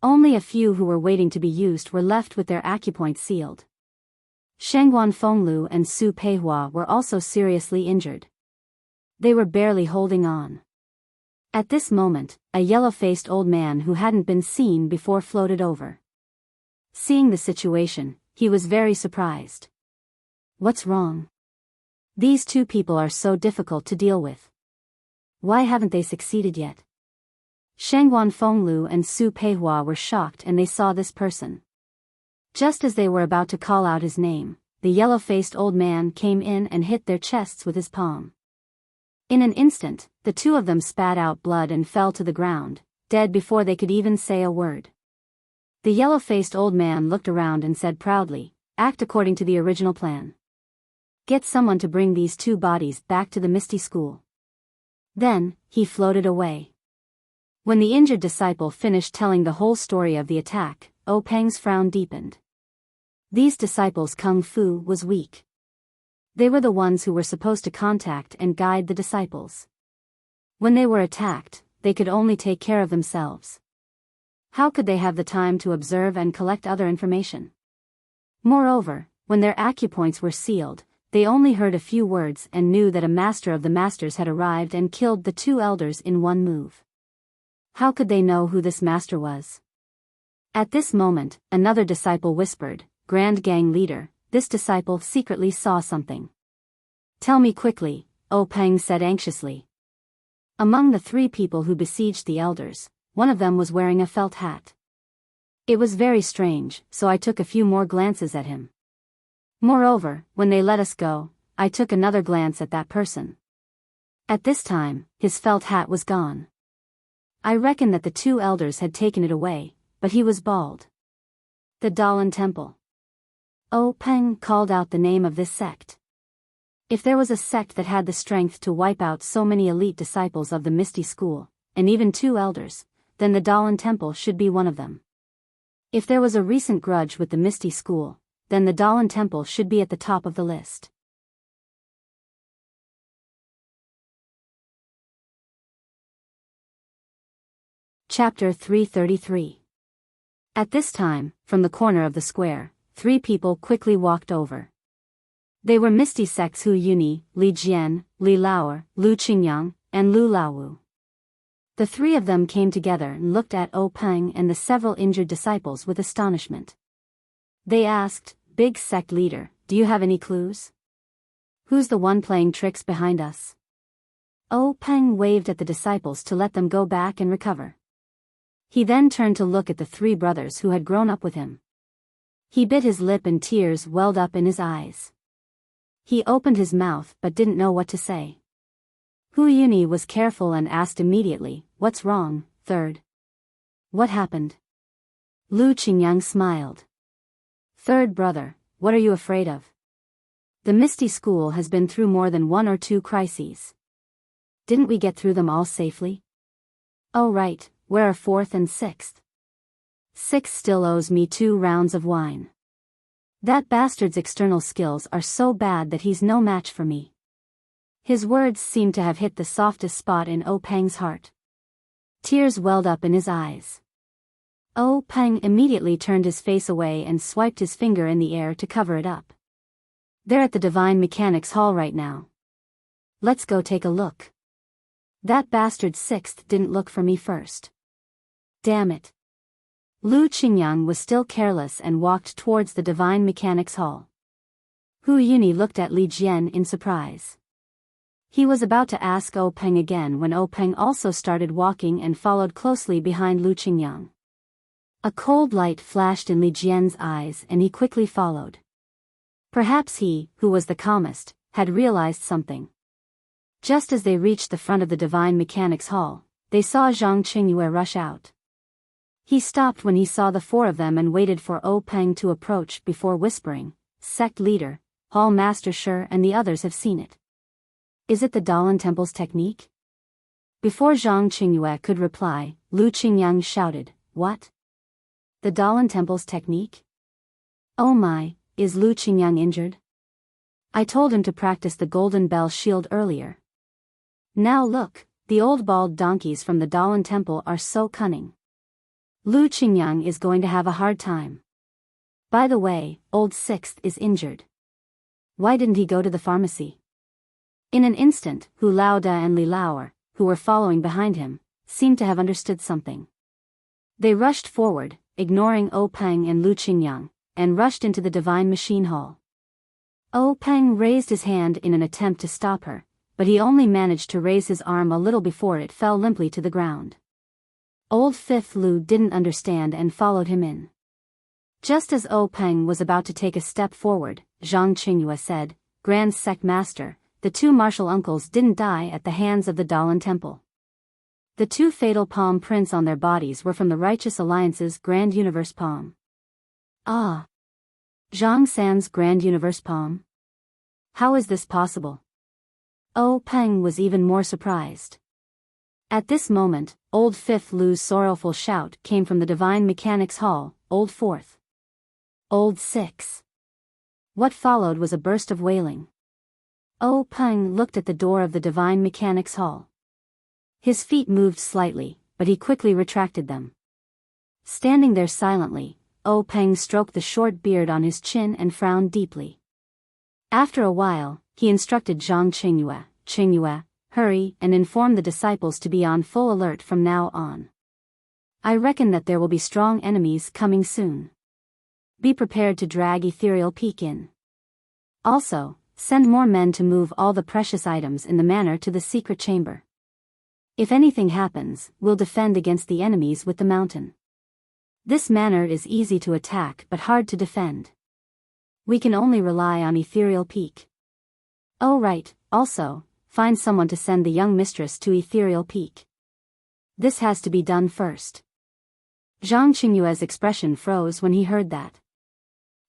A: Only a few who were waiting to be used were left with their acupoints sealed. Shengguan Fenglu and Su Peihua were also seriously injured. They were barely holding on. At this moment, a yellow-faced old man who hadn't been seen before floated over. Seeing the situation, he was very surprised. What's wrong? These 2 people are so difficult to deal with. Why haven't they succeeded yet? Shengguan Fenglu and Su Peihua were shocked and they saw this person. Just as they were about to call out his name, the yellow-faced old man came in and hit their chests with his palm. In an instant, the 2 of them spat out blood and fell to the ground, dead before they could even say a word. The yellow-faced old man looked around and said proudly, "Act according to the original plan. Get someone to bring these 2 bodies back to the Misty School." Then, he floated away. When the injured disciple finished telling the whole story of the attack, Peng's frown deepened. These disciples' kung fu was weak. They were the ones who were supposed to contact and guide the disciples. When they were attacked, they could only take care of themselves. How could they have the time to observe and collect other information? Moreover, when their acupoints were sealed, they only heard a few words and knew that a master of the masters had arrived and killed the 2 elders in one move. How could they know who this master was? At this moment, another disciple whispered, "Grand Gang Leader, this disciple secretly saw something." "Tell me quickly," Peng said anxiously. Among the 3 people who besieged the elders, one of them was wearing a felt hat. It was very strange, so I took a few more glances at him. Moreover, when they let us go, I took another glance at that person. At this time, his felt hat was gone. I reckon that the 2 elders had taken it away, but he was bald. The Dalan Temple. Peng called out the name of this sect. If there was a sect that had the strength to wipe out so many elite disciples of the Misty School, and even 2 elders, then the Dalan Temple should be one of them. If there was a recent grudge with the Misty School, then the Dalan Temple should be at the top of the list. Chapter 333. At this time, from the corner of the square, 3 people quickly walked over. They were Misty Sect's Hu Yuni, Li Jian, Li Laoer, Lu Qingyang, and Lu Laowu. The 3 of them came together and looked at Peng and the several injured disciples with astonishment. They asked, "Big sect leader, do you have any clues? Who's the one playing tricks behind us?" Peng waved at the disciples to let them go back and recover. He then turned to look at the 3 brothers who had grown up with him. He bit his lip and tears welled up in his eyes. He opened his mouth but didn't know what to say. Hu Yuni was careful and asked immediately, "What's wrong, third? What happened?" Lu Qingyang smiled. "Third brother, what are you afraid of? The Misty School has been through more than 1 or 2 crises. Didn't we get through them all safely? Oh right, where are 4th and 6th? 6th still owes me 2 rounds of wine. That bastard's external skills are so bad that he's no match for me." His words seemed to have hit the softest spot in Peng's heart. Tears welled up in his eyes. Peng immediately turned his face away and swiped his finger in the air to cover it up. "They're at the Divine Mechanics Hall right now. Let's go take a look. That bastard 6th didn't look for me first. Damn it." Lu Qingyang was still careless and walked towards the Divine Mechanics Hall. Hu Yuni looked at Li Jian in surprise. He was about to ask Peng again when Peng also started walking and followed closely behind Lu Qingyang. A cold light flashed in Li Jian's eyes and he quickly followed. Perhaps he, who was the calmest, had realized something. Just as they reached the front of the Divine Mechanics Hall, they saw Zhang Qingyue rush out. He stopped when he saw the 4 of them and waited for Peng to approach before whispering, "Sect leader, Hall Master Shi and the others have seen it. Is it the Dalan Temple's technique?" Before Zhang Qingyue could reply, Lu Qingyang shouted, "What? The Dalan Temple's technique? Oh my, is Lu Qingyang injured? I told him to practice the Golden Bell Shield earlier. Now look, the old bald donkeys from the Dalan Temple are so cunning. Lu Qingyang is going to have a hard time. By the way, old 6th is injured. Why didn't he go to the pharmacy?" In an instant, Hu Laoda and Li Laoer, who were following behind him, seemed to have understood something. They rushed forward, ignoring Peng and Lu Qingyang, and rushed into the Divine Machine Hall. Peng raised his hand in an attempt to stop her, but he only managed to raise his arm a little before it fell limply to the ground. Old 5th Lu didn't understand and followed him in. Just as Peng was about to take a step forward, Zhang Qingyue said, "Grand Sect Master, the 2 martial uncles didn't die at the hands of the Dalan Temple. The 2 fatal palm prints on their bodies were from the Righteous Alliance's Grand Universe Palm." "Ah. Zhang San's Grand Universe Palm? How is this possible?" Peng was even more surprised. At this moment, old 5th Lu's sorrowful shout came from the Divine Mechanics Hall, "Old 4th! Old 6!" What followed was a burst of wailing. Peng looked at the door of the Divine Mechanics Hall. His feet moved slightly, but he quickly retracted them. Standing there silently, Peng stroked the short beard on his chin and frowned deeply. After a while, he instructed Zhang Qingyue, "Qingyue, hurry and inform the disciples to be on full alert from now on. I reckon that there will be strong enemies coming soon. Be prepared to drag Ethereal Peak in. Also, send more men to move all the precious items in the manor to the secret chamber. If anything happens, we'll defend against the enemies with the mountain. This manor is easy to attack but hard to defend. We can only rely on Ethereal Peak. Oh right, also, find someone to send the young mistress to Ethereal Peak. This has to be done first." Zhang Qingyue's expression froze when he heard that.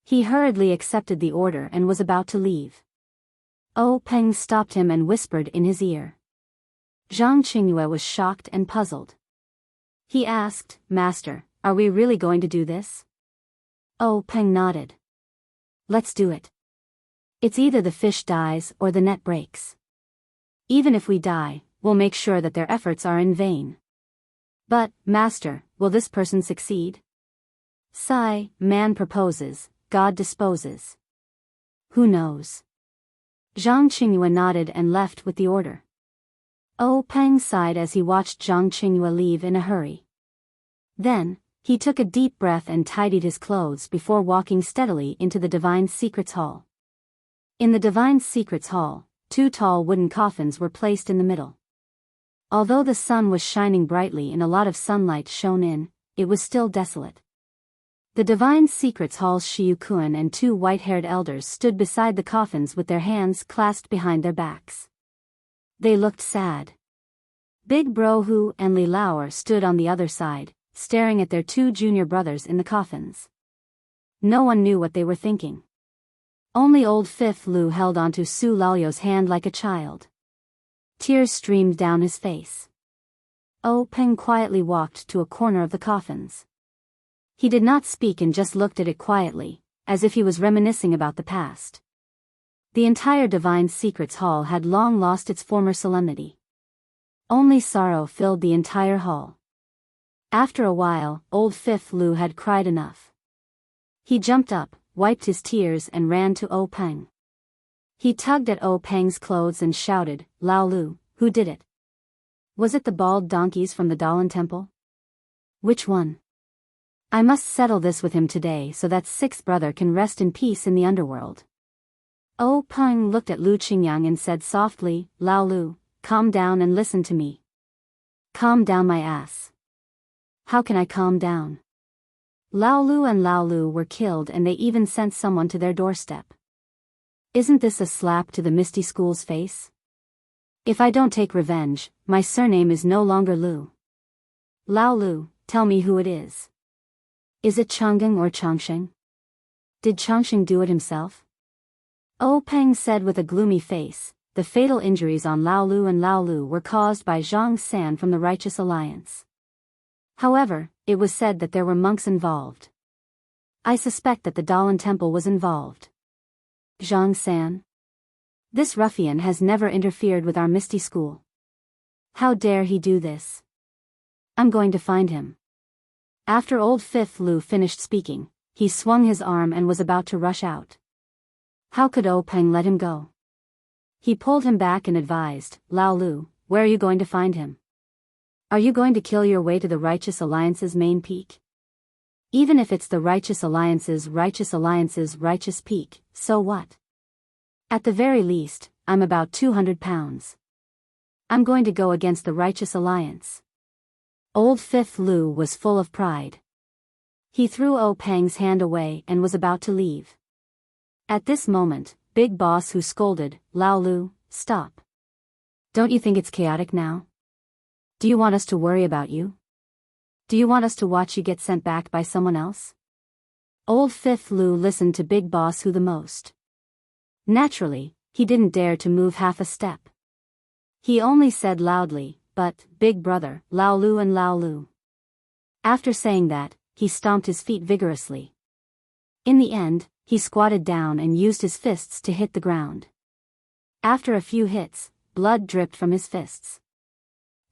A: He hurriedly accepted the order and was about to leave. Peng stopped him and whispered in his ear. Zhang Qingyue was shocked and puzzled. He asked, Master, are we really going to do this? Oh Peng nodded. Let's do it. It's either the fish dies or the net breaks. Even if we die, we'll make sure that their efforts are in vain. But, Master, will this person succeed? Sigh, man proposes, God disposes. Who knows? Zhang Qingyue nodded and left with the order. Oh Peng sighed as he watched Zhang Qingyue leave in a hurry. Then, he took a deep breath and tidied his clothes before walking steadily into the Divine Secrets Hall. In the Divine Secrets Hall, 2 tall wooden coffins were placed in the middle. Although the sun was shining brightly and a lot of sunlight shone in, it was still desolate. The Divine Secrets Hall's Shiyukuan and 2 white-haired elders stood beside the coffins with their hands clasped behind their backs. They looked sad. Big Bro Hu and Li Lauer stood on the other side, staring at their 2 junior brothers in the coffins. No one knew what they were thinking. Only old Fifth Lu held onto Su Lalio's hand like a child. Tears streamed down his face. Oh Peng quietly walked to a corner of the coffins. He did not speak and just looked at it quietly, as if he was reminiscing about the past. The entire Divine Secrets Hall had long lost its former solemnity. Only sorrow filled the entire hall. After a while, old Fifth Lu had cried enough. He jumped up, wiped his tears and ran to Oh Peng. He tugged at Oh Peng's clothes and shouted, Lao Lu, who did it? Was it the bald donkeys from the Dalan Temple? Which one? I must settle this with him today so that 6th brother can rest in peace in the underworld. Oh Peng looked at Lu Qingyang and said softly, Lao Lu, calm down and listen to me. Calm down my ass. How can I calm down? Lao Lu and Lao Lu were killed and they even sent someone to their doorstep. Isn't this a slap to the Misty School's face? If I don't take revenge, my surname is no longer Lu. Lao Lu, tell me who it is. Is it Chang'eng or Changsheng? Did Changsheng do it himself? Oh Peng said with a gloomy face, the fatal injuries on Lao Lu and Lao Lu were caused by Zhang San from the Righteous Alliance. However, it was said that there were monks involved. I suspect that the Dalan Temple was involved. Zhang San? This ruffian has never interfered with our Misty School. How dare he do this? I'm going to find him. After old Fifth Lu finished speaking, he swung his arm and was about to rush out. How could Oh Peng let him go? He pulled him back and advised, Lao Lu, where are you going to find him? Are you going to kill your way to the Righteous Alliance's main peak? Even if it's the Righteous Alliance's righteous peak, so what? At the very least, I'm about 200 pounds. I'm going to go against the Righteous Alliance. Old Fifth Lu was full of pride. He threw Oh Peng's hand away and was about to leave. At this moment, Big Boss Hu scolded, Lao Lu, stop. Don't you think it's chaotic now? Do you want us to worry about you? Do you want us to watch you get sent back by someone else? Old Fifth Lu listened to Big Boss Hu the most. Naturally, he didn't dare to move half a step. He only said loudly, but, Big Brother, Lao Lu and Lao Lu. After saying that, he stomped his feet vigorously. In the end, he squatted down and used his fists to hit the ground. After a few hits, blood dripped from his fists.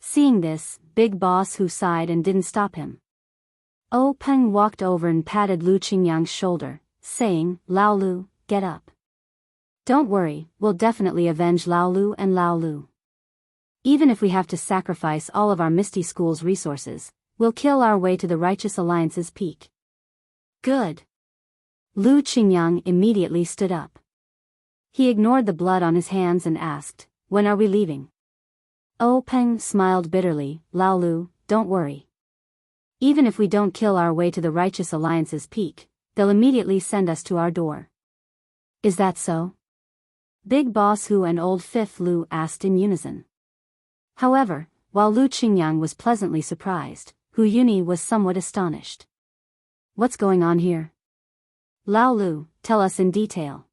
A: Seeing this, Big Boss Hu sighed and didn't stop him. Oh Peng walked over and patted Lu Qingyang's shoulder, saying, Lao Lu, get up. Don't worry, we'll definitely avenge Lao Lu and Lao Lu. Even if we have to sacrifice all of our Misty School's resources, we'll kill our way to the Righteous Alliance's peak. Good. Lu Qingyang immediately stood up. He ignored the blood on his hands and asked, when are we leaving? Oh Peng smiled bitterly, Lao Lu, don't worry. Even if we don't kill our way to the Righteous Alliance's peak, they'll immediately send us to our door. Is that so? Big Boss Hu and old Fifth Lu asked in unison. However, while Lu Qingyang was pleasantly surprised, Hu Yuni was somewhat astonished. What's going on here? Lao Lu, tell us in detail.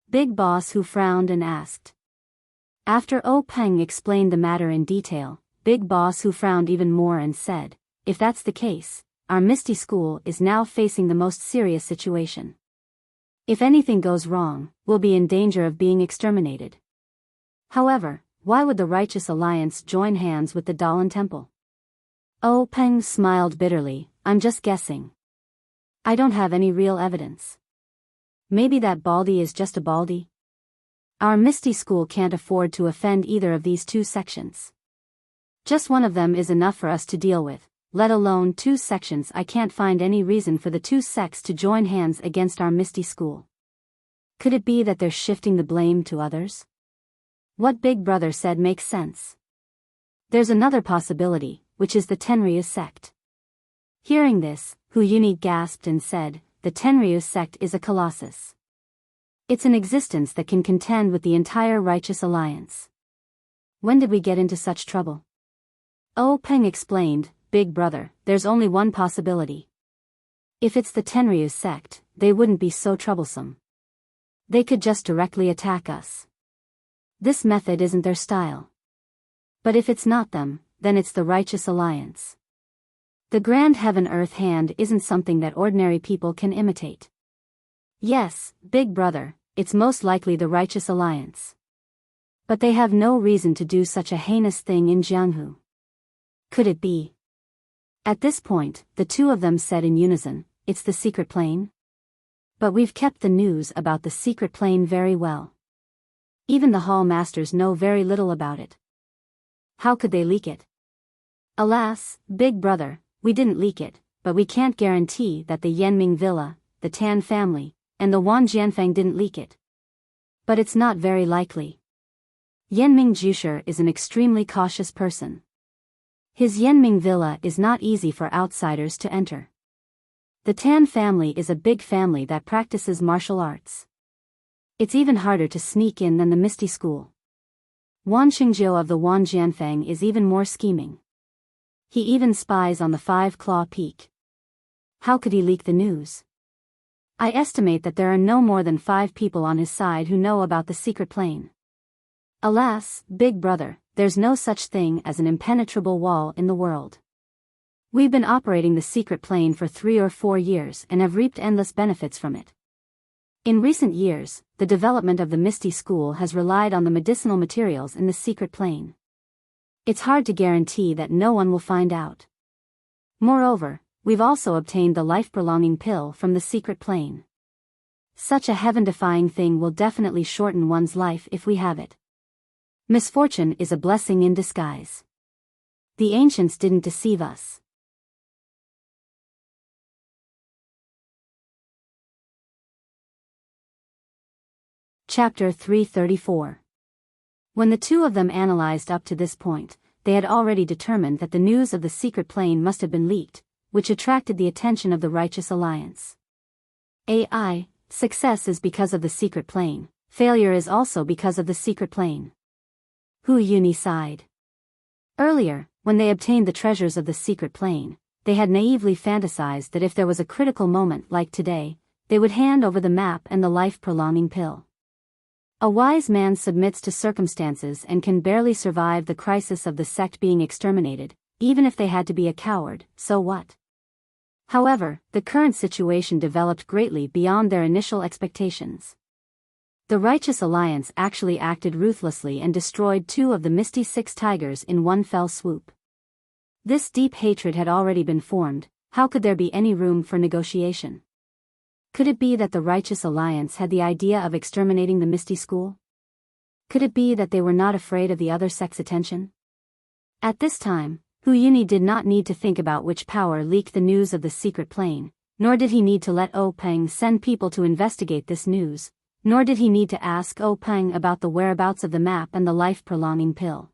A: Big Boss Hu frowned and asked. After Oh Peng explained the matter in detail, Big Boss Hu frowned even more and said, if that's the case, our Misty School is now facing the most serious situation. If anything goes wrong, we'll be in danger of being exterminated. However, why would the Righteous Alliance join hands with the Dalan Temple? Oh Peng smiled bitterly, I'm just guessing. I don't have any real evidence. Maybe that baldy is just a baldy? Our Misty School can't afford to offend either of these two sections. Just one of them is enough for us to deal with, let alone two sections. I can't find any reason for the two sects to join hands against our Misty School. Could it be that they're shifting the blame to others? What Big Brother said makes sense. There's another possibility, which is the Tenryu sect. Hearing this, Hu Yuni gasped and said, the Tenryu sect is a colossus. It's an existence that can contend with the entire Righteous Alliance. When did we get into such trouble? Oh Peng explained, Big Brother, there's only one possibility. If it's the Tenryu sect, they wouldn't be so troublesome. They could just directly attack us. This method isn't their style. But if it's not them, then it's the Righteous Alliance. The Grand Heaven-Earth hand isn't something that ordinary people can imitate. Yes, Big Brother, it's most likely the Righteous Alliance. But they have no reason to do such a heinous thing in Jianghu. Could it be? At this point, the two of them said in unison, it's the secret plane? But we've kept the news about the secret plane very well. Even the Hall Masters know very little about it. How could they leak it? Alas, Big Brother, we didn't leak it, but we can't guarantee that the Yanming Villa, the Tan family, and the Wan Jianfang didn't leak it. But it's not very likely. Yanming Jusher is an extremely cautious person. His Yanming Villa is not easy for outsiders to enter. The Tan family is a big family that practices martial arts. It's even harder to sneak in than the Misty School. Wan Xingjiu of the Wan Jianfang is even more scheming. He even spies on the Five-Claw Peak. How could he leak the news? I estimate that there are no more than 5 people on his side who know about the secret plane. Alas, Big Brother, there's no such thing as an impenetrable wall in the world. We've been operating the secret plane for 3 or 4 years and have reaped endless benefits from it. In recent years, the development of the Misty School has relied on the medicinal materials in the secret plane. It's hard to guarantee that no one will find out. Moreover, we've also obtained the life-prolonging pill from the secret plane. Such a heaven-defying thing will definitely shorten one's life if we have it. Misfortune is a blessing in disguise. The ancients didn't deceive us. Chapter 334. When the two of them analyzed up to this point, they had already determined that the news of the secret plane must have been leaked, which attracted the attention of the Righteous Alliance. Success is because of the secret plane, failure is also because of the secret plane. Hu Yuni sighed. Earlier, when they obtained the treasures of the secret plane, they had naively fantasized that if there was a critical moment like today, they would hand over the map and the life-prolonging pill. A wise man submits to circumstances and can barely survive the crisis of the sect being exterminated, even if they had to be a coward, so what? However, the current situation developed greatly beyond their initial expectations. The Righteous Alliance actually acted ruthlessly and destroyed 2 of the Misty Six Tigers in one fell swoop. This deep hatred had already been formed, how could there be any room for negotiation? Could it be that the Righteous Alliance had the idea of exterminating the Misty School? Could it be that they were not afraid of the other sect's attention? At this time, Hu Yuni did not need to think about which power leaked the news of the secret plane, nor did he need to let Oh Peng send people to investigate this news, nor did he need to ask Oh Peng about the whereabouts of the map and the life-prolonging pill.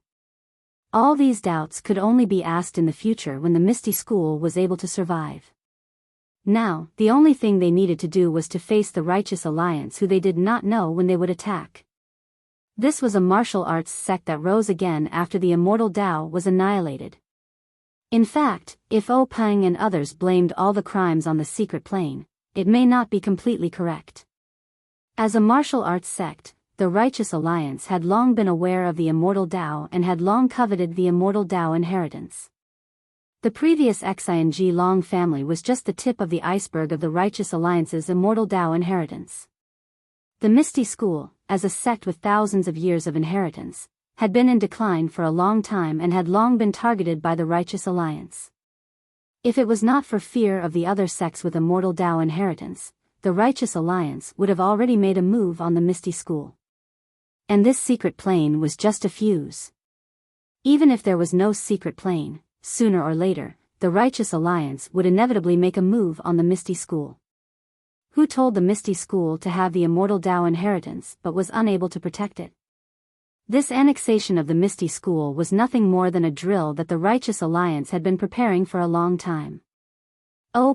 A: All these doubts could only be asked in the future when the Misty School was able to survive. Now, the only thing they needed to do was to face the Righteous Alliance, who they did not know when they would attack. This was a martial arts sect that rose again after the Immortal Tao was annihilated. In fact, if Oh Peng and others blamed all the crimes on the secret plane, it may not be completely correct. As a martial arts sect, the Righteous Alliance had long been aware of the Immortal Tao and had long coveted the Immortal Tao inheritance. The previous Xing Long family was just the tip of the iceberg of the Righteous Alliance's Immortal Dao inheritance. The Misty School, as a sect with thousands of years of inheritance, had been in decline for a long time and had long been targeted by the Righteous Alliance. If it was not for fear of the other sects with Immortal Dao inheritance, the Righteous Alliance would have already made a move on the Misty School. And this secret plane was just a fuse. Even if there was no secret plane, sooner or later, the Righteous Alliance would inevitably make a move on the Misty School. Who told the Misty School to have the Immortal Dao inheritance but was unable to protect it? This annexation of the Misty School was nothing more than a drill that the Righteous Alliance had been preparing for a long time.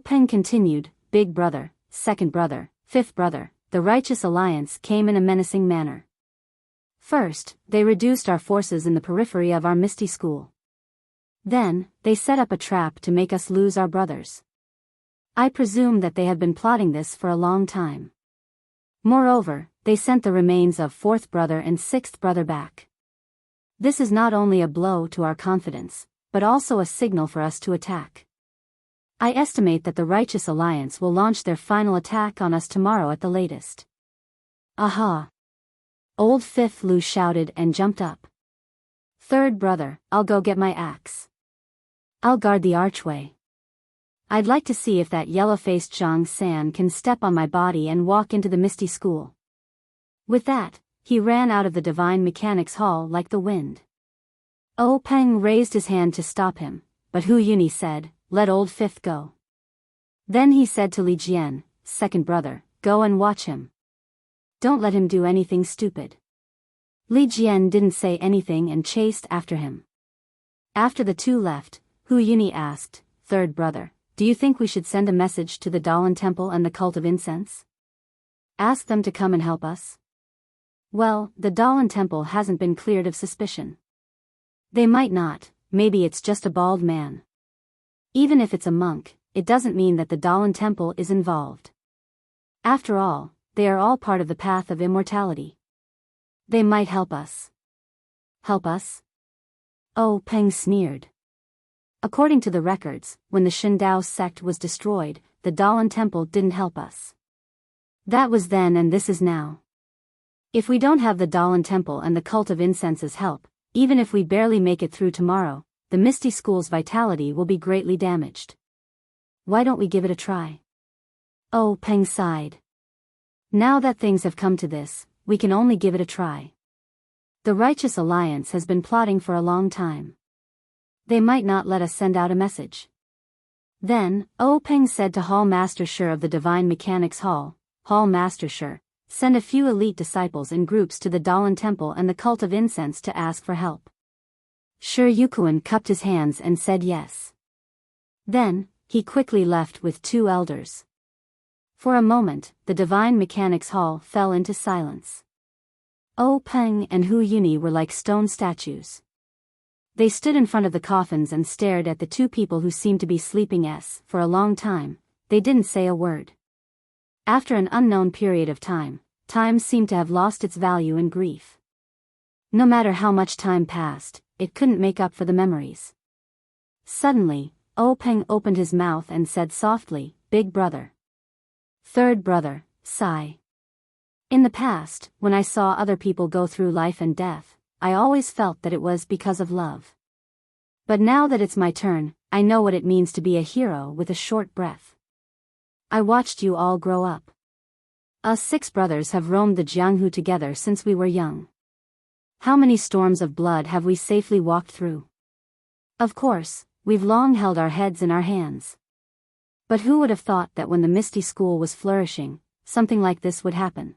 A: Peng continued, "Big brother, second brother, fifth brother, the Righteous Alliance came in a menacing manner. First, they reduced our forces in the periphery of our Misty School. Then, they set up a trap to make us lose our brothers. I presume that they have been plotting this for a long time. Moreover, they sent the remains of fourth brother and sixth brother back. This is not only a blow to our confidence, but also a signal for us to attack. I estimate that the Righteous Alliance will launch their final attack on us tomorrow at the latest." "Aha!" Old Fifth Lu shouted and jumped up. "Third brother, I'll go get my axe. I'll guard the archway. I'd like to see if that yellow-faced Zhang San can step on my body and walk into the Misty School." With that, he ran out of the Divine Mechanics Hall like the wind. Peng raised his hand to stop him, but Hu Yuni said, "Let old Fifth go." Then he said to Li Jian, "Second brother, go and watch him. Don't let him do anything stupid." Li Jian didn't say anything and chased after him. After the two left, Hu Yuni asked, "Third brother, do you think we should send a message to the Dalan Temple and the Cult of Incense? Ask them to come and help us?" "Well, the Dalan Temple hasn't been cleared of suspicion. They might not, maybe it's just a bald man. Even if it's a monk, it doesn't mean that the Dalan Temple is involved. After all, they are all part of the path of immortality. They might help us." "Help us?" Peng sneered. "According to the records, when the Shindao sect was destroyed, the Dalan Temple didn't help us. That was then and this is now. If we don't have the Dalan Temple and the Cult of Incense's help, even if we barely make it through tomorrow, the Misty School's vitality will be greatly damaged. Why don't we give it a try?" Peng sighed. "Now that things have come to this, we can only give it a try. The Righteous Alliance has been plotting for a long time. They might not let us send out a message." Then, Peng said to Hall Master Shi of the Divine Mechanics Hall, "Hall Master Shi, send a few elite disciples in groups to the Dalan Temple and the Cult of Incense to ask for help." Shi Yukuan cupped his hands and said yes. Then, he quickly left with two elders. For a moment, the Divine Mechanics Hall fell into silence. Peng and Hu Yuni were like stone statues. They stood in front of the coffins and stared at the two people who seemed to be sleeping for a long time. They didn't say a word. After an unknown period of time seemed to have lost its value in grief. No matter how much time passed, it couldn't make up for the memories. Suddenly, Peng opened his mouth and said softly, "Big brother. Third brother, sigh. In the past, when I saw other people go through life and death, I always felt that it was because of love. But now that it's my turn, I know what it means to be a hero with a short breath. I watched you all grow up. Us 6 brothers have roamed the Jianghu together since we were young. How many storms of blood have we safely walked through? Of course, we've long held our heads in our hands. But who would have thought that when the Misty School was flourishing, something like this would happen?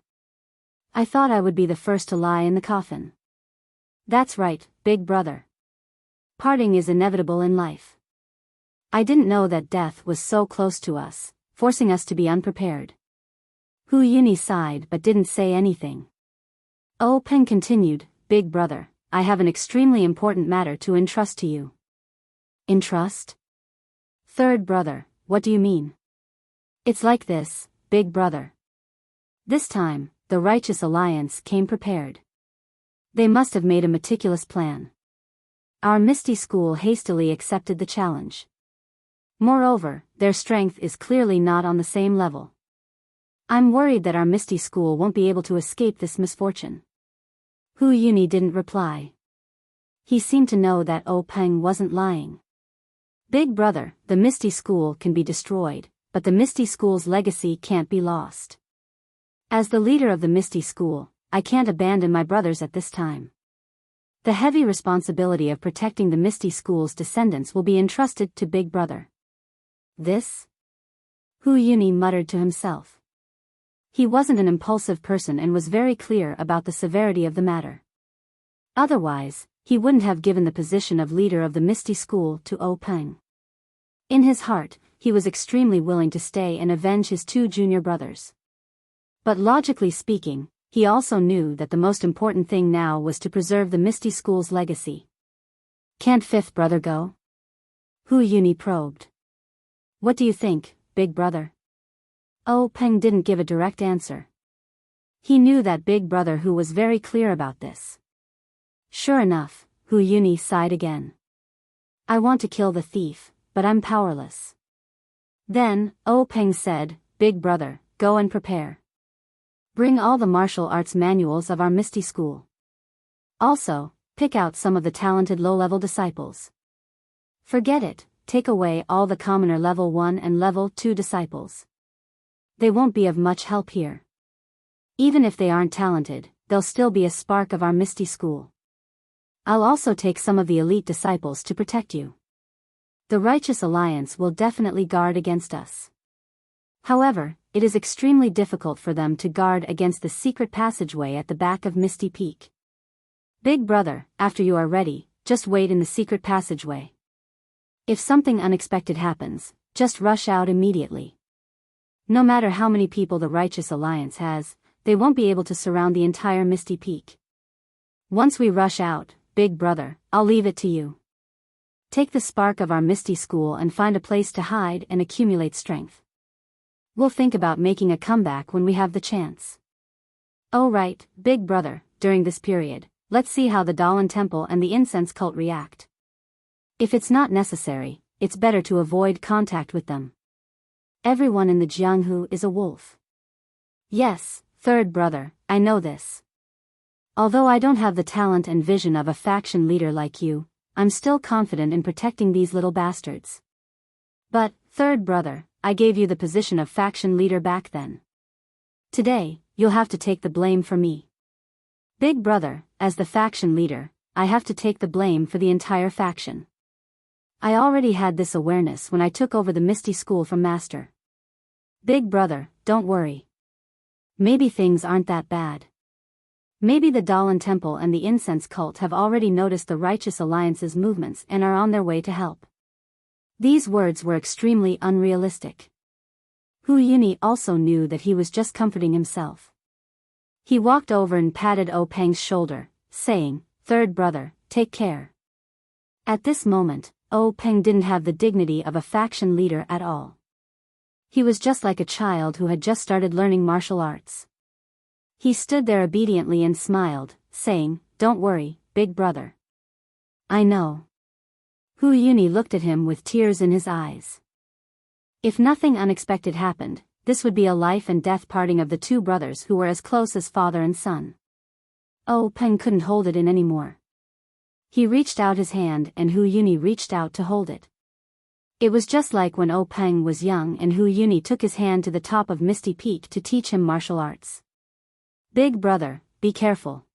A: I thought I would be the first to lie in the coffin. That's right, big brother. Parting is inevitable in life. I didn't know that death was so close to us, forcing us to be unprepared." Hu Yuni sighed but didn't say anything. Peng continued, "Big brother, I have an extremely important matter to entrust to you." "Entrust?" "Third brother, what do you mean?" "It's like this, big brother. This time, the Righteous Alliance came prepared. They must have made a meticulous plan. Our Misty School hastily accepted the challenge. Moreover, their strength is clearly not on the same level. I'm worried that our Misty School won't be able to escape this misfortune. Hu Yuni didn't reply. He seemed to know that Peng wasn't lying. Big brother, the Misty School can be destroyed, but the Misty School's legacy can't be lost. As the leader of the Misty School, I can't abandon my brothers at this time. The heavy responsibility of protecting the Misty School's descendants will be entrusted to Big Brother. This? Hu Yuni muttered to himself. He wasn't an impulsive person and was very clear about the severity of the matter. Otherwise, he wouldn't have given the position of leader of the Misty School to Peng. In his heart, he was extremely willing to stay and avenge his two junior brothers. But logically speaking, he also knew that the most important thing now was to preserve the Misty School's legacy. Can't fifth brother go? Hu Yuni probed. What do you think, big brother? Peng didn't give a direct answer. He knew that big brother Hu was very clear about this. Sure enough, Hu Yuni sighed again. I want to kill the thief, but I'm powerless. Then, Peng said, Big brother, go and prepare. Bring all the martial arts manuals of our Misty School. Also, pick out some of the talented low-level disciples. Forget it, take away all the commoner level 1 and level 2 disciples. They won't be of much help here. Even if they aren't talented, they'll still be a spark of our Misty School. I'll also take some of the elite disciples to protect you. The Righteous Alliance will definitely guard against us. However, it is extremely difficult for them to guard against the secret passageway at the back of Misty Peak. Big brother, after you are ready, just wait in the secret passageway. If something unexpected happens, just rush out immediately. No matter how many people the Righteous Alliance has, they won't be able to surround the entire Misty Peak. Once we rush out, big brother, I'll leave it to you. Take the spark of our Misty School and find a place to hide and accumulate strength. We'll think about making a comeback when we have the chance. Oh right, big brother, during this period, let's see how the Dalan Temple and the incense cult react. If it's not necessary, it's better to avoid contact with them. Everyone in the Jianghu is a wolf. Yes, third brother, I know this. Although I don't have the talent and vision of a faction leader like you, I'm still confident in protecting these little bastards. But, third brother, I gave you the position of faction leader back then. Today, you'll have to take the blame for me. Big brother, as the faction leader, I have to take the blame for the entire faction. I already had this awareness when I took over the Misty School from Master. Big brother, don't worry. Maybe things aren't that bad. Maybe the Dalan Temple and the incense cult have already noticed the Righteous Alliance's movements and are on their way to help. These words were extremely unrealistic. Hu Yuni also knew that he was just comforting himself. He walked over and patted Peng's shoulder, saying, Third brother, take care. At this moment, Peng didn't have the dignity of a faction leader at all. He was just like a child who had just started learning martial arts. He stood there obediently and smiled, saying, Don't worry, big brother. I know. Hu Yuni looked at him with tears in his eyes. If nothing unexpected happened, this would be a life and death parting of the two brothers who were as close as father and son. Peng couldn't hold it in anymore. He reached out his hand and Hu Yuni reached out to hold it. It was just like when Peng was young and Hu Yuni took his hand to the top of Misty Peak to teach him martial arts. Big brother, be careful.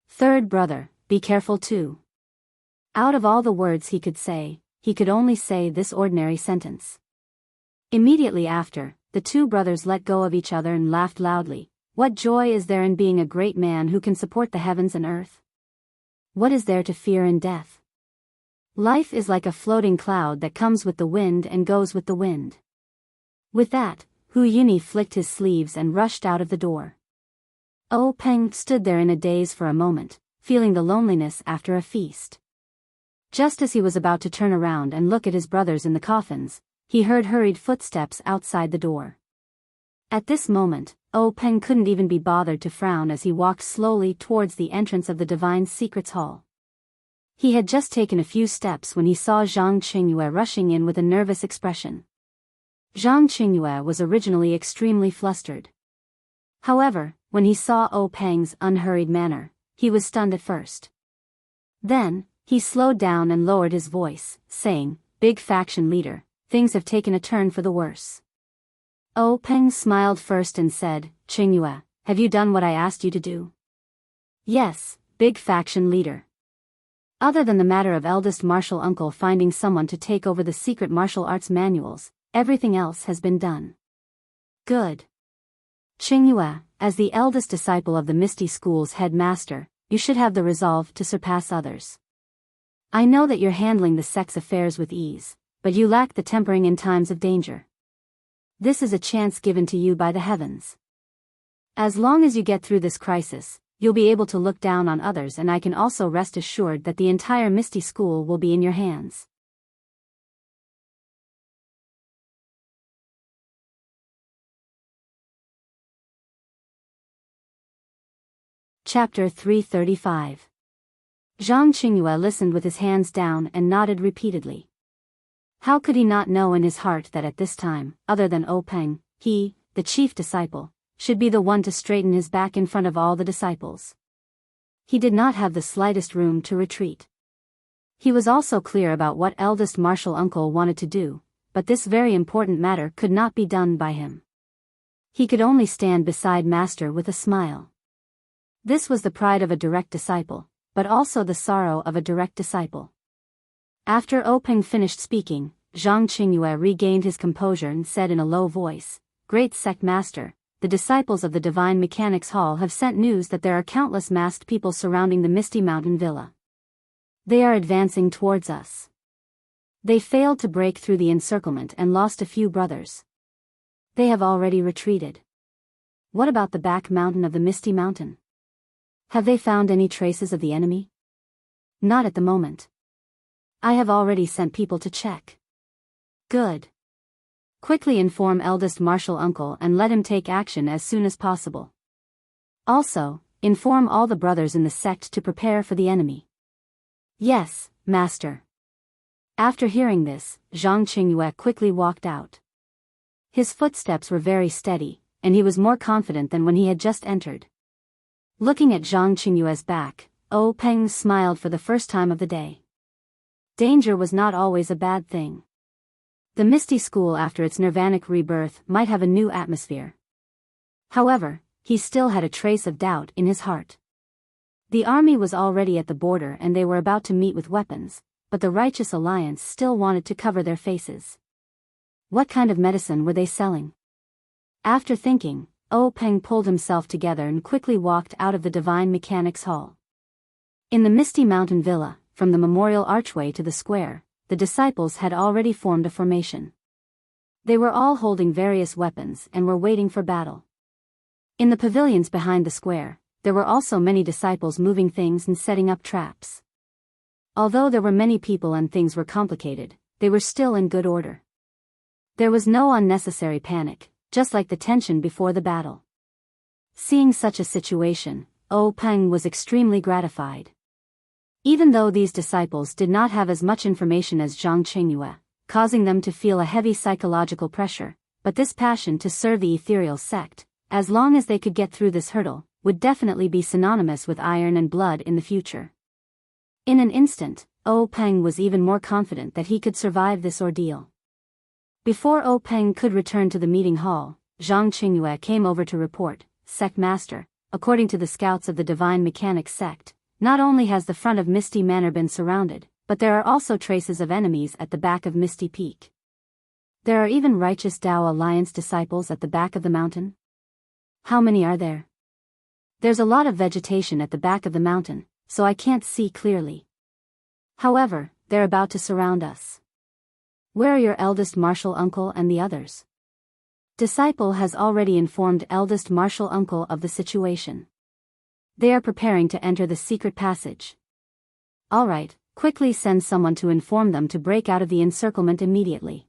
A: Third brother, be careful too. Out of all the words he could only say this ordinary sentence. Immediately after, the two brothers let go of each other and laughed loudly. What joy is there in being a great man who can support the heavens and earth? What is there to fear in death? Life is like a floating cloud that comes with the wind and goes with the wind. With that, Hu Yuni flicked his sleeves and rushed out of the door. Peng stood there in a daze for a moment, feeling the loneliness after a feast. Just as he was about to turn around and look at his brothers in the coffins, he heard hurried footsteps outside the door. At this moment, Peng couldn't even be bothered to frown as he walked slowly towards the entrance of the Divine Secrets Hall. He had just taken a few steps when he saw Zhang Qingyue rushing in with a nervous expression. Zhang Qingyue was originally extremely flustered. However, when he saw Ou Peng's unhurried manner, he was stunned at first. Then, he slowed down and lowered his voice, saying, "Big faction leader, things have taken a turn for the worse." Ou Peng smiled first and said, "Qingyue, have you done what I asked you to do?" "Yes, big faction leader. Other than the matter of eldest martial uncle finding someone to take over the secret martial arts manuals, everything else has been done." "Good. Qingyue, as the eldest disciple of the Misty School's headmaster, you should have the resolve to surpass others. I know that you're handling the sect's affairs with ease, but you lack the tempering in times of danger. This is a chance given to you by the heavens. As long as you get through this crisis, you'll be able to look down on others, and I can also rest assured that the entire Misty School will be in your hands." Chapter 335. Zhang Qingyue listened with his hands down and nodded repeatedly. How could he not know in his heart that at this time, other than Ou Peng, he, the chief disciple, should be the one to straighten his back in front of all the disciples? He did not have the slightest room to retreat. He was also clear about what eldest martial uncle wanted to do, but this very important matter could not be done by him. He could only stand beside master with a smile. This was the pride of a direct disciple, but also the sorrow of a direct disciple. After Ou Peng finished speaking, Zhang Qingyue regained his composure and said in a low voice, "Great sect master, the disciples of the Divine Mechanics Hall have sent news that there are countless masked people surrounding the Misty Mountain Villa. They are advancing towards us. They failed to break through the encirclement and lost a few brothers. They have already retreated. What about the back mountain of the Misty Mountain? Have they found any traces of the enemy?" "Not at the moment. I have already sent people to check." "Good. Quickly inform eldest martial uncle and let him take action as soon as possible. Also, inform all the brothers in the sect to prepare for the enemy." "Yes, master." After hearing this, Zhang Qingyue quickly walked out. His footsteps were very steady, and he was more confident than when he had just entered. Looking at Zhang Qingyue's back, Ou Peng smiled for the first time of the day. Danger was not always a bad thing. The Misty School after its nirvanic rebirth might have a new atmosphere. However, he still had a trace of doubt in his heart. The army was already at the border and they were about to meet with weapons, but the Righteous Alliance still wanted to cover their faces. What kind of medicine were they selling? After thinking, Ou Peng pulled himself together and quickly walked out of the Divine Mechanics Hall. In the Misty Mountain Villa, from the memorial archway to the square, the disciples had already formed a formation. They were all holding various weapons and were waiting for battle. In the pavilions behind the square, there were also many disciples moving things and setting up traps. Although there were many people and things were complicated, they were still in good order. There was no unnecessary panic, just like the tension before the battle. Seeing such a situation, Ou Peng was extremely gratified. Even though these disciples did not have as much information as Zhang Qingyue, causing them to feel a heavy psychological pressure, but this passion to serve the ethereal sect, as long as they could get through this hurdle, would definitely be synonymous with iron and blood in the future. In an instant, Ou Peng was even more confident that he could survive this ordeal. Before Ou Peng could return to the meeting hall, Zhang Qingyue came over to report, "Sect Master, according to the scouts of the Divine Mechanics sect, not only has the front of Misty Manor been surrounded, but there are also traces of enemies at the back of Misty Peak. There are even Righteous Dao Alliance disciples at the back of the mountain." "How many are there?" "There's a lot of vegetation at the back of the mountain, so I can't see clearly. However, they're about to surround us." "Where are your eldest martial uncle and the others?" Disciple has already informed eldest martial uncle of the situation. They are preparing to enter the secret passage. All right, quickly send someone to inform them to break out of the encirclement immediately.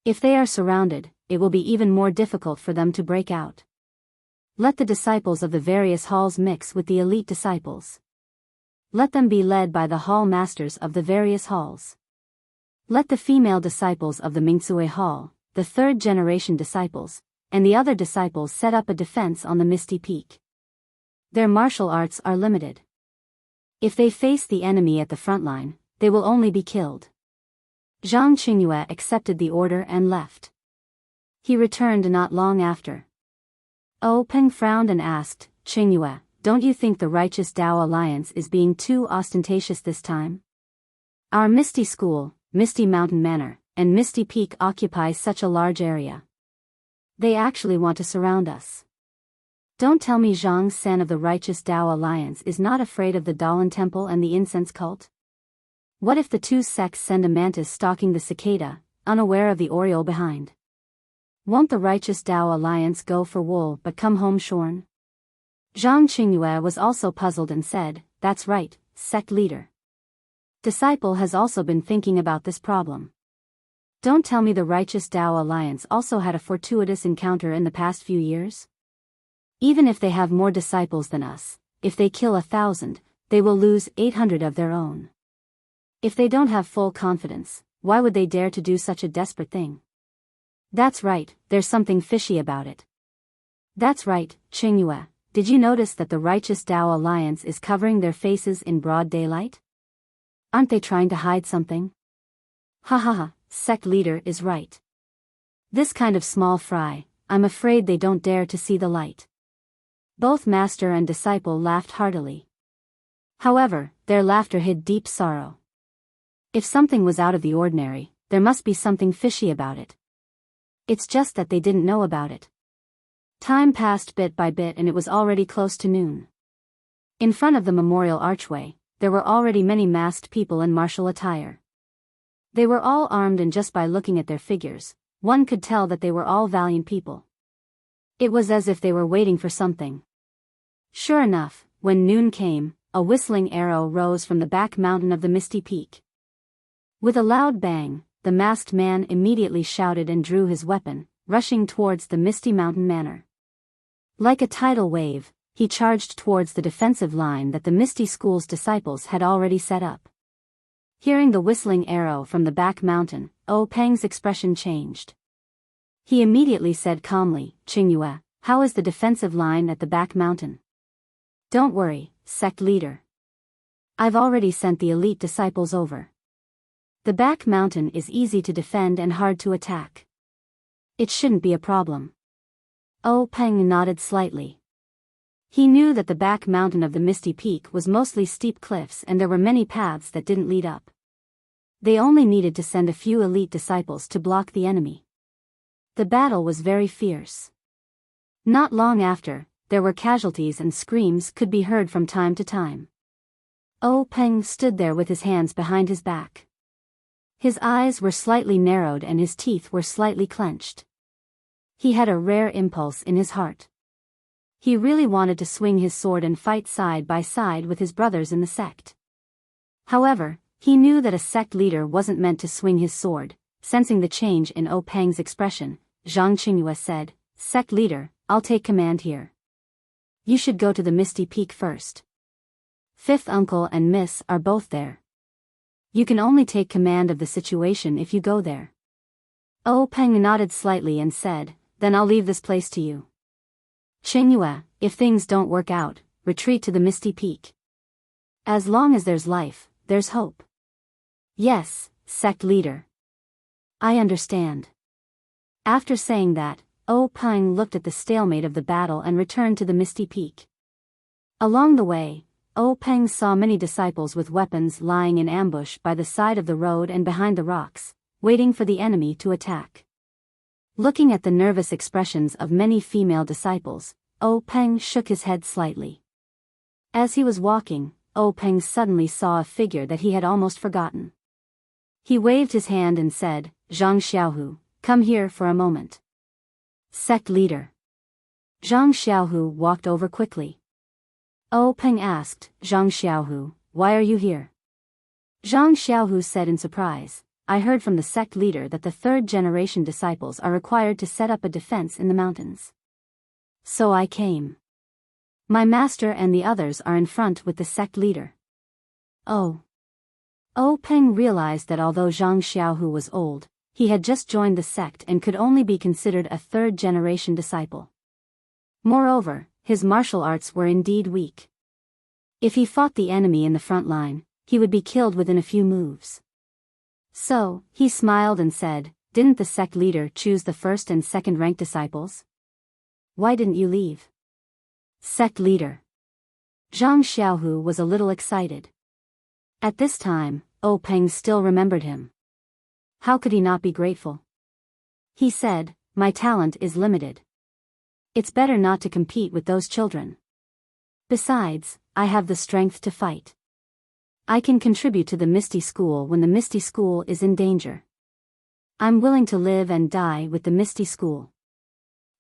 A: If they are surrounded, it will be even more difficult for them to break out. Let the disciples of the various halls mix with the elite disciples. Let them be led by the hall masters of the various halls. Let the female disciples of the Mingsue Hall, the third-generation disciples, and the other disciples set up a defense on the Misty Peak. Their martial arts are limited. If they face the enemy at the front line, they will only be killed. Zhang Qingyue accepted the order and left. He returned not long after. Peng frowned and asked, Qingyue, don't you think the righteous Dao Alliance is being too ostentatious this time? Our Misty School, Misty Mountain Manor, and Misty Peak occupy such a large area. They actually want to surround us. Don't tell me Zhang Sen of the righteous Dao Alliance is not afraid of the Dalan Temple and the incense cult? What if the two sects send a mantis stalking the cicada, unaware of the oriole behind? Won't the righteous Dao Alliance go for wool but come home shorn? Zhang Qingyue was also puzzled and said, that's right, sect leader. Disciple has also been thinking about this problem. Don't tell me the righteous Dao Alliance also had a fortuitous encounter in the past few years? Even if they have more disciples than us, if they kill 1,000, they will lose 800 of their own. If they don't have full confidence, why would they dare to do such a desperate thing? That's right, there's something fishy about it. That's right, Qingyue, did you notice that the righteous Dao Alliance is covering their faces in broad daylight? Aren't they trying to hide something? Ha ha ha, sect leader is right. This kind of small fry, I'm afraid they don't dare to see the light. Both master and disciple laughed heartily. However, their laughter hid deep sorrow. If something was out of the ordinary, there must be something fishy about it. It's just that they didn't know about it. Time passed bit by bit and it was already close to noon. In front of the memorial archway, there were already many masked people in martial attire. They were all armed and just by looking at their figures, one could tell that they were all valiant people. It was as if they were waiting for something. Sure enough, when noon came, a whistling arrow rose from the back mountain of the Misty Peak. With a loud bang, the masked man immediately shouted and drew his weapon, rushing towards the Misty Mountain Manor. Like a tidal wave, he charged towards the defensive line that the Misty School's disciples had already set up. Hearing the whistling arrow from the back mountain, Peng's expression changed. He immediately said calmly, Qingyue, how is the defensive line at the back mountain? Don't worry, sect leader. I've already sent the elite disciples over. The back mountain is easy to defend and hard to attack. It shouldn't be a problem. Peng nodded slightly. He knew that the back mountain of the Misty Peak was mostly steep cliffs and there were many paths that didn't lead up. They only needed to send a few elite disciples to block the enemy. The battle was very fierce. Not long after, there were casualties and screams could be heard from time to time. Peng stood there with his hands behind his back. His eyes were slightly narrowed and his teeth were slightly clenched. He had a rare impulse in his heart. He really wanted to swing his sword and fight side by side with his brothers in the sect. However, he knew that a sect leader wasn't meant to swing his sword. Sensing the change in Peng's expression, Zhang Qingyue said, Sect leader, I'll take command here. You should go to the Misty Peak first. Fifth uncle and miss are both there. You can only take command of the situation if you go there. Peng nodded slightly and said, then I'll leave this place to you. Qingyue, if things don't work out, retreat to the Misty Peak. As long as there's life, there's hope. Yes, sect leader. I understand. After saying that, Peng looked at the stalemate of the battle and returned to the Misty Peak. Along the way, Peng saw many disciples with weapons lying in ambush by the side of the road and behind the rocks, waiting for the enemy to attack. Looking at the nervous expressions of many female disciples, Peng shook his head slightly. As he was walking, Peng suddenly saw a figure that he had almost forgotten. He waved his hand and said, Zhang Xiaohu, come here for a moment. Sect leader. Zhang Xiaohu walked over quickly. Peng asked, Zhang Xiaohu, why are you here? Zhang Xiaohu said in surprise, I heard from the sect leader that the third-generation disciples are required to set up a defense in the mountains. So I came. My master and the others are in front with the sect leader. Oh. Peng realized that although Zhang Xiaohu was old, he had just joined the sect and could only be considered a third-generation disciple. Moreover, his martial arts were indeed weak. If he fought the enemy in the front line, he would be killed within a few moves. So, he smiled and said, "Didn't the sect leader choose the first and second-ranked disciples? Why didn't you leave?" Sect leader. Zhang Xiaohu was a little excited. At this time, Peng still remembered him. How could he not be grateful? He said, "My talent is limited. It's better not to compete with those children. Besides, I have the strength to fight. I can contribute to the Misty School when the Misty School is in danger. I'm willing to live and die with the Misty School.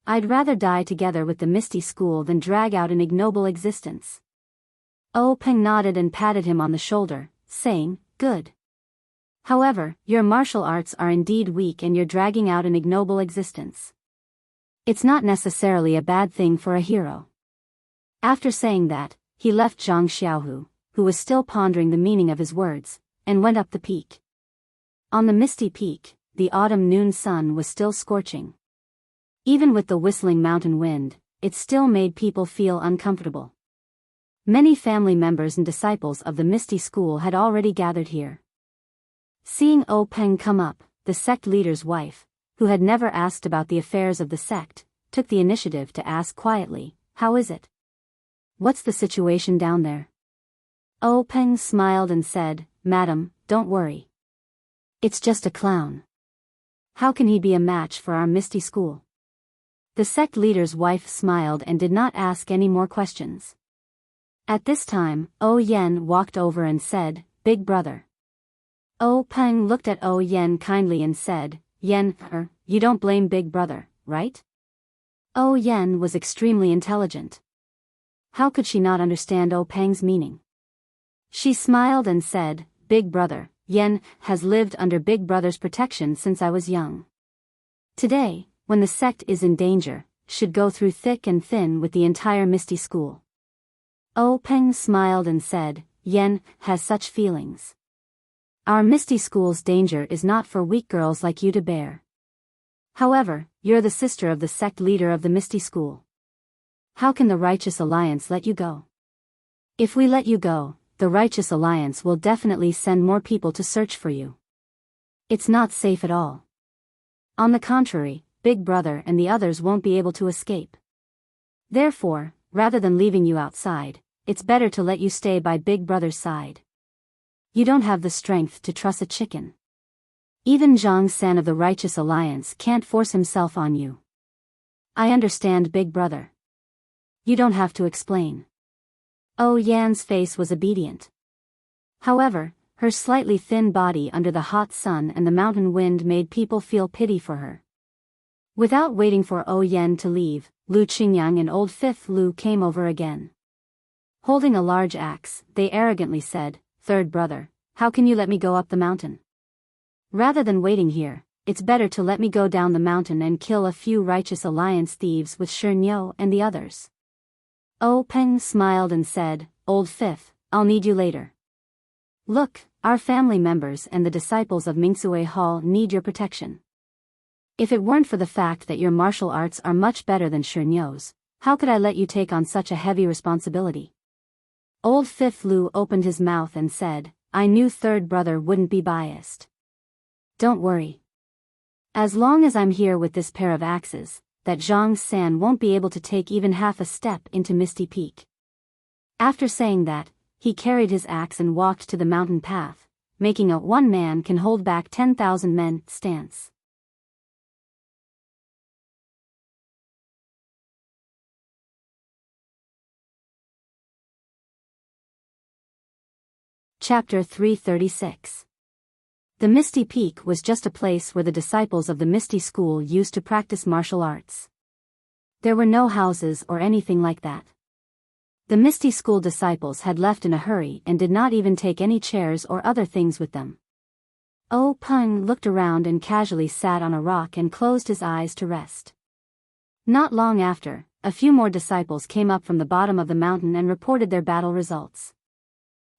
A: I'd rather die together with the Misty School than drag out an ignoble existence." Peng nodded and patted him on the shoulder, saying, "Good. However, your martial arts are indeed weak and you're dragging out an ignoble existence. It's not necessarily a bad thing for a hero." After saying that, he left Zhang Xiaohu, who was still pondering the meaning of his words, and went up the peak. On the misty peak, the autumn noon sun was still scorching. Even with the whistling mountain wind, it still made people feel uncomfortable. Many family members and disciples of the Misty School had already gathered here. Seeing Peng come up, the sect leader's wife, who had never asked about the affairs of the sect, took the initiative to ask quietly, "How is it? What's the situation down there?" Peng smiled and said, "Madam, don't worry. It's just a clown. How can he be a match for our Misty School?" The sect leader's wife smiled and did not ask any more questions. At this time, Yen walked over and said, "Big brother." Peng looked at Yen kindly and said, "Yen, you don't blame Big brother, right?" Yen was extremely intelligent. How could she not understand Peng's meaning? She smiled and said, "Big brother, Yen, has lived under Big brother's protection since I was young. Today, when the sect is in danger, should go through thick and thin with the entire Misty School." Peng smiled and said, "Yen has such feelings. Our Misty School's danger is not for weak girls like you to bear. However, you're the sister of the sect leader of the Misty School. How can the Righteous Alliance let you go? If we let you go, the Righteous Alliance will definitely send more people to search for you. It's not safe at all. On the contrary, Big brother and the others won't be able to escape. Therefore, rather than leaving you outside, it's better to let you stay by Big brother's side. You don't have the strength to truss a chicken. Even Zhang San of the Righteous Alliance can't force himself on you. I understand, Big brother. You don't have to explain." Yan's face was obedient. However, her slightly thin body under the hot sun and the mountain wind made people feel pity for her. Without waiting for Yen to leave, Lu Qingyang and old Fifth Lu came over again. Holding a large axe, they arrogantly said, "Third brother, how can you let me go up the mountain? Rather than waiting here, it's better to let me go down the mountain and kill a few Righteous Alliance thieves with Shernyo and the others." Peng smiled and said, "Old Fifth, I'll need you later. Look, our family members and the disciples of Mingsue Hall need your protection. If it weren't for the fact that your martial arts are much better than Shernyo's, how could I let you take on such a heavy responsibility?" Old Fifth Lu opened his mouth and said, "I knew third brother wouldn't be biased. Don't worry. As long as I'm here with this pair of axes, that Zhang San won't be able to take even half a step into Misty Peak." After saying that, he carried his axe and walked to the mountain path, making a "one man can hold back 10,000 men" stance. Chapter 336. The Misty Peak was just a place where the disciples of the Misty School used to practice martial arts. There were no houses or anything like that. The Misty School disciples had left in a hurry and did not even take any chairs or other things with them. Peng looked around and casually sat on a rock and closed his eyes to rest. Not long after, a few more disciples came up from the bottom of the mountain and reported their battle results.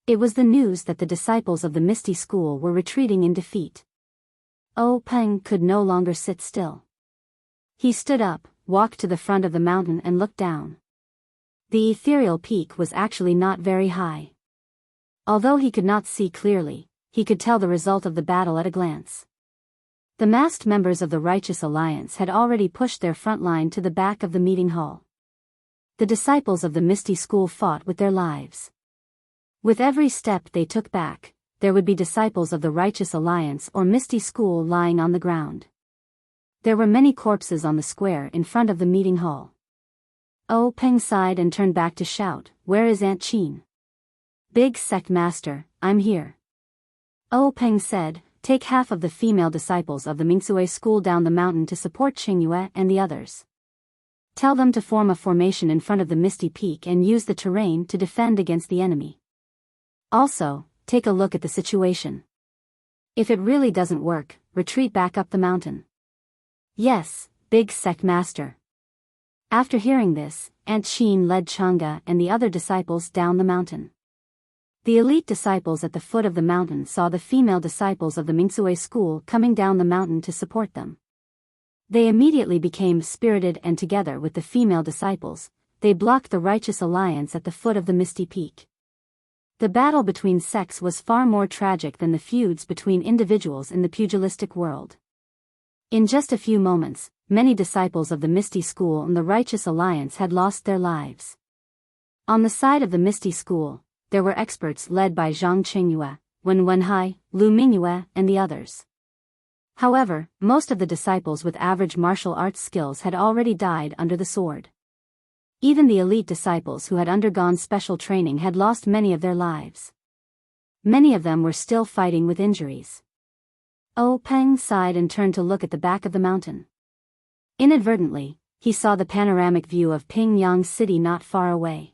A: It was the news that the disciples of the Misty School were retreating in defeat. Peng could no longer sit still. He stood up, walked to the front of the mountain and looked down. The ethereal peak was actually not very high. Although he could not see clearly, he could tell the result of the battle at a glance. The masked members of the Righteous Alliance had already pushed their front line to the back of the meeting hall. The disciples of the Misty School fought with their lives. With every step they took back, there would be disciples of the Righteous Alliance or Misty School lying on the ground. There were many corpses on the square in front of the meeting hall. Peng sighed and turned back to shout, "Where is Aunt Qin?" "Big Sect Master, I'm here." Peng said, "Take half of the female disciples of the Mingsui School down the mountain to support Qingyue and the others. Tell them to form a formation in front of the Misty Peak and use the terrain to defend against the enemy. Also, take a look at the situation. If it really doesn't work, retreat back up the mountain." "Yes, Big Sect Master." After hearing this, Aunt Qin led Chang'e and the other disciples down the mountain. The elite disciples at the foot of the mountain saw the female disciples of the Mingsui School coming down the mountain to support them. They immediately became spirited and together with the female disciples, they blocked the Righteous Alliance at the foot of the Misty Peak. The battle between sects was far more tragic than the feuds between individuals in the pugilistic world. In just a few moments, many disciples of the Misty School and the Righteous Alliance had lost their lives. On the side of the Misty School, there were experts led by Zhang Qingyue, Wen Wenhai, Lu Mingyue, and the others. However, most of the disciples with average martial arts skills had already died under the sword. Even the elite disciples who had undergone special training had lost many of their lives. Many of them were still fighting with injuries. Peng sighed and turned to look at the back of the mountain. Inadvertently, he saw the panoramic view of Pingyang City not far away.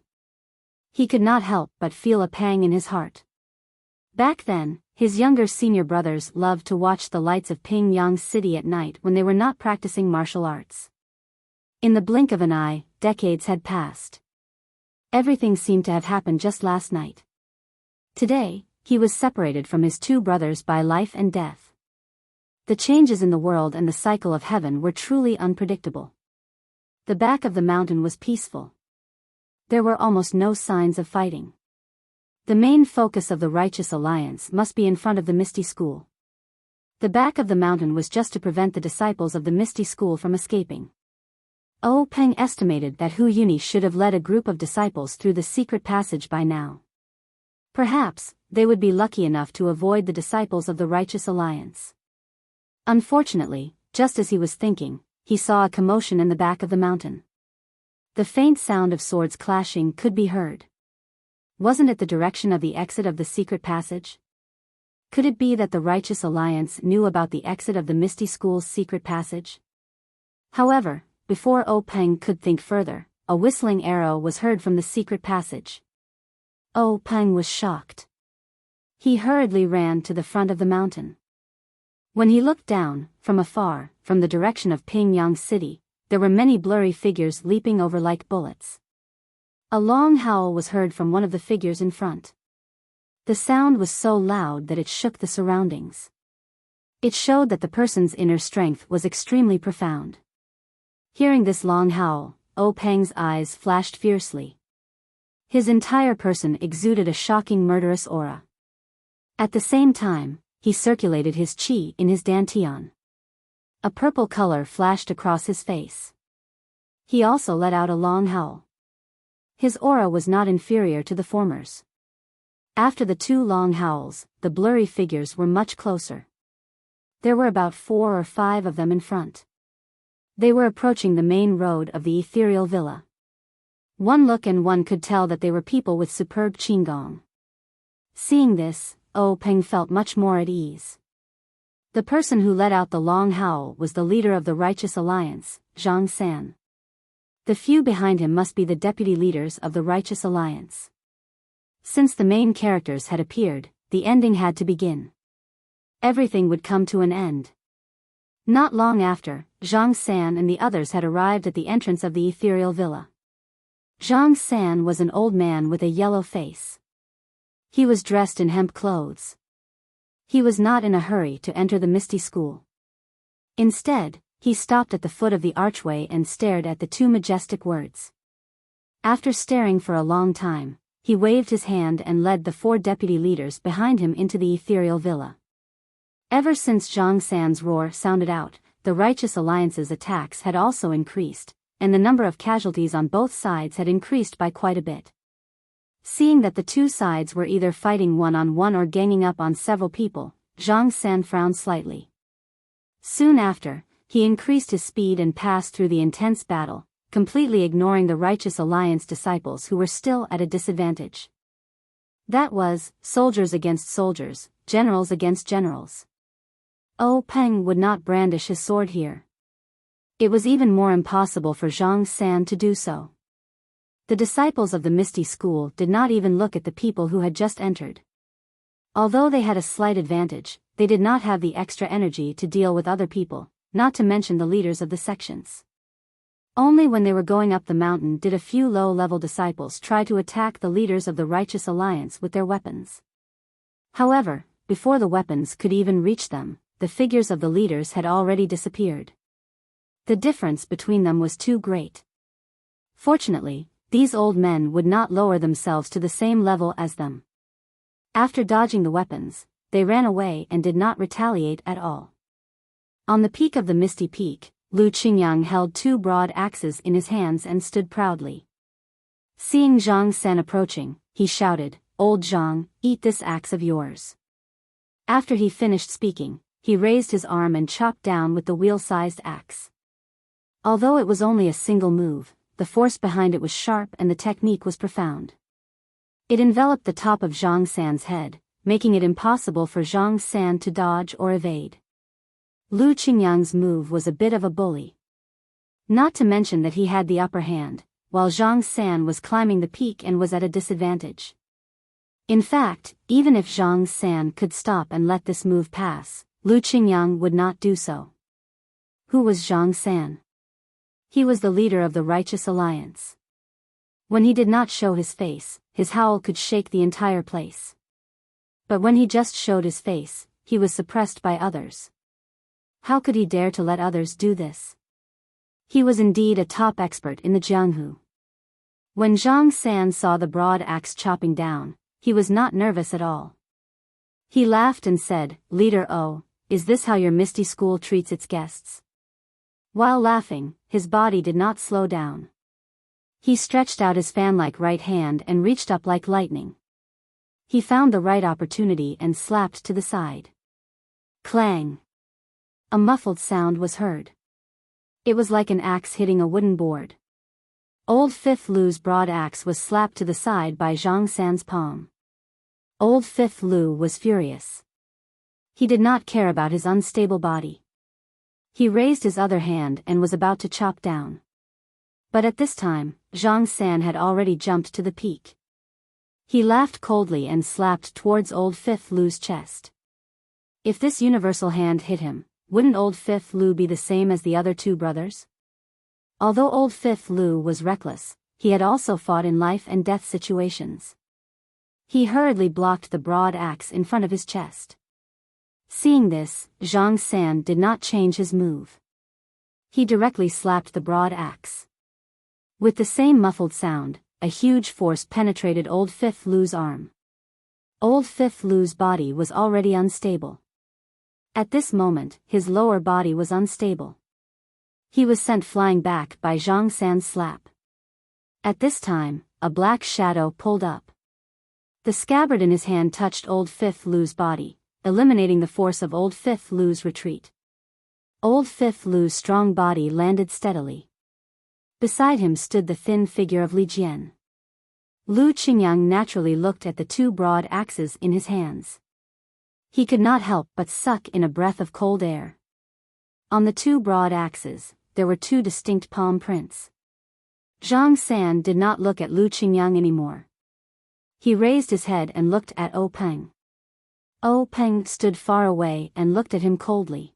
A: He could not help but feel a pang in his heart. Back then, his younger senior brothers loved to watch the lights of Pingyang City at night when they were not practicing martial arts. In the blink of an eye, decades had passed. Everything seemed to have happened just last night. Today, he was separated from his two brothers by life and death. The changes in the world and the cycle of heaven were truly unpredictable. The back of the mountain was peaceful. There were almost no signs of fighting. The main focus of the Righteous Alliance must be in front of the Misty School. The back of the mountain was just to prevent the disciples of the Misty School from escaping. Peng estimated that Hu Yuni should have led a group of disciples through the secret passage by now. Perhaps, they would be lucky enough to avoid the disciples of the Righteous Alliance. Unfortunately, just as he was thinking, he saw a commotion in the back of the mountain. The faint sound of swords clashing could be heard. Wasn't it the direction of the exit of the secret passage? Could it be that the Righteous Alliance knew about the exit of the Misty School's secret passage? However, before Peng could think further, a whistling arrow was heard from the secret passage. Peng was shocked. He hurriedly ran to the front of the mountain. When he looked down, from afar, from the direction of Pingyang City, there were many blurry figures leaping over like bullets. A long howl was heard from one of the figures in front. The sound was so loud that it shook the surroundings. It showed that the person's inner strength was extremely profound. Hearing this long howl, Peng's eyes flashed fiercely. His entire person exuded a shocking murderous aura. At the same time, he circulated his qi in his dantian. A purple color flashed across his face. He also let out a long howl. His aura was not inferior to the former's. After the two long howls, the blurry figures were much closer. There were about 4 or 5 of them in front. They were approaching the main road of the ethereal villa. One look and one could tell that they were people with superb qigong. Seeing this, Peng felt much more at ease. The person who let out the long howl was the leader of the Righteous Alliance, Zhang San. The few behind him must be the deputy leaders of the Righteous Alliance. Since the main characters had appeared, the ending had to begin. Everything would come to an end. Not long after, Zhang San and the others had arrived at the entrance of the ethereal villa. Zhang San was an old man with a yellow face. He was dressed in hemp clothes. He was not in a hurry to enter the misty school. Instead, he stopped at the foot of the archway and stared at the two majestic words. After staring for a long time, he waved his hand and led the 4 deputy leaders behind him into the ethereal villa. Ever since Zhang San's roar sounded out, the Righteous Alliance's attacks had also increased, and the number of casualties on both sides had increased by quite a bit. Seeing that the two sides were either fighting one-on-one or ganging up on several people, Zhang San frowned slightly. Soon after, he increased his speed and passed through the intense battle, completely ignoring the Righteous Alliance disciples who were still at a disadvantage. That was, soldiers against soldiers, generals against generals. Peng would not brandish his sword here. It was even more impossible for Zhang San to do so. The disciples of the Misty School did not even look at the people who had just entered. Although they had a slight advantage, they did not have the extra energy to deal with other people, not to mention the leaders of the sections. Only when they were going up the mountain did a few low-level disciples try to attack the leaders of the Righteous Alliance with their weapons. However, before the weapons could even reach them, the figures of the leaders had already disappeared. The difference between them was too great. Fortunately, these old men would not lower themselves to the same level as them. After dodging the weapons, they ran away and did not retaliate at all. On the peak of the Misty Peak, Lu Qingyang held 2 broad axes in his hands and stood proudly. Seeing Zhang San approaching, he shouted, "Old Zhang, eat this axe of yours." After he finished speaking, he raised his arm and chopped down with the wheel-sized axe. Although it was only a single move, the force behind it was sharp and the technique was profound. It enveloped the top of Zhang San's head, making it impossible for Zhang San to dodge or evade. Lu Qingyang's move was a bit of a bully. Not to mention that he had the upper hand, while Zhang San was climbing the peak and was at a disadvantage. In fact, even if Zhang San could stop and let this move pass, Lu Qingyang would not do so. Who was Zhang San? He was the leader of the Righteous Alliance. When he did not show his face, his howl could shake the entire place. But when he just showed his face, he was suppressed by others. How could he dare to let others do this? He was indeed a top expert in the Jianghu. When Zhang San saw the broad axe chopping down, he was not nervous at all. He laughed and said, "Leader O, is this how your Misty School treats its guests?" While laughing, his body did not slow down. He stretched out his fan-like right hand and reached up like lightning. He found the right opportunity and slapped to the side. Clang! A muffled sound was heard. It was like an axe hitting a wooden board. Old Fifth Lu's broad axe was slapped to the side by Zhang San's palm. Old Fifth Lu was furious. He did not care about his unstable body. He raised his other hand and was about to chop down. But at this time, Zhang San had already jumped to the peak. He laughed coldly and slapped towards Old Fifth Lu's chest. If this universal hand hit him, wouldn't Old Fifth Lu be the same as the other 2 brothers? Although Old Fifth Lu was reckless, he had also fought in life and death situations. He hurriedly blocked the broad axe in front of his chest. Seeing this, Zhang San did not change his move. He directly slapped the broad axe. With the same muffled sound, a huge force penetrated Old Fifth Lu's arm. Old Fifth Lu's body was already unstable. At this moment, his lower body was unstable. He was sent flying back by Zhang San's slap. At this time, a black shadow pulled up. The scabbard in his hand touched Old Fifth Lu's body, eliminating the force of Old Fifth Lu's retreat. Old Fifth Lu's strong body landed steadily. Beside him stood the thin figure of Li Jian. Lu Qingyang naturally looked at the 2 broad axes in his hands. He could not help but suck in a breath of cold air. On the 2 broad axes, there were 2 distinct palm prints. Zhang San did not look at Lu Qingyang anymore. He raised his head and looked at Peng. Peng stood far away and looked at him coldly.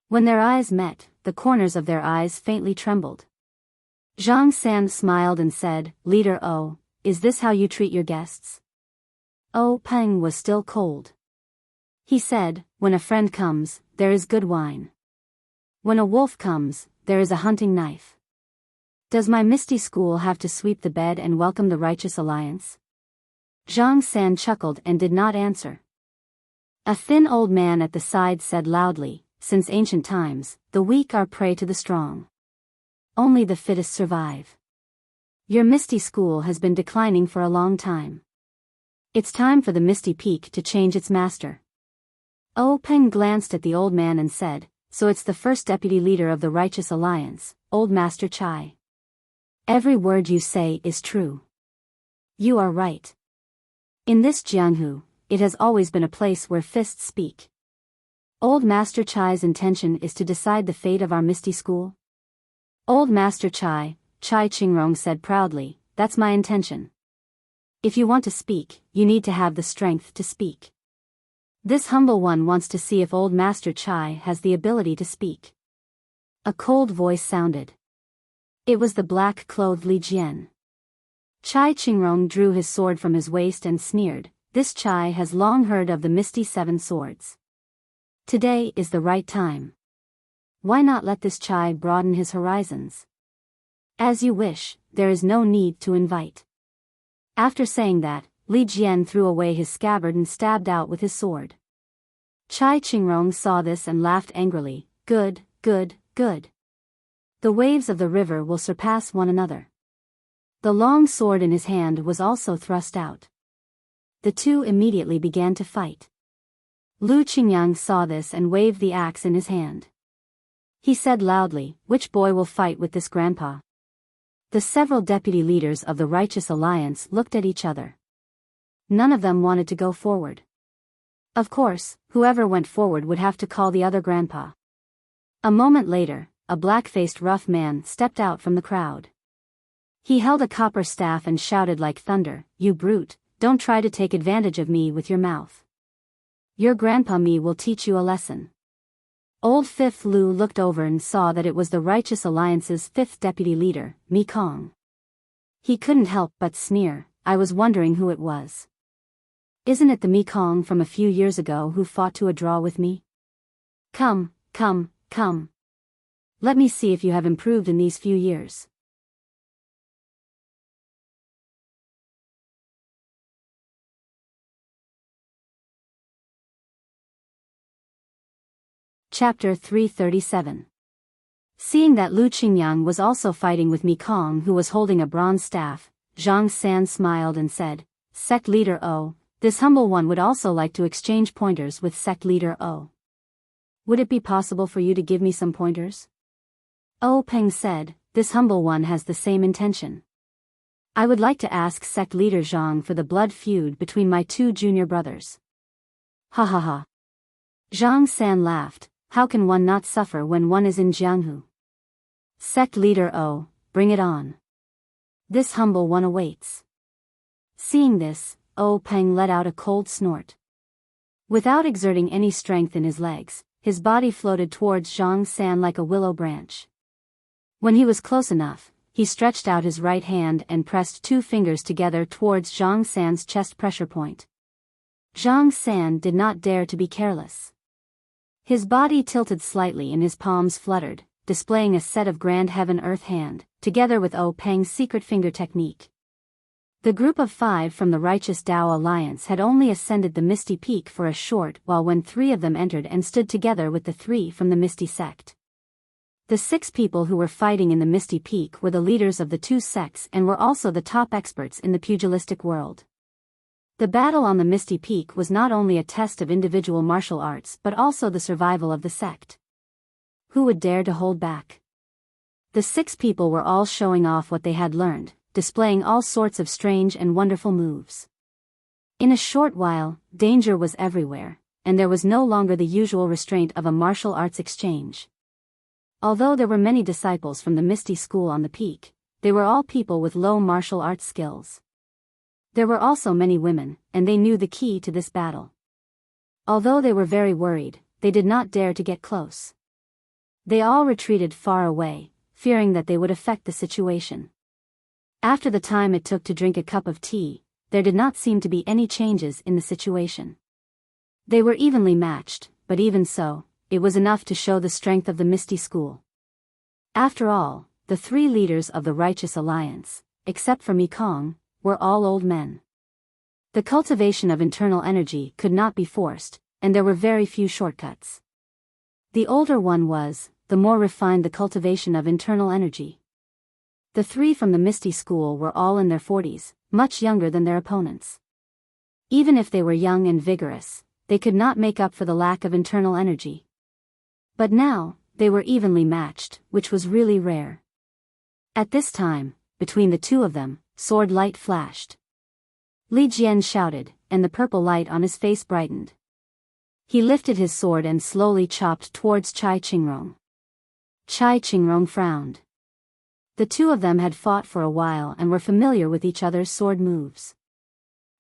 A: When their eyes met, the corners of their eyes faintly trembled. Zhang San smiled and said, "Leader O, is this how you treat your guests?" Oh Peng was still cold. He said, when a friend comes, there is good wine. When a wolf comes, there is a hunting knife. Does my misty school have to sweep the bed and welcome the righteous alliance? Zhang San chuckled and did not answer. A thin old man at the side said loudly, since ancient times, the weak are prey to the strong. Only the fittest survive. Your misty school has been declining for a long time. It's time for the Misty Peak to change its master. Oh Peng glanced at the old man and said, so it's the first deputy leader of the Righteous Alliance, Old Master Chai. Every word you say is true. You are right. In this Jianghu, it has always been a place where fists speak. Old Master Chai's intention is to decide the fate of our Misty School? Old Master Chai, Chai Qingrong said proudly, that's my intention. If you want to speak, you need to have the strength to speak. This humble one wants to see if Old Master Chai has the ability to speak. A cold voice sounded. It was the black-clothed Li Jian. Chai Qingrong drew his sword from his waist and sneered, this Chai has long heard of the Misty Seven Swords. Today is the right time. Why not let this Chai broaden his horizons? As you wish, there is no need to invite. After saying that, Li Jian threw away his scabbard and stabbed out with his sword. Chai Qingrong saw this and laughed angrily, good, good, good. The waves of the river will surpass one another. The long sword in his hand was also thrust out. The two immediately began to fight. Lu Qingyang saw this and waved the axe in his hand. He said loudly, which boy will fight with this grandpa? The several deputy leaders of the Righteous Alliance looked at each other. None of them wanted to go forward. Of course, whoever went forward would have to call the other grandpa. A moment later, a black-faced rough man stepped out from the crowd. He held a copper staff and shouted like thunder, you brute, don't try to take advantage of me with your mouth. Your grandpa me will teach you a lesson. Old Fifth Lu looked over and saw that it was the Righteous Alliance's fifth deputy leader, Mi Kong. He couldn't help but sneer, I was wondering who it was. Isn't it the Mi Kong from a few years ago who fought to a draw with me? Come, come, come. Let me see if you have improved in these few years. Chapter 337. Seeing that Lu Qingyang was also fighting with Mi Kong who was holding a bronze staff, Zhang San smiled and said, Sect Leader O, this humble one would also like to exchange pointers with Sect Leader O. Would it be possible for you to give me some pointers? O Peng said, this humble one has the same intention. I would like to ask Sect Leader Zhang for the blood feud between my two junior brothers. Ha ha ha. Zhang San laughed. How can one not suffer when one is in Jianghu? Sect Leader O, bring it on. This humble one awaits. Seeing this, O Peng let out a cold snort. Without exerting any strength in his legs, his body floated towards Zhang San like a willow branch. When he was close enough, he stretched out his right hand and pressed two fingers together towards Zhang San's chest pressure point. Zhang San did not dare to be careless. His body tilted slightly and his palms fluttered, displaying a set of grand heaven-earth hand, together with O Peng's secret finger technique. The group of 5 from the Righteous Tao Alliance had only ascended the Misty Peak for a short while when 3 of them entered and stood together with the 3 from the Misty Sect. The 6 people who were fighting in the Misty Peak were the leaders of the 2 sects and were also the top experts in the pugilistic world. The battle on the Misty Peak was not only a test of individual martial arts but also the survival of the sect. Who would dare to hold back? The 6 people were all showing off what they had learned, displaying all sorts of strange and wonderful moves. In a short while, danger was everywhere, and there was no longer the usual restraint of a martial arts exchange. Although there were many disciples from the Misty School on the peak, they were all people with low martial arts skills. There were also many women, and they knew the key to this battle. Although they were very worried, they did not dare to get close. They all retreated far away, fearing that they would affect the situation. After the time it took to drink a cup of tea, there did not seem to be any changes in the situation. They were evenly matched, but even so, it was enough to show the strength of the Misty School. After all, the three leaders of the Righteous Alliance, except for Mekong, were all old men. The cultivation of internal energy could not be forced, and there were very few shortcuts. The older one was, the more refined the cultivation of internal energy. The three from the Misty School were all in their 40s, much younger than their opponents. Even if they were young and vigorous, they could not make up for the lack of internal energy. But now, they were evenly matched, which was really rare. At this time, between the two of them, sword light flashed. Li Jian shouted, and the purple light on his face brightened. He lifted his sword and slowly chopped towards Chai Qingrong. Chai Qingrong frowned. The two of them had fought for a while and were familiar with each other's sword moves.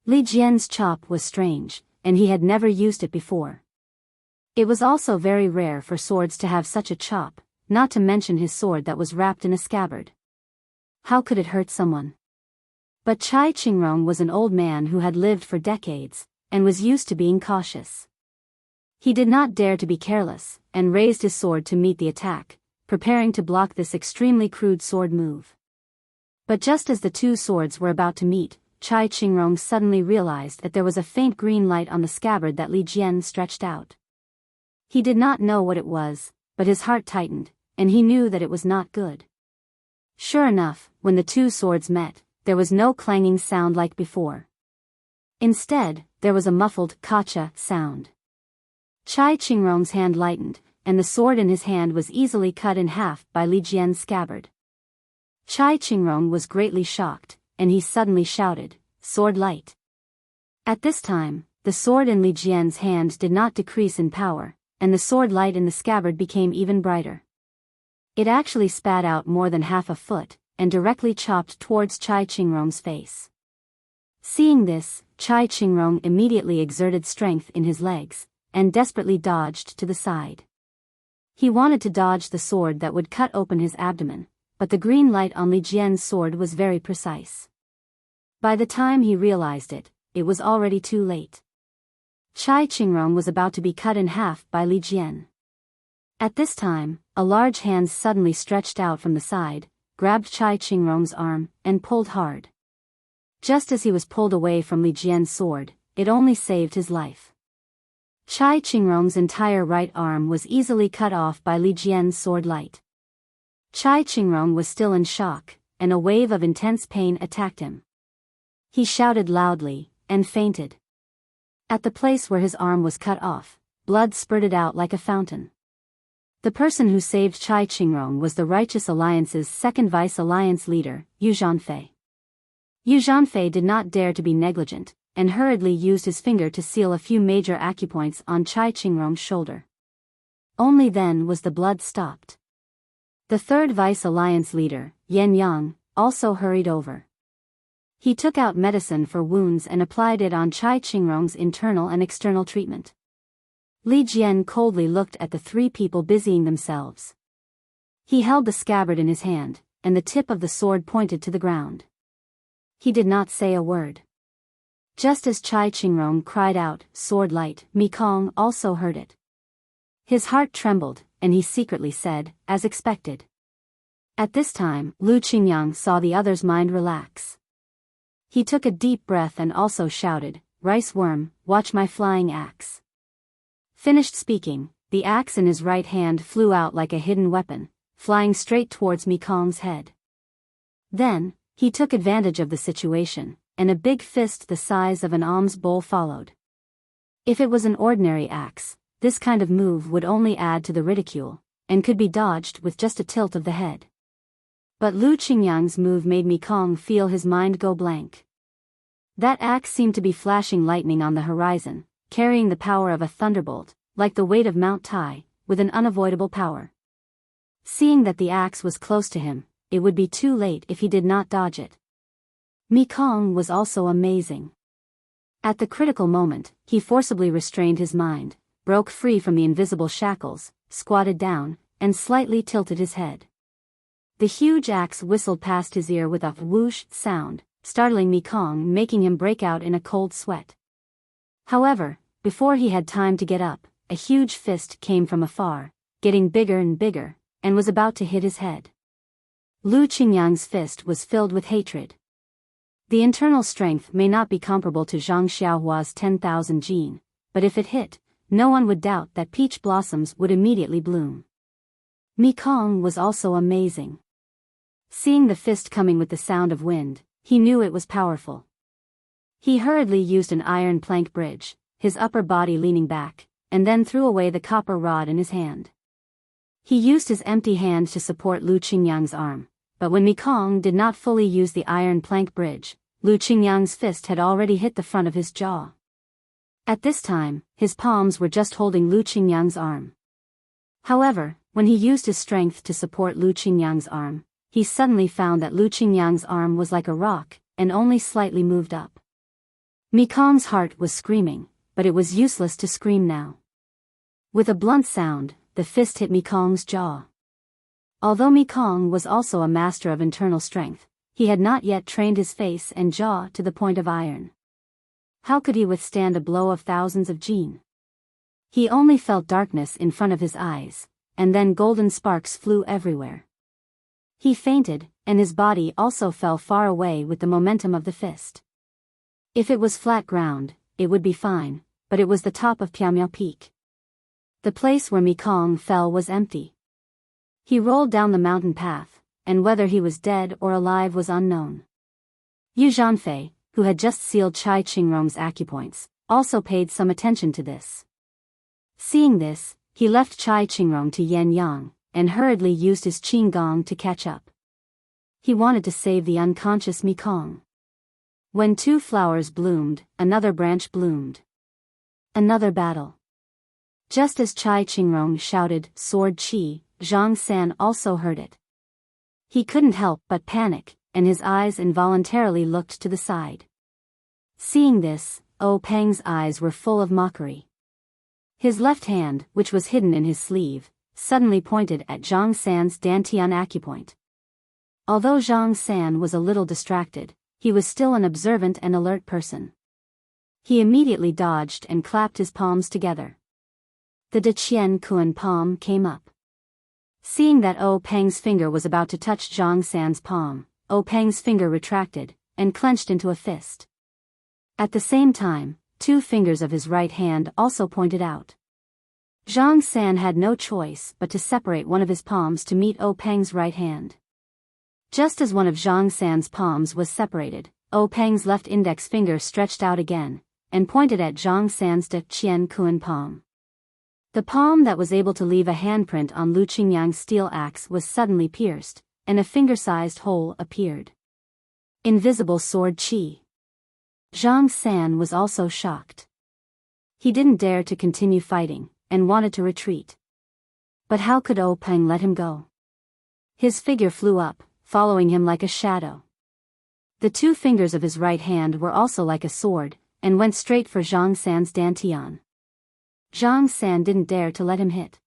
A: Li Jian's chop was strange, and he had never used it before. It was also very rare for swords to have such a chop, not to mention his sword that was wrapped in a scabbard. How could it hurt someone? But Chai Qingrong was an old man who had lived for decades, and was used to being cautious. He did not dare to be careless, and raised his sword to meet the attack, preparing to block this extremely crude sword move. But just as the two swords were about to meet, Chai Qingrong suddenly realized that there was a faint green light on the scabbard that Li Jian stretched out. He did not know what it was, but his heart tightened, and he knew that it was not good. Sure enough, when the two swords met, there was no clanging sound like before. Instead, there was a muffled "kacha" sound. Chai Qingrong's hand lightened, and the sword in his hand was easily cut in half by Li Jian's scabbard. Chai Qingrong was greatly shocked, and he suddenly shouted, "Sword light!" At this time, the sword in Li Jian's hand did not decrease in power, and the sword light in the scabbard became even brighter. It actually spat out more than half a foot, and directly chopped towards Chai Qingrong's face. Seeing this, Chai Qingrong immediately exerted strength in his legs, and desperately dodged to the side. He wanted to dodge the sword that would cut open his abdomen, but the green light on Li Jian's sword was very precise. By the time he realized it, it was already too late. Chai Qingrong was about to be cut in half by Li Jian. At this time, a large hand suddenly stretched out from the side, grabbed Chai Qingrong's arm, and pulled hard. Just as he was pulled away from Li Jian's sword, it only saved his life. Chai Qingrong's entire right arm was easily cut off by Li Jian's sword light. Chai Qingrong was still in shock, and a wave of intense pain attacked him. He shouted loudly, and fainted. At the place where his arm was cut off, blood spurted out like a fountain. The person who saved Chai Qingrong was the Righteous Alliance's second vice-alliance leader, Yu Zhanfei. Yu Zhanfei did not dare to be negligent, and hurriedly used his finger to seal a few major acupoints on Chai Qingrong's shoulder. Only then was the blood stopped. The third vice-alliance leader, Yan Yang, also hurried over. He took out medicine for wounds and applied it on Chai Qingrong's internal and external treatment. Li Jian coldly looked at the three people busying themselves. He held the scabbard in his hand, and the tip of the sword pointed to the ground. He did not say a word. Just as Chai Qingrong cried out, "Sword light," Mekong also heard it. His heart trembled, and he secretly said, as expected. At this time, Lu Qingyang saw the other's mind relax. He took a deep breath and also shouted, "Rice worm, watch my flying axe." Finished speaking, the axe in his right hand flew out like a hidden weapon, flying straight towards Mekong's head. Then, he took advantage of the situation, and a big fist the size of an alms bowl followed. If it was an ordinary axe, this kind of move would only add to the ridicule, and could be dodged with just a tilt of the head. But Lu Qingyang's move made Mekong feel his mind go blank. That axe seemed to be flashing lightning on the horizon, carrying the power of a thunderbolt, like the weight of Mount Tai, with an unavoidable power. Seeing that the axe was close to him, it would be too late if he did not dodge it. Mekong was also amazing. At the critical moment, he forcibly restrained his mind, broke free from the invisible shackles, squatted down, and slightly tilted his head. The huge axe whistled past his ear with a whoosh sound, startling Mekong, making him break out in a cold sweat. However, before he had time to get up, a huge fist came from afar, getting bigger and bigger, and was about to hit his head. Lu Qingyang's fist was filled with hatred. The internal strength may not be comparable to Zhang Xiaohua's 10,000 jin, but if it hit, no one would doubt that peach blossoms would immediately bloom. Mekong was also amazing. Seeing the fist coming with the sound of wind, he knew it was powerful. He hurriedly used an iron plank bridge, his upper body leaning back, and then threw away the copper rod in his hand. He used his empty hand to support Lu Qingyang's arm, but when Mekong did not fully use the iron plank bridge, Lu Qingyang's fist had already hit the front of his jaw. At this time, his palms were just holding Lu Qingyang's arm. However, when he used his strength to support Lu Qingyang's arm, he suddenly found that Lu Qingyang's arm was like a rock, and only slightly moved up. Mekong's heart was screaming, but it was useless to scream now. With a blunt sound, the fist hit Mekong's jaw. Although Mekong was also a master of internal strength, he had not yet trained his face and jaw to the point of iron. How could he withstand a blow of thousands of jin? He only felt darkness in front of his eyes, and then golden sparks flew everywhere. He fainted, and his body also fell far away with the momentum of the fist. If it was flat ground, it would be fine, but it was the top of Piaomiao Peak. The place where Mekong fell was empty. He rolled down the mountain path, and whether he was dead or alive was unknown. Yu Zhanfei, who had just sealed Chai Qingrong's acupoints, also paid some attention to this. Seeing this, he left Chai Qingrong to Yan Yang, and hurriedly used his Qinggong to catch up. He wanted to save the unconscious Mekong. When two flowers bloomed, another branch bloomed. Another battle. Just as Chai Qingrong shouted, "Sword Qi," Zhang San also heard it. He couldn't help but panic, and his eyes involuntarily looked to the side. Seeing this, Peng's eyes were full of mockery. His left hand, which was hidden in his sleeve, suddenly pointed at Zhang San's Dantian acupoint. Although Zhang San was a little distracted, he was still an observant and alert person. He immediately dodged and clapped his palms together. The Deqian Kuan palm came up. Seeing that Peng's finger was about to touch Zhang San's palm, Peng's finger retracted, and clenched into a fist. At the same time, two fingers of his right hand also pointed out. Zhang San had no choice but to separate one of his palms to meet Peng's right hand. Just as one of Zhang San's palms was separated, Peng's left index finger stretched out again, and pointed at Zhang San's Deqian Kuan palm. The palm that was able to leave a handprint on Lu Qingyang's steel axe was suddenly pierced, and a finger-sized hole appeared. Invisible sword Qi. Zhang San was also shocked. He didn't dare to continue fighting, and wanted to retreat. But how could Peng let him go? His figure flew up, following him like a shadow. The two fingers of his right hand were also like a sword, and went straight for Zhang San's Dantian. Zhang San didn't dare to let him hit.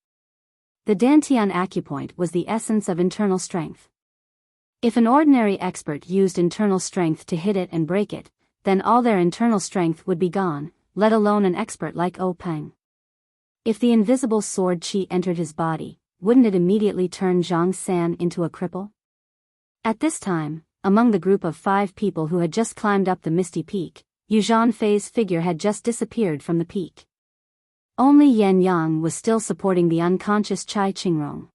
A: The Dantian acupoint was the essence of internal strength. If an ordinary expert used internal strength to hit it and break it, then all their internal strength would be gone, let alone an expert like Peng. If the invisible sword Qi entered his body, wouldn't it immediately turn Zhang San into a cripple? At this time, among the group of 5 people who had just climbed up the misty peak, Yu Zhanfei's figure had just disappeared from the peak. Only Yan Yang was still supporting the unconscious Chai Qingrong.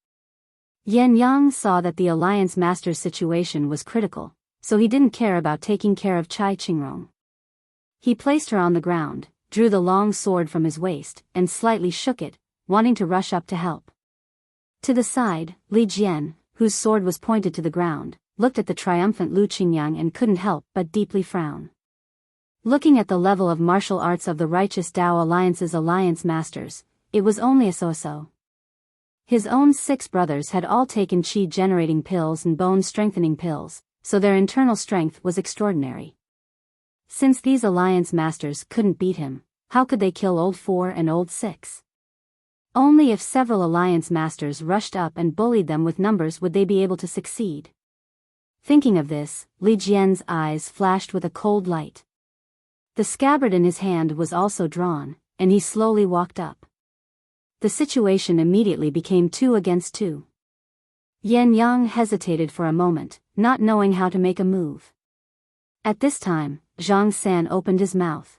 A: Yan Yang saw that the Alliance Master's situation was critical, so he didn't care about taking care of Chai Qingrong. He placed her on the ground, drew the long sword from his waist, and slightly shook it, wanting to rush up to help. To the side, Li Jian, whose sword was pointed to the ground, looked at the triumphant Lu Qingyang and couldn't help but deeply frown. Looking at the level of martial arts of the righteous Tao Alliance's Alliance Masters, it was only a so-so. His own 6 brothers had all taken chi-generating pills and bone-strengthening pills, so their internal strength was extraordinary. Since these Alliance Masters couldn't beat him, how could they kill Old 4 and Old 6? Only if several Alliance Masters rushed up and bullied them with numbers would they be able to succeed. Thinking of this, Li Jian's eyes flashed with a cold light. The scabbard in his hand was also drawn, and he slowly walked up. The situation immediately became 2 against 2. Yan Yang hesitated for a moment, not knowing how to make a move. At this time, Zhang San opened his mouth.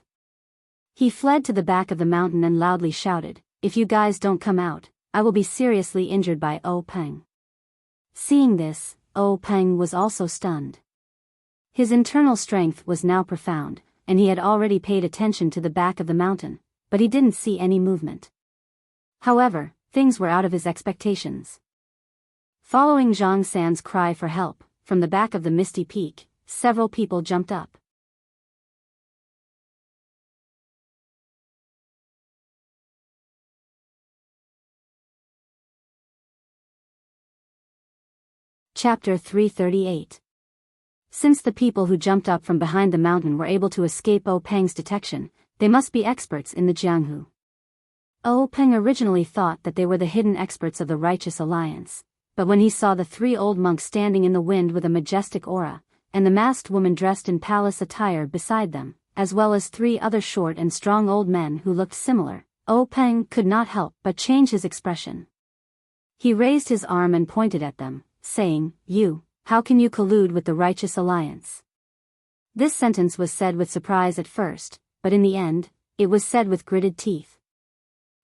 A: He fled to the back of the mountain and loudly shouted, "If you guys don't come out, I will be seriously injured by O Peng." Seeing this, O Peng was also stunned. His internal strength was now profound, and he had already paid attention to the back of the mountain, but he didn't see any movement. However, things were out of his expectations. Following Zhang San's cry for help, from the back of the misty peak, several people jumped up. Chapter 338. Since the people who jumped up from behind the mountain were able to escape O Peng's detection, they must be experts in the Jianghu. O Peng originally thought that they were the hidden experts of the Righteous Alliance, but when he saw the 3 old monks standing in the wind with a majestic aura, and the masked woman dressed in palace attire beside them, as well as 3 other short and strong old men who looked similar, O Peng could not help but change his expression. He raised his arm and pointed at them, saying, "How can you collude with the Righteous Alliance?" This sentence was said with surprise at first, but in the end, it was said with gritted teeth.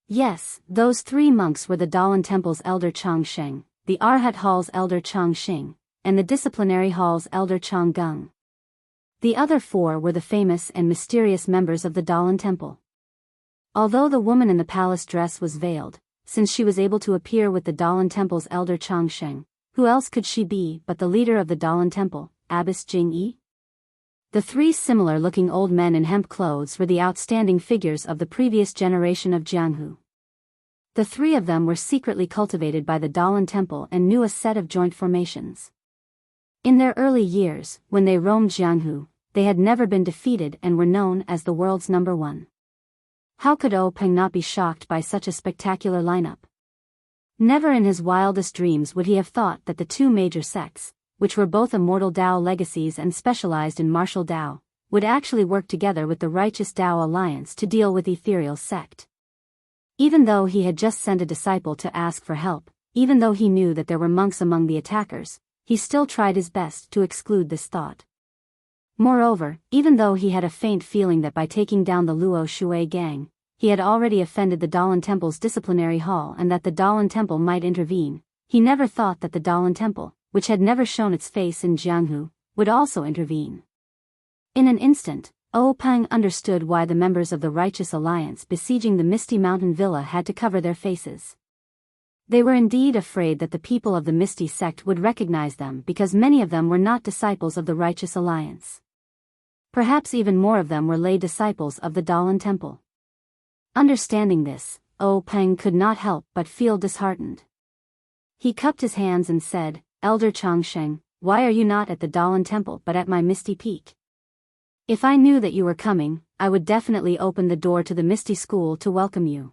A: Yes, those 3 monks were the Dalan Temple's elder Chang Sheng, the Arhat Hall's elder Chang Xing, and the Disciplinary Hall's elder Chang Gung. The other 4 were the famous and mysterious members of the Dalan Temple. Although the woman in the palace dress was veiled, since she was able to appear with the Dalan Temple's elder Chang Sheng, who else could she be but the leader of the Dalan Temple, Abbess Jing Yi? The 3 similar-looking old men in hemp clothes were the outstanding figures of the previous generation of Jianghu. The 3 of them were secretly cultivated by the Dalan Temple and knew a set of joint formations. In their early years, when they roamed Jianghu, they had never been defeated and were known as the world's number 1. How could O Peng not be shocked by such a spectacular lineup? Never in his wildest dreams would he have thought that the 2 major sects, which were both Immortal Dao legacies and specialized in martial Dao, would actually work together with the Righteous Dao Alliance to deal with Ethereal sect. Even though he had just sent a disciple to ask for help, even though he knew that there were monks among the attackers, he still tried his best to exclude this thought. Moreover, even though he had a faint feeling that by taking down the Luo Shui gang, he had already offended the Dalan Temple's disciplinary hall and that the Dalan Temple might intervene, he never thought that the Dalan Temple, which had never shown its face in Jianghu, would also intervene. In an instant, O Peng understood why the members of the Righteous Alliance besieging the Misty Mountain Villa had to cover their faces. They were indeed afraid that the people of the Misty sect would recognize them because many of them were not disciples of the Righteous Alliance. Perhaps even more of them were lay disciples of the Dalan Temple. Understanding this, O Peng could not help but feel disheartened. He cupped his hands and said, "Elder Chang Sheng, why are you not at the Dalan Temple but at my Misty Peak? If I knew that you were coming, I would definitely open the door to the Misty School to welcome you.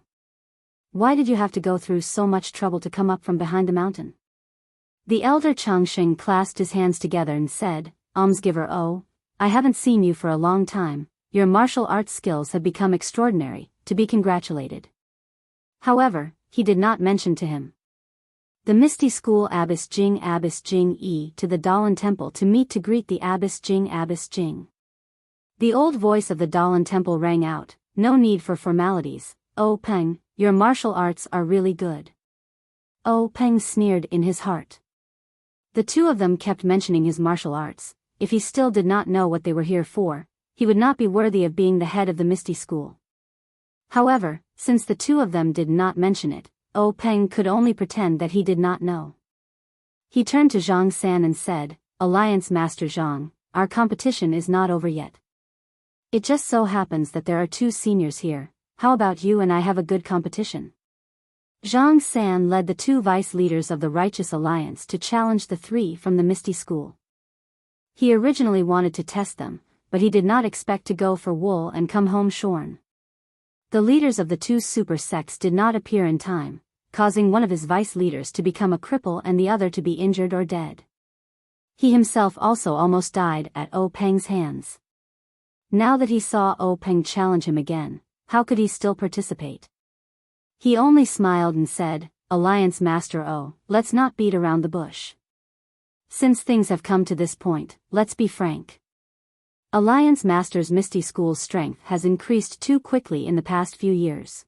A: Why did you have to go through so much trouble to come up from behind the mountain?" The elder Chang Sheng clasped his hands together and said, "Almsgiver O, I haven't seen you for a long time, your martial arts skills have become extraordinary, to be congratulated." However, he did not mention to him. The Misty School Abbess Jing Yi to the Dalan Temple to meet to greet the Abbess Jing. The old voice of the Dalan Temple rang out, "No need for formalities, O Peng, your martial arts are really good." O Peng sneered in his heart. The 2 of them kept mentioning his martial arts. If he still did not know what they were here for, he would not be worthy of being the head of the Misty School. However, since the 2 of them did not mention it, O Peng could only pretend that he did not know. He turned to Zhang San and said, "Alliance Master Zhang, our competition is not over yet. It just so happens that there are 2 seniors here. How about you and I have a good competition?" Zhang San led the 2 vice leaders of the Righteous Alliance to challenge the 3 from the Misty School. He originally wanted to test them, but he did not expect to go for wool and come home shorn. The leaders of the 2 super sects did not appear in time, causing one of his vice leaders to become a cripple and the other to be injured or dead. He himself also almost died at O Peng's hands. Now that he saw O Peng challenge him again, how could he still participate? He only smiled and said, Alliance Master O, let's not beat around the bush. Since things have come to this point, let's be frank. Alliance Master's Misty School's strength has increased too quickly in the past few years.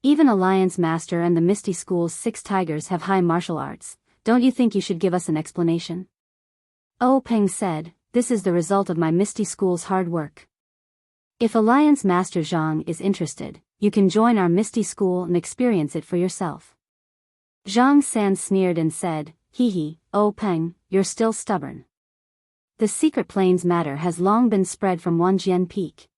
A: Even Alliance Master and the Misty School's 6 tigers have high martial arts. Don't you think you should give us an explanation? O Peng said, this is the result of my Misty School's hard work. If Alliance Master Zhang is interested, you can join our Misty School and experience it for yourself. Zhang San sneered and said, hee hee, O Peng, you're still stubborn. The Secret Plains matter has long been spread from Wanjian Peak.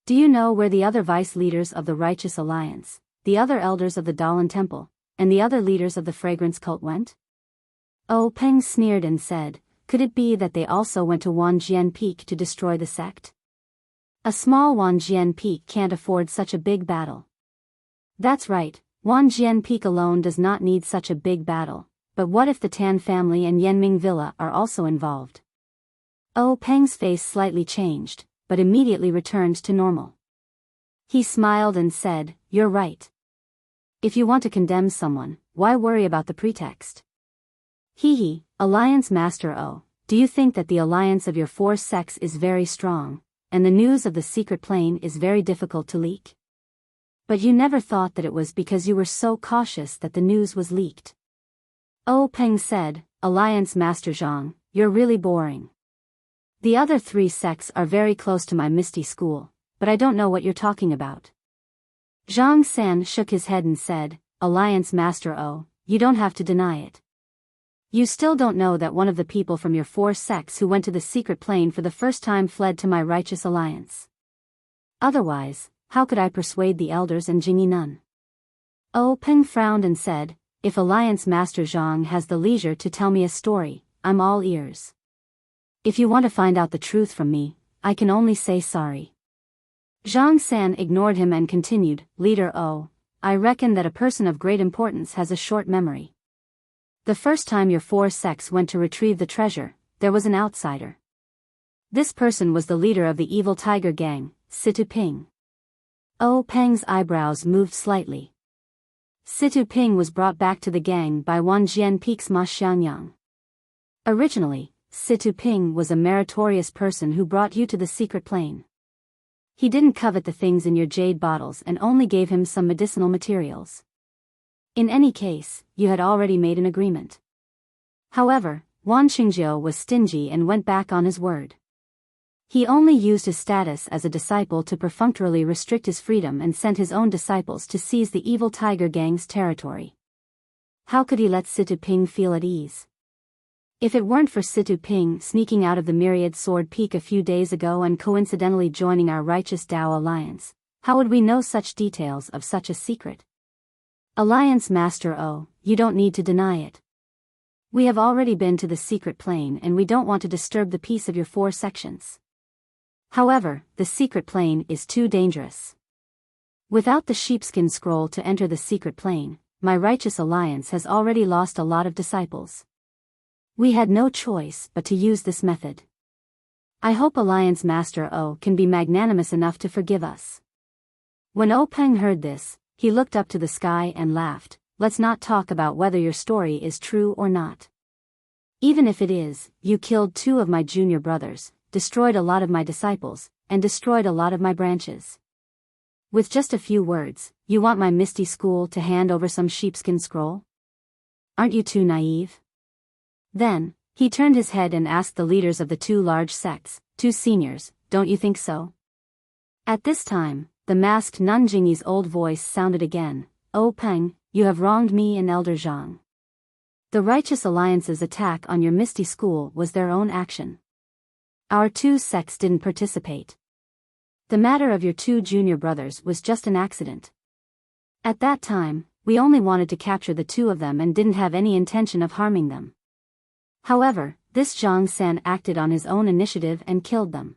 A: Do you know where the other vice leaders of the Righteous Alliance, the other elders of the Dalan Temple, and the other leaders of the Fragrance Cult went? O Peng sneered and said, could it be that they also went to Wanjian Peak to destroy the sect? A small Wanjian Peak can't afford such a big battle. That's right, Wanjian Peak alone does not need such a big battle, but what if the Tan family and Yanming Villa are also involved? O Peng's face slightly changed, but immediately returned to normal. He smiled and said, you're right. If you want to condemn someone, why worry about the pretext? Hee hee, Alliance Master O, do you think that the alliance of your 4 sects is very strong, and the news of the Secret Plane is very difficult to leak? But you never thought that it was because you were so cautious that the news was leaked. O Peng said, Alliance Master Zhang, you're really boring. The other 3 sects are very close to my Misty School, but I don't know what you're talking about. Zhang San shook his head and said, Alliance Master O, you don't have to deny it. You still don't know that one of the people from your 4 sects who went to the Secret Plane for the first time fled to my Righteous Alliance. Otherwise, how could I persuade the elders and Jingyi Nun? O Peng frowned and said, if Alliance Master Zhang has the leisure to tell me a story, I'm all ears. If you want to find out the truth from me, I can only say sorry. Zhang San ignored him and continued, Leader O, I reckon that a person of great importance has a short memory. The first time your 4 sects went to retrieve the treasure, there was an outsider. This person was the leader of the evil tiger gang, Situ Ping. O Peng's eyebrows moved slightly. Situ Ping was brought back to the gang by Wanjian Peak's Ma Xiangyang. Originally, Situ Ping was a meritorious person who brought you to the Secret Plane. He didn't covet the things in your jade bottles and only gave him some medicinal materials. In any case, you had already made an agreement. However, Wan Qingjiu was stingy and went back on his word. He only used his status as a disciple to perfunctorily restrict his freedom and sent his own disciples to seize the evil tiger gang's territory. How could he let Situ Ping feel at ease? If it weren't for Situ Ping sneaking out of the Myriad Sword Peak a few days ago and coincidentally joining our Righteous Dao Alliance, how would we know such details of such a secret? Alliance Master O, you don't need to deny it. We have already been to the Secret Plane and we don't want to disturb the peace of your 4 sections. However, the Secret Plane is too dangerous. Without the sheepskin scroll to enter the Secret Plane, my Righteous Alliance has already lost a lot of disciples. We had no choice but to use this method. I hope Alliance Master O can be magnanimous enough to forgive us. When O Peng heard this, he looked up to the sky and laughed. Let's not talk about whether your story is true or not. Even if it is, you killed 2 of my junior brothers, destroyed a lot of my disciples, and destroyed a lot of my branches. With just a few words, you want my Misty School to hand over some sheepskin scroll? Aren't you too naive? Then, he turned his head and asked the leaders of the 2 large sects, 2 seniors, don't you think so? At this time, the masked Nun Jingyi's old voice sounded again, O Peng, you have wronged me and Elder Zhang. The Righteous Alliance's attack on your Misty School was their own action. Our 2 sects didn't participate. The matter of your 2 junior brothers was just an accident. At that time, we only wanted to capture the 2 of them and didn't have any intention of harming them. However, this Zhang San acted on his own initiative and killed them.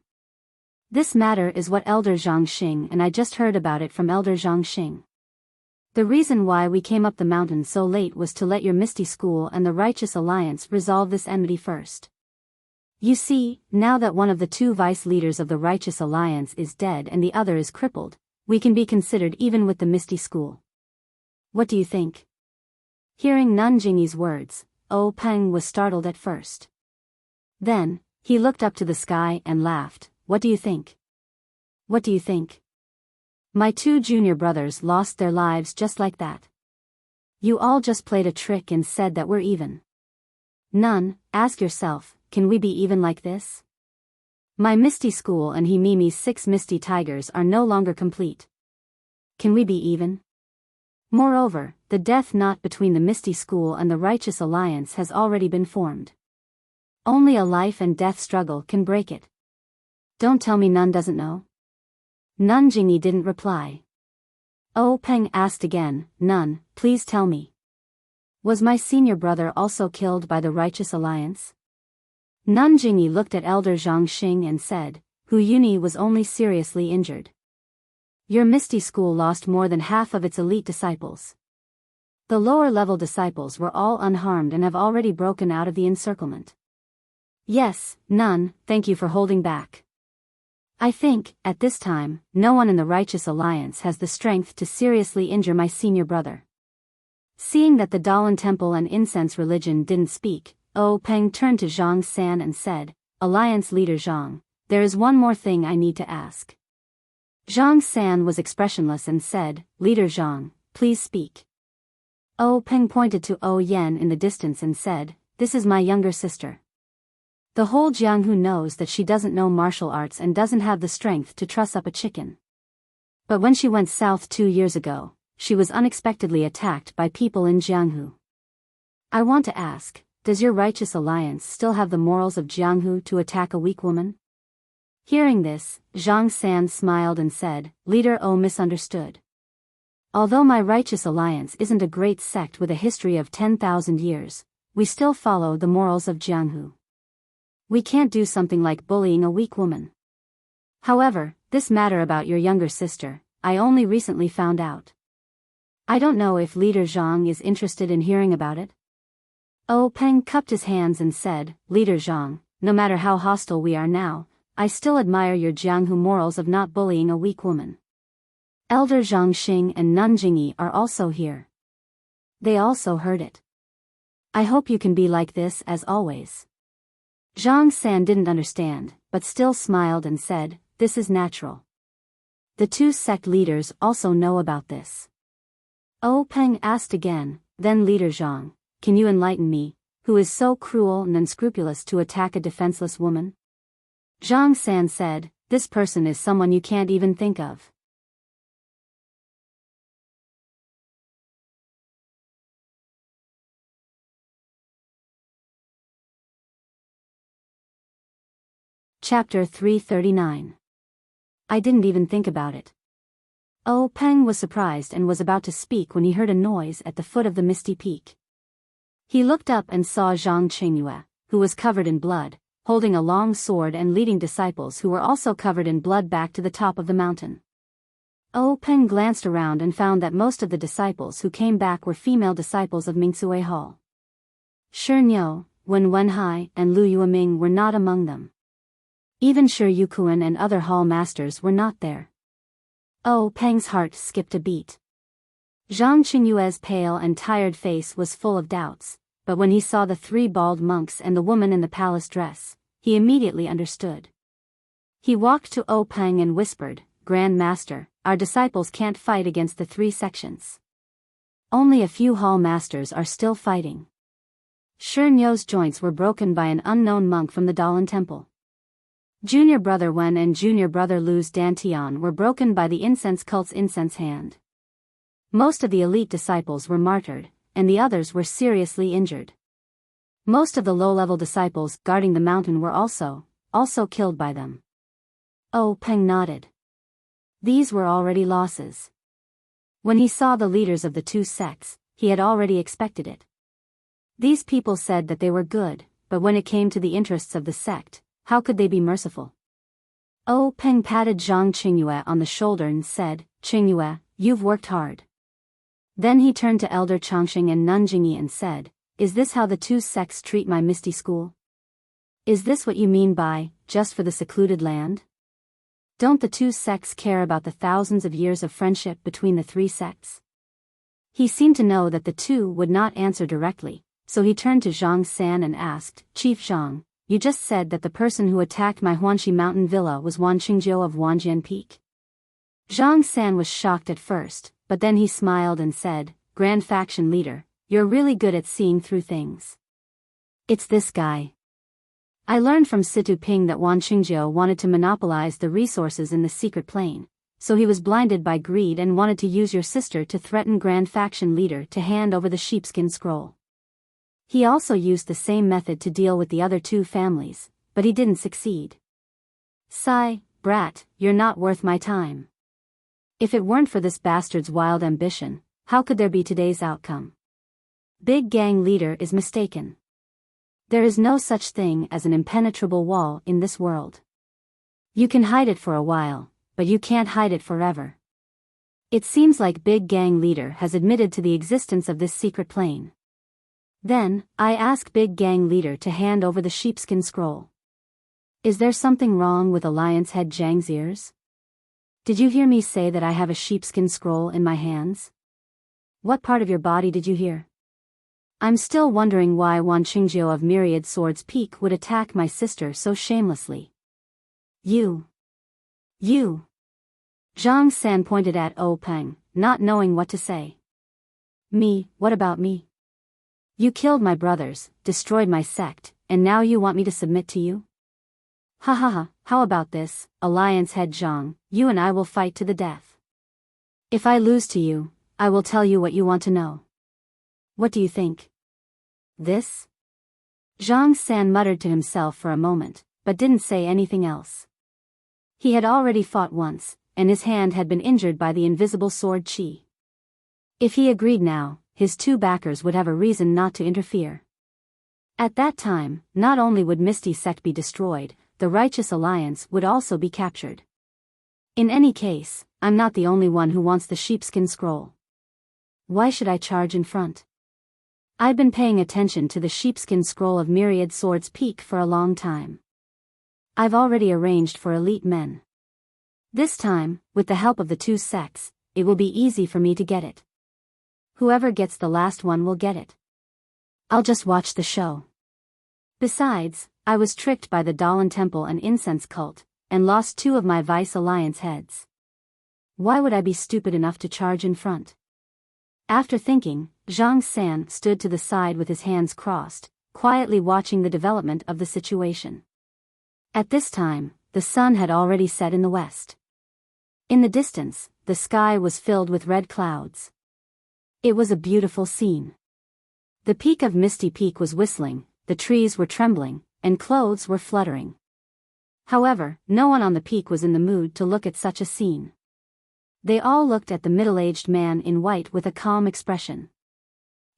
A: This matter is what Elder Zhang Xing and I just heard about it from Elder Zhang Xing. The reason why we came up the mountain so late was to let your Misty School and the Righteous Alliance resolve this enmity first. You see, now that one of the two vice leaders of the Righteous Alliance is dead and the other is crippled, we can be considered even with the Misty School. What do you think? Hearing Nanjingyi's words, Peng was startled at first. Then, he looked up to the sky and laughed. What do you think? What do you think? My two junior brothers lost their lives just like that. You all just played a trick and said that we're even. None, ask yourself, can we be even like this? My Misty School and Himimi's 6 Misty Tigers are no longer complete. Can we be even? Moreover, the death knot between the Misty School and the Righteous Alliance has already been formed. Only a life and death struggle can break it. Don't tell me Nun doesn't know. Nanjingyi didn't reply. Peng asked again, Nun, please tell me. Was my senior brother also killed by the Righteous Alliance? Nanjingyi looked at Elder Zhang Xing and said, Hu Yuni was only seriously injured. Your Misty School lost more than half of its elite disciples. The lower-level disciples were all unharmed and have already broken out of the encirclement. Yes, Nun, thank you for holding back. I think, at this time, no one in the Righteous Alliance has the strength to seriously injure my senior brother. Seeing that the Dalan Temple and Incense religion didn't speak, Peng turned to Zhang San and said, Alliance leader Zhang, there is one more thing I need to ask. Zhang San was expressionless and said, Leader Zhang, please speak. Peng pointed to Yen in the distance and said, This is my younger sister. The whole Jianghu knows that she doesn't know martial arts and doesn't have the strength to truss up a chicken. But when she went south 2 years ago, she was unexpectedly attacked by people in Jianghu. I want to ask, does your Righteous Alliance still have the morals of Jianghu to attack a weak woman? Hearing this, Zhang San smiled and said, Leader misunderstood. Although my Righteous Alliance isn't a great sect with a history of 10,000 years, we still follow the morals of Jianghu. We can't do something like bullying a weak woman. However, this matter about your younger sister, I only recently found out. I don't know if Leader Zhang is interested in hearing about it. Peng cupped his hands and said, Leader Zhang, no matter how hostile we are now, I still admire your Jianghu morals of not bullying a weak woman. Elder Zhang Xing and Nanjingyi are also here. They also heard it. I hope you can be like this as always. Zhang San didn't understand, but still smiled and said, This is natural. The two sect leaders also know about this. Peng asked again, Then Leader Zhang, can you enlighten me, who is so cruel and unscrupulous to attack a defenseless woman? Zhang San said, This person is someone you can't even think of. Chapter 339. I didn't even think about it. Peng was surprised and was about to speak when he heard a noise at the foot of the misty peak. He looked up and saw Zhang Qingyue, who was covered in blood, holding a long sword and leading disciples who were also covered in blood back to the top of the mountain. Peng glanced around and found that most of the disciples who came back were female disciples of Mingsui Hall. Shi Niu, Wen Wenhai, and Lu Yueming were not among them. Even Shi Yukuan and other hall masters were not there. Peng's heart skipped a beat. Zhang Qingyue's pale and tired face was full of doubts, but when he saw the 3 bald monks and the woman in the palace dress, he immediately understood. He walked to Peng and whispered, Grand Master, our disciples can't fight against the 3 sections. Only a few hall masters are still fighting. Shi Niu's joints were broken by an unknown monk from the Dalan Temple. Junior brother Wen and junior brother Lu's dantian were broken by the incense cult's incense hand. Most of the elite disciples were martyred, and the others were seriously injured. Most of the low-level disciples guarding the mountain were also killed by them. Peng nodded. These were already losses. When he saw the leaders of the 2 sects, he had already expected it. These people said that they were good, but when it came to the interests of the sect, how could they be merciful? Peng patted Zhang Qingyue on the shoulder and said, Qingyue, you've worked hard. Then he turned to Elder Chongqing and Nanjingyi and said, "Is this how the two sects treat my misty school? Is this what you mean by, just for the secluded land? Don't the two sects care about the thousands of years of friendship between the three sects?" He seemed to know that the two would not answer directly, so he turned to Zhang San and asked, "Chief Zhang, you just said that the person who attacked my Huanxi mountain villa was Wan Qingjiu of Wanjian Peak." Zhang San was shocked at first, but then he smiled and said, "Grand faction leader, you're really good at seeing through things. It's this guy. I learned from Situ Ping that Wan Qingjiu wanted to monopolize the resources in the secret plane, so he was blinded by greed and wanted to use your sister to threaten Grand faction leader to hand over the sheepskin scroll. He also used the same method to deal with the other two families, but he didn't succeed. Sigh, brat, you're not worth my time. If it weren't for this bastard's wild ambition, how could there be today's outcome? Big gang leader is mistaken. There is no such thing as an impenetrable wall in this world. You can hide it for a while, but you can't hide it forever. It seems like Big Gang leader has admitted to the existence of this secret plane. Then, I ask Big Gang leader to hand over the sheepskin scroll. Is there something wrong with Alliance head Zhang's ears? Did you hear me say that I have a sheepskin scroll in my hands? What part of your body did you hear? I'm still wondering why Wan Qingjiu of Myriad Swords Peak would attack my sister so shamelessly. You. Zhang San pointed at Peng, not knowing what to say. Me, what about me? You killed my brothers, destroyed my sect, and now you want me to submit to you? Ha ha ha, how about this, Alliance head Zhang, you and I will fight to the death. If I lose to you, I will tell you what you want to know. What do you think? This? Zhang San muttered to himself for a moment, but didn't say anything else. He had already fought once, and his hand had been injured by the invisible sword qi. If he agreed now, his two backers would have a reason not to interfere. At that time, not only would Misty Sect be destroyed, the Righteous Alliance would also be captured. In any case, I'm not the only one who wants the sheepskin scroll. Why should I charge in front? I've been paying attention to the sheepskin scroll of Myriad Swords Peak for a long time. I've already arranged for elite men. This time, with the help of the two sects, it will be easy for me to get it. Whoever gets the last one will get it. I'll just watch the show. Besides, I was tricked by the Dalan Temple and incense cult, and lost two of my Vice Alliance heads. Why would I be stupid enough to charge in front? After thinking, Zhang San stood to the side with his hands crossed, quietly watching the development of the situation. At this time, the sun had already set in the west. In the distance, the sky was filled with red clouds. It was a beautiful scene. The peak of Misty Peak was whistling, the trees were trembling, and clothes were fluttering. However, no one on the peak was in the mood to look at such a scene. They all looked at the middle-aged man in white with a calm expression.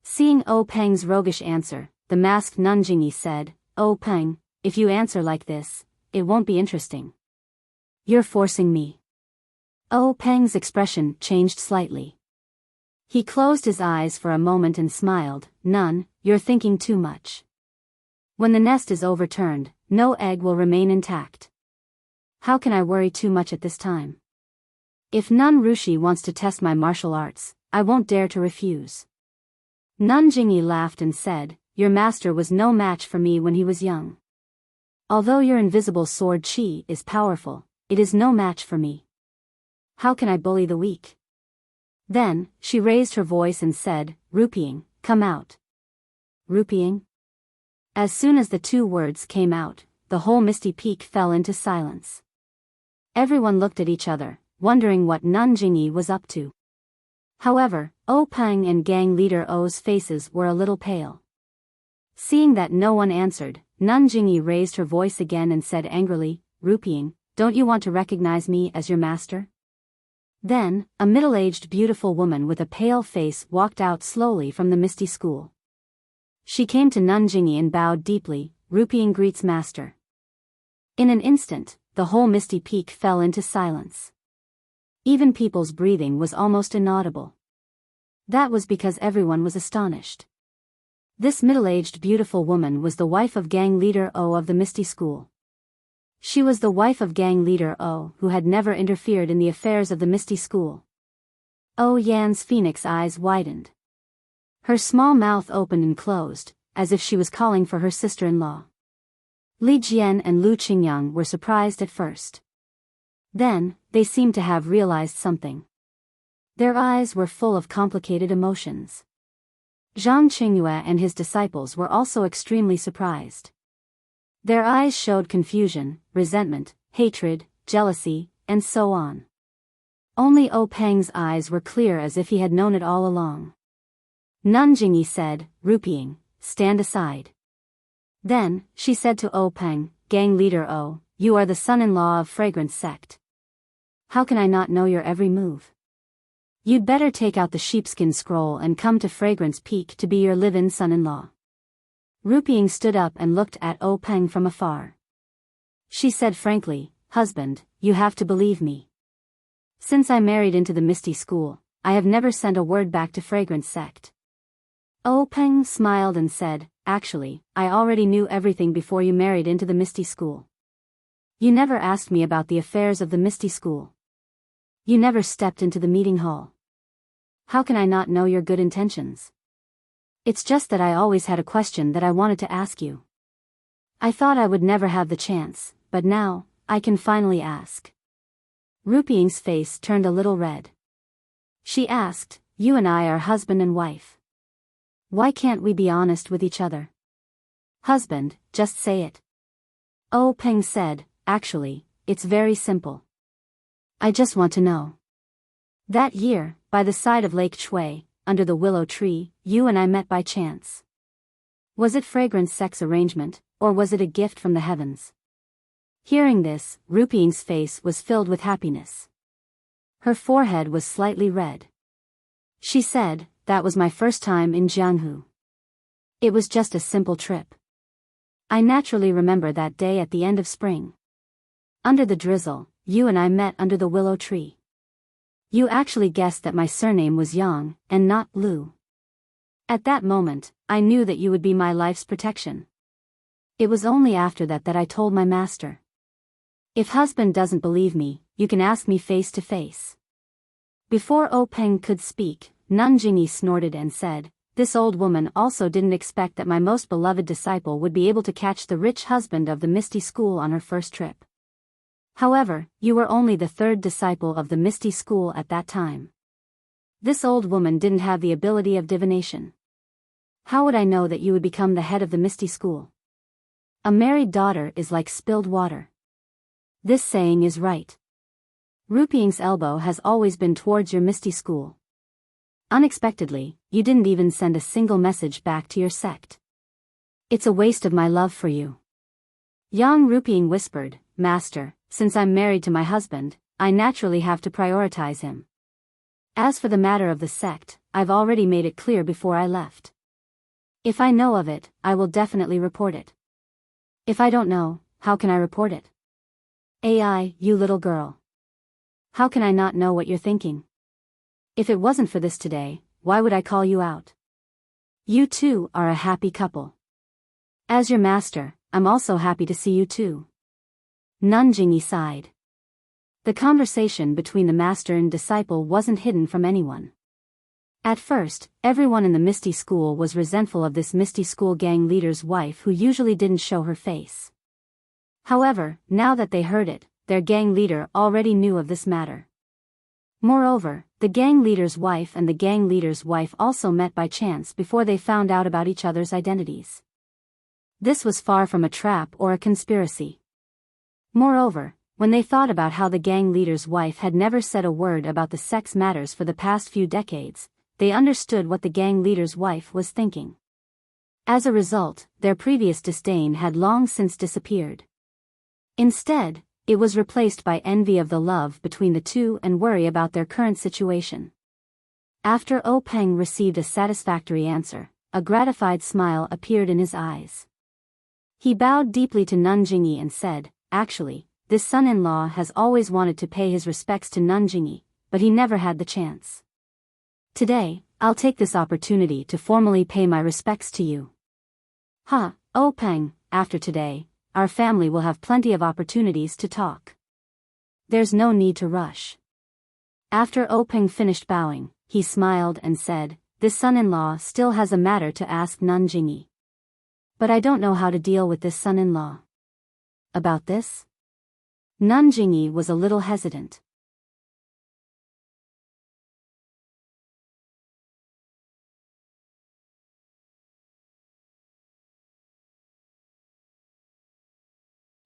A: Seeing Peng's roguish answer, the masked Nanjingyi said, Peng, if you answer like this, it won't be interesting. You're forcing me. Peng's expression changed slightly. He closed his eyes for a moment and smiled, Nun, you're thinking too much. When the nest is overturned, no egg will remain intact. How can I worry too much at this time? If Nun Rushi wants to test my martial arts, I won't dare to refuse. Nanjingyi laughed and said, Your master was no match for me when he was young. Although your invisible sword qi is powerful, it is no match for me. How can I bully the weak? Then, she raised her voice and said, Rupying, come out. Rupying? As soon as the two words came out, the whole Misty Peak fell into silence. Everyone looked at each other, wondering what Nanjingyi was up to. However, Peng and gang leader O's faces were a little pale. Seeing that no one answered, Nanjingyi raised her voice again and said angrily, Rupying, don't you want to recognize me as your master? Then, a middle-aged beautiful woman with a pale face walked out slowly from the Misty School. She came to Nanjingyi and bowed deeply, Rupying greets master. In an instant, the whole Misty Peak fell into silence. Even people's breathing was almost inaudible. That was because everyone was astonished. This middle-aged beautiful woman was the wife of gang leader O of the Misty School. She was the wife of gang leader O, who had never interfered in the affairs of the Misty School. O Yan's phoenix eyes widened. Her small mouth opened and closed, as if she was calling for her sister-in-law. Li Jian and Lu Qingyang were surprised at first. Then, they seemed to have realized something. Their eyes were full of complicated emotions. Zhang Qingyue and his disciples were also extremely surprised. Their eyes showed confusion, resentment, hatred, jealousy, and so on. Only O Peng's eyes were clear as if he had known it all along. Nanjingyi said, "Ruping, stand aside." Then, she said to O Peng, "Gang leader O, you are the son-in-law of Fragrance Sect. How can I not know your every move? You'd better take out the sheepskin scroll and come to Fragrance Peak to be your live-in son-in-law." Ruping stood up and looked at O Peng from afar. She said frankly, "Husband, you have to believe me. Since I married into the Misty School, I have never sent a word back to Fragrance Sect." O Peng smiled and said, "Actually, I already knew everything before you married into the Misty School. You never asked me about the affairs of the Misty School. You never stepped into the meeting hall. How can I not know your good intentions? It's just that I always had a question that I wanted to ask you. I thought I would never have the chance, but now, I can finally ask." Ruping's face turned a little red. She asked, "You and I are husband and wife. Why can't we be honest with each other? Husband, just say it." O Peng said, "Actually, it's very simple. I just want to know. That year, by the side of Lake Shui, under the willow tree, you and I met by chance. Was it Fragrance Sect's arrangement, or was it a gift from the heavens?" Hearing this, Ruping's face was filled with happiness. Her forehead was slightly red. She said, "That was my first time in Jianghu. It was just a simple trip. I naturally remember that day at the end of spring. Under the drizzle, you and I met under the willow tree. You actually guessed that my surname was Yang, and not Lu. At that moment, I knew that you would be my life's protection. It was only after that that I told my master. If husband doesn't believe me, you can ask me face to face." Before O Peng could speak, Nanjingyi snorted and said, "This old woman also didn't expect that my most beloved disciple would be able to catch the rich husband of the Misty School on her first trip. However, you were only the third disciple of the Misty School at that time. This old woman didn't have the ability of divination. How would I know that you would become the head of the Misty School? A married daughter is like spilled water. This saying is right. Ruping's elbow has always been towards your Misty School. Unexpectedly, you didn't even send a single message back to your sect. It's a waste of my love for you." Yang Ruping whispered, "Master, since I'm married to my husband, I naturally have to prioritize him. As for the matter of the sect, I've already made it clear before I left. If I know of it, I will definitely report it. If I don't know, how can I report it? AI, you little girl. How can I not know what you're thinking? If it wasn't for this today, why would I call you out? You two are a happy couple. As your master, I'm also happy to see you too." Nanjingyi sighed. The conversation between the master and disciple wasn't hidden from anyone. At first, everyone in the Misty School was resentful of this Misty School gang leader's wife who usually didn't show her face. However, now that they heard it, their gang leader already knew of this matter. Moreover, the gang leader's wife and the gang leader's wife also met by chance before they found out about each other's identities. This was far from a trap or a conspiracy. Moreover, when they thought about how the gang leader's wife had never said a word about the sex matters for the past few decades, they understood what the gang leader's wife was thinking. As a result, their previous disdain had long since disappeared. Instead, it was replaced by envy of the love between the two and worry about their current situation. After O Peng received a satisfactory answer, a gratified smile appeared in his eyes. He bowed deeply to Nanjingyi and said, "Actually, this son-in-law has always wanted to pay his respects to Nanjingyi, but he never had the chance. Today, I'll take this opportunity to formally pay my respects to you. Ha, O Peng, after today, our family will have plenty of opportunities to talk. There's no need to rush. After O Peng finished bowing, he smiled and said, this son-in-law still has a matter to ask Nun Jingyi. But I don't know how to deal with this son-in-law. About this? Nun Jingyi was a little hesitant.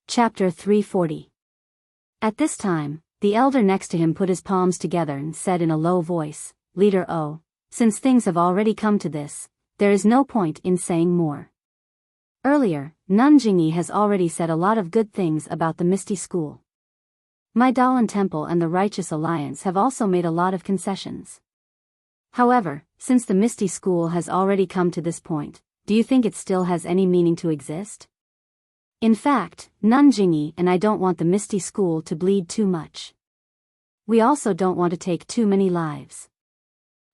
A: Chapter 340. At this time, the elder next to him put his palms together and said in a low voice, Leader O, since things have already come to this, there is no point in saying more. Earlier, Nun Jingyi has already said a lot of good things about the Misty School. My Dalan Temple and the Righteous Alliance have also made a lot of concessions. However, since the Misty School has already come to this point, do you think it still has any meaning to exist? In fact, Nun Jingyi and I don't want the Misty School to bleed too much. We also don't want to take too many lives.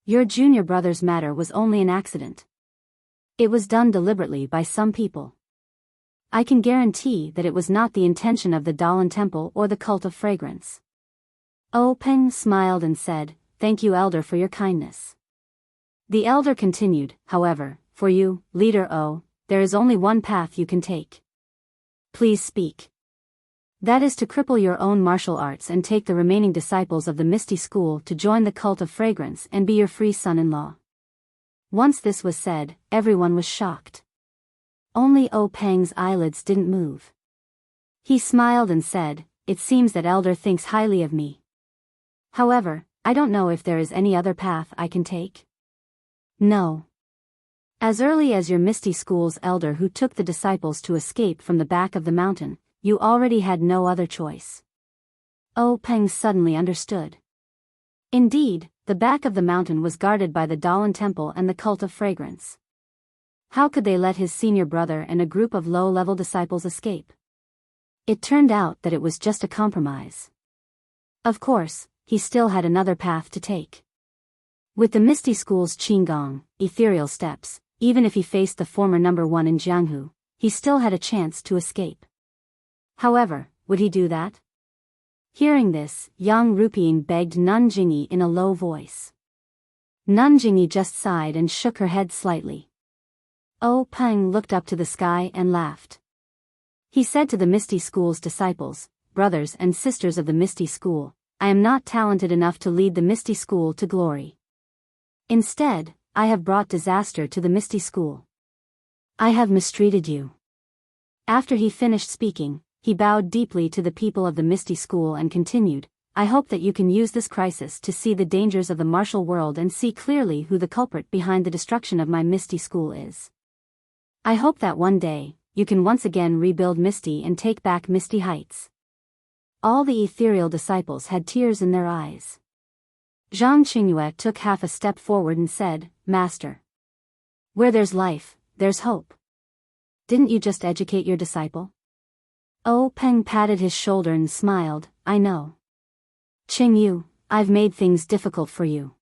A: Your junior brother's matter was only an accident. It was done deliberately by some people. I can guarantee that it was not the intention of the Dalan Temple or the Cult of Fragrance. O Peng smiled and said, Thank you, Elder, for your kindness. The elder continued, however, for you, Leader O, there is only one path you can take. Please speak. That is to cripple your own martial arts and take the remaining disciples of the Misty School to join the Cult of Fragrance and be your free son-in-law. Once this was said, everyone was shocked. Only O Peng's eyelids didn't move. He smiled and said, It seems that Elder thinks highly of me. However, I don't know if there is any other path I can take. No. As early as your Misty School's elder who took the disciples to escape from the back of the mountain, you already had no other choice. O Peng suddenly understood. Indeed, the back of the mountain was guarded by the Dalan Temple and the Cult of Fragrance. How could they let his senior brother and a group of low-level disciples escape? It turned out that it was just a compromise. Of course, he still had another path to take. With the Misty School's Qinggong, ethereal steps, even if he faced the former number one in Jianghu, he still had a chance to escape. However, would he do that? Hearing this, Yang Ruping begged Nun Jingyi in a low voice. Nun Jingyi just sighed and shook her head slightly. O Peng looked up to the sky and laughed. He said to the Misty School's disciples, brothers and sisters of the Misty School, I am not talented enough to lead the Misty School to glory. Instead, I have brought disaster to the Misty School. I have mistreated you. After he finished speaking, he bowed deeply to the people of the Misty School and continued, I hope that you can use this crisis to see the dangers of the martial world and see clearly who the culprit behind the destruction of my Misty School is. I hope that one day, you can once again rebuild Misty and take back Misty Heights. All the ethereal disciples had tears in their eyes. Zhang Qingyue took half a step forward and said, Master. Where there's life, there's hope. Didn't you just educate your disciple? O Peng patted his shoulder and smiled, I know. Qingyu, I've made things difficult for you.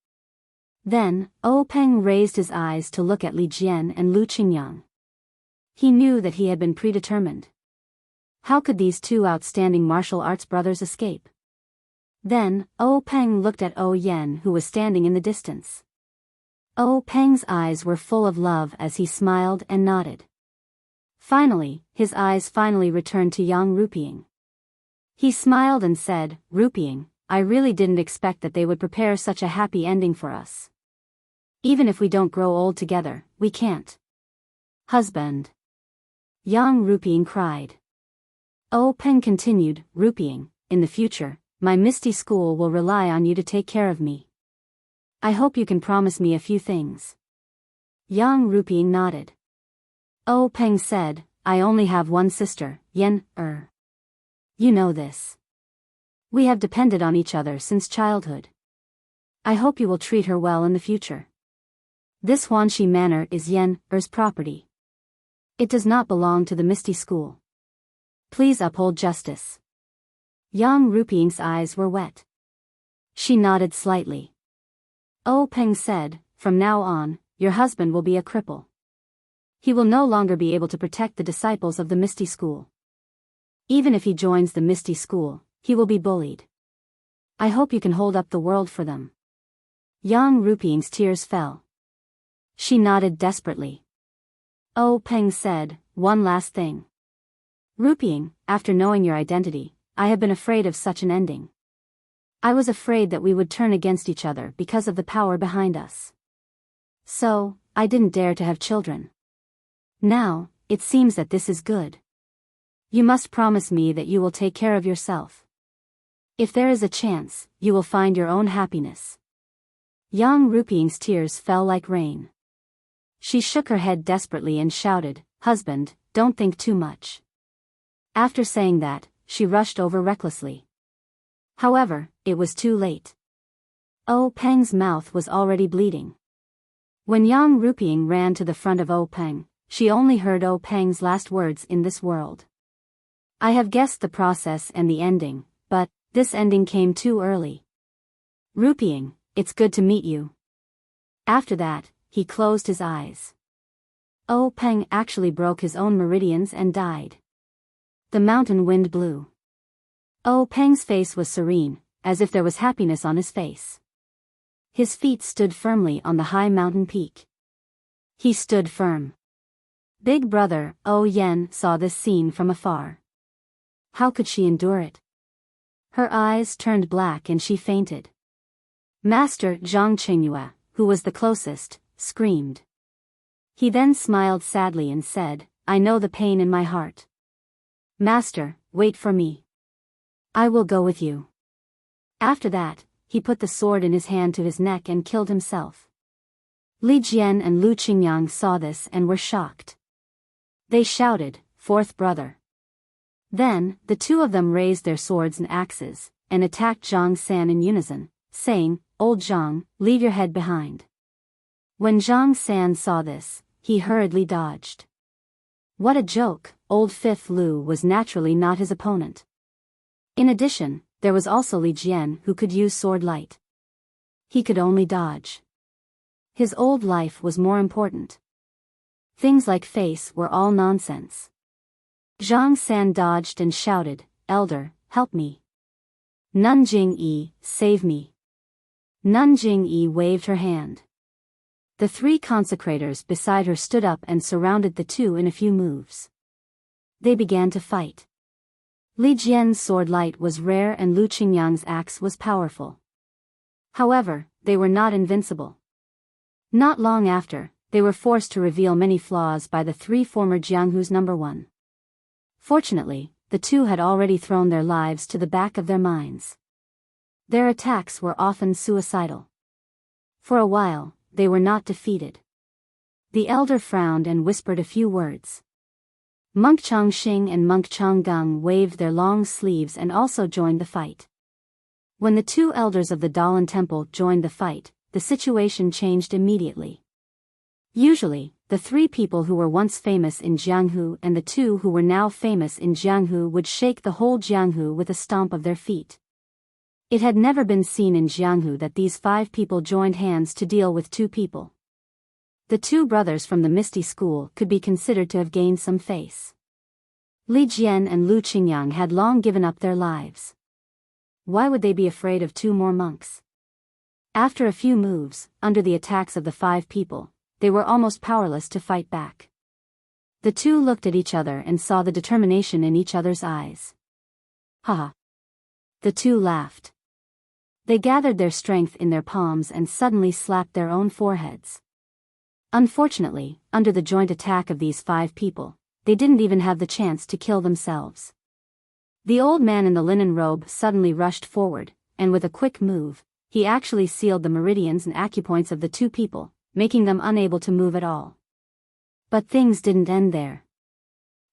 A: Then, O Peng raised his eyes to look at Li Jian and Lu Qingyang. He knew that he had been predetermined. How could these two outstanding martial arts brothers escape? Then, O Peng looked at O Yen who was standing in the distance. O Peng's eyes were full of love as he smiled and nodded. Finally, his eyes finally returned to Yang Ruping. He smiled and said, Ruping, I really didn't expect that they would prepare such a happy ending for us. Even if we don't grow old together, we can't. Husband. Yang Ruping cried. O Peng continued, Ruping, in the future, my Misty School will rely on you to take care of me. I hope you can promise me a few things. Yang Ruping nodded. O Peng said, I only have one sister, Yen. You know this. We have depended on each other since childhood. I hope you will treat her well in the future. This Huanxi Manor is Yen's property. It does not belong to the Misty School. Please uphold justice. Yang Ruping's eyes were wet. She nodded slightly. O Peng said, from now on, your husband will be a cripple. He will no longer be able to protect the disciples of the Misty School. Even if he joins the Misty School, he will be bullied. I hope you can hold up the world for them." Yang Ruping's tears fell. She nodded desperately. Oh Peng said, "One last thing. Ruping, after knowing your identity, I have been afraid of such an ending. I was afraid that we would turn against each other because of the power behind us. So, I didn't dare to have children. Now, it seems that this is good. You must promise me that you will take care of yourself. If there is a chance, you will find your own happiness." Yang Ruping's tears fell like rain. She shook her head desperately and shouted, "Husband, don't think too much." After saying that, she rushed over recklessly. However, it was too late. Oh Peng's mouth was already bleeding. When Yang Ruping ran to the front of Oh Peng, she only heard Oh Peng's last words in this world. "I have guessed the process and the ending, but this ending came too early. Ruping, it's good to meet you." After that, he closed his eyes. Oh Peng actually broke his own meridians and died. The mountain wind blew. Oh Peng's face was serene, as if there was happiness on his face. His feet stood firmly on the high mountain peak. He stood firm. Big brother, Oh Yen, saw this scene from afar. How could she endure it? Her eyes turned black and she fainted. Master Zhang Qingyue, who was the closest, screamed. He then smiled sadly and said, "I know the pain in my heart. Master, wait for me. I will go with you." After that, he put the sword in his hand to his neck and killed himself. Li Jian and Lu Qingyang saw this and were shocked. They shouted, "Fourth brother." Then, the two of them raised their swords and axes, and attacked Zhang San in unison, saying, "Old Zhang, leave your head behind." When Zhang San saw this, he hurriedly dodged. What a joke! Old Fifth Lu was naturally not his opponent. In addition, there was also Li Jian who could use sword light. He could only dodge. His old life was more important. Things like face were all nonsense. Zhang San dodged and shouted, "Elder, help me. Nanjing Yi, save me." Nanjing Yi waved her hand. The three consecrators beside her stood up and surrounded the two in a few moves. They began to fight. Li Jian's sword light was rare and Lu Qingyang's axe was powerful. However, they were not invincible. Not long after, they were forced to reveal many flaws by the three former Jianghu's number one. Fortunately, the two had already thrown their lives to the back of their minds. Their attacks were often suicidal. For a while, they were not defeated. The elder frowned and whispered a few words. Monk Chongxing and Monk Chonggang waved their long sleeves and also joined the fight. When the two elders of the Dalan Temple joined the fight, the situation changed immediately. Usually, the three people who were once famous in Jianghu and the two who were now famous in Jianghu would shake the whole Jianghu with a stomp of their feet. It had never been seen in Jianghu that these five people joined hands to deal with two people. The two brothers from the Misty School could be considered to have gained some face. Li Jian and Lu Qingyang had long given up their lives. Why would they be afraid of two more monks? After a few moves, under the attacks of the five people, they were almost powerless to fight back. The two looked at each other and saw the determination in each other's eyes. Ha! The two laughed. They gathered their strength in their palms and suddenly slapped their own foreheads. Unfortunately, under the joint attack of these five people, they didn't even have the chance to kill themselves. The old man in the linen robe suddenly rushed forward, and with a quick move, he actually sealed the meridians and acupoints of the two people, making them unable to move at all. But things didn't end there.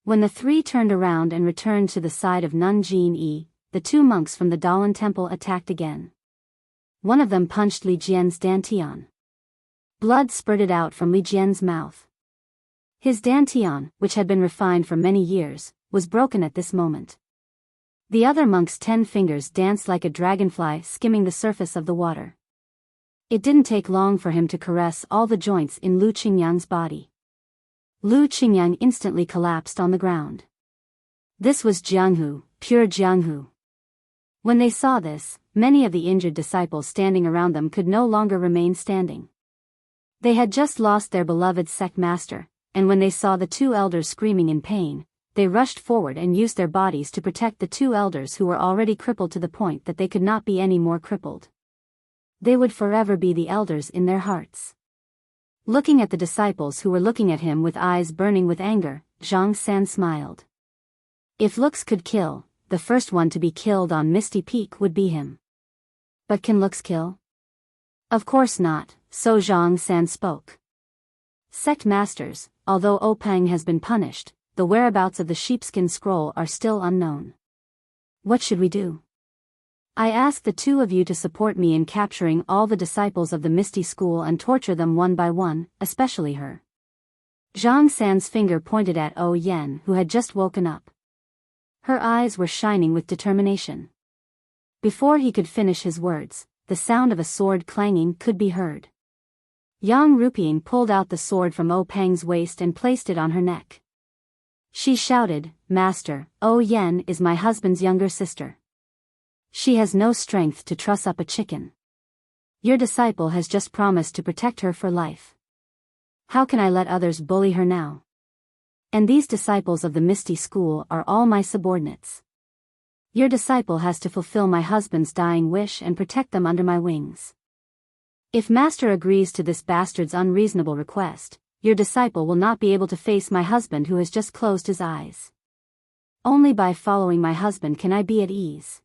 A: When the three turned around and returned to the side of Nanjing Yi, the two monks from the Dalan Temple attacked again. One of them punched Li Jian's dantian. Blood spurted out from Li Jian's mouth. His dantian, which had been refined for many years, was broken at this moment. The other monk's 10 fingers danced like a dragonfly skimming the surface of the water. It didn't take long for him to caress all the joints in Lu Qingyang's body. Lu Qingyang instantly collapsed on the ground. This was Jianghu, pure Jianghu. When they saw this, many of the injured disciples standing around them could no longer remain standing. They had just lost their beloved sect master, and when they saw the two elders screaming in pain, they rushed forward and used their bodies to protect the two elders who were already crippled to the point that they could not be any more crippled. They would forever be the elders in their hearts. Looking at the disciples who were looking at him with eyes burning with anger, Zhang San smiled. If looks could kill, the first one to be killed on Misty Peak would be him. But can looks kill? Of course not, so Zhang San spoke. Sect masters, although Opang has been punished, the whereabouts of the sheepskin scroll are still unknown. What should we do? I ask the two of you to support me in capturing all the disciples of the Misty School and torture them one by one, especially her. Zhang San's finger pointed at O Yen, who had just woken up. Her eyes were shining with determination. Before he could finish his words, the sound of a sword clanging could be heard. Yang Ruping pulled out the sword from O Peng's waist and placed it on her neck. She shouted, "Master, O Yen is my husband's younger sister. She has no strength to truss up a chicken. Your disciple has just promised to protect her for life. How can I let others bully her now? And these disciples of the Misty School are all my subordinates. Your disciple has to fulfill my husband's dying wish and protect them under my wings. If Master agrees to this bastard's unreasonable request, your disciple will not be able to face my husband who has just closed his eyes. Only by following my husband can I be at ease."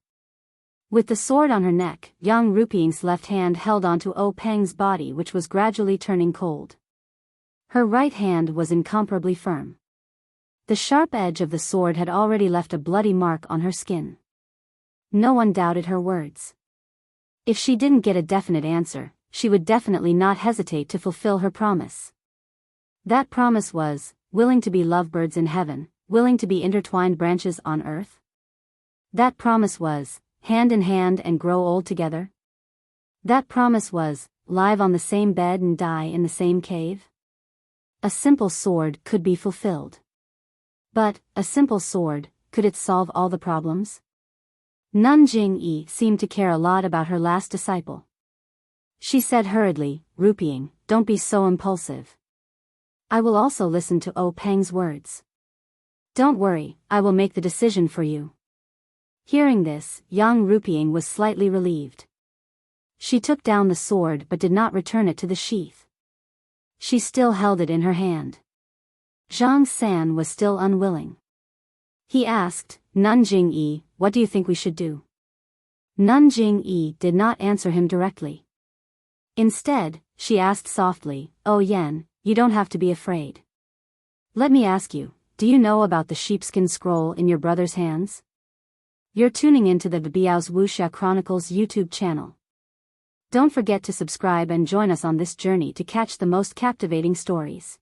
A: With the sword on her neck, Yang Ruping's left hand held onto O Peng's body, which was gradually turning cold. Her right hand was incomparably firm. The sharp edge of the sword had already left a bloody mark on her skin. No one doubted her words. If she didn't get a definite answer, she would definitely not hesitate to fulfill her promise. That promise was, willing to be lovebirds in heaven, willing to be intertwined branches on earth. That promise was, hand in hand and grow old together. That promise was, live on the same bed and die in the same cave. A simple sword could be fulfilled. But, a simple sword, could it solve all the problems? Nun Jing-yi seemed to care a lot about her last disciple. She said hurriedly, "Ruping, don't be so impulsive. I will also listen to O Peng's words. Don't worry, I will make the decision for you." Hearing this, Yang Ruping was slightly relieved. She took down the sword but did not return it to the sheath. She still held it in her hand. Zhang San was still unwilling. He asked, "Nun Jing-yi, what do you think we should do?" Nun Jing-yi did not answer him directly. Instead, she asked softly, "O Yen, you don't have to be afraid. Let me ask you, do you know about the sheepskin scroll in your brother's hands?" You're tuning into the Biyao's Wuxia Chronicles YouTube channel. Don't forget to subscribe and join us on this journey to catch the most captivating stories.